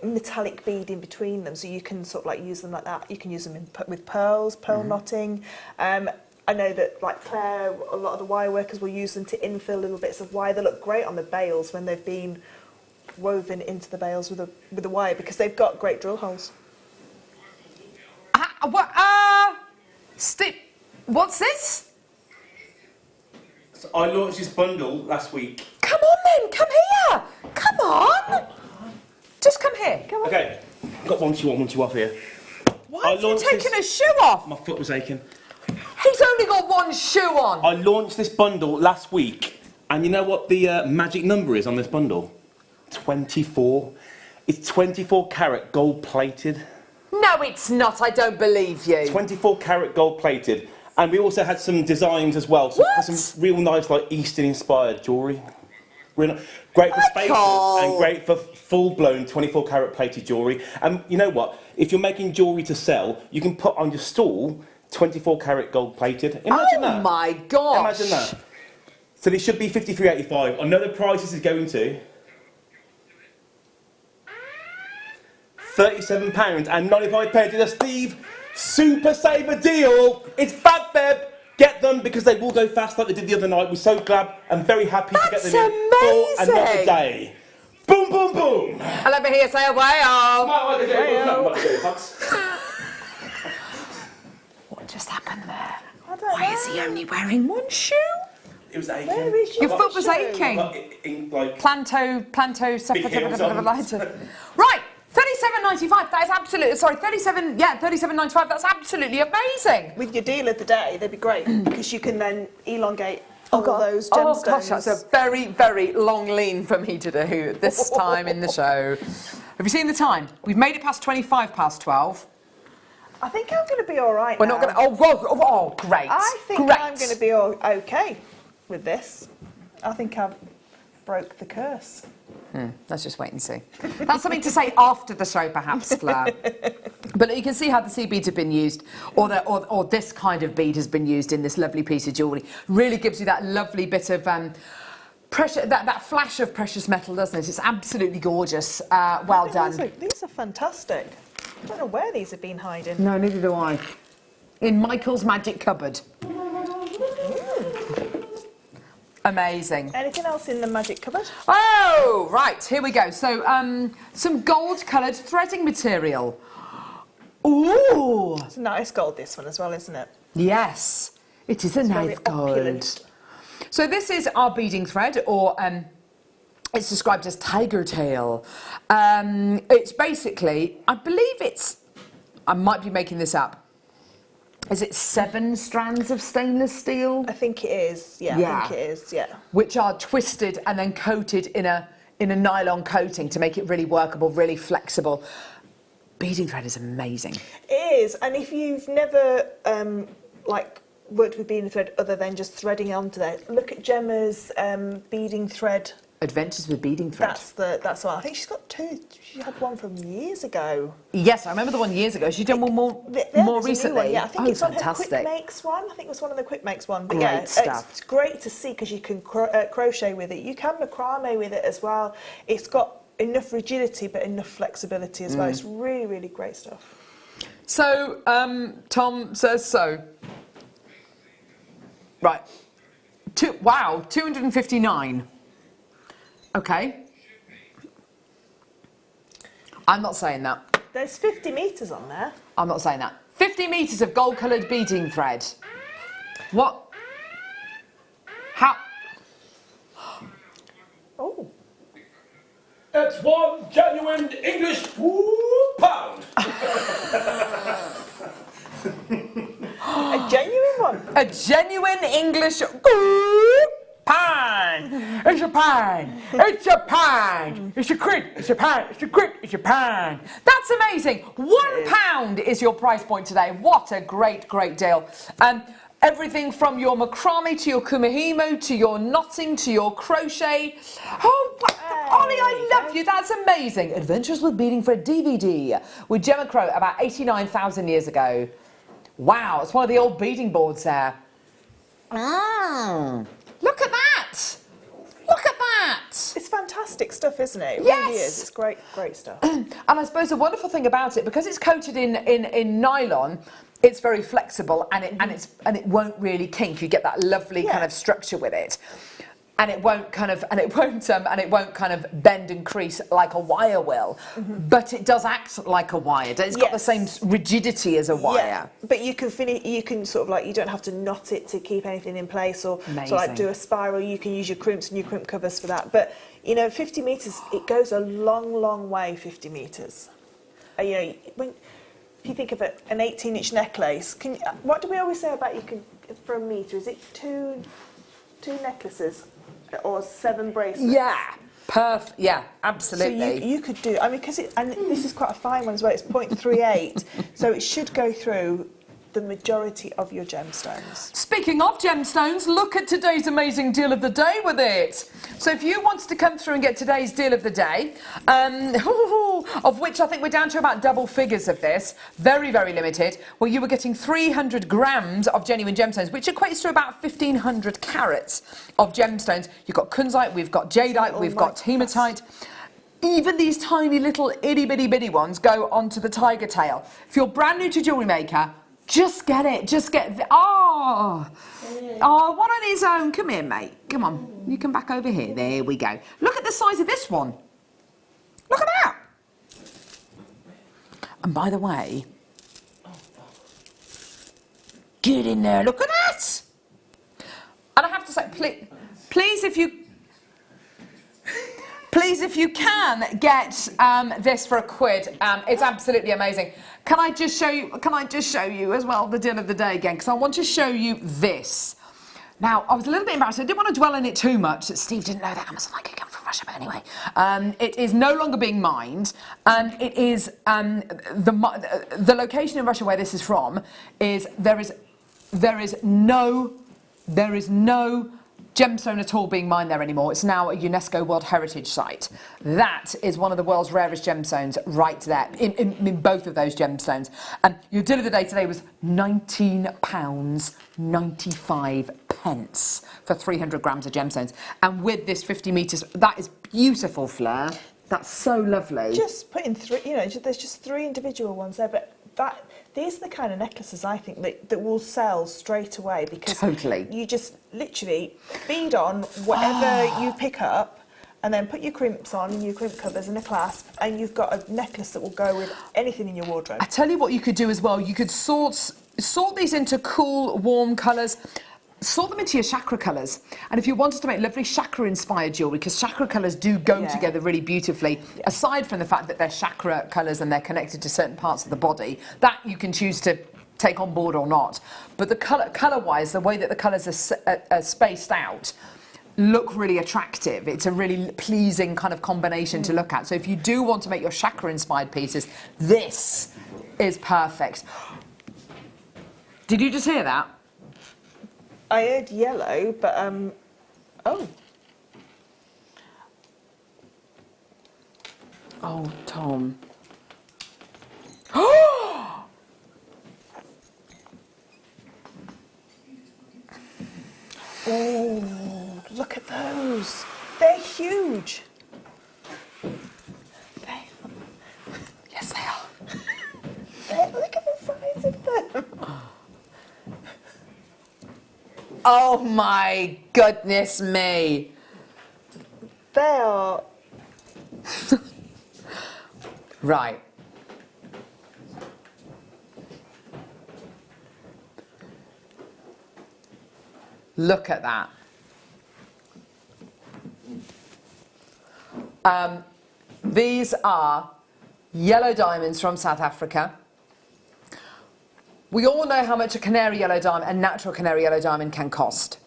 metallic bead in between them, so you can sort of like use them like that. You can use them with pearls, pearl knotting. I know that like Claire, a lot of the wire workers will use them to infill little bits of wire. They look great on the bales when they've been woven into the bales with the wire, because they've got great drill holes. What's this? So I launched this bundle last week. Come on then, come here. Come on. Just come here. Come on. Okay, I've got one shoe off here. Why have you taken a shoe off? My foot was aching. He's only got one shoe on. I launched this bundle last week, and you know what the magic number is on this bundle? 24. It's 24 karat gold plated. No, it's not. I don't believe you. 24 karat gold plated. And we also had some designs as well. So some real nice, like Eastern inspired jewellery. Great for spaces and great for full-blown 24 karat plated jewellery. And you know what? If you're making jewellery to sell, you can put on your stall 24 karat gold plated. Imagine that. Oh my gosh. Imagine that. So this should be $53.85. I know the price this is going to. £37.95. It's a Steve Super Saver deal. It's Fab Feb. Get them because they will go fast like they did the other night. We're so glad and very happy to get them in for another day. Boom, boom, boom. And let me hear you say away. What just happened there? Why is he only wearing one shoe? It was aching. Where is your foot was aching. Planto, right. $37.95. That is absolutely $37.95. That's absolutely amazing. With your deal of the day, they'd be great because you can then elongate all those gemstones. Oh gosh, that's a very, very long lean for me to do this time in the show. Have you seen the time? We've made it past 12. I think I'm going to be all right. We're not going to. Oh, great. I think I'm going to be okay with this. I think I've broke the curse. Let's just wait and see. That's something to say after the show, perhaps, Fleur. But you can see how the seed beads have been used, or this kind of bead has been used in this lovely piece of jewellery. Really gives you that lovely bit of pressure, that flash of precious metal, doesn't it? It's absolutely gorgeous. Well done. These are fantastic. I don't know where these have been hiding. No, neither do I. In Michael's magic cupboard. Amazing. Anything else in the magic cupboard? Oh, right, here we go. So, some gold-coloured threading material. Ooh! It's a nice gold, this one as well, isn't it? Yes, it is a nice gold. Opulent. So this is our beading thread, or it's described as tiger tail. It's basically, I believe I might be making this up. Is it 7 strands of stainless steel? I think it is, yeah. I think it is, yeah. Which are twisted and then coated in a nylon coating to make it really workable, really flexible. Beading thread is amazing. It is, and if you've never worked with beading thread other than just threading onto there, look at Gemma's beading thread. Adventures with Beading Thread. That's the one. I think she's got 2. She had one from years ago. Yes, I remember the one years ago. She's done one more recently. One, yeah, I think it's fantastic. on her Quick Makes one. I think it was one of the Quick Makes one. But Great yeah, stuff. It's great to see because you can crochet with it. You can macrame with it as well. It's got enough rigidity but enough flexibility as well. It's really, really great stuff. So, Tom says so. Right. 259. Okay. I'm not saying that. There's 50 metres on there. I'm not saying that. 50 metres of gold-coloured beading thread. What? How? Oh. That's 1 genuine English pound. A genuine one. A genuine English pan. It's a pan. It's a pan. It's a quid. It's a pan. It's a quid. It's a pan. That's amazing. £1 is your price point today. What a great, great deal. Everything from your macrame to your kumihimo to your knotting to your crochet. Oh, Ollie, I love you. That's amazing. Adventures with Beading Thread DVD with Gemma Crow about 89,000 years ago. Wow, it's one of the old beading boards there. Look at that. Look at that. It's fantastic stuff, isn't it? It Yes. really is. It's great, great stuff. And I suppose the wonderful thing about it, because it's coated in nylon, it's very flexible and it won't really kink. You get that lovely kind of structure with it. And it won't kind of bend and crease like a wire will, but it does act like a wire. It's got the same rigidity as a wire. Yeah, but you can sort of you don't have to knot it to keep anything in place, or do a spiral. You can use your crimps and your crimp covers for that. But 50 metres, it goes a long, long way. 50 metres. If you think of an 18-inch necklace, what do we always say about for a metre? Is it two necklaces? Or 7 bracelets. Yeah, perfect. Yeah, absolutely. So you could do. I mean, and this is quite a fine one as well. It's 0.38, so it should go through the majority of your gemstones. Speaking of gemstones, look at today's amazing deal of the day with it. So if you wanted to come through and get today's deal of the day, of which I think we're down to about double figures of this, very, very limited, well, you were getting 300 grams of genuine gemstones, which equates to about 1,500 carats of gemstones. You've got kunzite, we've got jadeite, we've got hematite. Even these tiny little itty-bitty ones go onto the tiger tail. If you're brand new to Jewellery Maker, just get it. Just get the... Oh, one on his own. Come here, mate. Come on. You come back over here. There we go. Look at the size of this one. Look at that. And by the way, get in there. Look at that. And I have to say, please, if you can get this for £1, it's absolutely amazing. Can I just show you as well the deal of the day again? Because I want to show you this. Now, I was a little bit embarrassed. I didn't want to dwell on it too much. Steve didn't know that Amazon I could come from Russia, but anyway. It is no longer being mined, and it is the location in Russia where this is from is there is no gemstone at all being mined there anymore. It's now a UNESCO World Heritage Site. That is one of the world's rarest gemstones right there, in both of those gemstones. And your deal of the day today was £19.95 for 300 grams of gemstones. And with this 50 metres, that is beautiful, Fleur. That's so lovely. Just putting three, you know, there's just 3 individual ones there, but these are the kind of necklaces I think that will sell straight away, because you just literally feed on whatever you pick up and then put your crimps on, your crimp covers and a clasp, and you've got a necklace that will go with anything in your wardrobe. I tell you what you could do as well. You could sort these into cool, warm colours. Sort them into your chakra colours. And if you wanted to make lovely chakra-inspired jewellery, because chakra colours do go together really beautifully, aside from the fact that they're chakra colours and they're connected to certain parts of the body, that you can choose to take on board or not. But the colour-wise, the way that the colours are spaced out, look really attractive. It's a really pleasing kind of combination to look at. So if you do want to make your chakra-inspired pieces, this is perfect. Did you just hear that? I heard yellow, but oh. Oh, Tom. Oh, look at those. They're huge. Yes, they are. Look at the size of them. Oh my goodness me. They are. Right. Look at that. These are yellow diamonds from South Africa. We all know how much a canary yellow diamond, a natural canary yellow diamond, can cost.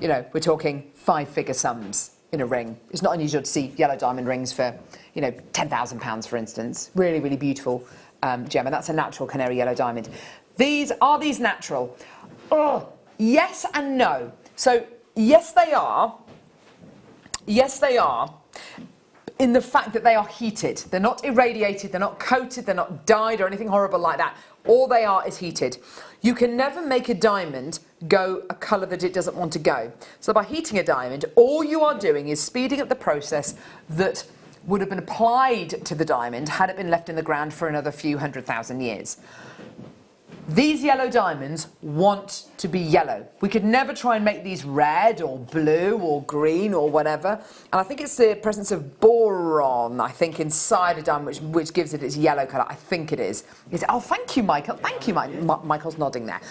You know, we're talking 5-figure sums in a ring. It's not unusual to see yellow diamond rings for, you know, £10,000, for instance. Really, really beautiful gem, and that's a natural canary yellow diamond. Are these natural? Oh, yes and no. So, yes, they are. Yes, they are. In the fact that they are heated. They're not irradiated, they're not coated, they're not dyed or anything horrible like that. All they are is heated. You can never make a diamond go a colour that it doesn't want to go. So by heating a diamond, all you are doing is speeding up the process that would have been applied to the diamond had it been left in the ground for another few 100,000 years. These yellow diamonds want to be yellow. We could never try and make these red or blue or green or whatever. And I think it's the presence of boron, I think, inside a diamond which gives it its yellow colour. I think it is. Oh, thank you, Michael. Thank you, Michael's nodding there.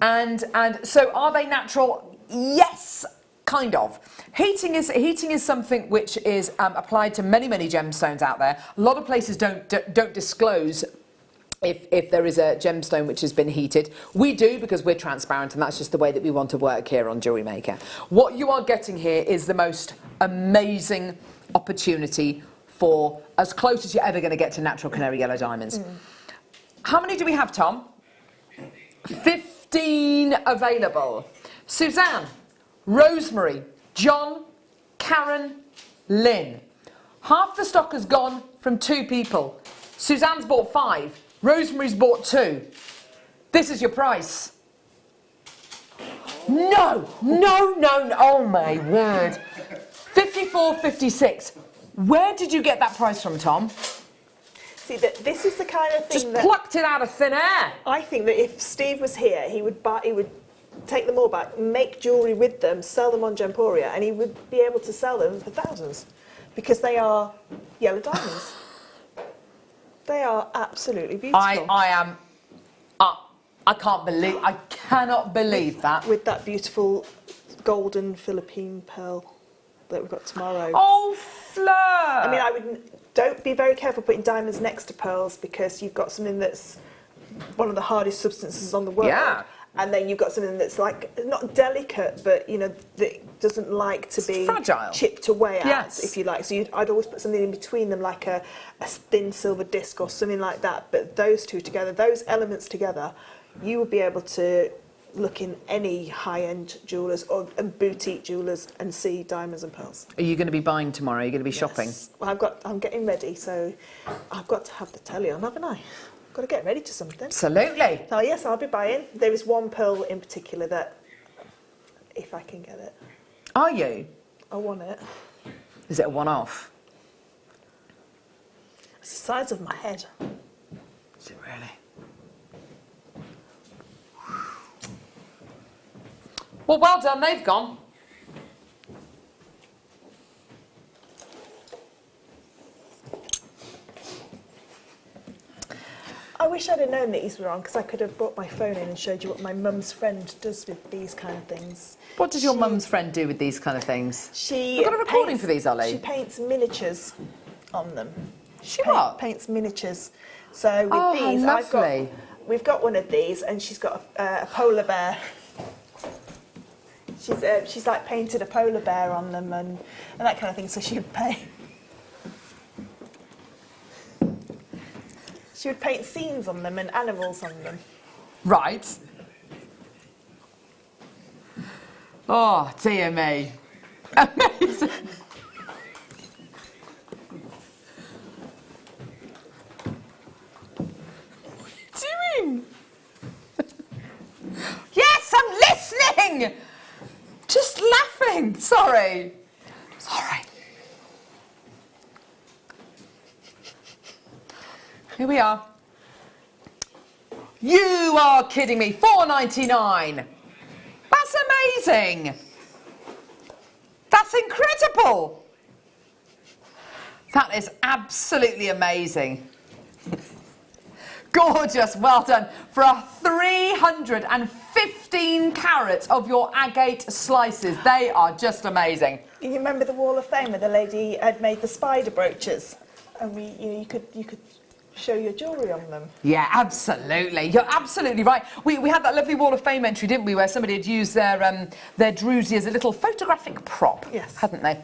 And so are they natural? Yes, kind of. Heating is something which is applied to many, many gemstones out there. A lot of places don't disclose if there is a gemstone which has been heated. We do, because we're transparent, and that's just the way that we want to work here on Jewellery Maker. What you are getting here is the most amazing opportunity for as close as you're ever going to get to natural canary yellow diamonds. How many do we have, Tom? 15 available. Suzanne, Rosemary, John, Karen, Lynn. Half the stock has gone from 2 people. Suzanne's bought 5. Rosemary's bought 2. This is your price. No, oh my word. 54.56. Where did you get that price from, Tom? See, this is the kind of thing just plucked it out of thin air. I think that if Steve was here, he would take them all back, make jewellery with them, sell them on Gemporia, and he would be able to sell them for thousands, because they are yellow diamonds. They are absolutely beautiful. I cannot believe that. With that beautiful golden Philippine pearl that we've got tomorrow. Oh, Fleur! I mean, don't be very careful putting diamonds next to pearls, because you've got something that's one of the hardest substances on the world. Yeah. And then you've got something that's like, not delicate, but, you know, that doesn't like to be fragile, chipped away at, yes, if you like. So I'd always put something in between them, like a thin silver disc or something like that. But those two together, those elements together, you would be able to look in any high-end jewellers or and boutique jewellers and see diamonds and pearls. Are you going to be buying tomorrow? Are you going to be shopping? Well, I'm getting ready, so I've got to have the telly on, haven't I? I've got to get ready to something. Absolutely. So yes, I'll be buying. There is one pearl in particular that, if I can get it. Are you? I want it. Is it a one-off? It's the size of my head. Is it really? Well, well done, they've gone. I wish I'd have known that these were on, because I could have brought my phone in and showed you what my mum's friend does with these kind of things. What does your mum's friend do with these kind of things? She We've got a recording for these, Ollie. She paints miniatures on them. She what? Paints miniatures. So with these, lovely. we've got one of these, and she's got a polar bear. She's like painted a polar bear on them and that kind of thing. So she would paint. She would paint scenes on them and animals on them. Right. Oh, dear me. Amazing. What are you doing? Yes, I'm listening! Just laughing. Sorry. Sorry. Here we are. You are kidding me. $4.99. That's amazing. That's incredible. That is absolutely amazing. Gorgeous, well done. For a 315 carats of your agate slices. They are just amazing. You remember the Wall of Fame where the lady had made the spider brooches? And you could show your jewellery on them. Yeah, absolutely. You're absolutely right. We had that lovely Wall of Fame entry, didn't we, where somebody had used their druzy as a little photographic prop, yes, hadn't they?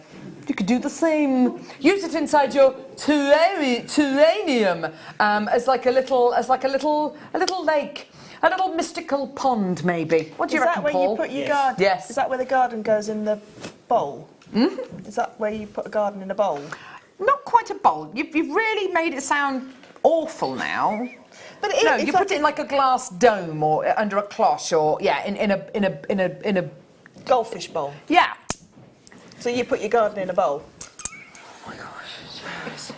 You could do the same. Use it inside your terrarium as like a little lake, a little mystical pond, maybe. What do you reckon, Is that where Paul? you put your garden? Yes. Is that where the garden goes in the bowl? Mm-hmm. Is that where you put a garden in a bowl? Not quite a bowl. You've really made it sound awful now. But no, you put it in like a glass dome or under a cloche, or yeah, in a goldfish bowl. Yeah. So you put your garden in a bowl. Oh my gosh!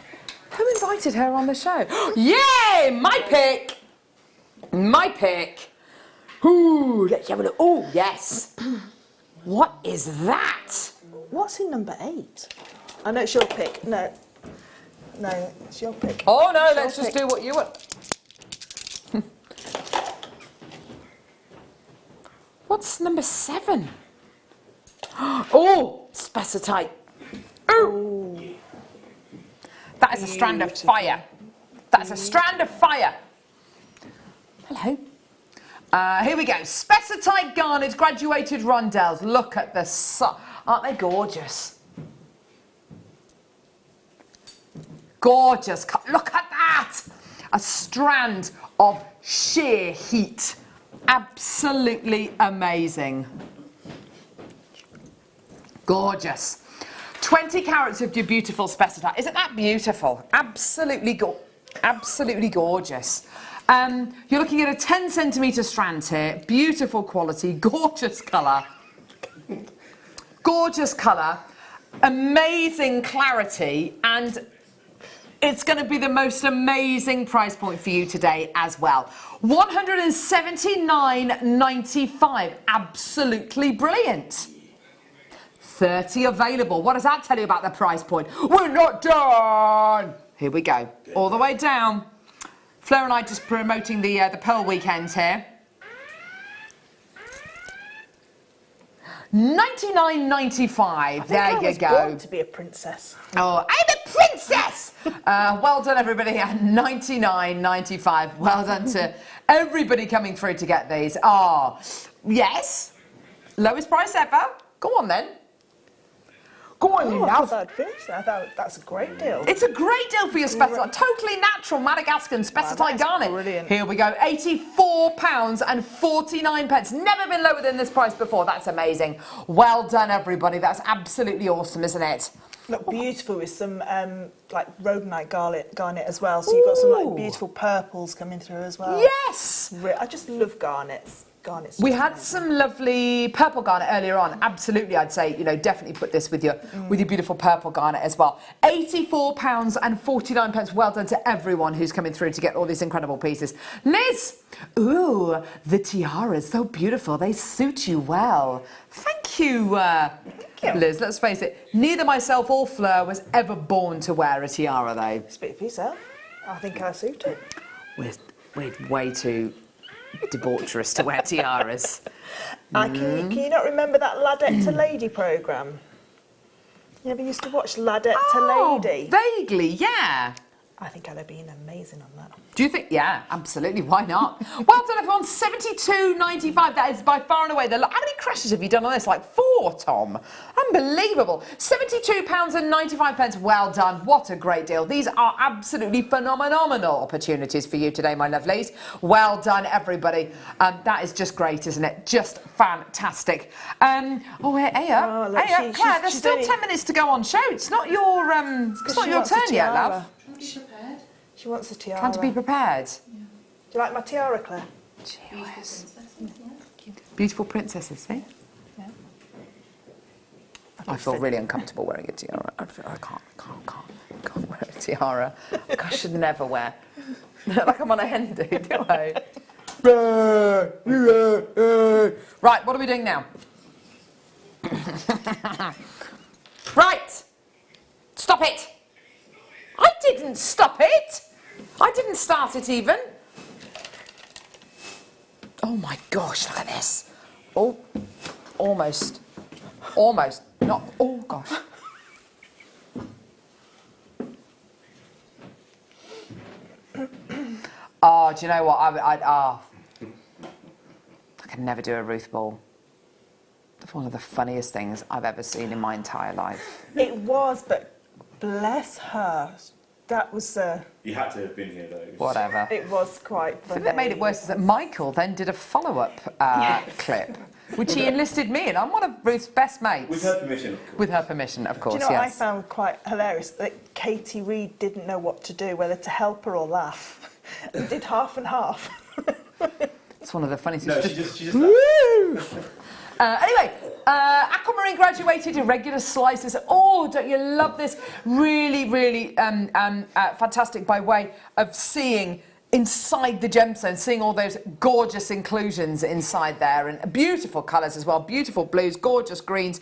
Who invited her on the show? Yay! My pick. My pick. Ooh, let's have a look. Oh yes. What is that? What's in number 8? I know it's your pick. No, it's your pick. Oh no, It's let's your just pick. do what you want. What's number 7? Oh, spessartite. Oh, that is a strand of fire. That's a strand of fire. Hello. Here we go. Spessartite garnet graduated rondelles. Look at the aren't they gorgeous? Gorgeous. Look at that. A strand of sheer heat. Absolutely amazing. Gorgeous. 20 carats of your beautiful spessartite. Isn't that beautiful? Absolutely gorgeous. You're looking at a 10 centimetre strand here. Beautiful quality, gorgeous colour. Gorgeous colour, amazing clarity, and it's going to be the most amazing price point for you today as well. $179.95. Absolutely brilliant. 30 available. What does that tell you about the price point? We're not done. Here we go. All the way down. Fleur and I just promoting the Pearl Weekend here. $99.95. There you go. Born to be a princess. Oh, I'm a princess! Well done, everybody. $99.95. Well done to everybody coming through to get these. Oh, yes. Lowest price ever. Go on then. Go on, you I love. thought I'd finished. I thought that's a great deal. It's a great deal for your spessartite. Totally natural Madagascan spessartite garnet. Brilliant. Here we go. $84 £84.49. Never been lower than this price before. That's amazing. Well done, everybody. That's absolutely awesome, isn't it? Look beautiful with some like rhodonite garnet as well. So you've got some like beautiful purples coming through as well. Yes! I just love garnets. We had some lovely purple garnet earlier on. Absolutely, I'd say, you know, definitely put this with your beautiful purple garnet as well. £84.49. Well done to everyone who's coming through to get all these incredible pieces. Liz, ooh, the tiaras, so beautiful. They suit you well. Thank you, Liz. Let's face it, neither myself or Fleur was ever born to wear a tiara, though. Speak for yourself. I think I suit it. We're way too debaucherous to wear tiaras. Can you not remember that Ladette to Lady programme? You ever used to watch Ladette to Lady? Vaguely, yeah. I think I'd have been amazing on that. Do you think? Yeah, absolutely. Why not? Well done, everyone. £72.95. That is by far and away the. How many crashes have you done on this? Like 4, Tom. Unbelievable. £72.95. Well done. What a great deal. These are absolutely phenomenal opportunities for you today, my lovelies. Well done, everybody. That is just great, isn't it? Just fantastic. Aya, Claire, there's still 10 minutes to go on show. It's not your turn yet, love. She wants a tiara. Trying to be prepared. Do you like my tiara, Claire? Beautiful princesses, eh? Yeah. I feel really uncomfortable wearing a tiara. I can't wear a tiara. I should never wear. Like I'm on a hen do I? Right, what are we doing now? Right! Stop it! I didn't stop it! I didn't start it even. Oh my gosh, look at this. Oh, almost. Not, oh gosh. Oh, do you know what? I can never do a Ruth ball. It's one of the funniest things I've ever seen in my entire life. It was, but bless her. That was You had to have been here, though. Whatever. It was quite funny. The thing that made it worse is that Michael then did a follow-up clip, which he enlisted me in. I'm one of Ruth's best mates. With her permission. With her permission, of course, Do you know what I yes. found quite hilarious? That Katie Reid didn't know what to do, whether to help her or laugh. And did half and half. It's one of the funniest. No, she just Woo! Anyway, Aquamarine graduated irregular slices. Oh, don't you love this? Really, really fantastic by way of seeing inside the gemstone, seeing all those gorgeous inclusions inside there, and beautiful colours as well, beautiful blues, gorgeous greens.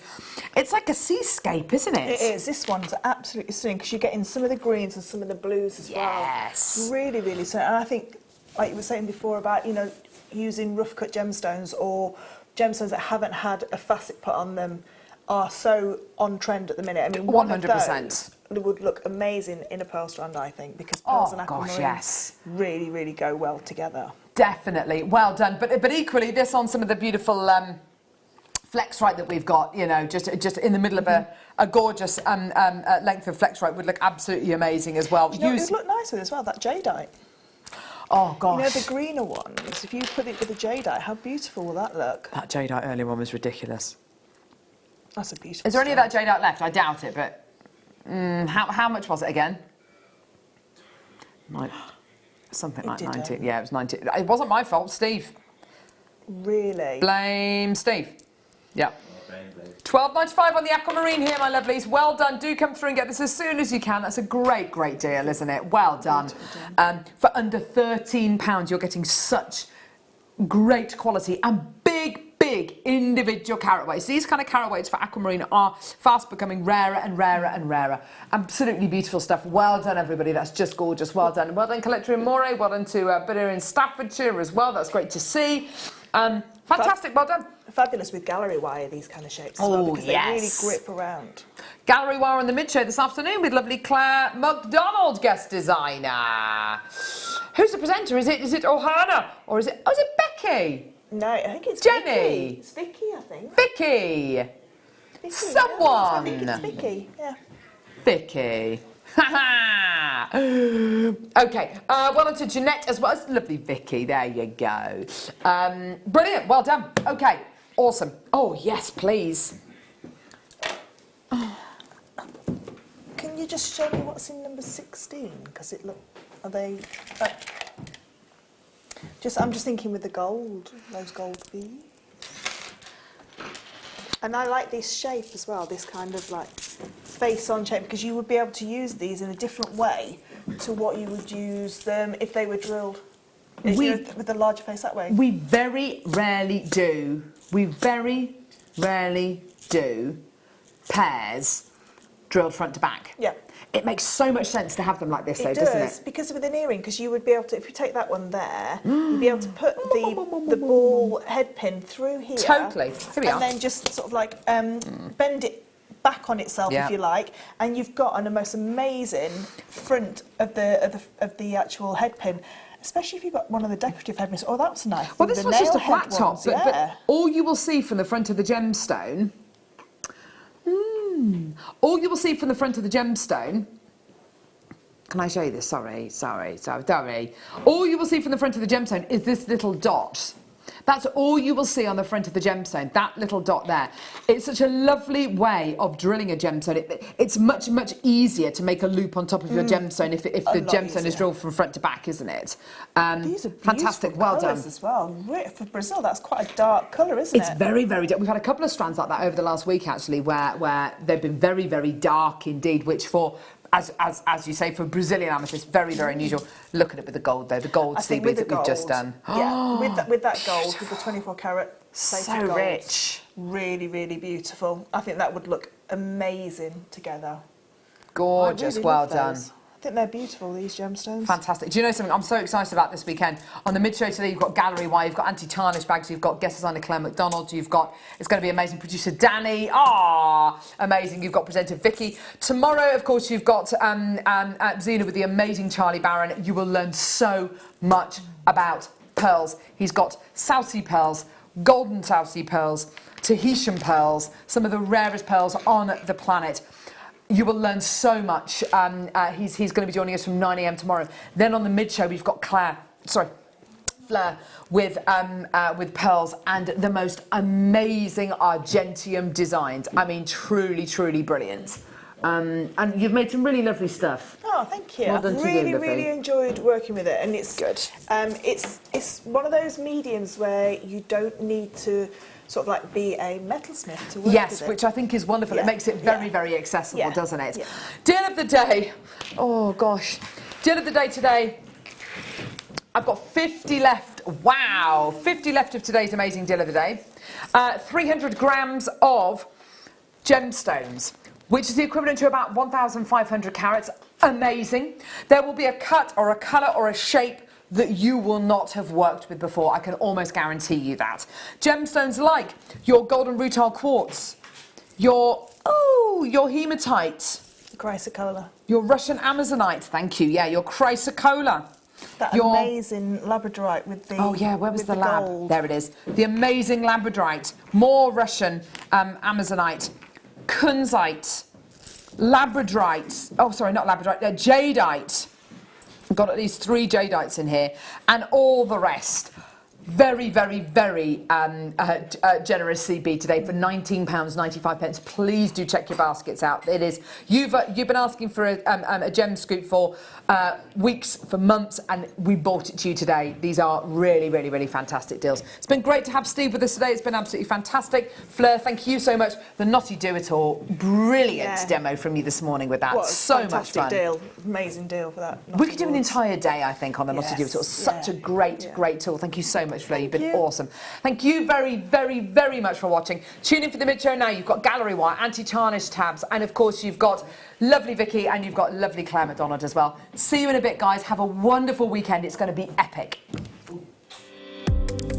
It's like a seascape, isn't it? It is. This one's absolutely stunning because you're getting some of the greens and some of the blues as well. Yes. Really, really stunning. And I think, like you were saying before about, you know, using rough cut gemstones or gemstones that haven't had a facet put on them are so on trend at the minute. I mean, 100%. It would look amazing in a pearl strand, I think, because pearls and aquamarine yes. really, really go well together. Definitely, well done. But equally, this on some of the beautiful flexrite that we've got, you know, just in the middle of a gorgeous length of flexrite would look absolutely amazing as well. Do you know, it would look nice with as well, that jadeite. Oh gosh. You know the greener ones, if you put it with the jadeite, how beautiful will that look? That jadeite earlier one was ridiculous. That's a beautiful Is there any of that jadeite left? I doubt it, but how much was it again? Something like 90. Yeah, it was 90. It wasn't my fault, Steve. Really? Blame Steve. Yeah. £12.95 on the Aquamarine here, my lovelies. Well done. Do come through and get this as soon as you can. That's a great, great deal, isn't it? Well done. For under £13, you're getting such great quality and big individual carat weights. These kind of carat weights for Aquamarine are fast becoming rarer and rarer and rarer. Absolutely beautiful stuff. Well done, everybody. That's just gorgeous. Well done. Well done, Collector in Moray. Well done to Bidder in Staffordshire as well. That's great to see. Fantastic. Well done. Fabulous with gallery wire, these kind of shapes as well, because they really grip around. Gallery wire on the mid-show this afternoon with lovely Claire McDonald, guest designer. Who's the presenter? Is it Ohana or is it Becky? No, I think it's Jenny. Vicky. It's Vicky, I think. Vicky. Someone. I think it's Vicky, yeah. Vicky. Okay, well done to Jeanette as well. It's lovely, Vicky. There you go. Brilliant. Well done. Okay, awesome. Oh yes, please. Can you just show me what's in number 16? Because it look, are they? I'm just thinking with the gold, those gold beads. And I like this shape as well, this kind of like face-on shape, because you would be able to use these in a different way to what you would use them if they were drilled with the larger face that way. We very rarely do. We very rarely do pairs drilled front to back. Yeah. It makes so much sense to have them like this, though, does, doesn't it? because with an earring, because you would be able to, if you take that one there, you'd be able to put the ball head pin through here. Totally. Here we are. And then just sort of like bend it back on itself, if you like, and you've got an most amazing front of the actual head pin. Especially if you've got one of the decorative head pins. Oh, that's nice. Well, this one's just a flat top, but all you will see from the front of the gemstone. All you will see from the front of the gemstone. Can I show you this? Sorry. All you will see from the front of the gemstone is this little dot. That's all you will see on the front of the gemstone, that little dot there. It's such a lovely way of drilling a gemstone. It's much, much easier to make a loop on top of your gemstone if the gemstone is drilled from front to back, isn't it? These are fantastic, well done. As well. For Brazil, that's quite a dark colour, isn't it? It's very, very dark. We've had a couple of strands like that over the last week, actually, where they've been very, very dark indeed, which for... As you say, for Brazilian amethyst, very, very unusual. Look at it with the gold, though. The gold sea beads that we've just done. Yeah, with that gold, with the 24 carat plated gold. So rich. Really, really beautiful. I think that would look amazing together. Gorgeous, really well love done. those. I think they're beautiful, these gemstones. Fantastic. Do you know something? I'm so excited about this weekend. On the mid-show today, you've got Gallery Y, you've got anti-tarnish bags, you've got guest designer Claire McDonald, you've got, it's going to be amazing, producer Danny, amazing. You've got presenter Vicky. Tomorrow, of course, you've got Zena with the amazing Charlie Barron. You will learn so much about pearls. He's got South Sea pearls, golden South Sea pearls, Tahitian pearls, some of the rarest pearls on the planet. You will learn so much. He's going to be joining us from 9 a.m. tomorrow. Then on the mid-show, we've got Fleur with pearls and the most amazing Argentium designs. I mean, truly, truly brilliant. And you've made some really lovely stuff. Oh, thank you. Well done I've to you, really enjoyed working with it, and it's good. It's one of those mediums where you don't need to sort of like be a metalsmith to work with it. Which I think is wonderful. It makes it very, very accessible, doesn't it? Yeah. Deal of the day. Oh, gosh. Deal of the day today. I've got 50 left. Wow. 50 left of today's amazing deal of the day. 300 grams of gemstones, which is the equivalent to about 1,500 carats. Amazing. There will be a cut or a colour or a shape that you will not have worked with before. I can almost guarantee you that. Gemstones like your golden rutile quartz, your hematite, chrysocolla, your Russian amazonite, thank you, your chrysocolla. That amazing labradorite with the where was the lab? Gold. There it is. The amazing labradorite, more Russian amazonite, kunzite, labradorite, jadeite. I've got at least 3 jadeites in here, and all the rest. Very, very, very generous CB today for £19.95. Please do check your baskets out. It is you've been asking for a gem scoop for weeks, for months, and we bought it to you today. These are really, really, really fantastic deals. It's been great to have Steve with us today. It's been absolutely fantastic. Fleur, thank you so much. The Knotty Do It All, brilliant demo from you this morning with that. What a so much fun. deal, amazing deal for that. We could do an entire day, I think, on the Knotty Do It All. Such a great tool. Thank you so much, Fleur. You've been awesome. Thank you very, very, very much for watching. Tune in for the mid-show now. You've got Gallery Wire, anti-tarnish tabs, and of course you've got lovely Vicky and you've got lovely Claire McDonald as well. See you in a bit, guys. Have a wonderful weekend. It's going to be epic.